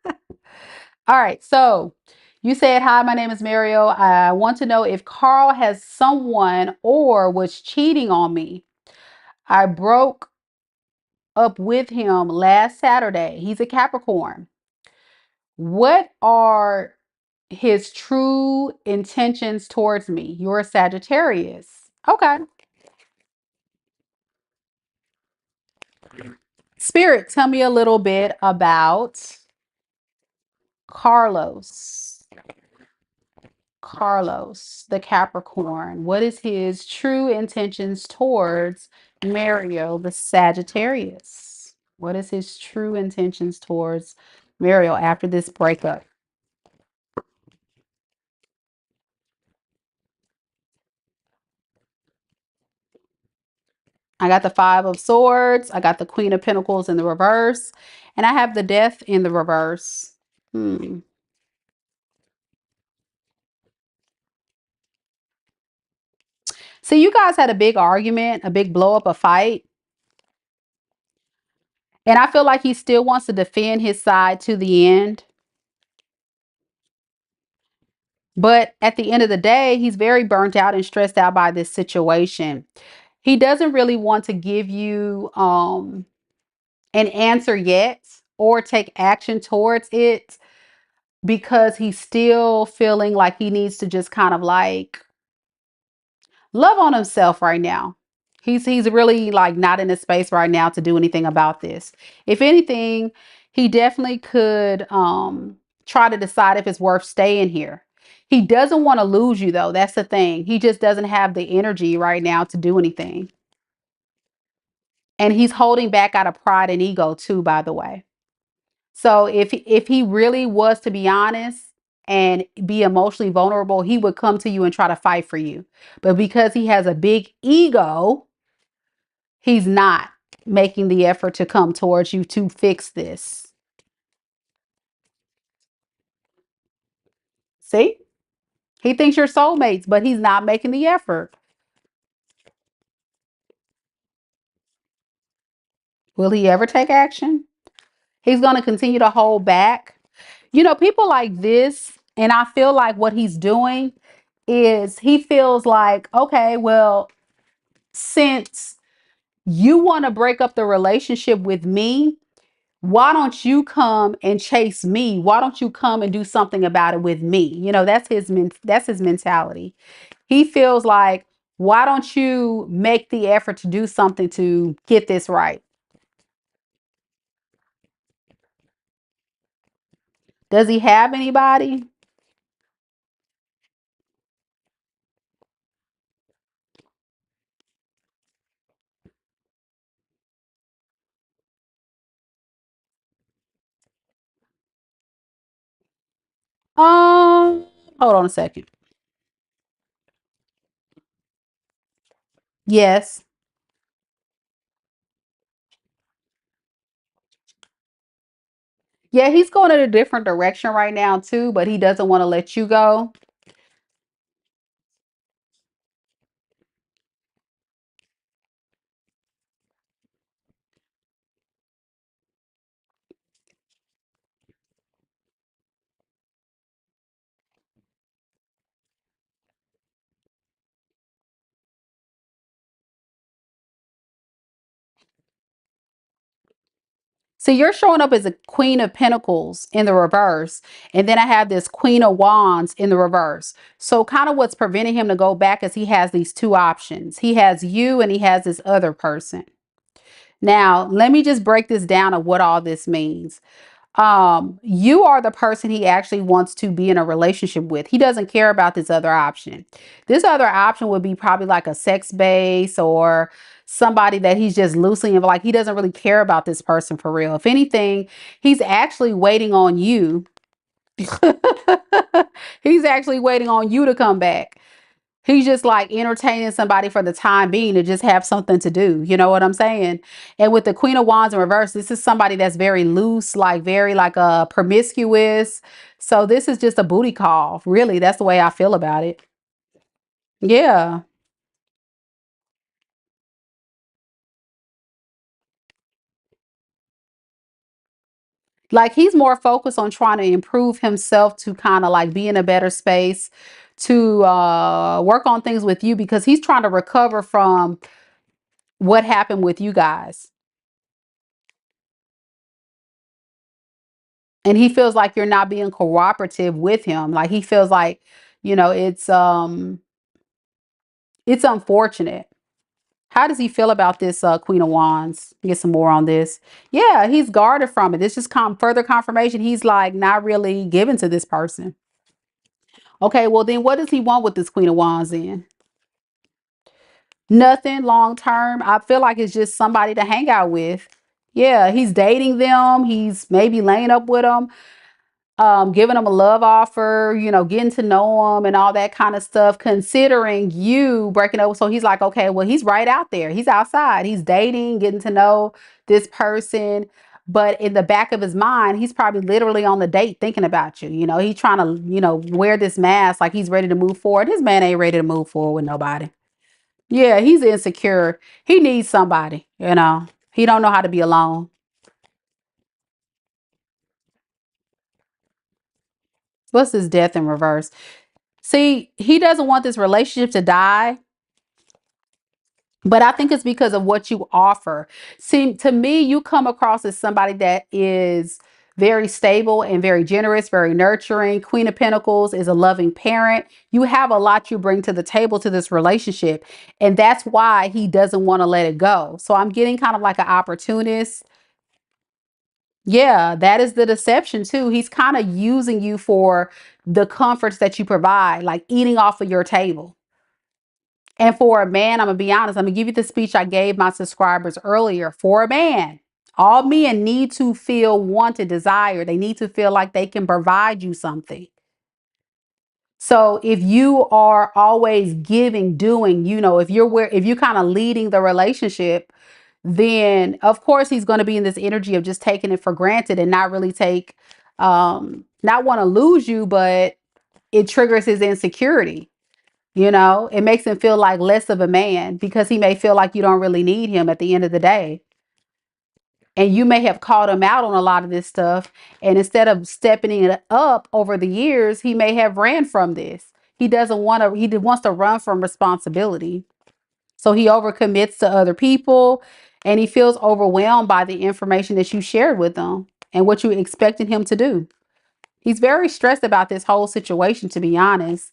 All right. So you said, hi, my name is Mario. I want to know if Carl has someone or was cheating on me. I broke up with him last Saturday. He's a Capricorn. What are his true intentions towards me? You're a Sagittarius. Okay. Spirit, tell me a little bit about Carlos. Carlos, the Capricorn. What is his true intentions towards Mario, the Sagittarius? What is his true intentions towards Mario after this breakup? I got the Five of Swords. I got the Queen of Pentacles in the reverse. And I have the Death in the reverse. So you guys had a big argument, a big blow up, a fight. And I feel like he still wants to defend his side to the end. But at the end of the day, he's very burnt out and stressed out by this situation. He doesn't really want to give you an answer yet or take action towards it because he's still feeling like he needs to just kind of like love on himself right now. He's really like not in a space right now to do anything about this. If anything, he definitely could try to decide if it's worth staying here. He doesn't want to lose you though. That's the thing. He just doesn't have the energy right now to do anything. And he's holding back out of pride and ego too, by the way. So if he really was to be honest and be emotionally vulnerable, he would come to you and try to fight for you. But because he has a big ego, he's not making the effort to come towards you to fix this. See? He thinks you're soulmates, but he's not making the effort. Will he ever take action? He's going to continue to hold back. You know, people like this, and I feel like what he's doing is he feels like, okay, well, since you want to break up the relationship with me, Why don't you come and chase me? Why don't you come and do something about it with me? You know, that's his mentality. He feels like, why don't you make the effort to do something to get this right? Does he have anybody? Hold on a second. Yes. Yeah, he's going in a different direction right now too, but he doesn't want to let you go. So you're showing up as a Queen of Pentacles in the reverse. And then I have this Queen of Wands in the reverse. So kind of what's preventing him to go back is he has these two options. He has you and he has this other person. Now, let me just break this down of what all this means. You are the person he actually wants to be in a relationship with. He doesn't care about this other option. This other option would be probably like a sex base or somebody that he's just loosely in, like he doesn't really care about this person for real. If anything, he's actually waiting on you. He's actually waiting on you to come back. He's just like entertaining somebody for the time being to just have something to do. You know what I'm saying? And with the Queen of Wands in reverse, this is somebody that's very loose, like very like promiscuous. So this is just a booty call. Really, that's the way I feel about it. Yeah. Like he's more focused on trying to improve himself to kind of like be in a better space to work on things with you because he's trying to recover from what happened with you guys. And he feels like you're not being cooperative with him. Like he feels like, you know, it's unfortunate. How does he feel about this Queen of Wands? Get some more on this. Yeah, he's guarded from it. This just further confirmation. He's like not really given to this person. Okay, well then what does he want with this Queen of Wands then? Nothing long term. I feel like it's just somebody to hang out with. Yeah, he's dating them. He's maybe laying up with them, giving them a love offer, you know, getting to know them and all that kind of stuff, considering you breaking up. So he's like, okay, well, he's right out there. He's outside. He's dating, getting to know this person. But in the back of his mind, he's probably literally on the date thinking about you. You know, he's trying to, you know, wear this mask like he's ready to move forward. His man ain't ready to move forward with nobody. Yeah, he's insecure. He needs somebody, you know. He don't know how to be alone. What's his death in reverse? See, he doesn't want this relationship to die, but I think it's because of what you offer. See, to me, you come across as somebody that is very stable and very generous, very nurturing. Queen of Pentacles is a loving parent. You have a lot you bring to the table to this relationship, and that's why he doesn't want to let it go. So I'm getting kind of like an opportunist. Yeah, that is the deception too. He's kind of using you for the comforts that you provide, like eating off of your table. And for a man, I'm gonna be honest, I'm gonna give you the speech I gave my subscribers earlier. For a man, all men need to feel wanted, desired. They need to feel like they can provide you something. So if you are always giving, doing, you know, if you're kind of leading the relationship, then of course he's going to be in this energy of just taking it for granted and not really not want to lose you, but it triggers his insecurity. You know, it makes him feel like less of a man because he may feel like you don't really need him at the end of the day. And you may have called him out on a lot of this stuff. And instead of stepping it up over the years, he may have ran from this. He doesn't want to, he wants to run from responsibility. So he overcommits to other people. And he feels overwhelmed by the information that you shared with him and what you expected him to do. He's very stressed about this whole situation, to be honest,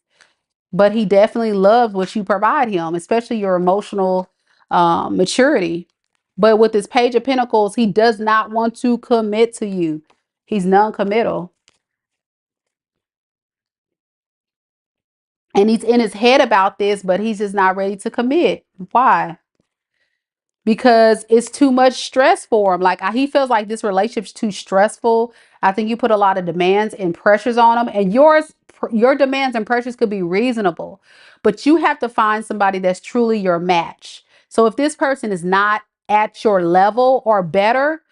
but he definitely loves what you provide him, especially your emotional maturity. But with this Page of Pentacles, he does not want to commit to you. He's non-committal. And he's in his head about this, but he's just not ready to commit. Why? Because it's too much stress for him. Like he feels like this relationship's too stressful. I think you put a lot of demands and pressures on him, and your demands and pressures could be reasonable, but you have to find somebody that's truly your match. So if this person is not at your level or better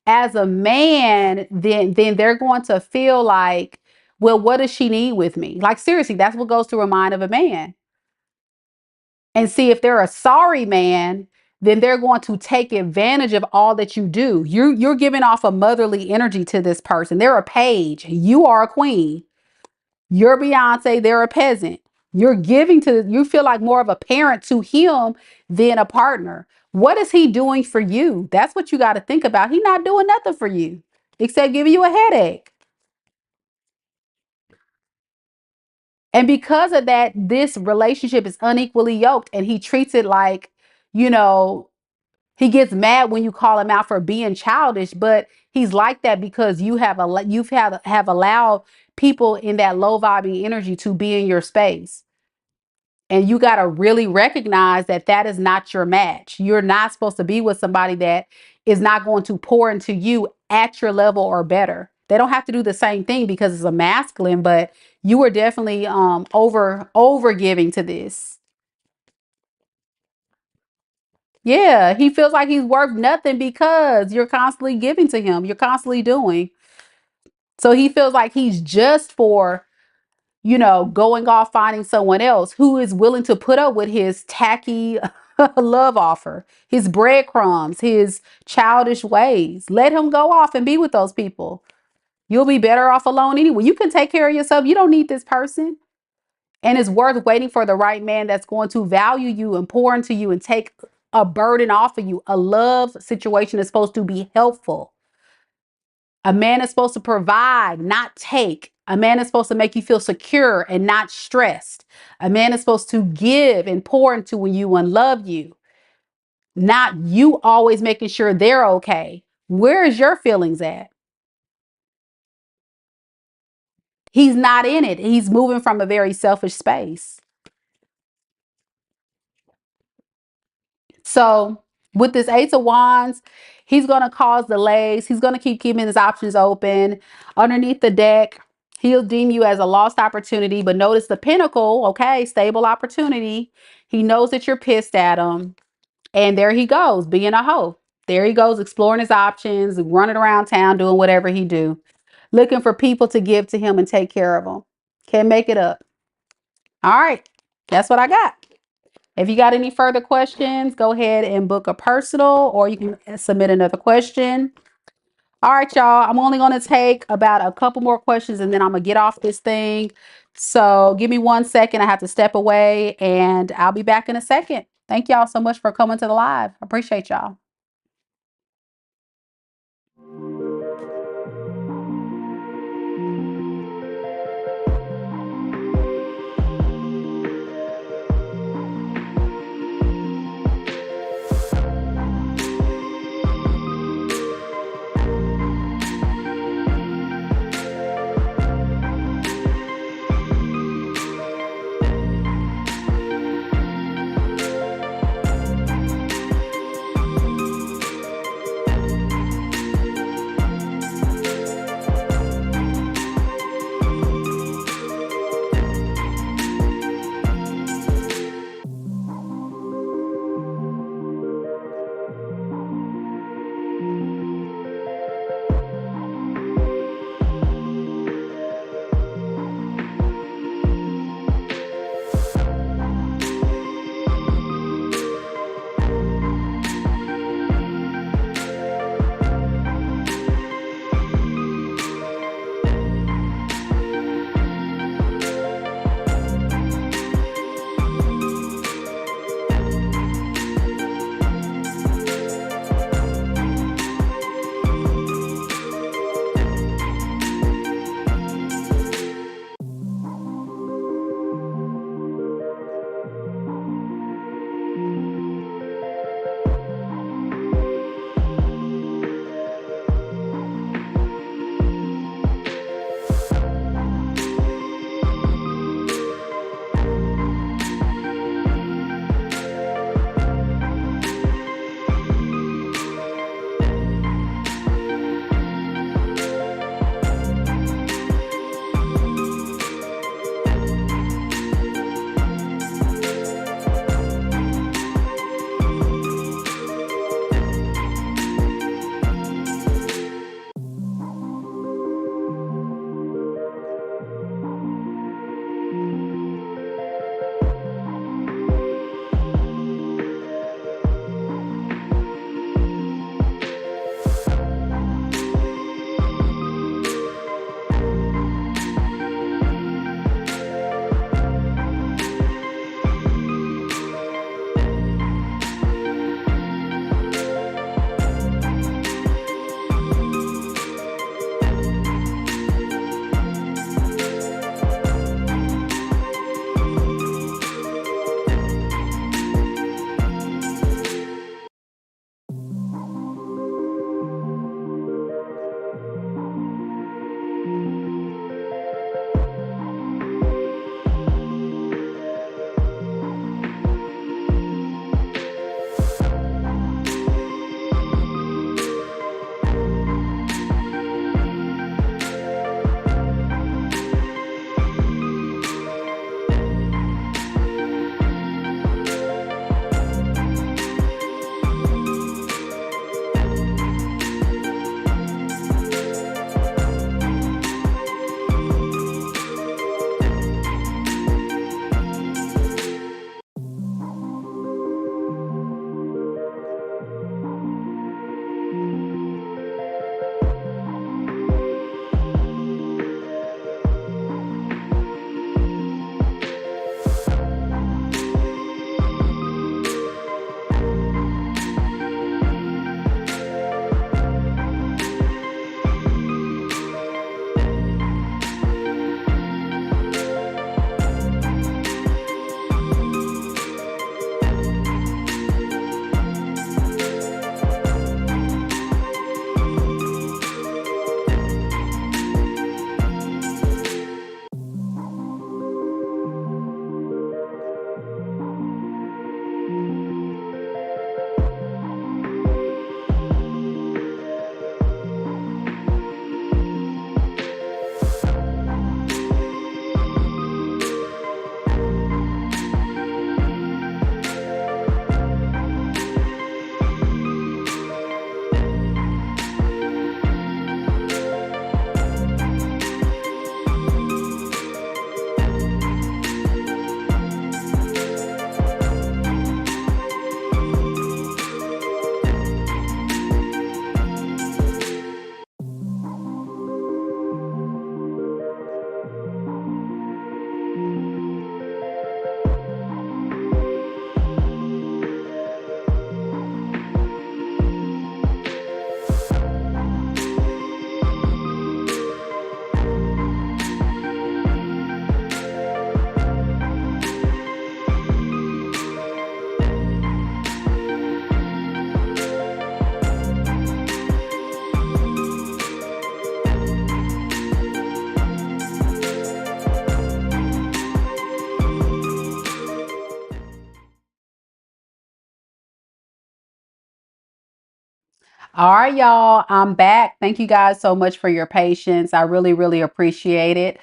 as a man, then they're going to feel like, well, what does she need with me? Like seriously, that's what goes through a mind of a man. And see, if they're a sorry man, then they're going to take advantage of all that you do. You're giving off a motherly energy to this person. They're a page. You are a queen. You're Beyonce. They're a peasant. You feel like more of a parent to him than a partner. What is he doing for you? That's what you got to think about. He's not doing nothing for you except giving you a headache. And because of that, this relationship is unequally yoked, and he treats it like, you know, he gets mad when you call him out for being childish, but he's like that because have allowed people in that low vibing energy to be in your space. And you got to really recognize that that is not your match. You're not supposed to be with somebody that is not going to pour into you at your level or better. They don't have to do the same thing because it's a masculine, but you are definitely over giving to this. Yeah, he feels like he's worth nothing because you're constantly giving to him. You're constantly doing. So he feels like he's just for, going off finding someone else who is willing to put up with his tacky love offer, his breadcrumbs, his childish ways. Let him go off and be with those people. You'll be better off alone anyway. You can take care of yourself. You don't need this person. And it's worth waiting for the right man that's going to value you and pour into you and take a burden off of you. A love situation is supposed to be helpful. A man is supposed to provide, not take. A man is supposed to make you feel secure and not stressed. A man is supposed to give and pour into you and love you, not you always making sure they're okay. Where is your feelings at? He's not in it. He's moving from a very selfish space. So with this Ace of Wands, he's going to cause delays. He's going to keep keeping his options open. Underneath the deck, he'll deem you as a lost opportunity. But notice the Pentacle, okay, stable opportunity. He knows that you're pissed at him. And there he goes, being a hoe. There he goes, exploring his options, running around town, doing whatever he do. Looking for people to give to him and take care of him. Can't make it up. All right, that's what I got. If you got any further questions, go ahead and book a personal, or you can submit another question. All right, y'all. I'm only going to take about a couple more questions and then I'm going to get off this thing. So give me 1 second. I have to step away and I'll be back in a second. Thank y'all so much for coming to the live. I appreciate y'all. All right, y'all, I'm back. Thank you guys so much for your patience. I really, really appreciate it.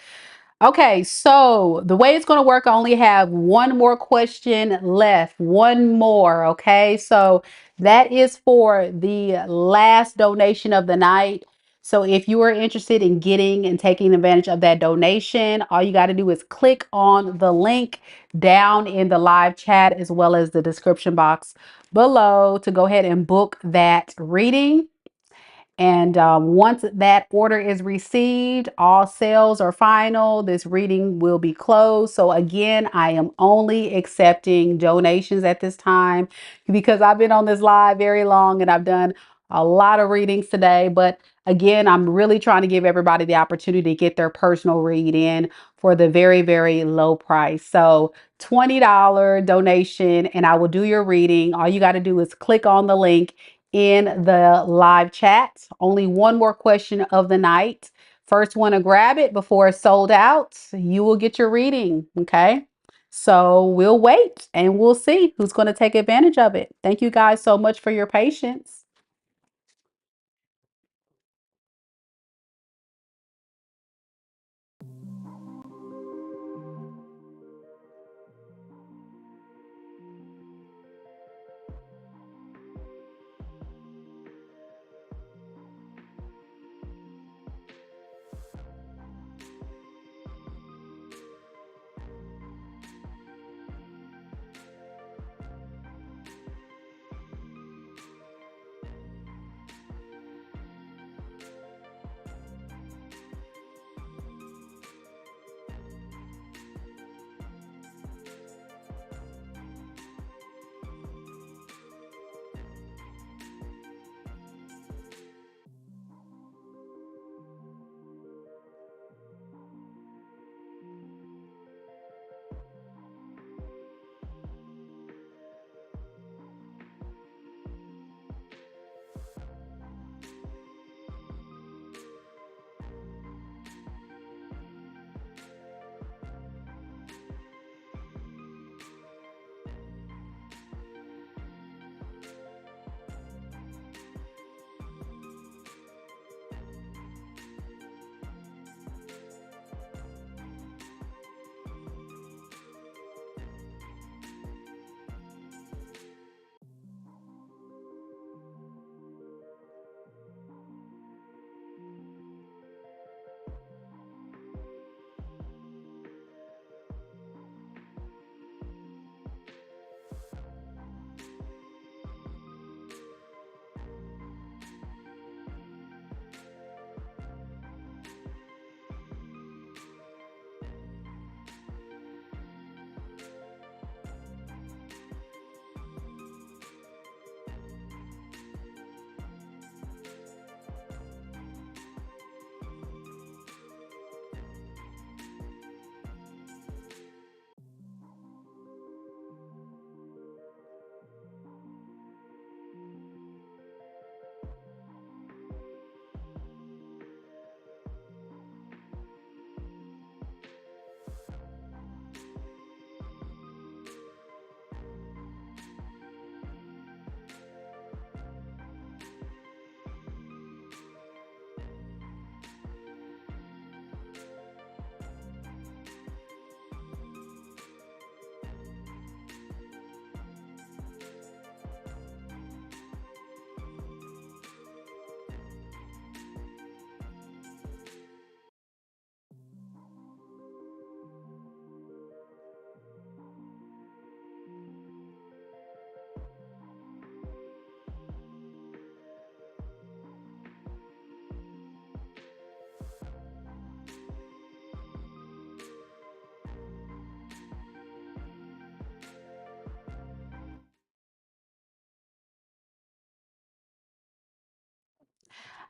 Okay, so the way it's going to work, I only have one more question left. One more. Okay, so that is for the last donation of the night. So if you are interested in getting and taking advantage of that donation, all you got to do is click on the link down in the live chat as well as the description box below to go ahead and book that reading. And once that order is received, all sales are final. This reading will be closed. So again, I am only accepting donations at this time because I've been on this live very long and I've done a lot of readings today. But again, I'm really trying to give everybody the opportunity to get their personal read in for the very, very low price. So $20 donation and I will do your reading. All you got to do is click on the link in the live chat. Only one more question of the night. First one to grab it before it's sold out, you will get your reading. Okay. So we'll wait and we'll see who's going to take advantage of it. Thank you guys so much for your patience.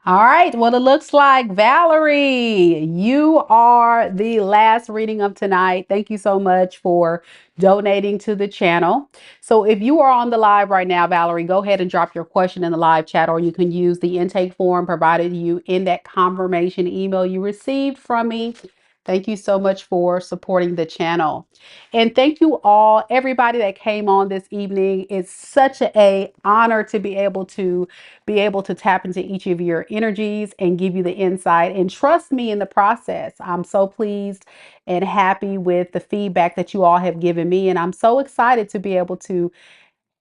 All right. Well, it looks like Valerie, you are the last reading of tonight. Thank you so much for donating to the channel. So if you are on the live right now, Valerie, go ahead and drop your question in the live chat, or you can use the intake form provided you in that confirmation email you received from me. Thank you so much for supporting the channel. And thank you all, everybody that came on this evening. It's such a honor to be able to tap into each of your energies and give you the insight. And trust me in the process. I'm so pleased and happy with the feedback that you all have given me. And I'm so excited to be able to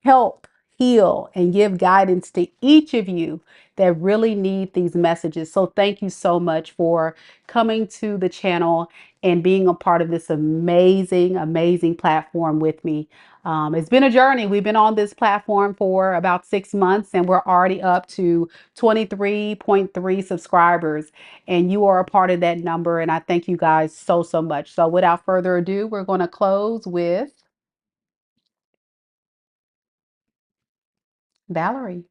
help heal and give guidance to each of you that really need these messages. So thank you so much for coming to the channel and being a part of this amazing platform with me. It's been a journey. We've been on this platform for about 6 months and we're already up to 23.3 subscribers, and you are a part of that number. And I thank you guys so much. So without further ado, we're going to close with Valerie.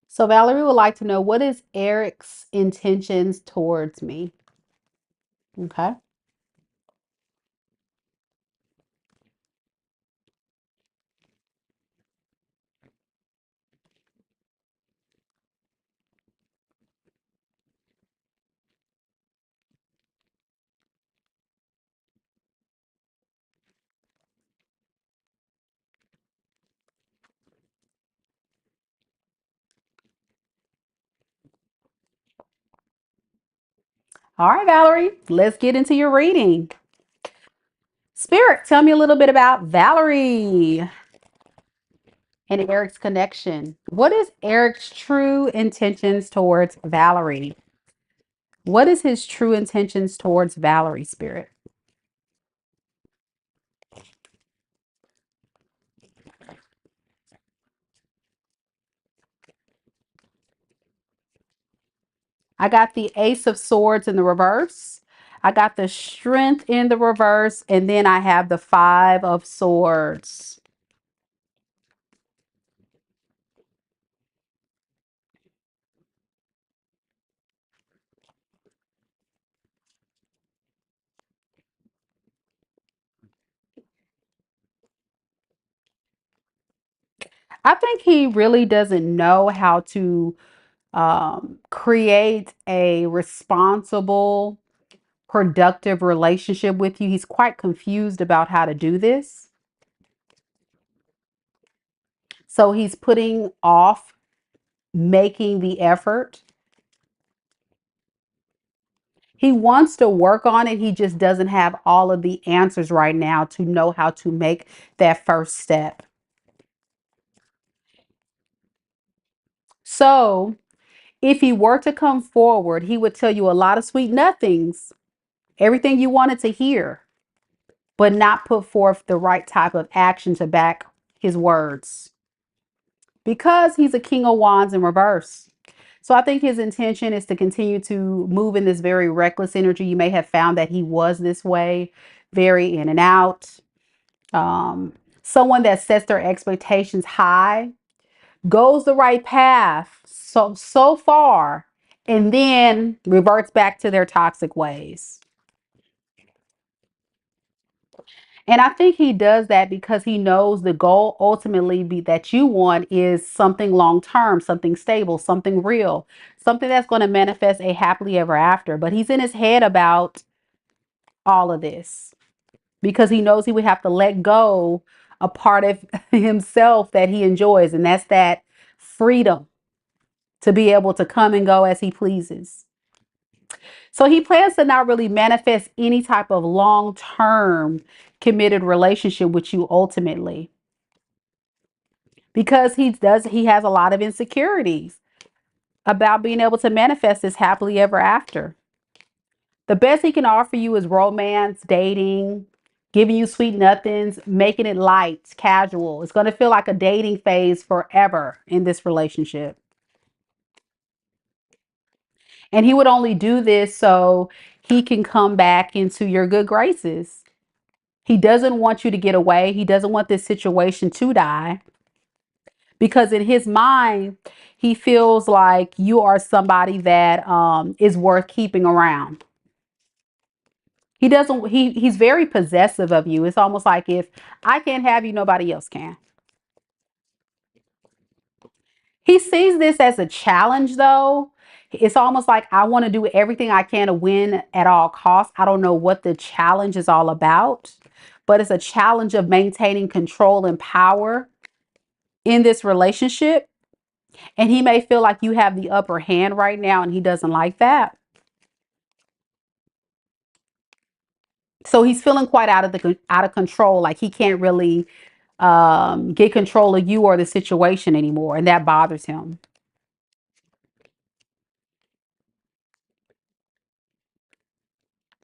So Valerie would like to know, what is Eric's intentions towards me? Okay. All right, Valerie, let's get into your reading. Spirit, tell me a little bit about Valerie and Eric's connection. What is Eric's true intentions towards Valerie? What is his true intentions towards Valerie, Spirit? I got the Ace of Swords in the reverse. I got the Strength in the reverse. And then I have the Five of Swords. I think he really doesn't know how to create a responsible, productive relationship with you. He's quite confused about how to do this. So he's putting off making the effort. He wants to work on it. He just doesn't have all of the answers right now to know how to make that first step. So if he were to come forward, he would tell you a lot of sweet nothings, everything you wanted to hear, but not put forth the right type of action to back his words, because he's a King of Wands in reverse. So I think his intention is to continue to move in this very reckless energy. You may have found that he was this way, very in and out. Um, Someone that sets their expectations high, goes the right path so far, and then reverts back to their toxic ways. And I think he does that because he knows the goal ultimately that you want is something long term, something stable, something real, something that's going to manifest a happily ever after. But he's in his head about all of this because he knows he would have to let go a part of himself that he enjoys, and that's that freedom to be able to come and go as he pleases. So he plans to not really manifest any type of long-term committed relationship with you ultimately, because he has a lot of insecurities about being able to manifest this happily ever after. The best he can offer you is romance, dating, giving you sweet nothings, making it light, casual. It's going to feel like a dating phase forever in this relationship. And he would only do this so he can come back into your good graces. He doesn't want you to get away. He doesn't want this situation to die, because in his mind, he feels like you are somebody that is worth keeping around. He doesn't, he's very possessive of you. It's almost like, if I can't have you, nobody else can. He sees this as a challenge, though. It's almost like, I want to do everything I can to win at all costs. I don't know what the challenge is all about, but it's a challenge of maintaining control and power in this relationship. And he may feel like you have the upper hand right now, and he doesn't like that. So he's feeling quite out of control, like he can't really get control of you or the situation anymore, and that bothers him.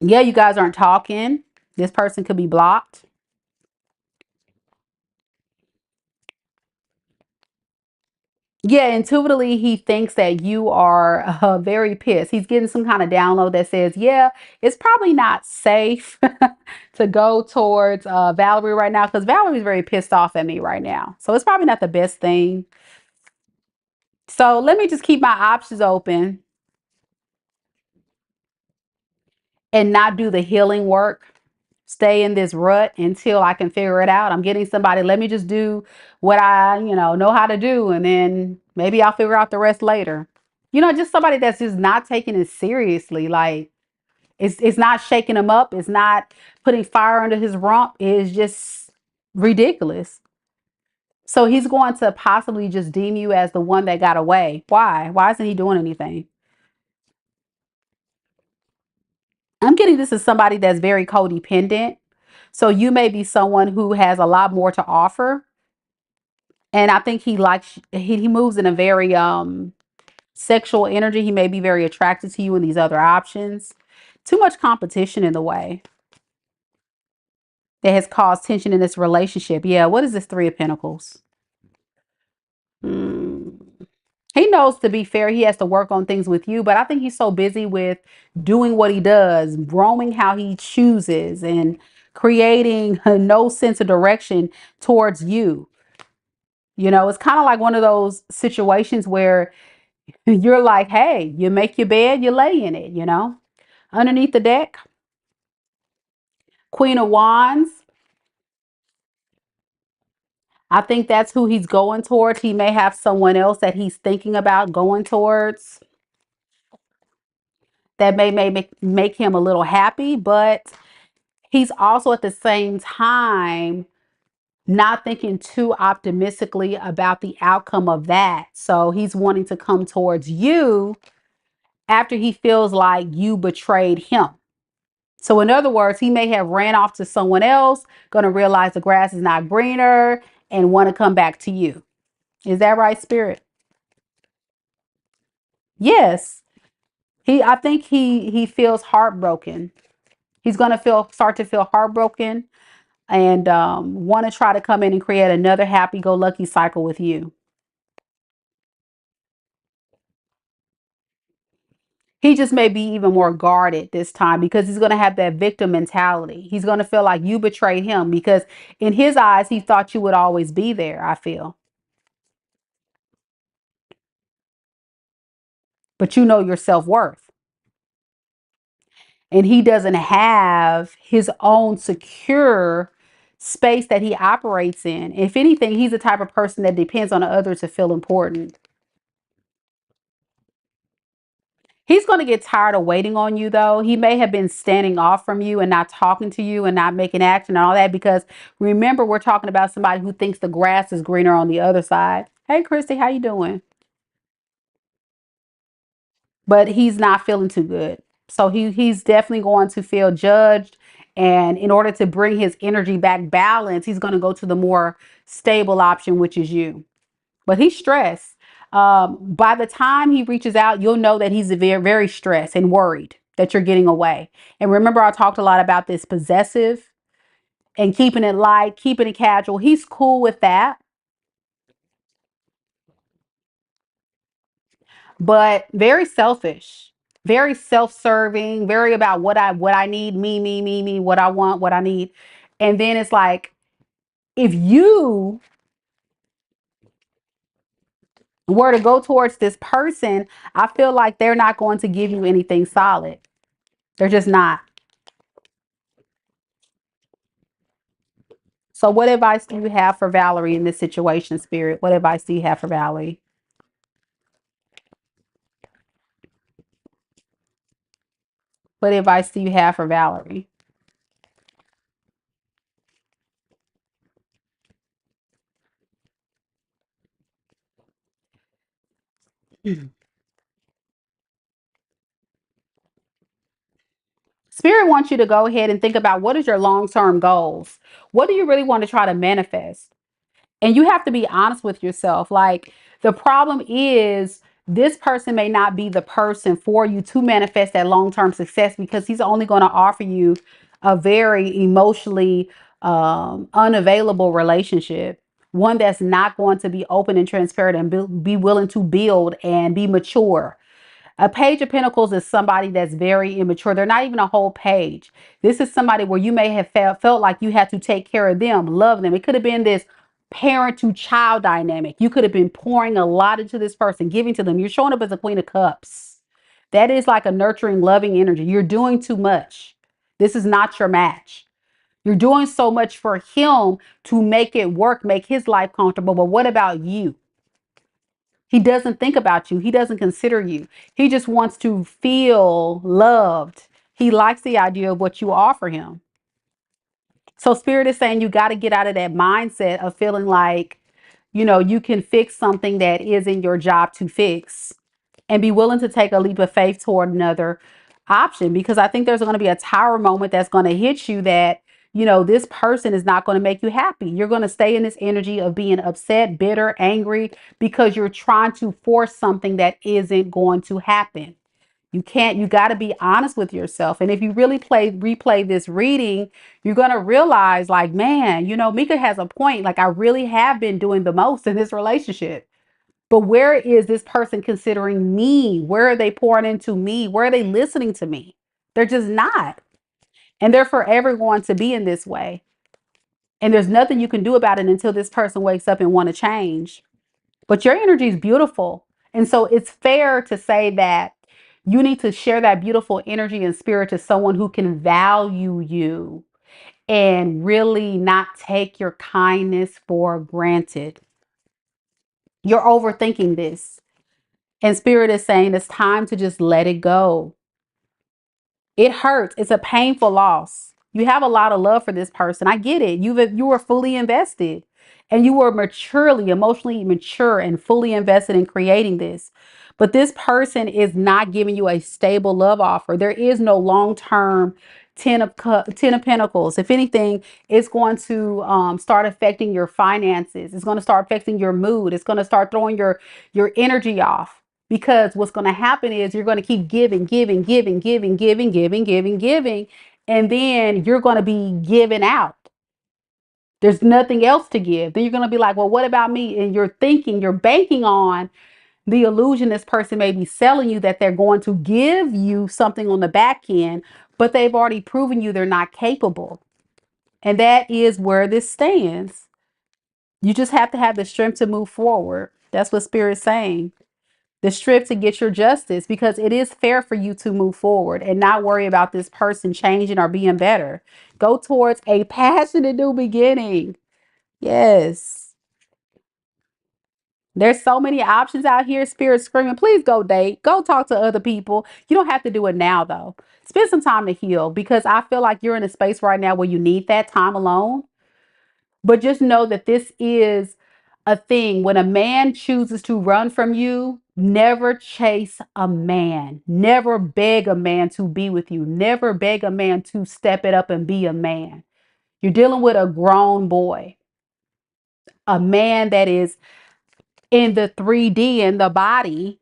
Yeah, you guys aren't talking. This person could be blocked. Yeah, intuitively, he thinks that you are very pissed. He's getting some kind of download that says, yeah, it's probably not safe to go towards Valerie right now, because Valerie's very pissed off at me right now. So it's probably not the best thing. So let me just keep my options open and not do the healing work. Stay in this rut until I can figure it out. I'm getting somebody. Let me just do what I, know how to do. And then maybe I'll figure out the rest later. Just somebody that's just not taking it seriously. Like, it's not shaking him up. It's not putting fire under his rump. It's just ridiculous. So he's going to possibly just deem you as the one that got away. Why? Why isn't he doing anything? I'm getting this as somebody that's very codependent. So you may be someone who has a lot more to offer. And I think he moves in a very sexual energy. He may be very attracted to you in these other options. Too much competition in the way that has caused tension in this relationship. Yeah, what is this Three of Pentacles? Hmm. He knows, to be fair, he has to work on things with you, but I think he's so busy with doing what he does, roaming how he chooses, and creating no sense of direction towards you. It's kind of like one of those situations where you're like, hey, you make your bed, you lay in it, underneath the deck. Queen of Wands. I think that's who he's going towards. He may have someone else that he's thinking about going towards that may make him a little happy, but he's also at the same time not thinking too optimistically about the outcome of that. So he's wanting to come towards you after he feels like you betrayed him. So in other words, he may have ran off to someone else, going to realize the grass is not greener, and want to come back to you. Is that right, Spirit? Yes. I think he feels heartbroken. He's going to start to feel heartbroken, and want to try to come in and create another happy-go-lucky cycle with you. He just may be even more guarded this time, because he's going to have that victim mentality. He's going to feel like you betrayed him, because in his eyes, he thought you would always be there, I feel. But you know your self-worth. And he doesn't have his own secure space that he operates in. If anything, he's the type of person that depends on others to feel important. He's going to get tired of waiting on you, though. He may have been standing off from you and not talking to you and not making action and all that, because remember, we're talking about somebody who thinks the grass is greener on the other side. Hey, Christy, how you doing? But he's not feeling too good. So he's definitely going to feel judged. And in order to bring his energy back balance, he's going to go to the more stable option, which is you. But he's stressed. By the time he reaches out, you'll know that he's very, very stressed and worried that you're getting away. And remember, I talked a lot about this possessive and keeping it light, keeping it casual. He's cool with that, but very selfish. very self-serving, very about what I need, me, what I want, what I need. And then it's like, if you were to go towards this person, I feel like they're not going to give you anything solid. They're just not. So what advice do you have for Valerie in this situation, Spirit? What advice do you have for Valerie? What advice do you have for Valerie? Spirit wants you to go ahead and think about, what is your long-term goals? What do you really want to try to manifest? And you have to be honest with yourself. Like, the problem is, this person may not be the person for you to manifest that long-term success, because he's only going to offer you a very emotionally unavailable relationship. One that's not going to be open and transparent and be willing to build and be mature. A page of pentacles is somebody that's very immature. They're not even a whole page. This is somebody where you may have felt like you had to take care of them, love them. It could have been this parent to child dynamic. You could have been pouring a lot into this person, giving to them. You're showing up as a Queen of Cups. That is like a nurturing, loving energy. You're doing too much. This is not your match. You're doing so much for him to make it work, make his life comfortable. But what about you? He doesn't think about you. He doesn't consider you. He just wants to feel loved. He likes the idea of what you offer him. So Spirit is saying you got to get out of that mindset of feeling like, you can fix something that isn't your job to fix, and be willing to take a leap of faith toward another option. Because I think there's going to be a tower moment that's going to hit you that, this person is not going to make you happy. You're going to stay in this energy of being upset, bitter, angry, because you're trying to force something that isn't going to happen. You got to be honest with yourself. And if you really replay this reading, you're going to realize, like, man, Mika has a point. Like, I really have been doing the most in this relationship. But where is this person considering me? Where are they pouring into me? Where are they listening to me? They're just not. And they're forever going to be in this way. And there's nothing you can do about it until this person wakes up and want to change. But your energy is beautiful. And so it's fair to say that you need to share that beautiful energy and spirit to someone who can value you and really not take your kindness for granted. You're overthinking this. And Spirit is saying it's time to just let it go. It hurts. It's a painful loss. You have a lot of love for this person. I get it. You were fully invested, and you were maturely, emotionally mature and fully invested in creating this. But this person is not giving you a stable love offer. There is no long-term ten of Pentacles. If anything, it's going to start affecting your finances. It's going to start affecting your mood. It's going to start throwing your energy off. Because what's going to happen is you're going to keep giving, giving, giving, giving, giving, giving, giving, giving. And then you're going to be giving out. There's nothing else to give. Then you're going to be like, well, what about me? And you're banking on the illusion this person may be selling you, that they're going to give you something on the back end, but they've already proven you they're not capable. And that is where this stands. You just have to have the strength to move forward. That's what Spirit's saying. The strength to get your justice, because it is fair for you to move forward and not worry about this person changing or being better. Go towards a passionate new beginning. Yes. There's so many options out here. Spirit screaming, please go date. Go talk to other people. You don't have to do it now, though. Spend some time to heal, because I feel like you're in a space right now where you need that time alone. But just know that this is a thing. When a man chooses to run from you, never chase a man. Never beg a man to be with you. Never beg a man to step it up and be a man. You're dealing with a grown boy, a man that is in the 3D, in the body,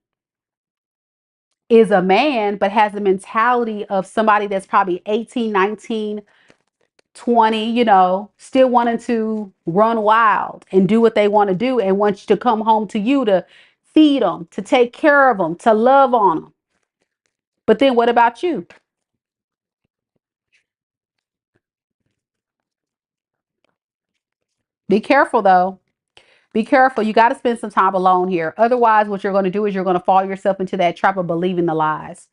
is a man, but has the mentality of somebody that's probably 18, 19, 20, still wanting to run wild and do what they want to do, and want you to come home to you to feed them, to take care of them, to love on them. But then what about you? Be careful though. Be careful. You got to spend some time alone here. Otherwise, what you're going to do is you're going to fall yourself into that trap of believing the lies.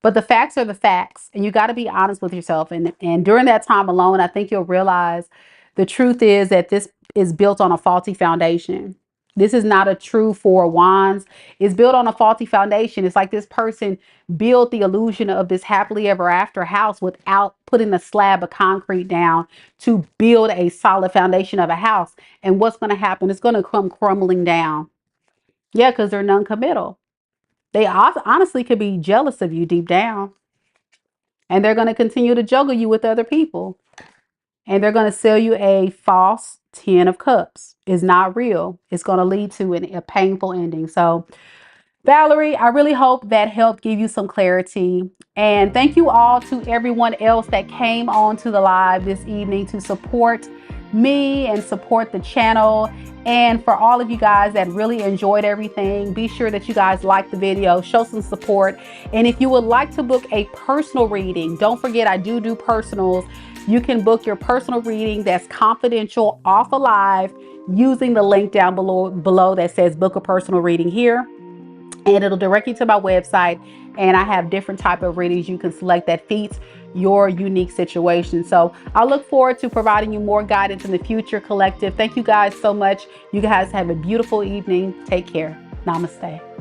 But the facts are the facts, and you got to be honest with yourself. And during that time alone, I think you'll realize the truth is that this is built on a faulty foundation. This is not a true Four of Wands. It's built on a faulty foundation. It's like this person built the illusion of this happily ever after house without putting a slab of concrete down to build a solid foundation of a house. And what's going to happen? It's going to come crumbling down. Yeah, because they're non-committal. They honestly could be jealous of you deep down. And they're going to continue to juggle you with other people. And they're going to sell you a false 10 of cups. It's not real. It's going to lead to a painful ending. So, Valerie, I really hope that helped give you some clarity. And thank you all to everyone else that came on to the live this evening to support me and support the channel. And for all of you guys that really enjoyed everything, be sure that you guys like the video, show some support. And if you would like to book a personal reading, don't forget I do personals. You can book your personal reading that's confidential off of live using the link down below that says book a personal reading here. And it'll direct you to my website. And I have different type of readings you can select that fits your unique situation. So I look forward to providing you more guidance in the future, collective. Thank you guys so much. You guys have a beautiful evening. Take care. Namaste.